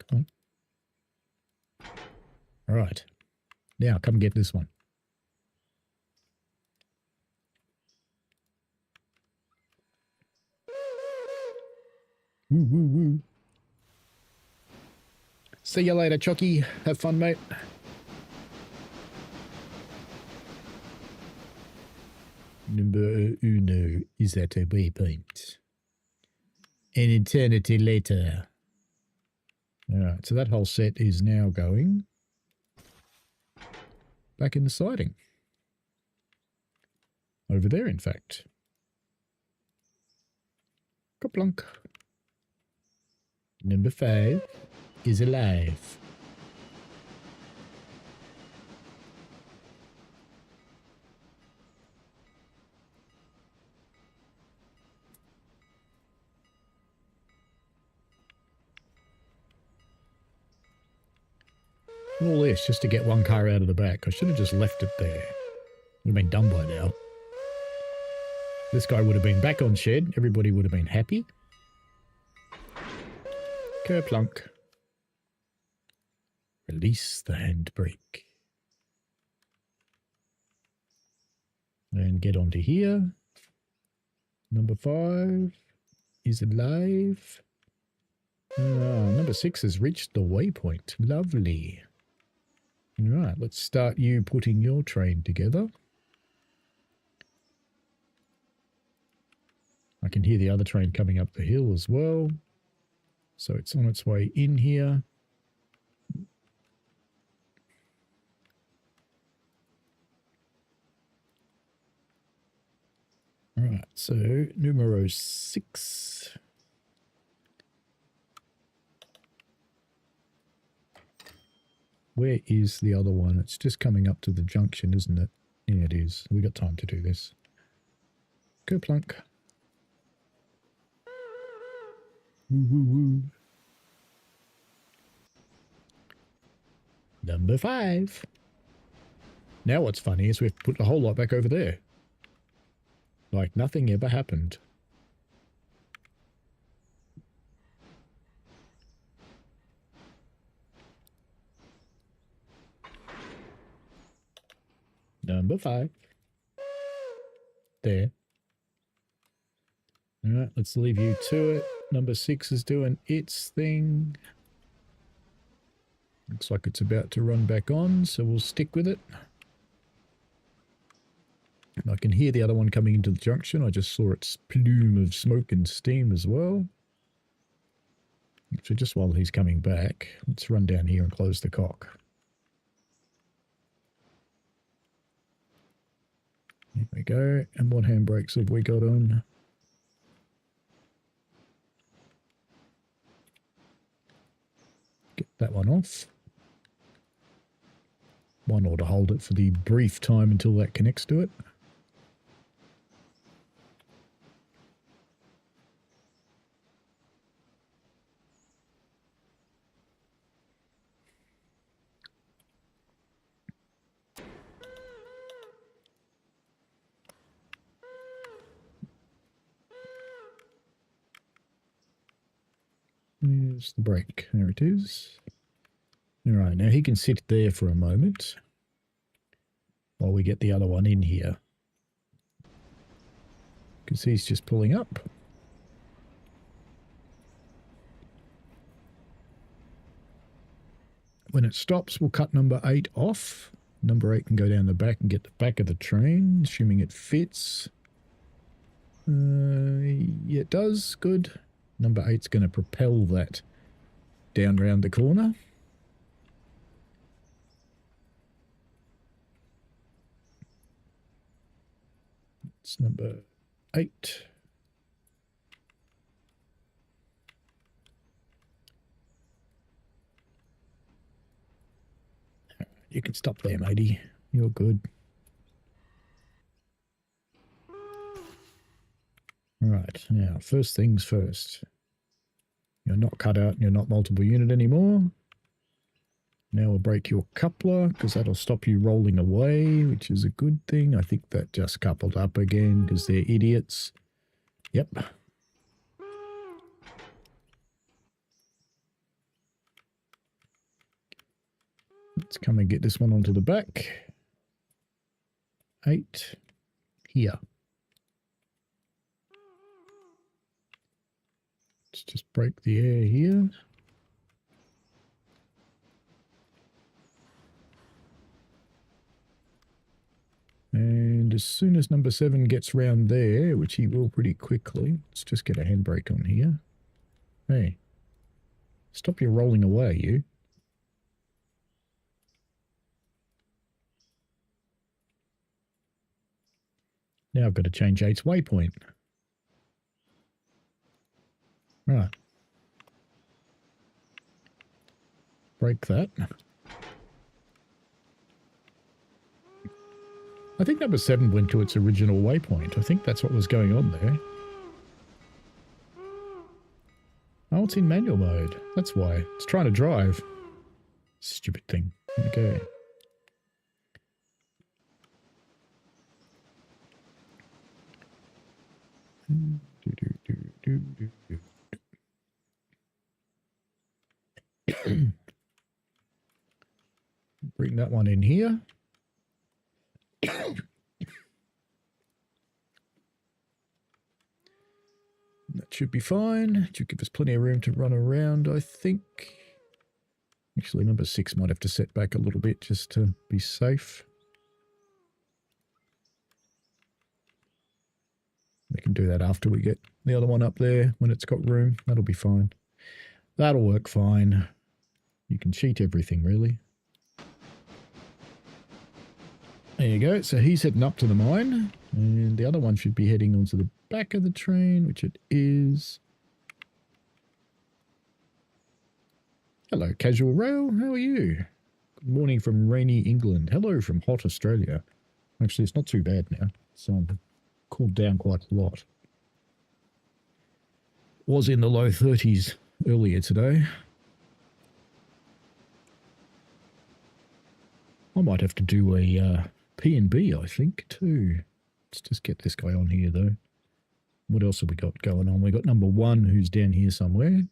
Come on. All right. Now come get this one. Woo, woo, woo. See you later, Chucky. Have fun, mate. Number uno is at a waypoint. An eternity later. Alright, so that whole set is now going back in the siding. Over there, in fact. Kaplunk. Number 5 is alive. All this just to get one car out of the back. I should have just left it there. Would have been done by now. This guy would have been back on shed. Everybody would have been happy. Kerplunk. Release the handbrake. And get onto here. Number 5 is alive. Number 6 has reached the waypoint. Lovely. Right, let's start you putting your train together. I can hear the other train coming up the hill as well. So it's on its way in here. So, numero 6. Where is the other one? It's just coming up to the junction, isn't it? Yeah, it is. We got time to do this. Go plunk. Woo, woo, woo. Number 5. Now what's funny is we've put the whole lot back over there. Like nothing ever happened. Number 5. There. Alright, let's leave you to it. Number 6 is doing its thing. Looks like it's about to run back on, so we'll stick with it. I can hear the other one coming into the junction. I just saw its plume of smoke and steam as well. So just while he's coming back, let's run down here and close the cock. There we go. And what handbrakes have we got on? Get that one off. One ought to hold it for the brief time until that connects to it. Where's the brake? There it is. All right, now he can sit there for a moment while we get the other one in here. Because he's just pulling up. When it stops, we'll cut number 8 off. Number 8 can go down the back and get the back of the train, assuming it fits. Yeah, it does. Good. Number 8's going to propel that down round the corner. It's number 8. You can stop there, matey. You're good. Right, now, first things first. You're not cut out and you're not multiple unit anymore. Now we'll break your coupler because that'll stop you rolling away, which is a good thing. I think that just coupled up again because they're idiots. Yep. Let's come and get this one onto the back. 8 here. Let's just break the air here. And as soon as number 7 gets round there, which he will pretty quickly, let's just get a handbrake on here. Hey, stop your rolling away, you. Now I've got to change 8's waypoint. Right. Break that. I think number 7 went to its original waypoint. I think that's what was going on there. Oh, it's in manual mode. That's why. It's trying to drive. Stupid thing. Okay. Bring that one in here. That should be fine. It should give us plenty of room to run around, I think. Actually, number 6 might have to set back a little bit just to be safe. We can do that after we get the other one up there when it's got room. That'll be fine. That'll work fine. You can cheat everything, really. There you go. So he's heading up to the mine, and the other one should be heading onto the back of the train, which it is. Hello, Casual Rail. How are you? Good morning from rainy England. Hello from hot Australia. Actually, it's not too bad now. It's cooled down quite a lot. Was in the low 30s earlier today. I might have to do a P&B, I think, too. Let's just get this guy on here, though. What else have we got going on? We got number 1, who's down here somewhere.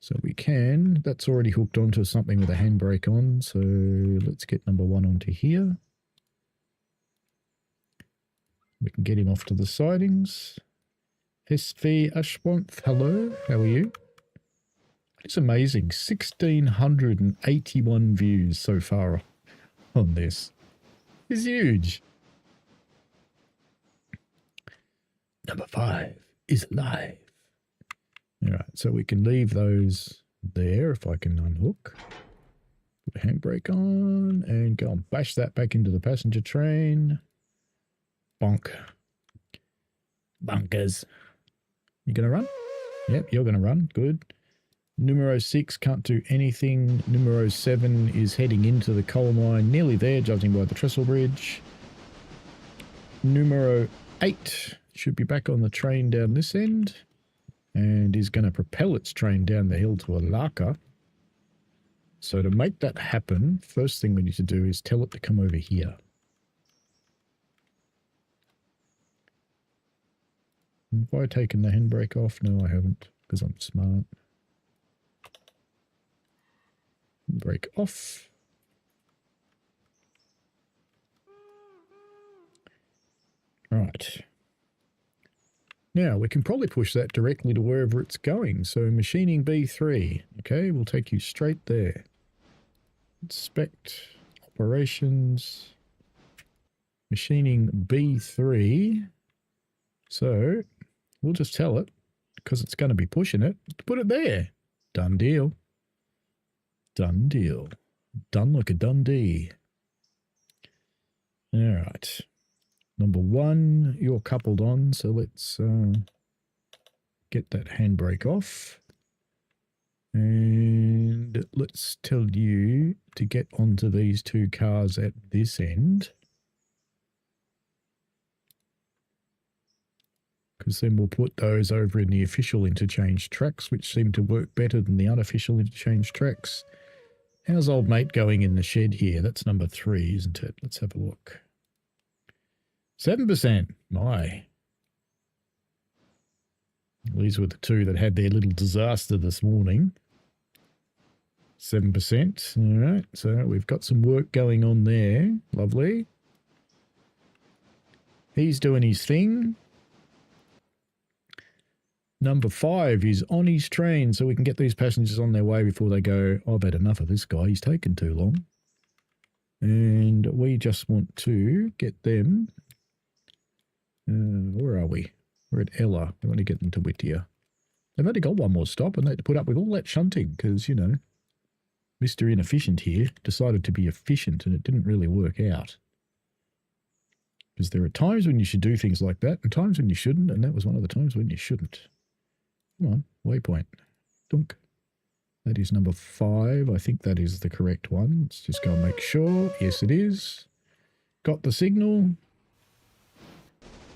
So we can. That's already hooked onto something with a handbrake on. So let's get number 1 onto here. We can get him off to the sidings. SV Ashwanth, hello. How are you? It's amazing. 1,681 views so far on this. It's huge. Number 5 is live. All right, so we can leave those there if I can unhook. Put the handbrake on and go and bash that back into the passenger train. Bonk. Bunkers. You going to run? Yep, you're going to run. Good. Numero 6 can't do anything. Numero 7 is heading into the coal mine. Nearly there, judging by the trestle bridge. Numero 8 should be back on the train down this end. And is going to propel its train down the hill to Alaka. So to make that happen, first thing we need to do is tell it to come over here. Have I taken the handbrake off? No, I haven't, because I'm smart. Brake off. Right. Now, we can probably push that directly to wherever it's going. So, machining B3. Okay, we'll take you straight there. Inspect. Operations. Machining B3. So, we'll just tell it, because it's going to be pushing it, to put it there. Done deal. Done deal. Done like a Dundee. All right. Number 1, you're coupled on, so let's get that handbrake off. And let's tell you to get onto these 2 cars at this end. Because then we'll put those over in the official interchange tracks, which seem to work better than the unofficial interchange tracks. How's old mate going in the shed here? That's number 3, isn't it? Let's have a look. 7%. My. These were the 2 that had their little disaster this morning. 7%. All right. So we've got some work going on there. Lovely. He's doing his thing. Number 5 is on his train, so we can get these passengers on their way before they go, oh, I've had enough of this guy. He's taken too long. And we just want to get them. Where are we? We're at Ella. We want to get them to Whittier. They've only got one more stop and they had to put up with all that shunting because, you know, Mr. Inefficient here decided to be efficient and it didn't really work out. Because there are times when you should do things like that and times when you shouldn't, and that was one of the times when you shouldn't. Come on, waypoint. Dunk. That is number 5. I think that is the correct one. Let's just go and make sure. Yes, it is. Got the signal.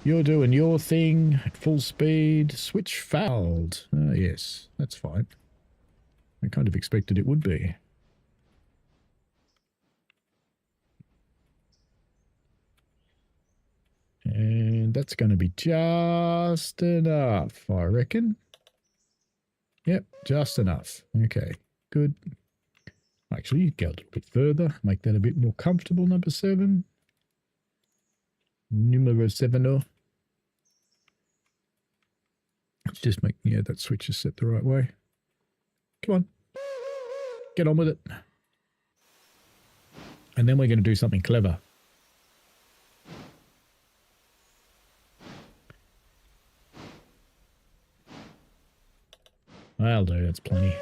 You're doing your thing at full speed. Switch fouled. Yes, that's fine. I kind of expected it would be. And that's going to be just enough, I reckon. Yep, just enough. Okay, good. Actually, you go a little bit further. Make that a bit more comfortable, number 7. Numero 7. Let's just make, yeah, that switch is set the right way. Come on. Get on with it. And then we're going to do something clever. That'll do, that's plenty.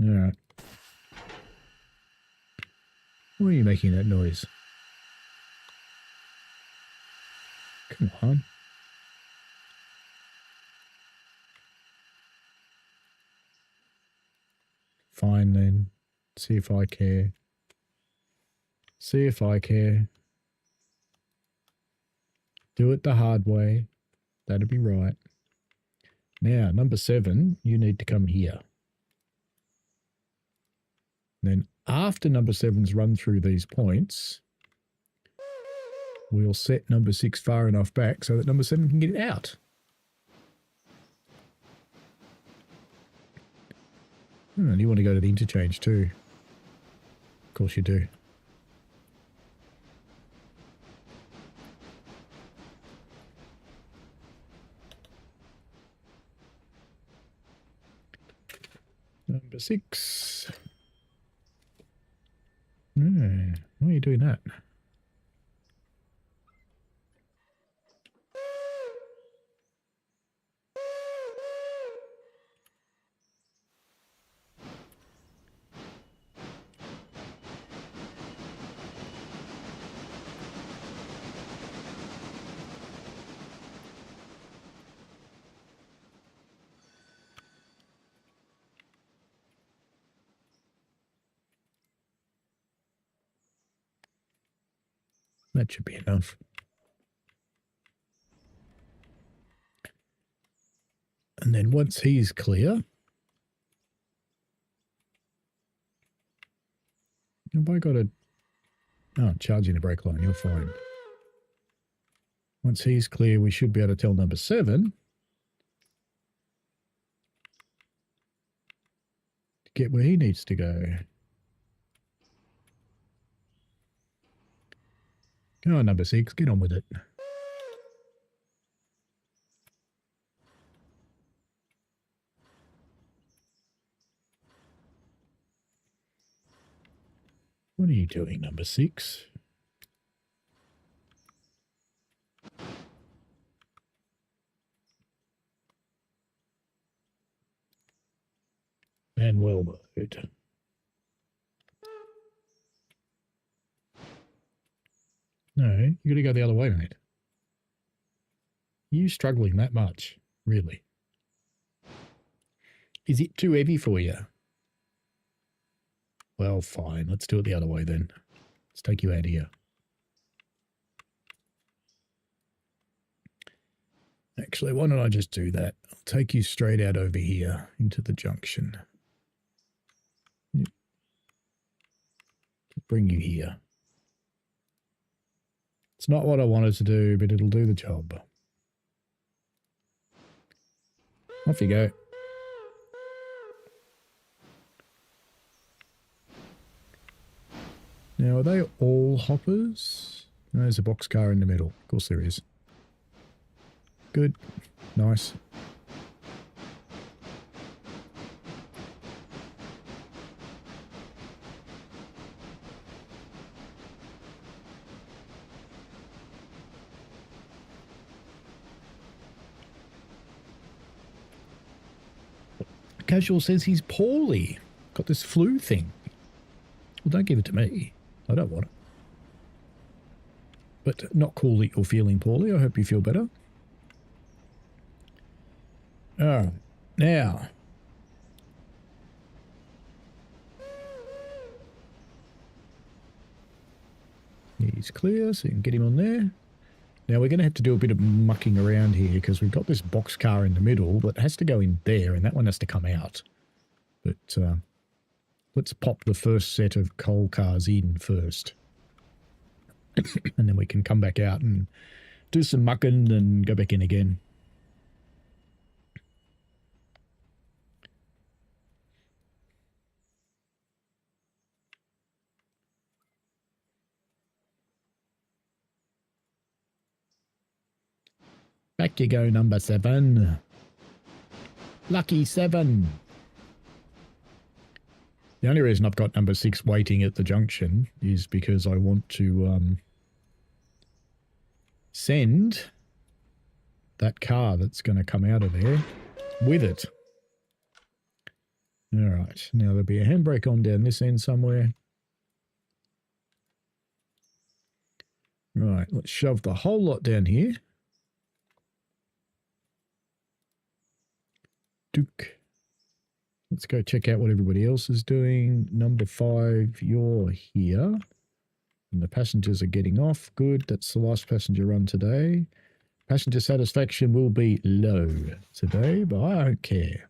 Alright. Why are you making that noise? Come on. Fine then. See if I care. See if I care. Do it the hard way. That'd be right. Now, number 7, you need to come here. Then after number 7's run through these points, we'll set number 6 far enough back so that number 7 can get it out. And you want to go to the interchange too. Of course you do. Number 6. Why are you doing that? That should be enough. And then once he's clear, have I got a... Oh, charging the brake line, you're fine. Once he's clear, we should be able to tell number 7 to get where he needs to go. Come on, number 6, get on with it. What are you doing, number 6? And well mowed. No, you got to go the other way, mate. Are you struggling that much? Really? Is it too heavy for you? Well, fine. Let's do it the other way then. Let's take you out of here. Actually, why don't I just do that? I'll take you straight out over here into the junction. Bring you here. It's not what I wanted to do, but it'll do the job. Off you go. Now, are they all hoppers? No, there's a boxcar in the middle. Of course there is. Good. Nice. Casual says he's poorly. Got this flu thing. Well, don't give it to me. I don't want it. But not cool that you're feeling poorly. I hope you feel better. Alright. Now. He's clear, so you can get him on there. Now we're going to have to do a bit of mucking around here because we've got this boxcar in the middle that has to go in there and that one has to come out. But let's pop the first set of coal cars in first. And then we can come back out and do some mucking and go back in again. Back you go, number 7. Lucky 7. The only reason I've got number 6 waiting at the junction is because I want to send that car that's going to come out of there with it. All right. Now there'll be a handbrake on down this end somewhere. Right. Let's shove the whole lot down here. Let's go check out what everybody else is doing. Number 5, you're here. And the passengers are getting off. Good. That's the last passenger run today. Passenger satisfaction will be low today, but I don't care.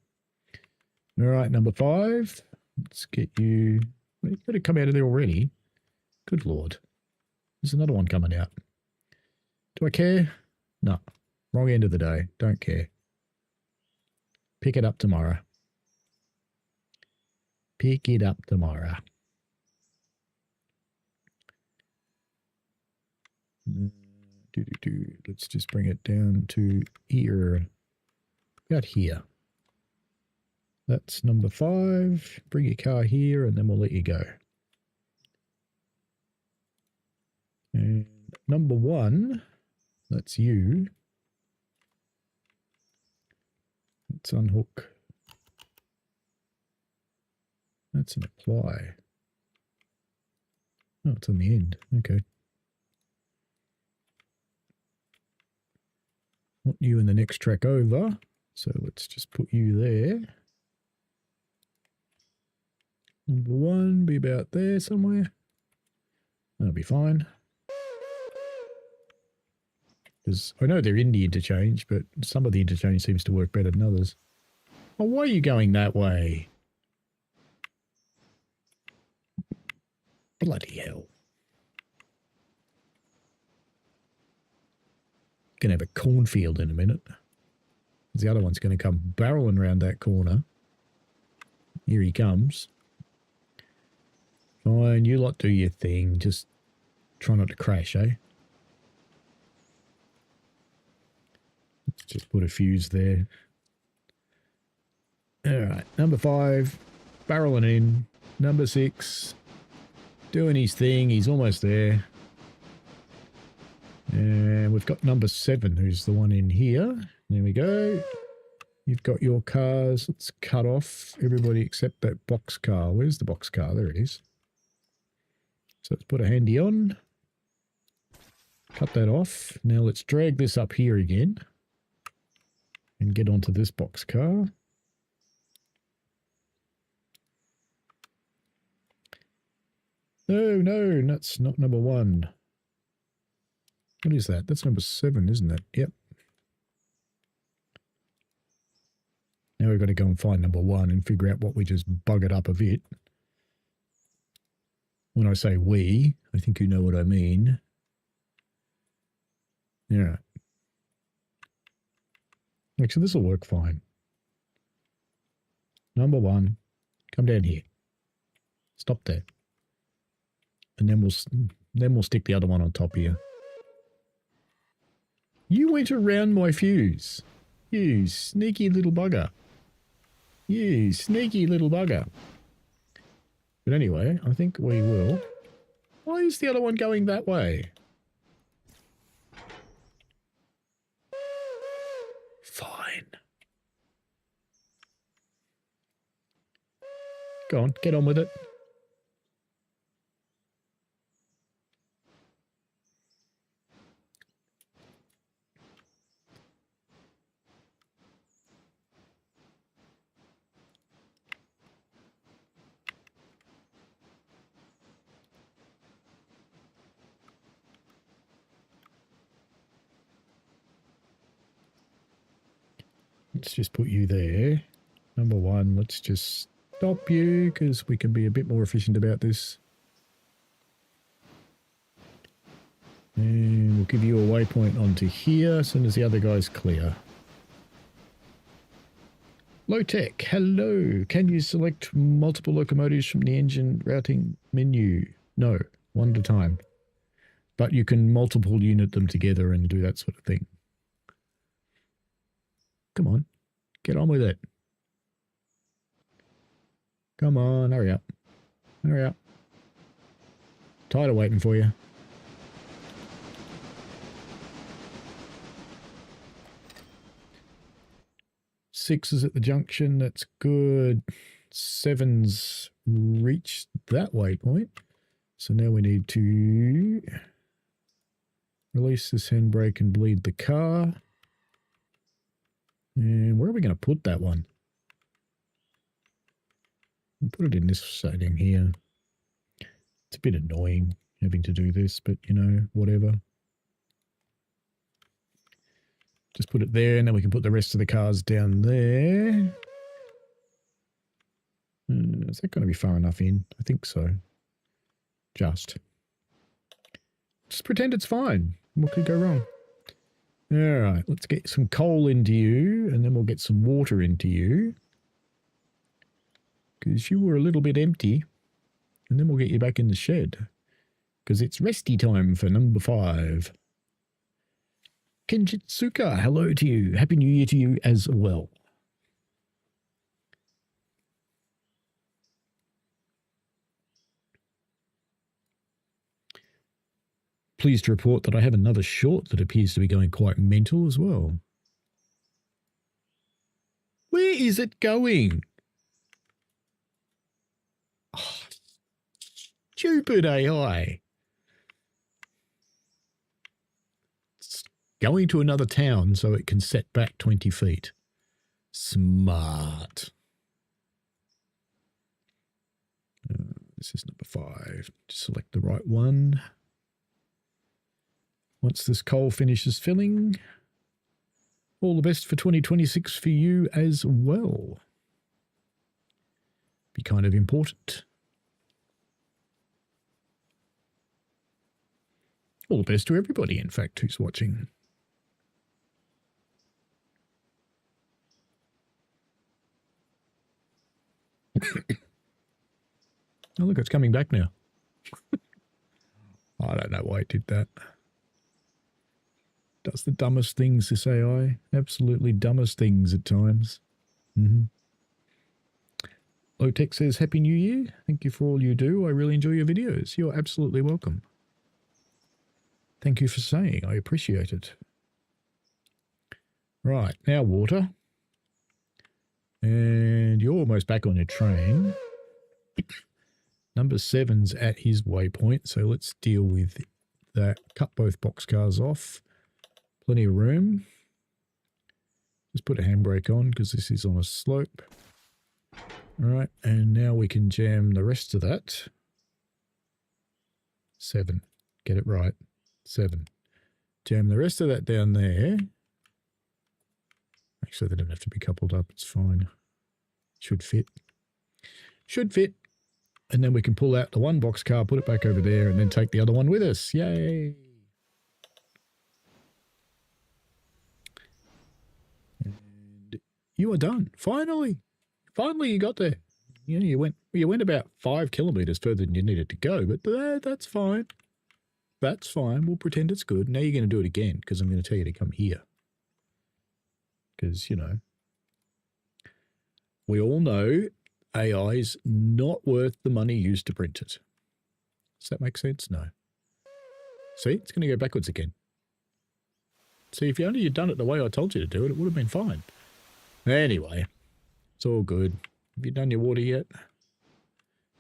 All right, number 5. Let's get you. Well, you've got to come out of there already. Good Lord. There's another one coming out. Do I care? No. Wrong end of the day. Don't care. Pick it up tomorrow. Pick it up tomorrow. Let's just bring it down to here. About here. That's number 5. Bring your car here and then we'll let you go. And number 1, that's you. Let's unhook. That's an apply. Oh, it's on the end. Okay. Want you in the next track over. So let's just put you there. Number 1, be about there somewhere. That'll be fine. Because I know they're in the interchange, but some of the interchange seems to work better than others. Oh, why are you going that way? Bloody hell. Gonna have a cornfield in a minute. The other one's going to come barreling around that corner. Here he comes. Fine, you lot do your thing. Just try not to crash, eh? Let's just put a fuse there. Alright, number 5, barreling in. Number 6, doing his thing. He's almost there. And we've got number 7, who's the one in here. There we go. You've got your cars. Let's cut off everybody except that box car. Where's the box car? There it is. So let's put a handy on. Cut that off. Now let's drag this up here again. And get onto this box car. No, that's not number 1. What is that? That's number 7, isn't it? Yep. Now we've got to go and find number 1 and figure out what we just buggered up a bit. When I say we, I think you know what I mean. Yeah. Actually, this will work fine. Number 1, come down here. Stop there. And then we'll stick the other one on top here. You went around my fuse. You sneaky little bugger. You sneaky little bugger. But anyway, I think we will. Why is the other one going that way? Fine. Go on, get on with it. Let's just put you there. Number 1, let's just stop you because we can be a bit more efficient about this. And we'll give you a waypoint onto here as soon as the other guy's clear. Low tech, hello. Can you select multiple locomotives from the engine routing menu? No, one at a time. But you can multiple unit them together and do that sort of thing. Come on, get on with it. Come on, hurry up. Hurry up. Tired of waiting for you. Six is at the junction, that's good. 7's reached that waypoint. So now we need to release this handbrake and bleed the car. And where are we going to put that one? put it in this setting here. It's a bit annoying having to do this, but you know, whatever. Just put it there, and then we can put the rest of the cars down there. Is that going to be far enough in? I think so. Just pretend it's fine. What could go wrong? All right, let's get some coal into you, and then we'll get some water into you. Because you were a little bit empty. And then we'll get you back in the shed. Because it's resty time for number 5. Kenjitsuka, hello to you. Happy New Year to you as well. Pleased to report that I have another short that appears to be going quite mental as well. Where is it going? Oh, stupid AI. It's going to another town so it can set back 20 feet. Smart. This is number 5. Just select the right one. Once this coal finishes filling, all the best for 2026 for you as well. Be kind of important. All the best to everybody, in fact, who's watching. Oh, look, it's coming back now. I don't know why it did that. Does the dumbest things, this AI. Absolutely dumbest things at times. Lotech says, Happy New Year. Thank you for all you do. I really enjoy your videos. You're absolutely welcome. Thank you for saying. I appreciate it. Right, now water. And you're almost back on your train. Number 7's at his waypoint, so let's deal with that. Cut both boxcars off. Plenty of room. Just put a handbrake on because this is on a slope. All right, and now we can jam the rest of that. 7. Get it right. 7. Jam the rest of that down there. Actually, they don't have to be coupled up. It's fine. Should fit. Should fit. And then we can pull out the one boxcar, put it back over there, and then take the other one with us. Yay! And you are done. Finally. Finally, you got there. You know, you went about 5 kilometers further than you needed to go, but that's fine. That's fine. We'll pretend it's good. Now you're going to do it again because I'm going to tell you to come here. Because, you know, we all know AI is not worth the money used to print it. Does that make sense? No. See, it's going to go backwards again. See, if you'd done it the way I told you to do it, it would have been fine. Anyway, it's all good. Have you done your water yet?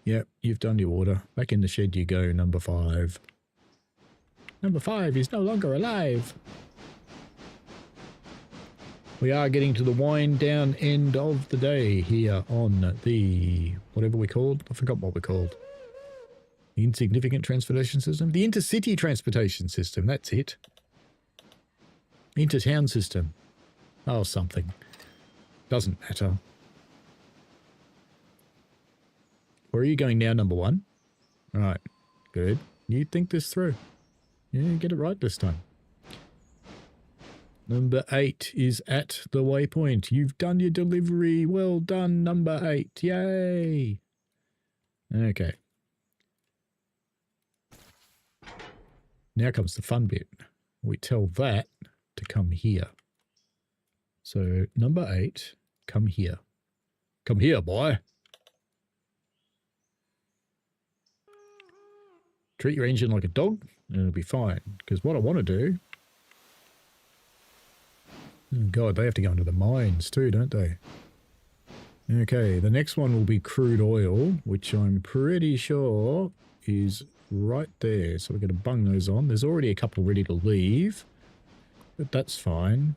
Yep, you've done your water. Back in the shed you go, number 5. Number 5 is no longer alive. We are getting to the wind down end of the day here on the, whatever we're called. I forgot what we're called. The Insignificant Transportation System? The Intercity Transportation System, that's it. Intertown System. Oh, something. Doesn't matter. Where are you going now, number 1? All right, good. You think this through. Yeah, get it right this time. Number 8 is at the waypoint. You've done your delivery. Well done, number 8. Yay. Okay. Now comes the fun bit. We tell that to come here. So, number 8, come here. Come here, boy. Treat your engine like a dog, and it'll be fine. Because what I want to do... Oh God, they have to go into the mines too, don't they? Okay, the next one will be crude oil, which I'm pretty sure is right there. So we're going to bung those on. There's already a couple ready to leave, but that's fine.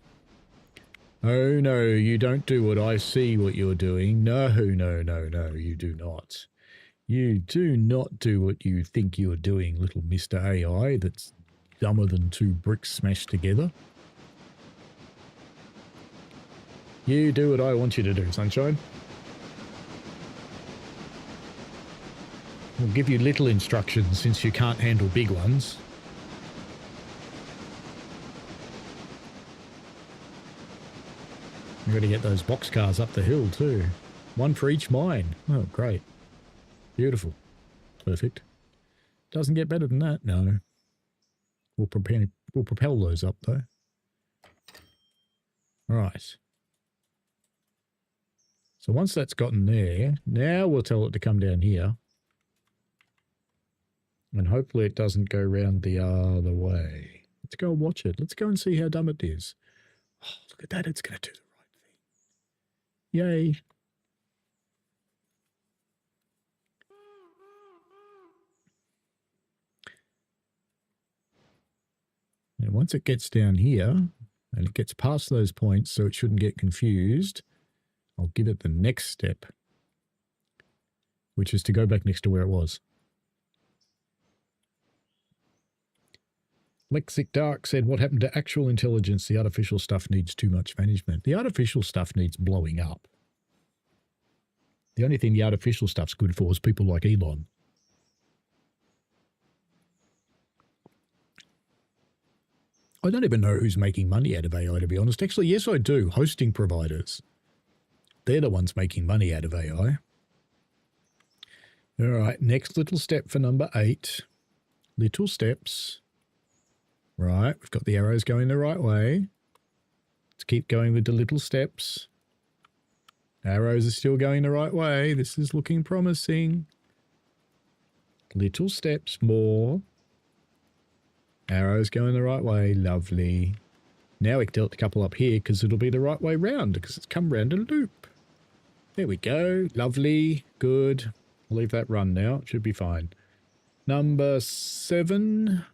Oh, no, you don't do what I see what you're doing. No, no, no, no, you do not. You do not do what you think you're doing, little Mr. AI that's dumber than two bricks smashed together. You do what I want you to do, sunshine. We'll give you little instructions since you can't handle big ones. We've got to get those boxcars up the hill too. One for each mine. Oh, great. Beautiful. Perfect. Doesn't get better than that, no. We'll propel those up though. Right. So once that's gotten there, now we'll tell it to come down here. And hopefully it doesn't go round the other way. Let's go and watch it. Let's go and see how dumb it is. Oh, look at that. It's going to do the right thing. Yay. And once it gets down here, and it gets past those points so it shouldn't get confused, I'll give it the next step, which is to go back next to where it was. Lexic Dark said, what happened to actual intelligence? The artificial stuff needs too much management. The artificial stuff needs blowing up. The only thing the artificial stuff's good for is people like Elon. I don't even know who's making money out of AI, to be honest. Actually, yes, I do. Hosting providers. They're the ones making money out of AI. All right, next little step for number 8. Little steps. Right, we've got the arrows going the right way. Let's keep going with the little steps. Arrows are still going the right way. This is looking promising. Little steps more. Arrows going the right way. Lovely. Now we can tilt a couple up here because it'll be the right way round because it's come round a loop. There we go. Lovely. Good. I'll leave that run now. It should be fine. Number 7.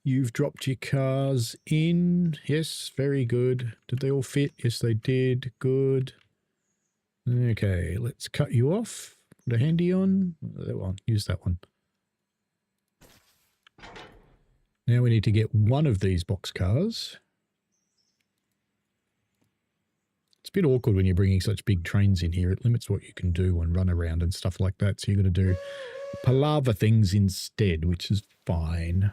You've dropped your cars in. Yes, very good. Did they all fit? Yes, they did. Good. Okay, let's cut you off. Put a handy on. That one. Use that one. Now we need to get one of these boxcars. It's a bit awkward when you're bringing such big trains in here. It limits what you can do and run around and stuff like that. So you've got to do palaver things instead, which is fine.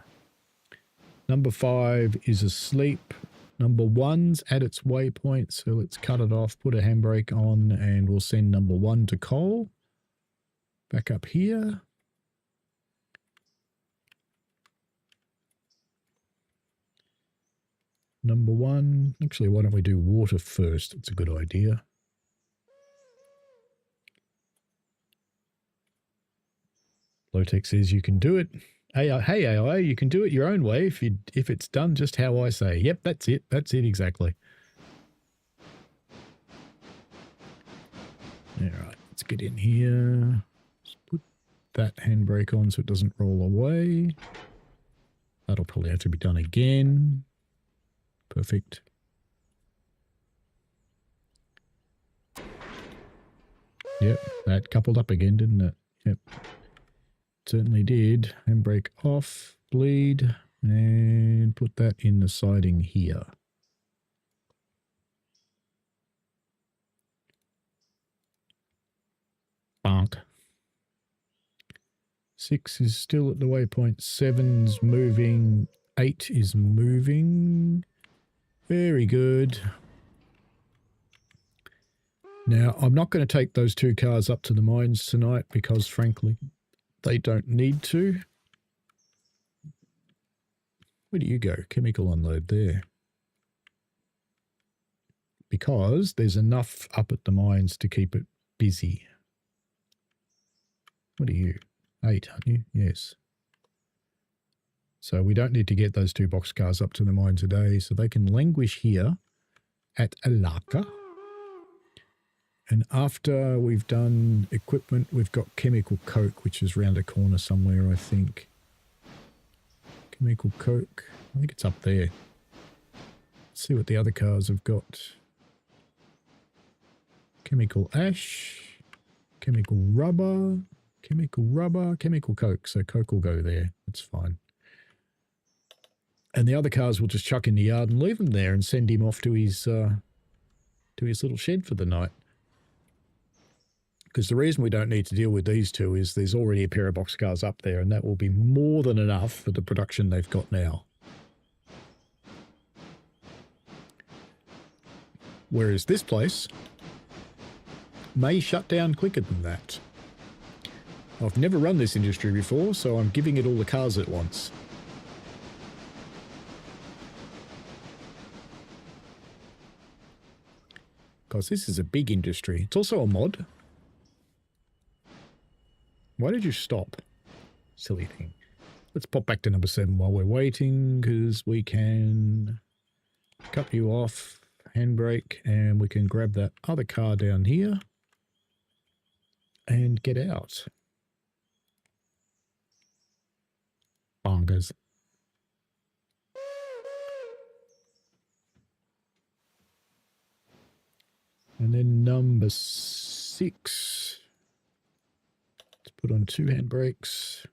Number 5 is asleep. Number 1's at its waypoint, so let's cut it off, put a handbrake on, and we'll send number 1 to coal. Back up here. Number 1. Actually, why don't we do water first? It's a good idea. Lowtech says you can do it. AI, hey AI, you can do it your own way if it's done just how I say. Yep, that's it. That's it exactly. All right, let's get in here. Just put that handbrake on so it doesn't roll away. That'll probably have to be done again. Perfect. Yep, that coupled up again, didn't it? Yep. Certainly did. Handbrake off, bleed, and put that in the siding here. Bonk. 6 is still at the waypoint. 7's moving. 8 is moving. Very good. Now, I'm not going to take those 2 cars up to the mines tonight because, frankly, they don't need to. Where do you go? Chemical unload there. Because there's enough up at the mines to keep it busy. What are you? 8, aren't you? Yes. So we don't need to get those 2 boxcars up to the mine today, so they can languish here at Alaka. And after we've done equipment, we've got chemical coke, which is round a corner somewhere, I think. Chemical coke. I think it's up there. Let's see what the other cars have got. Chemical ash, chemical rubber, chemical coke. So coke will go there. That's fine. And the other cars will just chuck in the yard and leave him there and send him off to his little shed for the night. Because the reason we don't need to deal with these two is there's already a pair of box cars up there, and that will be more than enough for the production they've got now. Whereas this place may shut down quicker than that. I've never run this industry before, so I'm giving it all the cars at once. Because this is a big industry. It's also a mod. Why did you stop? Silly thing. Let's pop back to number 7 while we're waiting, because we can cut you off, handbrake, and we can grab that other car down here and get out. Bongers. And then number 6. Let's put on 2 handbrakes.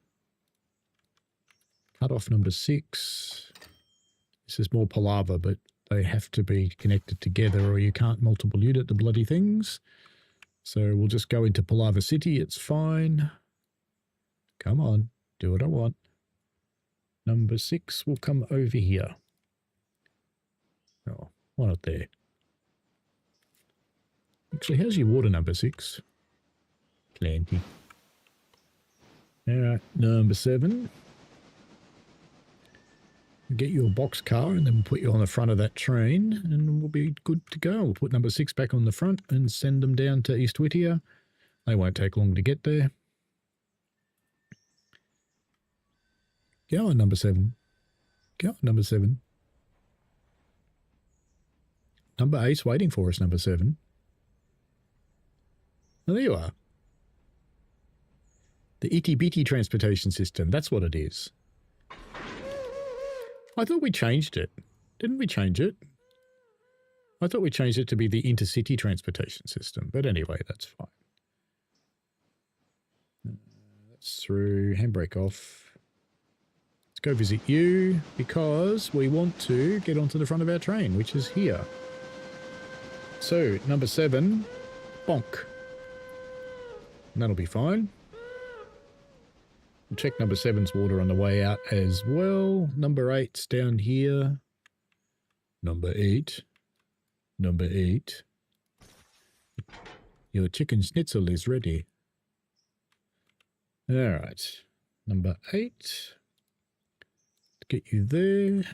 Cut off number 6. This is more palaver, but they have to be connected together or you can't multiple unit the bloody things. So we'll just go into Palaver City. It's fine. Come on. Do what I want. Number 6 will come over here. Oh, why not there? Actually, how's your water, number 6? Plenty. Alright, number 7. We'll get you a box car and then we'll put you on the front of that train and we'll be good to go. We'll put number 6 back on the front and send them down to East Whittier. They won't take long to get there. Go on, number 7. Go on, number 7. Number 8's waiting for us, number 7. Oh, there you are. The itty bitty transportation system. That's what it is. I thought we changed it. Didn't we change it? I thought we changed it to be the intercity transportation system. But anyway, that's fine. That's through. Handbrake off. Let's go visit you because we want to get onto the front of our train, which is here. So, number 7, bonk. And that'll be fine. We'll check number 7's water on the way out as well. Number 8's down here. Number 8. Number 8. Your chicken schnitzel is ready. All right. Number 8. Let's get you there.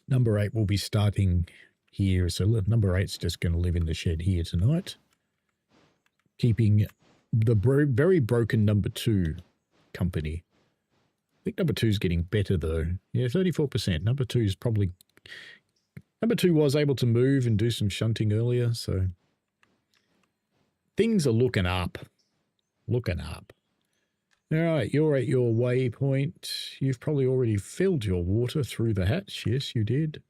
Number 8 will be starting here. So number 8's just going to live in the shed here tonight. Keeping the very broken number 2 company. I think number 2's getting better though. Yeah, 34%. Number 2's probably... Number 2 was able to move and do some shunting earlier, so... Things are looking up. Looking up. Alright, you're at your waypoint. You've probably already filled your water through the hatch. Yes, you did.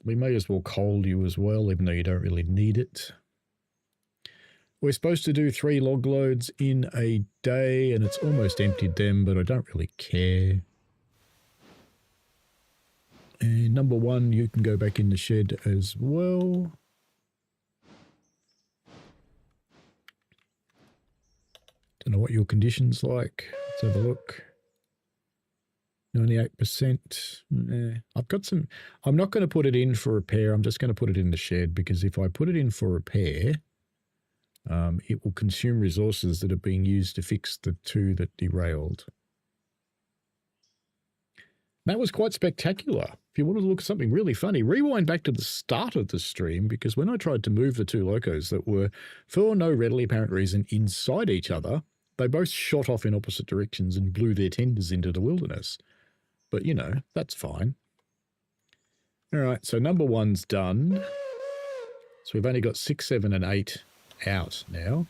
We may as well coal you as well, even though you don't really need it. We're supposed to do 3 log loads in a day, and it's almost emptied them, but I don't really care. And number 1, you can go back in the shed as well. Don't know what your condition's like. Let's have a look. 98%. I've got some... I'm not going to put it in for repair. I'm just going to put it in the shed, because if I put it in for repair... it will consume resources that are being used to fix the 2 that derailed. That was quite spectacular. If you want to look at something really funny, rewind back to the start of the stream, because when I tried to move the 2 locos that were, for no readily apparent reason, inside each other, they both shot off in opposite directions and blew their tenders into the wilderness. But, you know, that's fine. All right, so number 1's done. So we've only got 6, 7, and 8 out now.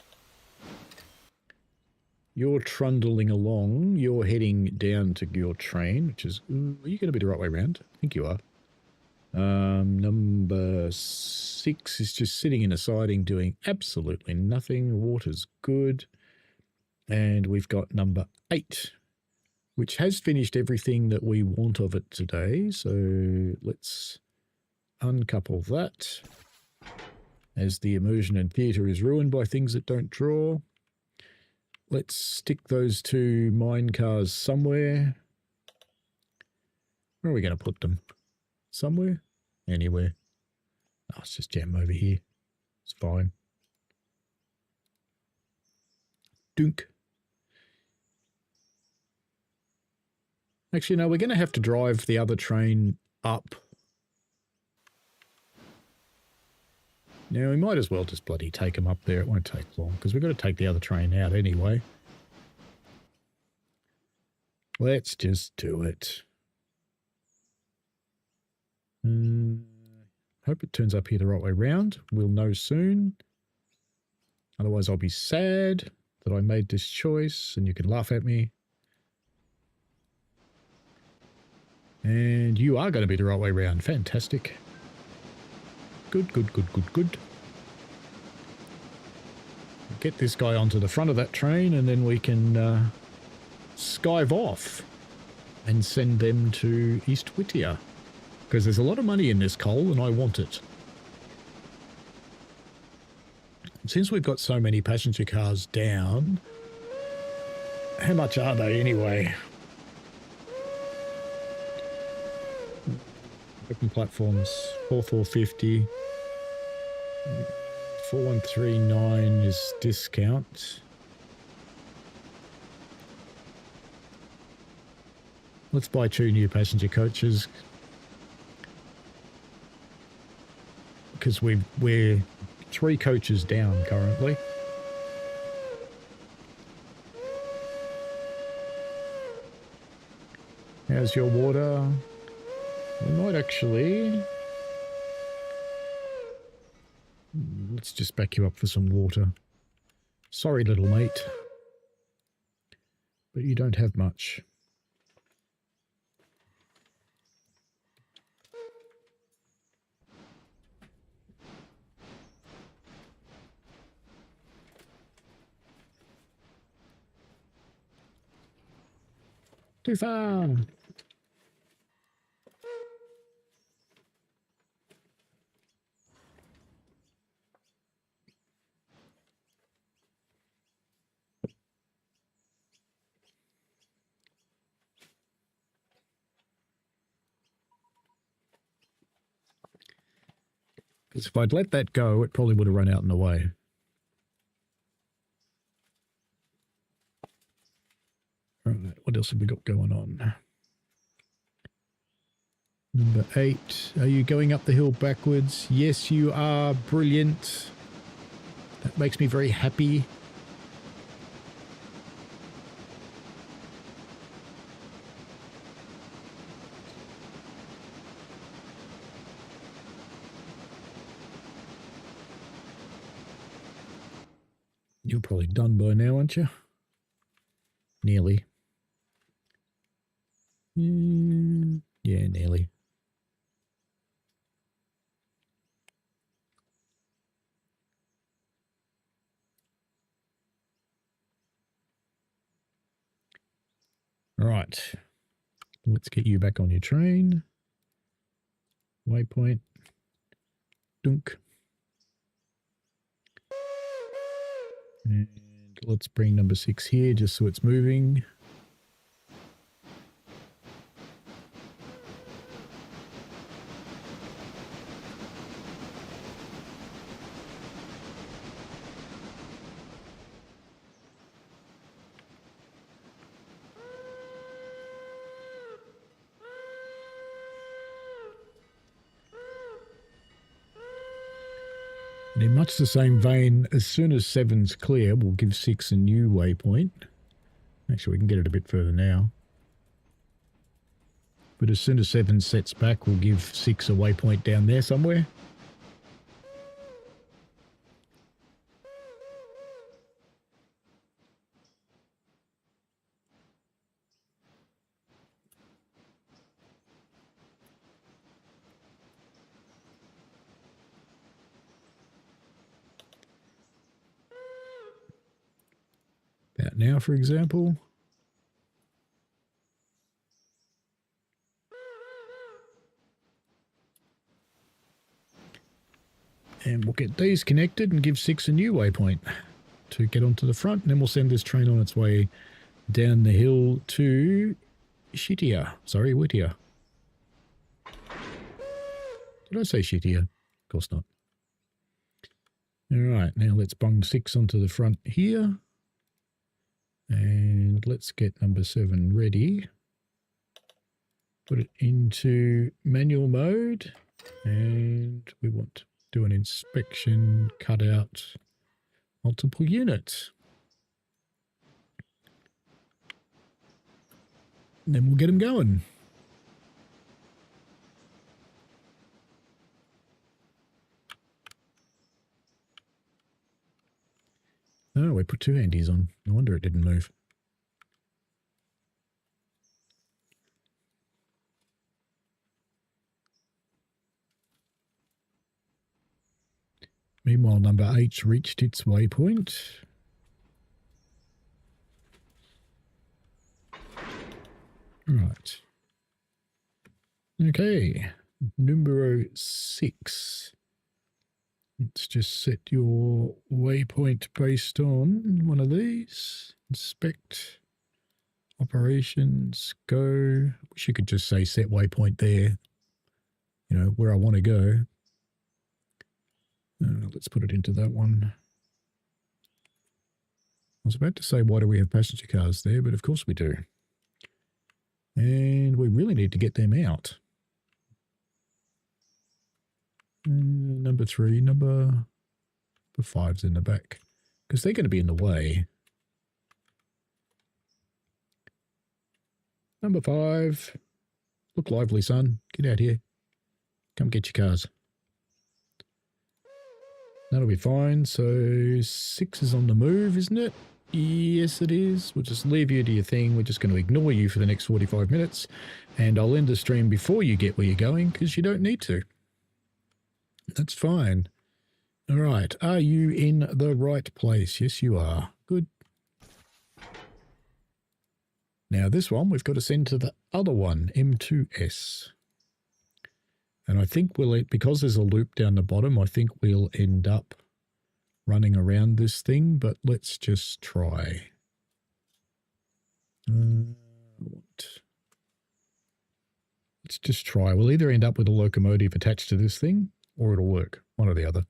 You're trundling along. You're heading down to your train, which is... are you going to be the right way around? I think you are. Number 6 is just sitting in a siding doing absolutely nothing. Water's good. And we've got number 8, which has finished everything that we want of it today. So let's uncouple that, as the immersion in theatre is ruined by things that don't draw. Let's stick those 2 mine cars somewhere. Where are we going to put them? Somewhere? Anywhere. Oh, let's just jam over here. It's fine. Dunk. Actually, no, we're going to have to drive the other train up. Now, we might as well just bloody take them up there. It won't take long, because we've got to take the other train out anyway. Let's just do it. Hope it turns up here the right way round. We'll know soon. Otherwise, I'll be sad that I made this choice, and you can laugh at me. And you are going to be the right way round. Fantastic. Good, good, good, good, good. Get this guy onto the front of that train, and then we can skive off and send them to East Whittier. Because there's a lot of money in this coal, and I want it. Since we've got so many passenger cars down, how much are they anyway? Open platforms, 4450. 4139 is discount. Let's buy 2 new passenger coaches. Because we're 3 coaches down currently. How's your water? We might actually... let's just back you up for some water. Sorry, little mate. But you don't have much. Too far. Because if I'd let that go, it probably would have run out in the way. All right, what else have we got going on? Number 8. Are you going up the hill backwards? Yes, you are. Brilliant. That makes me very happy. You're probably done by now, aren't you? Nearly. Yeah, nearly. All right. Let's get you back on your train. Waypoint. Dunk. And let's bring number 6 here just so it's moving. And in much the same vein, as soon as 7's clear, we'll give 6 a new waypoint. Actually, we can get it a bit further now. But as soon as 7 sets back, we'll give 6 a waypoint down there somewhere. now, for example. And we'll get these connected and give 6 a new waypoint to get onto the front. And then we'll send this train on its way down the hill to Whittier. Did I say Shittier? Of course not. All right, now let's bung 6 onto the front here. And let's get number 7 ready. Put it into manual mode. And we want to do an inspection, cut out multiple units. And then we'll get them going. Oh, we put 2 handies on. No wonder it didn't move. Meanwhile, number 8's reached its waypoint. Right. Okay. Number 6. Let's just set your waypoint based on one of these. Inspect. Operations. Go. Wish you could just say set waypoint there. You know, where I want to go. Let's put it into that one. I was about to say, why do we have passenger cars there? But of course we do. And we really need to get them out. Number 3, number 5's in the back. Because they're going to be in the way. Number 5. Look lively, son. Get out here. Come get your cars. That'll be fine. So 6 is on the move, isn't it? Yes, it is. We'll just leave you to your thing. We're just going to ignore you for the next 45 minutes. And I'll end the stream before you get where you're going because you don't need to. That's fine. All right. Are you in the right place? Yes, you are. Good. Now this one we've got to send to the other one, M2S. And I think because there's a loop down the bottom, I think we'll end up running around this thing, but let's just try. Let's just try. We'll either end up with a locomotive attached to this thing or it'll work, one or the other.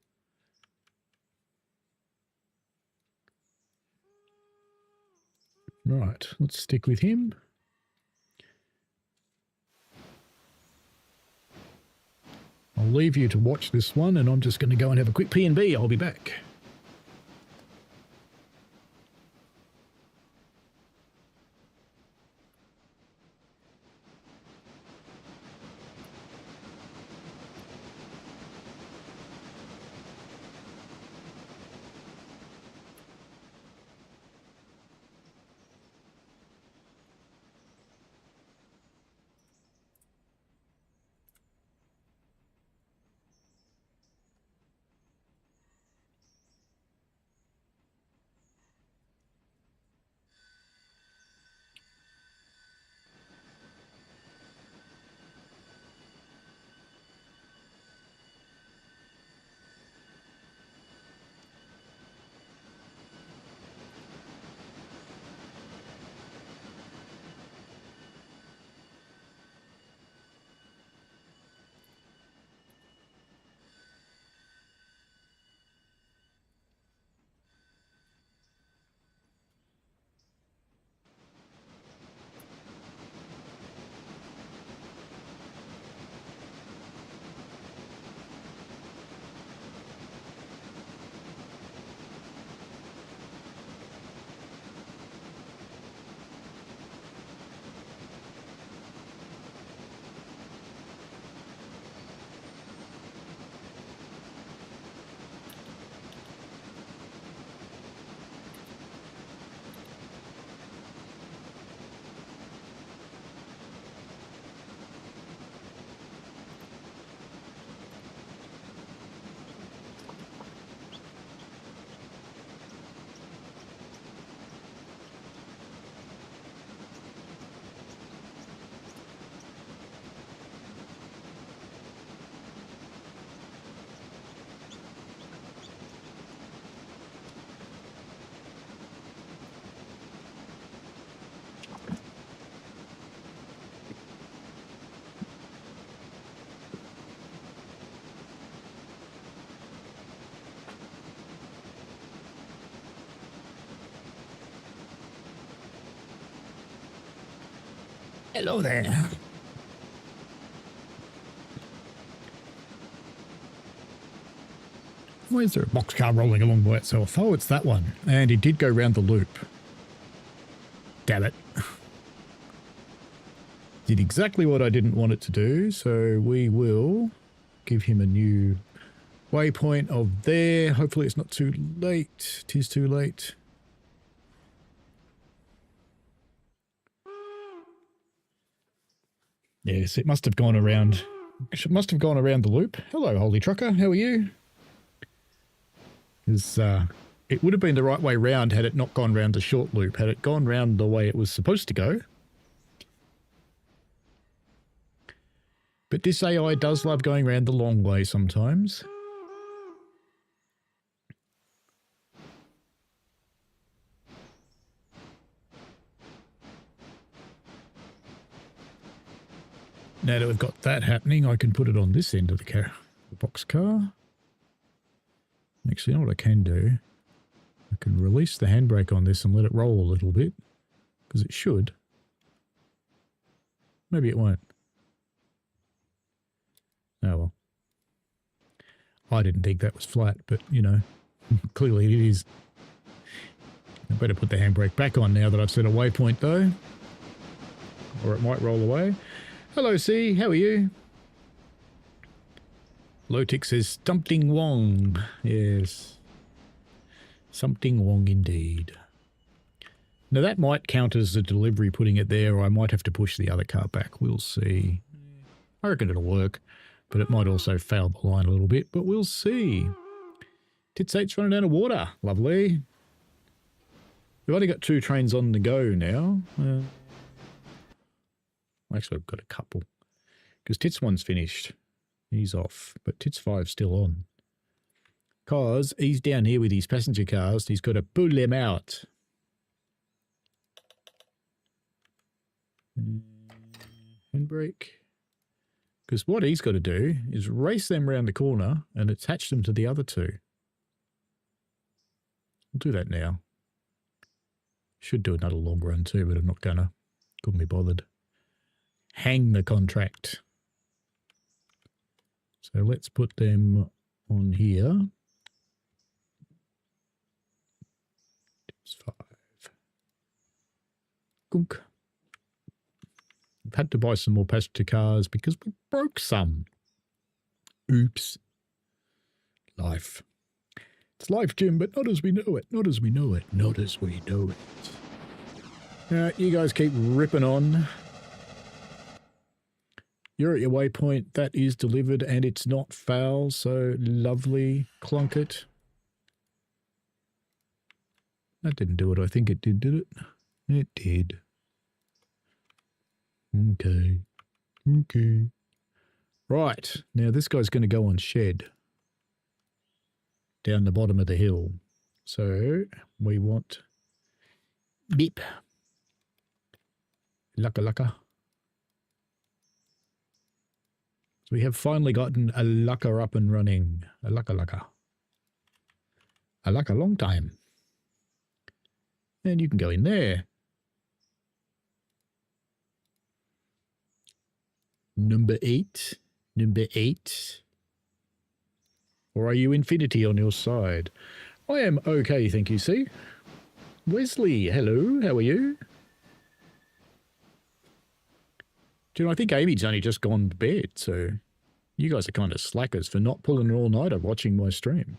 Right, let's stick with him. I'll leave you to watch this one and I'm just going to go and have a quick P&B. I'll be back. Hello there. Why is there a boxcar rolling along by itself? Oh, it's that one. And it did go round the loop. Damn it. Did exactly what I didn't want it to do, so we will give him a new waypoint of there. Hopefully it's not too late. It is too late. Yes, it must have gone around. It must have gone around the loop. Hello, Holy Trucker. How are you? It would have been the right way round had it not gone round the short loop. Had it gone round the way it was supposed to go. But this AI does love going round the long way sometimes. Now that we've got that happening, I can put it on this end of the box car. Actually, you know what I can do? I can release the handbrake on this and let it roll a little bit, because it should. Maybe it won't. Oh well. I didn't think that was flat, but, you know, clearly it is. I better put the handbrake back on now that I've set a waypoint, though. Or it might roll away. Hello, C. How are you? Lotix says, Something Wong. Yes. Something Wong indeed. Now that might count as a delivery putting it there, or I might have to push the other car back. We'll see. I reckon it'll work, but it might also fail the line a little bit, but we'll see. TITS 8's running out of water. Lovely. We've only got 2 trains on the go now. Actually, I've got a couple. Because TITS 1's finished. He's off, but TITS 5's still on. Because he's down here with his passenger cars. He's got to pull them out. Handbrake. Because what he's got to do is race them around the corner and attach them to the other 2. I'll do that now. Should do another long run too, but I'm not gonna. Couldn't be bothered. Hang the contract. So let's put them on here. It's 5. Gunk. I've had to buy some more passenger cars because we broke some. Oops. Life. It's life, Jim, but not as we know it. Not as we know it. Not as we know it. You guys keep ripping on. You're at your waypoint. That is delivered and it's not foul, so lovely. Clunk it. That didn't do it. I think it did it? It did. Okay. Okay. Right. Now this guy's going to go on shed. Down the bottom of the hill. So we want beep. Alaka. So we have finally gotten Alaka up and running. Alaka. Alaka long time. And you can go in there. Number 8. Number 8. Or are you infinity on your side? I am okay, thank you, see. Wesley, hello, how are you? Do you know, I think Amy's only just gone to bed, so you guys are kind of slackers for not pulling an all-nighter watching my stream.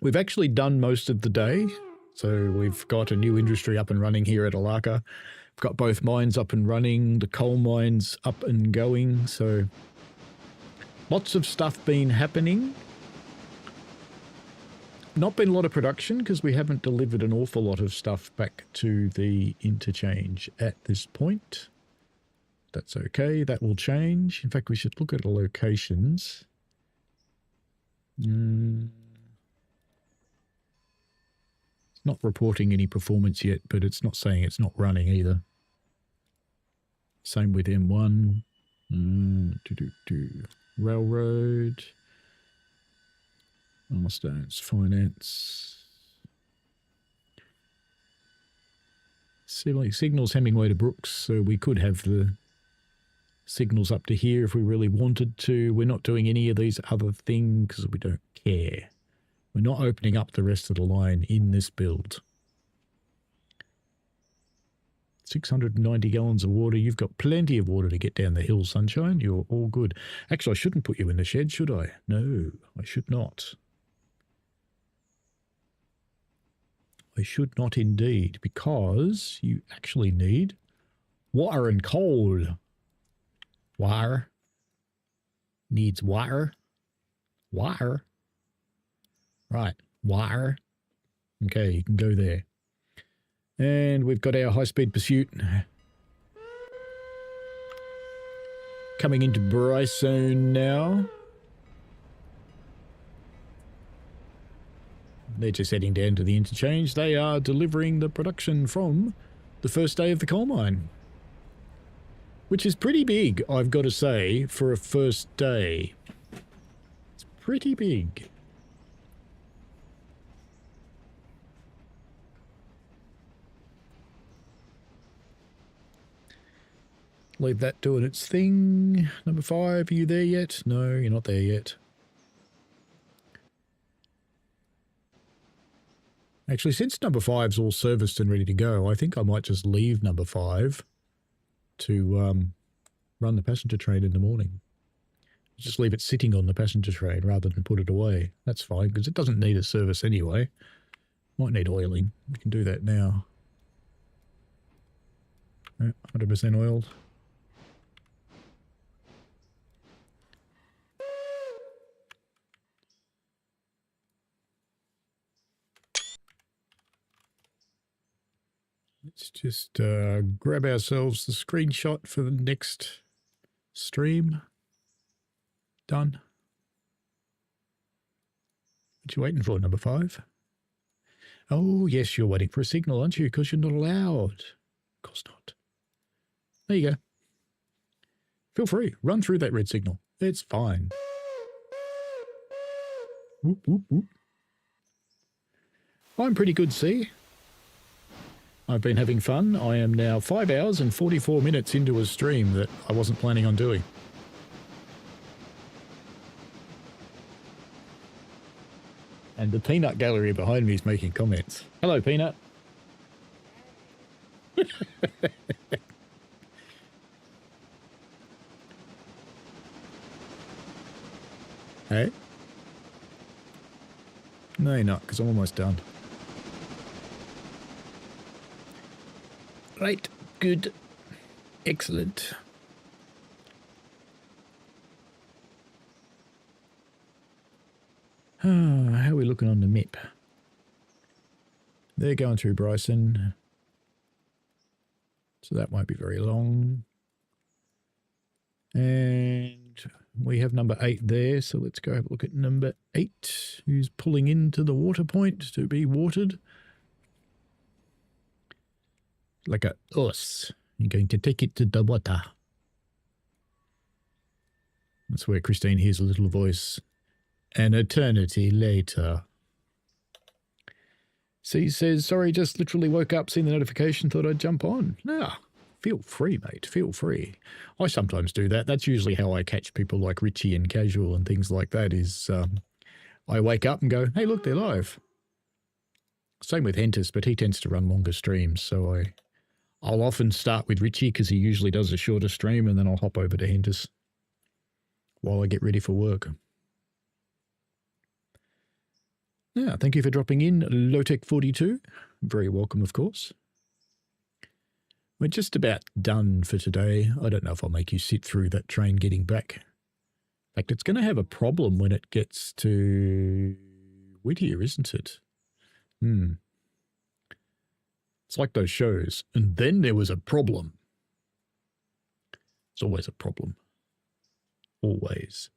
We've actually done most of the day, so we've got a new industry up and running here at Alaka. We've got both mines up and running, the coal mines up and going, so lots of stuff been happening. Not been a lot of production because we haven't delivered an awful lot of stuff back to the interchange at this point. That's okay. That will change. In fact, we should look at the locations. It's not reporting any performance yet, but it's not saying it's not running either. Same with M1. Railroad. Milestones. Finance. Signals Hemingway to Brooks, so we could have the signals up to here if we really wanted to. We're not doing any of these other things because we don't care. We're not opening up the rest of the line in this build. 690 gallons of water. You've got plenty of water to get down the hill, sunshine. You're all good. Actually, I shouldn't put you in the shed, should I? No, I should not. I should not indeed, because you actually need water and coal. Water. Needs water. Water. Right, water. Okay, you can go there. And we've got our high-speed pursuit coming into Bryson now. They're just heading down to the interchange. They are delivering the production from the first day of the coal mine, which is pretty big, I've got to say, for a first day. It's pretty big. Leave that doing its thing. Number 5, are you there yet? No, you're not there yet. Actually, since number 5's all serviced and ready to go, I think I might just leave number 5 to run the passenger train in the morning. Just leave it sitting on the passenger train rather than put it away. That's fine, because it doesn't need a service anyway. Might need oiling. We can do that now. 100% oiled. Let's just grab ourselves the screenshot for the next stream. Done. What you waiting for, number 5? Oh, yes, you're waiting for a signal, aren't you? Because you're not allowed. Of course not. There you go. Feel free. Run through that red signal. It's fine. Whoop, whoop, whoop. I'm pretty good, see? I've been having fun. I am now 5 hours and 44 minutes into a stream that I wasn't planning on doing. And the peanut gallery behind me is making comments. Hello, Peanut. Hey? No, you're not, because I'm almost done. Right, good, excellent. How are we looking on the map? They're going through Bryson, so that won't be very long. And we have number 8 there, so let's go have a look at number 8, who's pulling into the water point to be watered. Like a us. You're going to take it to the water. That's where Christine hears a little voice. An eternity later. C says, sorry, just literally woke up, seen the notification, thought I'd jump on. Ah, feel free, mate. Feel free. I sometimes do that. That's usually how I catch people like Richie and Casual and things like that is I wake up and go, hey, look, they're live. Same with Hentis, but he tends to run longer streams, so I'll often start with Richie because he usually does a shorter stream, and then I'll hop over to Hentis while I get ready for work. Yeah, thank you for dropping in, Lowtech42. Very welcome, of course. We're just about done for today. I don't know if I'll make you sit through that train getting back. In fact, it's going to have a problem when it gets to Whittier, isn't it? It's like those shows. And then there was a problem. It's always a problem. Always.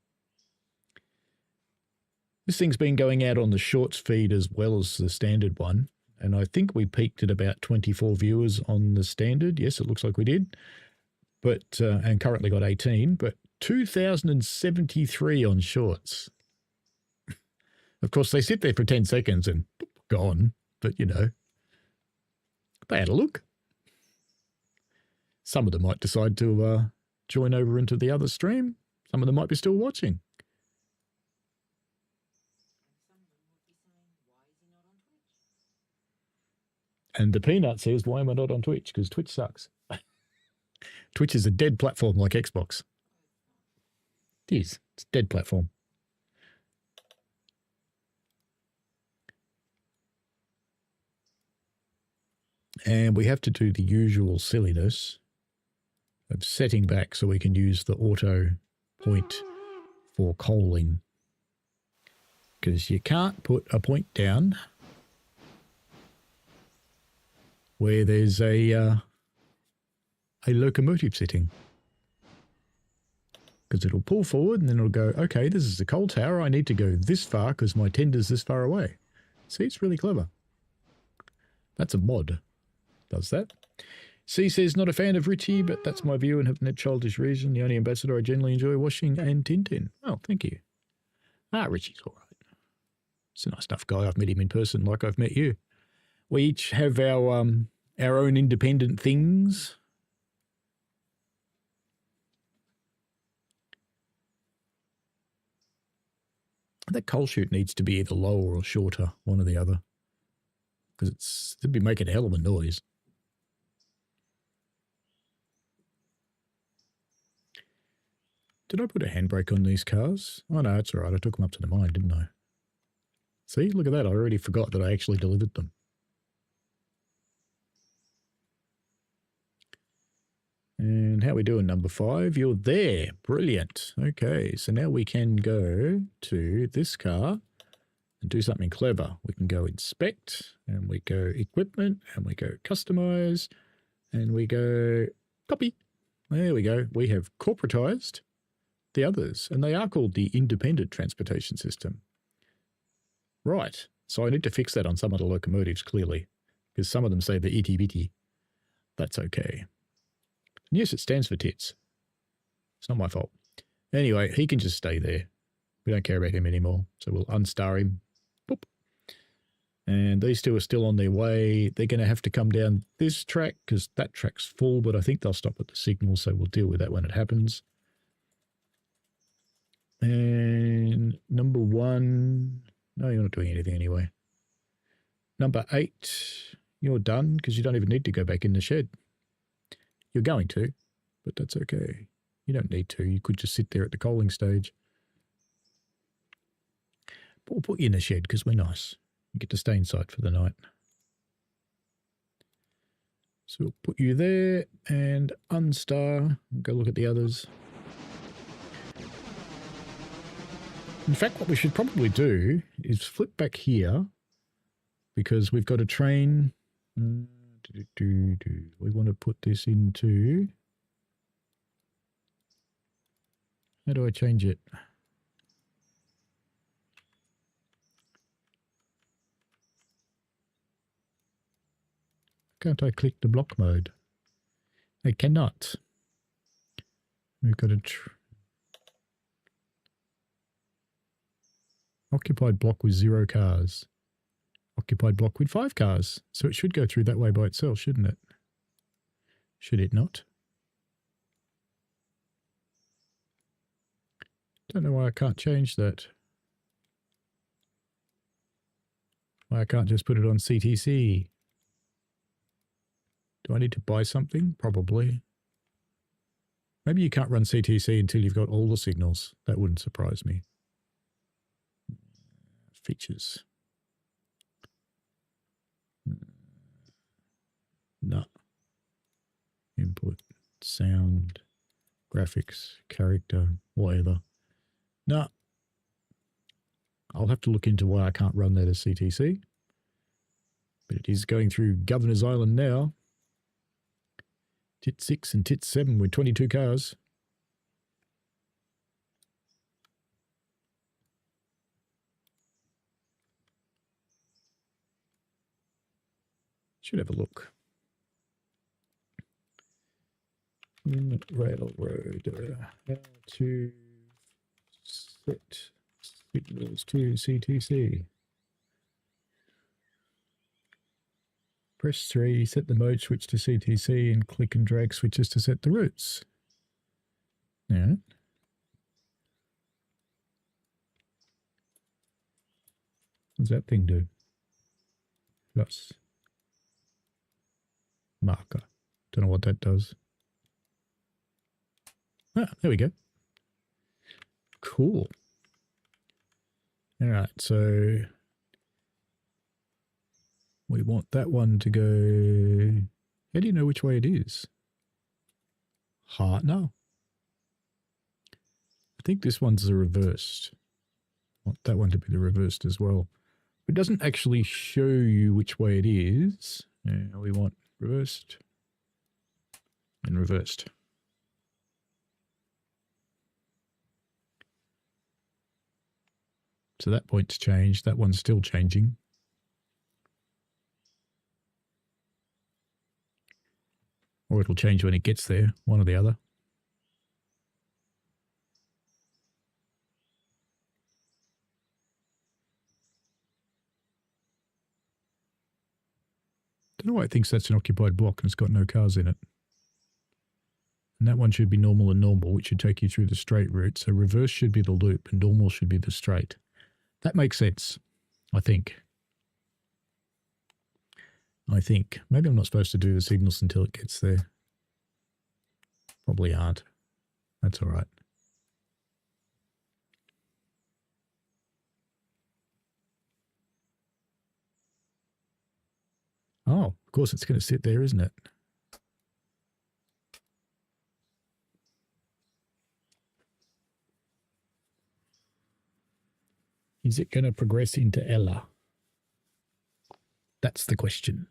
This thing's been going out on the shorts feed as well as the standard one. And I think we peaked at about 24 viewers on the standard. Yes, it looks like we did. But, and currently got 18, but 2,073 on shorts. Of course, they sit there for 10 seconds and gone. But, you know, they had a look. Some of them might decide to join over into the other stream. Some of them might be still watching. And the Peanut says, why am I not on Twitch? Because Twitch sucks. Twitch is a dead platform like Xbox. It is. It's a dead platform. And we have to do the usual silliness of setting back so we can use the auto point for coaling. Because you can't put a point down where there's a locomotive sitting. Because it'll pull forward and then it'll go, okay, this is the coal tower. I need to go this far because my tender's this far away. See, it's really clever. That's a mod. Does that. C says, not a fan of Richie, but that's my view and have no childish reason. The only ambassador I generally enjoy watching and Tintin. Oh, thank you. Richie's all right. He's a nice enough guy. I've met him in person like I've met you. We each have our own independent things. That coal chute needs to be either lower or shorter, one or the other. Because it'd be making a hell of a noise. Did I put a handbrake on these cars? Oh no, it's all right. I took them up to the mine, didn't I? See, look at that. I already forgot that I actually delivered them. And how are we doing, number 5? You're there. Brilliant. Okay, so now we can go to this car and do something clever. We can go inspect, and we go equipment, and we go customize, and we go copy. There we go. We have corporatized the others, and they are called the independent transportation system. Right. So I need to fix that on some of the locomotives, clearly, because some of them say the itty bitty. That's okay. And yes, it stands for TITS. It's not my fault. Anyway, he can just stay there. We don't care about him anymore, so we'll unstar him. Boop. And these two are still on their way. They're going to have to come down this track because that track's full, but I think they'll stop at the signal, so we'll deal with that when it happens. And number 1... No, you're not doing anything anyway. Number 8, you're done because you don't even need to go back in the shed. You're going to, but that's okay. You don't need to. You could just sit there at the coaling stage. But we'll put you in the shed because we're nice. You get to stay inside for the night. So we'll put you there and unstar. We'll go look at the others. In fact, what we should probably do is flip back here because we've got a train. We want to put this into... How do I change it? Can't I click the block mode? I cannot. We've got a... Occupied block with 0 cars. Occupied block with 5 cars. So it should go through that way by itself, shouldn't it? Should it not? Don't know why I can't change that. Why I can't just put it on CTC. Do I need to buy something? Probably. Maybe you can't run CTC until you've got all the signals. That wouldn't surprise me. Features. No. Input, sound, graphics, character, whatever. No. I'll have to look into why I can't run that as CTC. But it is going through Governor's Island now. TIT 6 and TIT 7 with 22 cars. Should have a look. Railroad. How to set signals to CTC. Press 3, set the mode switch to CTC, and click and drag switches to set the routes. Yeah. What does that thing do? Plus. Marker. Don't know what that does. Ah, there we go. Cool. All right, so we want that one to go. How do you know which way it is? No. I think this one's the reversed. I want that one to be the reversed as well. It doesn't actually show you which way it is. Yeah, we want reversed and reversed. So that point's changed. That one's still changing. Or it'll change when it gets there, one or the other. Don't know why it thinks that's an occupied block and it's got no cars in it. And that one should be normal and normal, which should take you through the straight route. So reverse should be the loop and normal should be the straight. That makes sense, I think. Maybe I'm not supposed to do the signals until it gets there. Probably aren't. That's all right. Oh, of course it's going to sit there, isn't it? Is it going to progress into Ella? That's the question.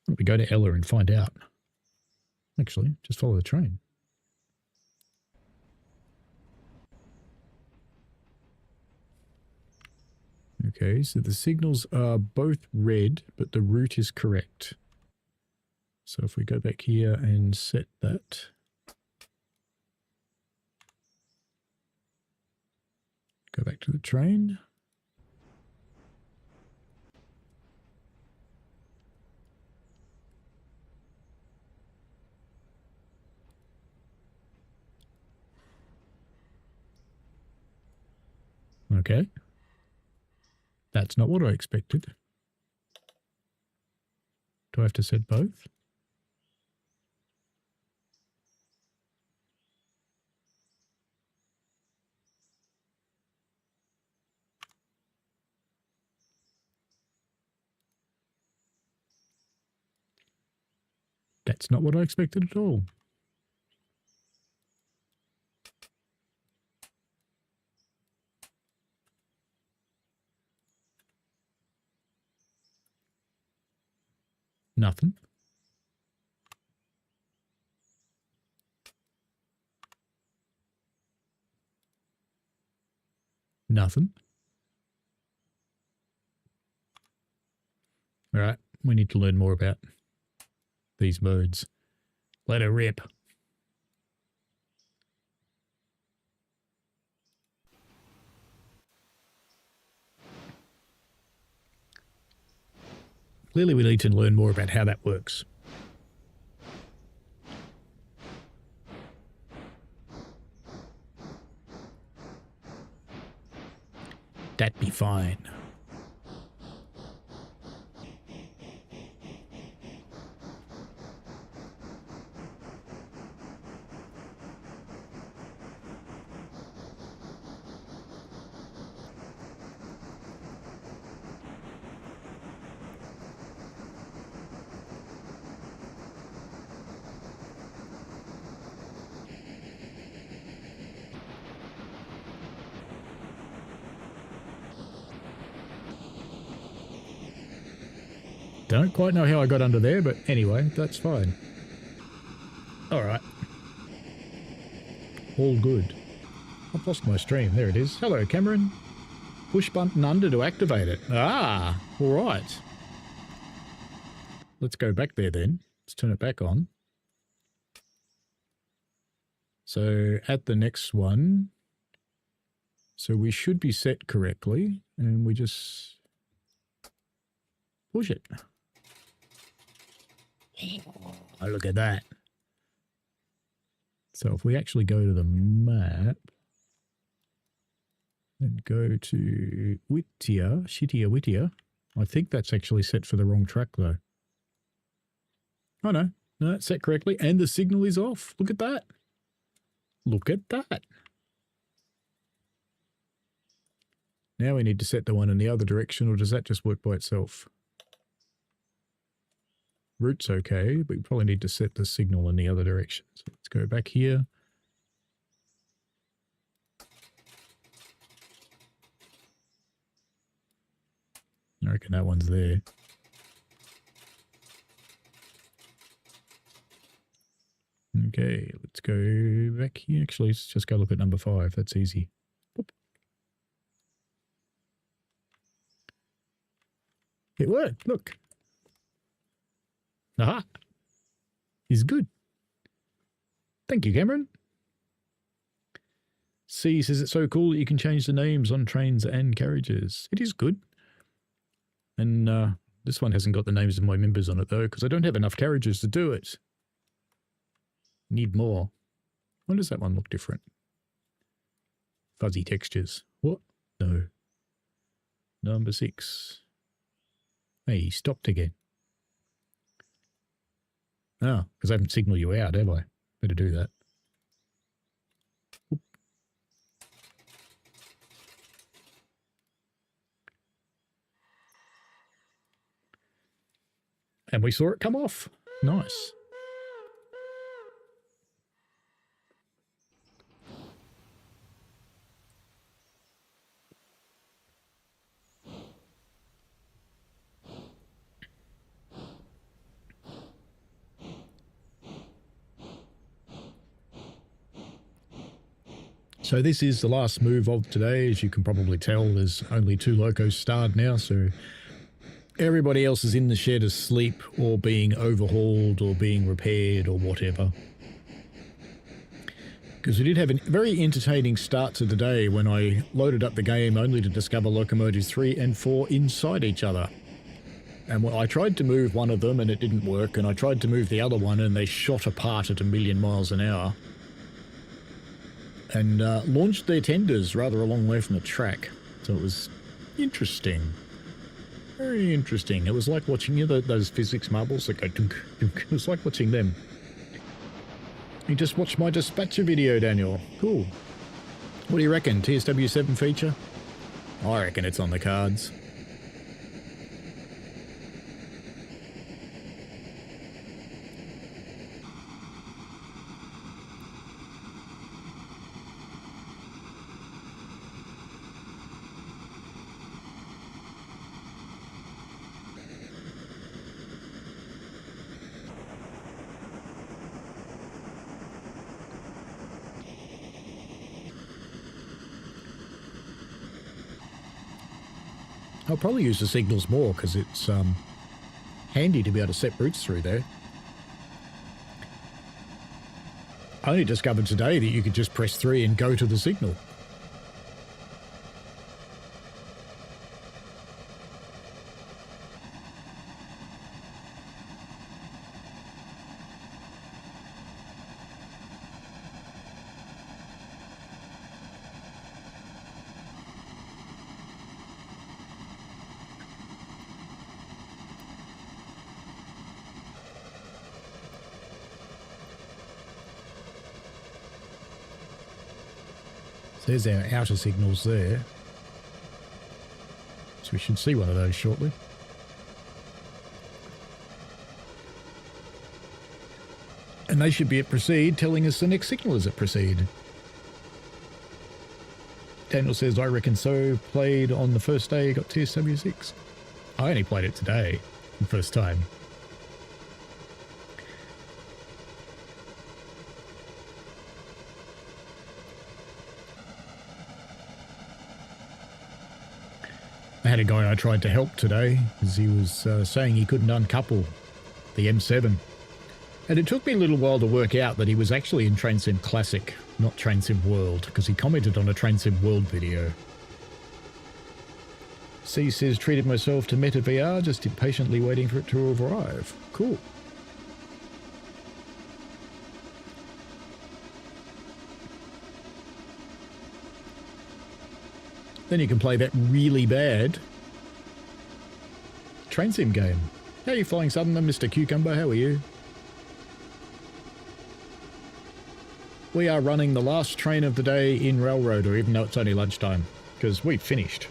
We go to Ella and find out. Actually, just follow the train. Okay, so the signals are both red, but the route is correct. So if we go back here and set that. Go back to the train. Okay. That's not what I expected. Do I have to set both? That's not what I expected at all. Nothing. Nothing. All right, we need to learn more about these modes. Let her rip. Clearly we need to learn more about how that works. That'd be fine. Don't quite know how I got under there, but anyway, that's fine. All right. All good. I've lost my stream. There it is. Hello, Cameron. Push button under to activate it. Ah, all right. Let's go back there then. Let's turn it back on. So at the next one, So we should be set correctly, and we just push it. Oh, look at that. So if we actually go to the map and go to Whittier, I think that's actually set for the wrong track though. Oh no, it's set correctly and the signal is off. Look at that. Look at that. Now we need to set the one in the other direction, or does that just work by itself? Route's okay, but we probably need to set the signal in the other direction. So let's go back here. I reckon that one's there. Okay, let's go back here. Actually, let's just go look at number 5. That's easy. Boop. It worked. Look. Aha. Is good. Thank you, Cameron. C says it's so cool that you can change the names on trains and carriages. It is good. And this one hasn't got the names of my members on it, though, because I don't have enough carriages to do it. Need more. Why does that one look different? Fuzzy textures. What? No. Number 6. Hey, he stopped again. Oh, because I haven't signaled you out, have I? Better do that. Oop. And we saw it come off. Nice. So this is the last move of today. As you can probably tell, there's only 2 locos starred now, so everybody else is in the shed asleep or being overhauled or being repaired or whatever. Because we did have a very entertaining start to the day when I loaded up the game only to discover locomotives 3 and 4 inside each other. And I tried to move one of them and it didn't work, and I tried to move the other one and they shot apart at 1,000,000 miles an hour. And launched their tenders rather a long way from the track. So it was interesting. Very interesting. It was like watching those physics marbles that go dunk, dunk. It was like watching them. You just watched my dispatcher video, Daniel. Cool. What do you reckon? TSW7 feature? I reckon it's on the cards. I'll probably use the signals more because it's handy to be able to set routes through there. I only discovered today that you could just press 3 and go to the signal. There's our outer signals there. So we should see one of those shortly. And they should be at proceed, telling us the next signal is at proceed. Daniel says, I reckon so. Played on the first day, got TSW6. I only played it today, the first time. I had a guy I tried to help today because he was saying he couldn't uncouple the M7. And it took me a little while to work out that he was actually in Train Sim Classic, not Train Sim World, because he commented on a Train Sim World video. C says, treated myself to Meta VR, just impatiently waiting for it to arrive. Cool. Then you can play that really bad Train Sim game. How are you flying Southerner, Mr. Cucumber? How are you? We are running the last train of the day in Railroader, even though it's only lunchtime, because we've finished.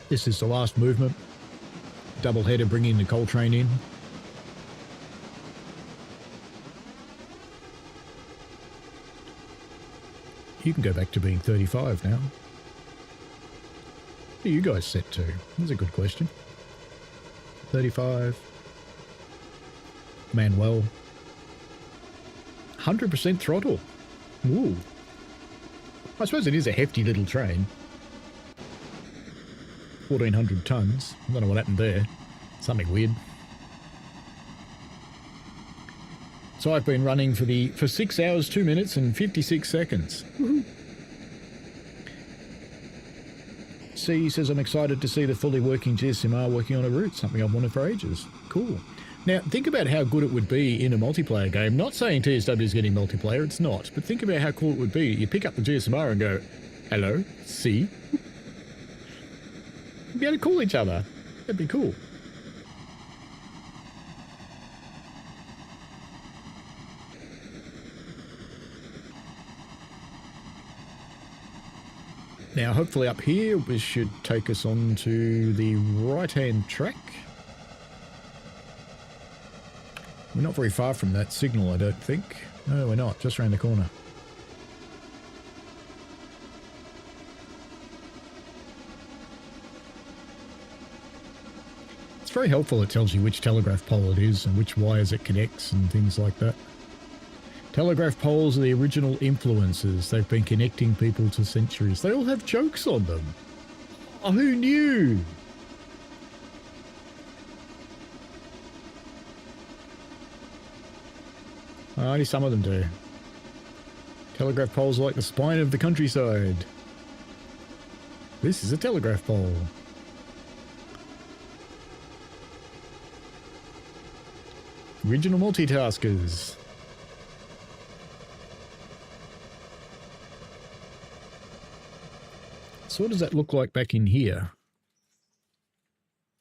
This is the last movement. Double header bringing the coal train in. You can go back to being 35 now. What are you guys set to? That's a good question. 35. Manuel. 100% throttle. Ooh. I suppose it is a hefty little train. 1,400 tons. I don't know what happened there. Something weird. So I've been running for 6 hours, 2 minutes and 56 seconds. C says, I'm excited to see the fully working GSMR working on a route, something I've wanted for ages. Cool. Now, think about how good it would be in a multiplayer game. Not saying TSW is getting multiplayer, it's not. But think about how cool it would be. You pick up the GSMR and go, hello, C. You'd be able to call each other. That'd be cool. Now, hopefully up here, we should take us on to the right-hand track. We're not very far from that signal, I don't think. No, we're not. Just around the corner. It's very helpful. It tells you which telegraph pole it is and which wires it connects and things like that. Telegraph poles are the original influences. They've been connecting people to centuries. They all have jokes on them. Oh, who knew? Only some of them do. Telegraph poles are like the spine of the countryside. This is a telegraph pole. Original multitaskers. So what does that look like back in here?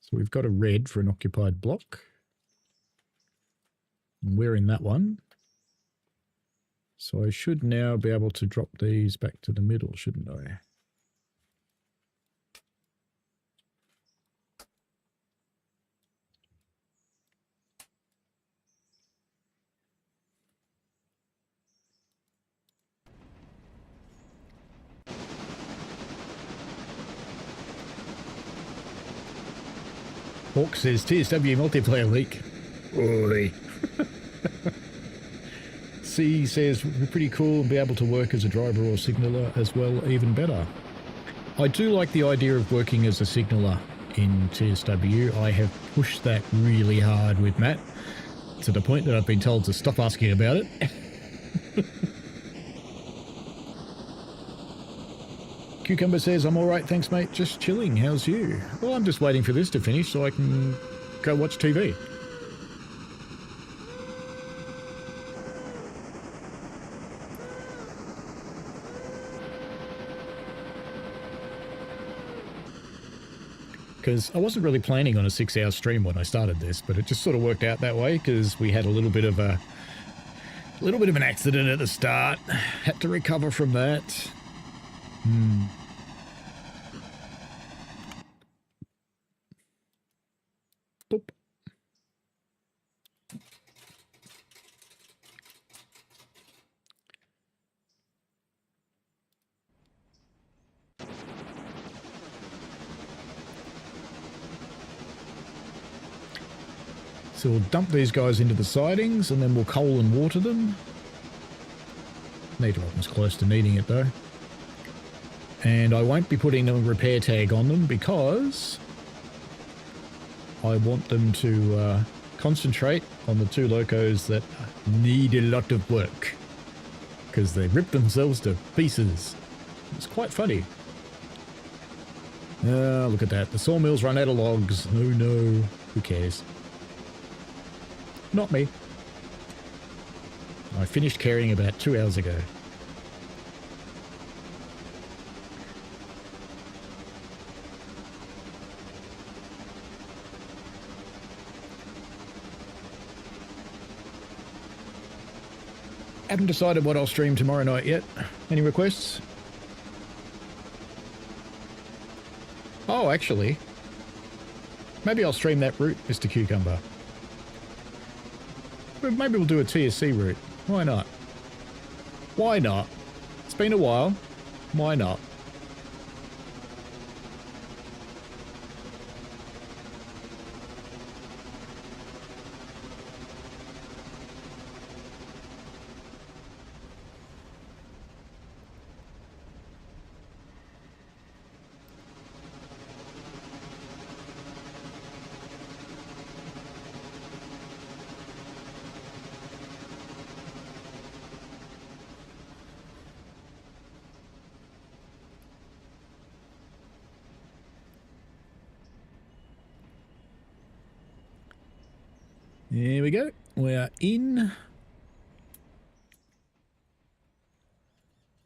So we've got a red for an occupied block. And we're in that one. So I should now be able to drop these back to the middle, shouldn't I? Hawk says TSW multiplayer leak. Oi. C says we're pretty cool and be able to work as a driver or signaller as well, even better. I do like the idea of working as a signaller in TSW. I have pushed that really hard with Matt to the point that I've been told to stop asking about it. Cucumber says, I'm alright, thanks mate, just chilling, how's you? Well, I'm just waiting for this to finish so I can go watch TV. Because I wasn't really planning on a 6-hour stream when I started this, but it just sort of worked out that way because we had a little bit of an accident at the start. Had to recover from that. Boop. So we'll dump these guys into the sidings and then we'll coal and water them. Neither of them's close to needing it though. And I won't be putting a repair tag on them because I want them to concentrate on the 2 locos that need a lot of work because they rip themselves to pieces. It's quite funny. Look at that. The sawmills run out of logs. Oh no. Who cares? Not me. I finished carrying about 2 hours ago. Haven't decided what I'll stream tomorrow night yet. Any requests? Oh, actually, maybe I'll stream that route, Mr. Cucumber. Maybe we'll do a TSC route. Why not? Why not? It's been a while. Why not? Here we go. We are in.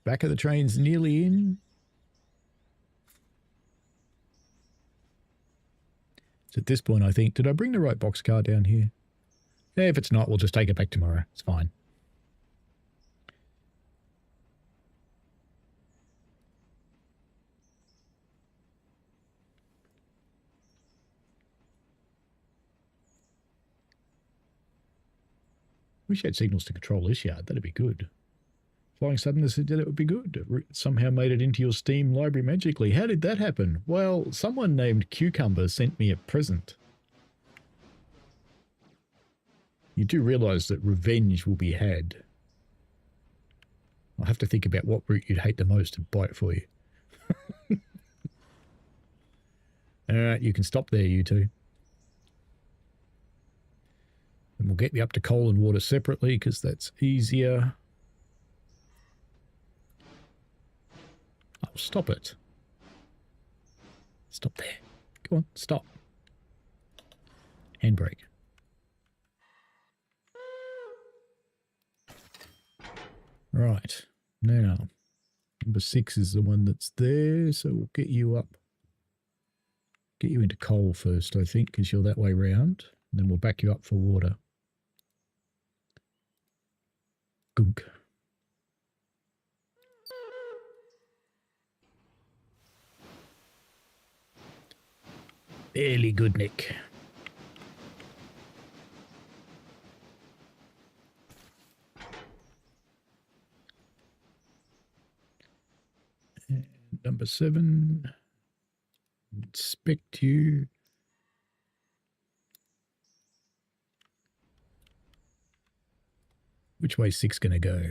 Back of the train's nearly in. So at this point, I think, did I bring the right boxcar down here? Yeah, if it's not, we'll just take it back tomorrow. It's fine. Wish I had signals to control this yard. That'd be good. Flying Southern said that it would be good. It somehow made it into your Steam library magically. How did that happen? Well, someone named Cucumber sent me a present. You do realise that revenge will be had. I'll have to think about what route you'd hate the most and buy it for you. Alright, you can stop there, you two. And we'll get you up to coal and water separately because that's easier. Oh, stop it. Stop there. Go on, stop. Handbrake. Right. Now, number 6 is the one that's there, so we'll get you up. Get you into coal first, I think, because you're that way round. And then we'll back you up for water. Gunk. Fairly good, Nick. And number 7. Inspect you. Which way 6 going to go?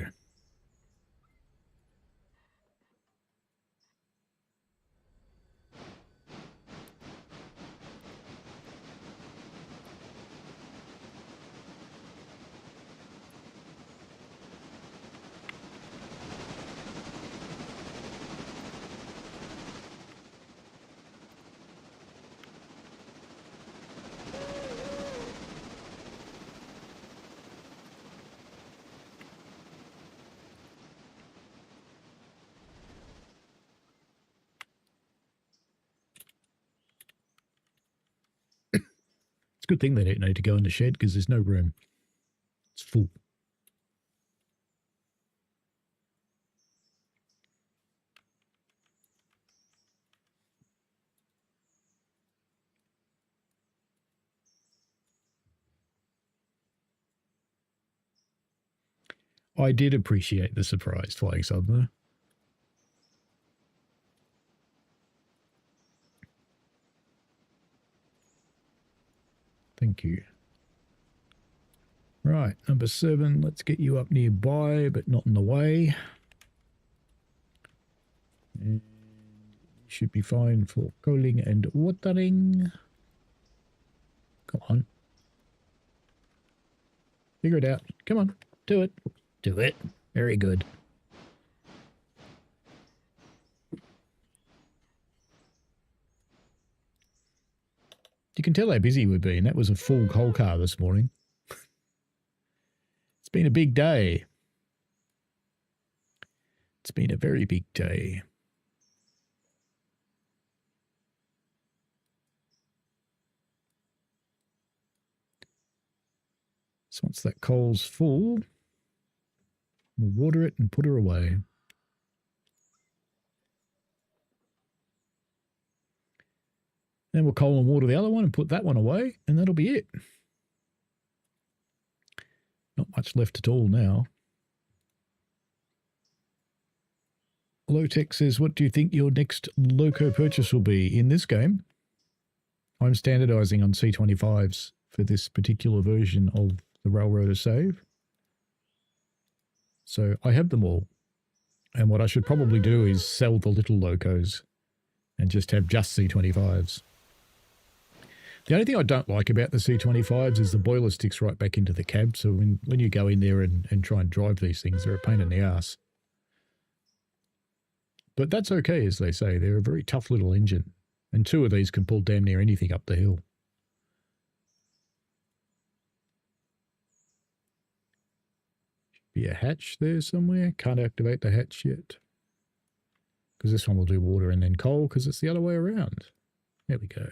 It's a good thing they don't need to go in the shed because there's no room. It's full. I did appreciate the surprise Flying Southerner. Thank you. Right, number 7. Let's get you up nearby, but not in the way. And should be fine for coaling and watering. Come on. Figure it out. Come on. Do it. Do it. Very good. You can tell how busy we've been. That was a full coal car this morning. It's been a big day. It's been a very big day. So once that coal's full, we'll water it and put her away. Then we'll coal and water the other one and put that one away, and that'll be it. Not much left at all now. Lowtech says, what do you think your next loco purchase will be in this game? I'm standardizing on C25s for this particular version of the Railroader save. So I have them all. And what I should probably do is sell the little locos and just have just C25s. The only thing I don't like about the C25s is the boiler sticks right back into the cab. So when you go in there and try and drive these things, they're a pain in the ass. But that's okay, as they say. They're a very tough little engine. And two of these can pull damn near anything up the hill. Should be a hatch there somewhere. Can't activate the hatch yet. Because this one will do water and then coal, because it's the other way around. There we go.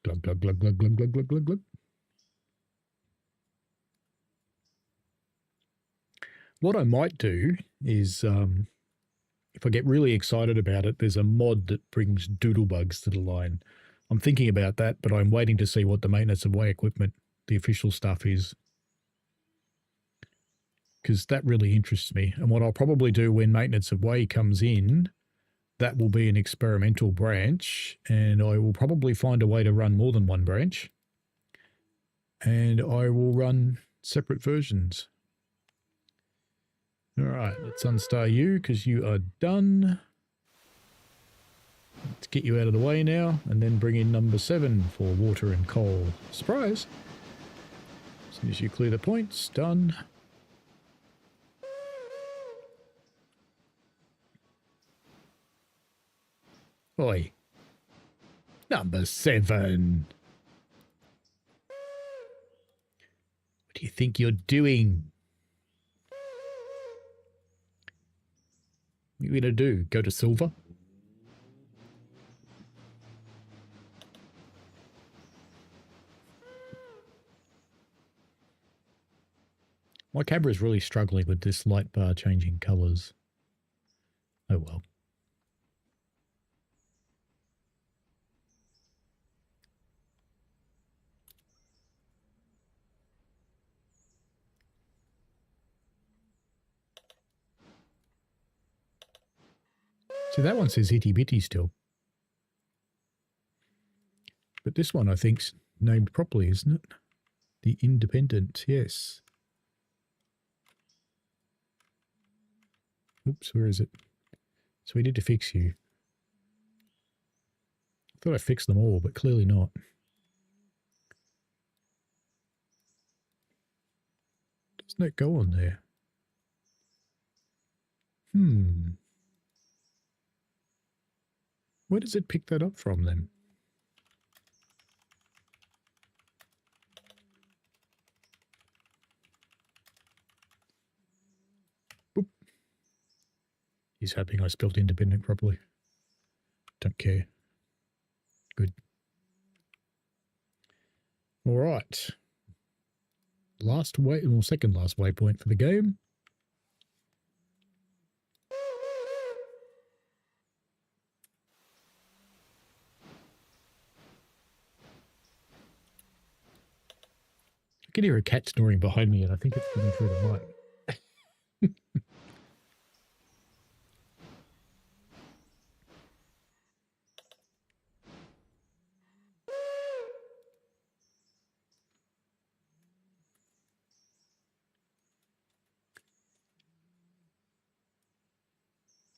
Glug, glug, glug, glug, glug, glug, glug, glug, glug. What I might do is, if I get really excited about it, there's a mod that brings doodlebugs to the line. I'm thinking about that, but I'm waiting to see what the maintenance of way equipment, the official stuff is. Because that really interests me. And what I'll probably do when maintenance of way comes in, that will be an experimental branch, and I will probably find a way to run more than one branch. And I will run separate versions. All right, let's unstar you because you are done. Let's get you out of the way now and then bring in number 7 for water and coal. Surprise! As soon as you clear the points, done. Oi. Number 7. What do you think you're doing? What are you going to do? Go to silver? My camera is really struggling with this light bar changing colours. Oh well. See, that one says itty bitty still. But this one I think's named properly, isn't it? The Independent, yes. Oops, where is it? So we need to fix you. I thought I fixed them all, but clearly not. Doesn't it go on there? Where does it pick that up from then? Boop. He's hoping I spelled independent properly. Don't care. Good. All right. Second last waypoint for the game. I can hear a cat snoring behind me, and I think it's coming through the mic.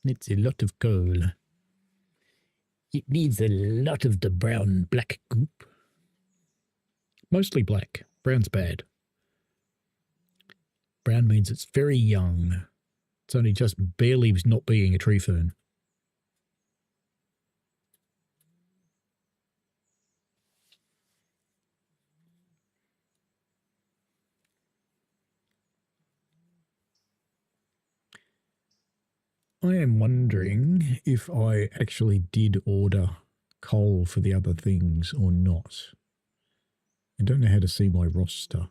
It's a lot of coal. It needs a lot of the brown black goop. Mostly black. Brown's bad. Brown means it's very young. It's only just barely not being a tree fern. I am wondering if I actually did order coal for the other things or not. I don't know how to see my roster.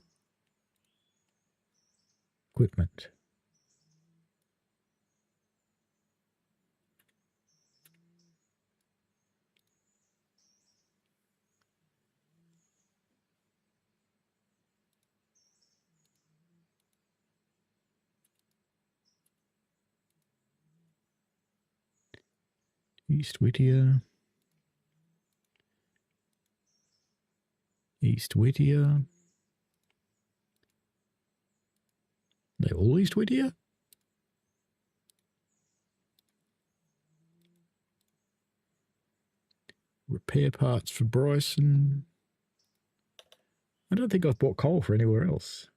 Equipment. East Whittier. East Whittier. They all East Whittier? Repair parts for Bryson. I don't think I've bought coal for anywhere else.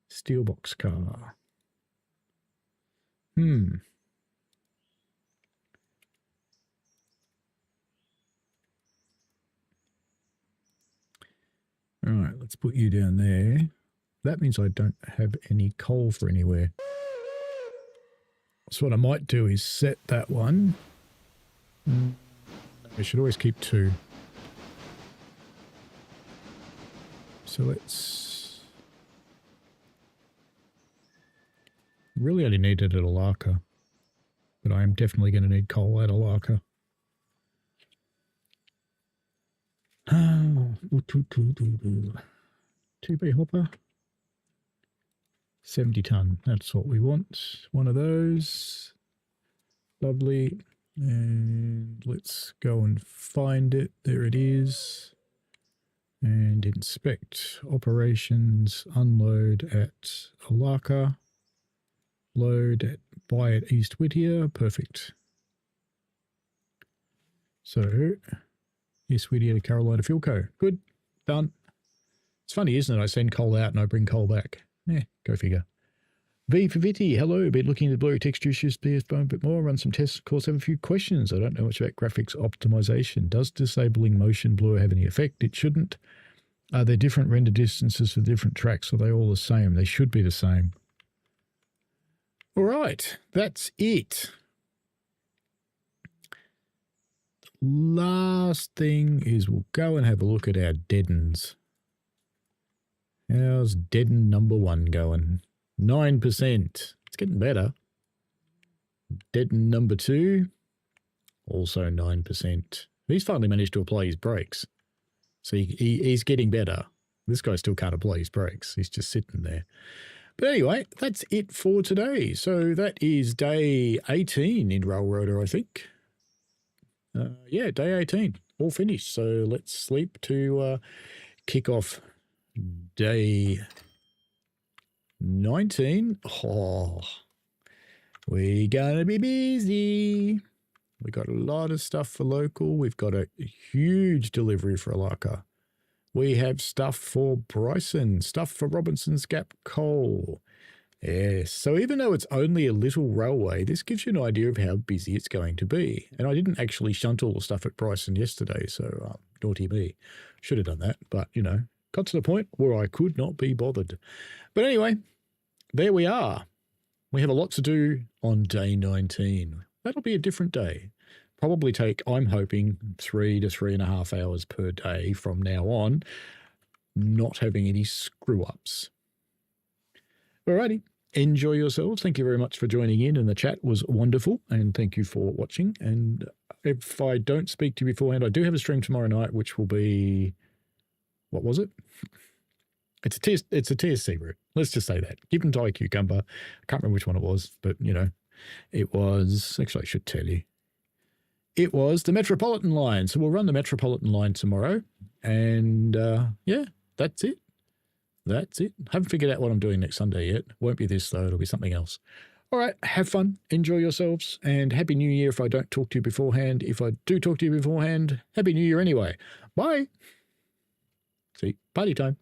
Steel box car. All right, let's put you down there. That means I don't have any coal for anywhere. So what I might do is set that one. I should always keep two. So let's... Really only need it at Alaka. But I am definitely going to need coal at Alaka. 2B hopper. 70 ton. That's what we want. One of those. Lovely. And let's go and find it. There it is. And inspect. Operations. Unload at Alaka. Load at buy at East Whittier. Perfect. So, East Whittier to Carolina Fuel Co. Good. Done. It's funny, isn't it? I send coal out and I bring coal back. Yeah, go figure. V for Vitty, hello. Been looking at the blurry texture issues a bit more. Run some tests. Of course, have a few questions. I don't know much about graphics optimization. Does disabling motion blur have any effect? It shouldn't. Are there different render distances for different tracks? Are they all the same? They should be the same. All right, that's it. Last thing is we'll go and have a look at our deadens. How's deaden number 1 going? 9%. It's getting better. Deaden number 2, also 9%. He's finally managed to apply his brakes. So he's getting better. This guy still can't apply his brakes. He's just sitting there. But anyway, that's it for today. So that is day 18 in Railroader, I think. Yeah, day 18. All finished. So let's sleep to kick off day 19. Oh, we're going to be busy. We got a lot of stuff for local. We've got a huge delivery for Alaka. We have stuff for Bryson, stuff for Robinson's Gap Coal. Yes, so even though it's only a little railway, this gives you an idea of how busy it's going to be. And I didn't actually shunt all the stuff at Bryson yesterday, so naughty me. Should have done that, but, you know, got to the point where I could not be bothered. But anyway, there we are. We have a lot to do on day 19. That'll be a different day. Probably take, I'm hoping, 3 to 3.5 hours per day from now on, not having any screw-ups. Alrighty, enjoy yourselves. Thank you very much for joining in, and the chat was wonderful, and thank you for watching. And if I don't speak to you beforehand, I do have a stream tomorrow night, which will be, what was it? It's a TSC route. Let's just say that. Give them to Cucumber. I can't remember which one it was, but, you know, it was, actually I should tell you. It was the Metropolitan line. So we'll run the Metropolitan line tomorrow. And yeah, that's it. That's it. Haven't figured out what I'm doing next Sunday yet. Won't be this though. It'll be something else. All right, have fun, enjoy yourselves, and Happy New Year if I don't talk to you beforehand. If I do talk to you beforehand, Happy New Year anyway. Bye. See, party time.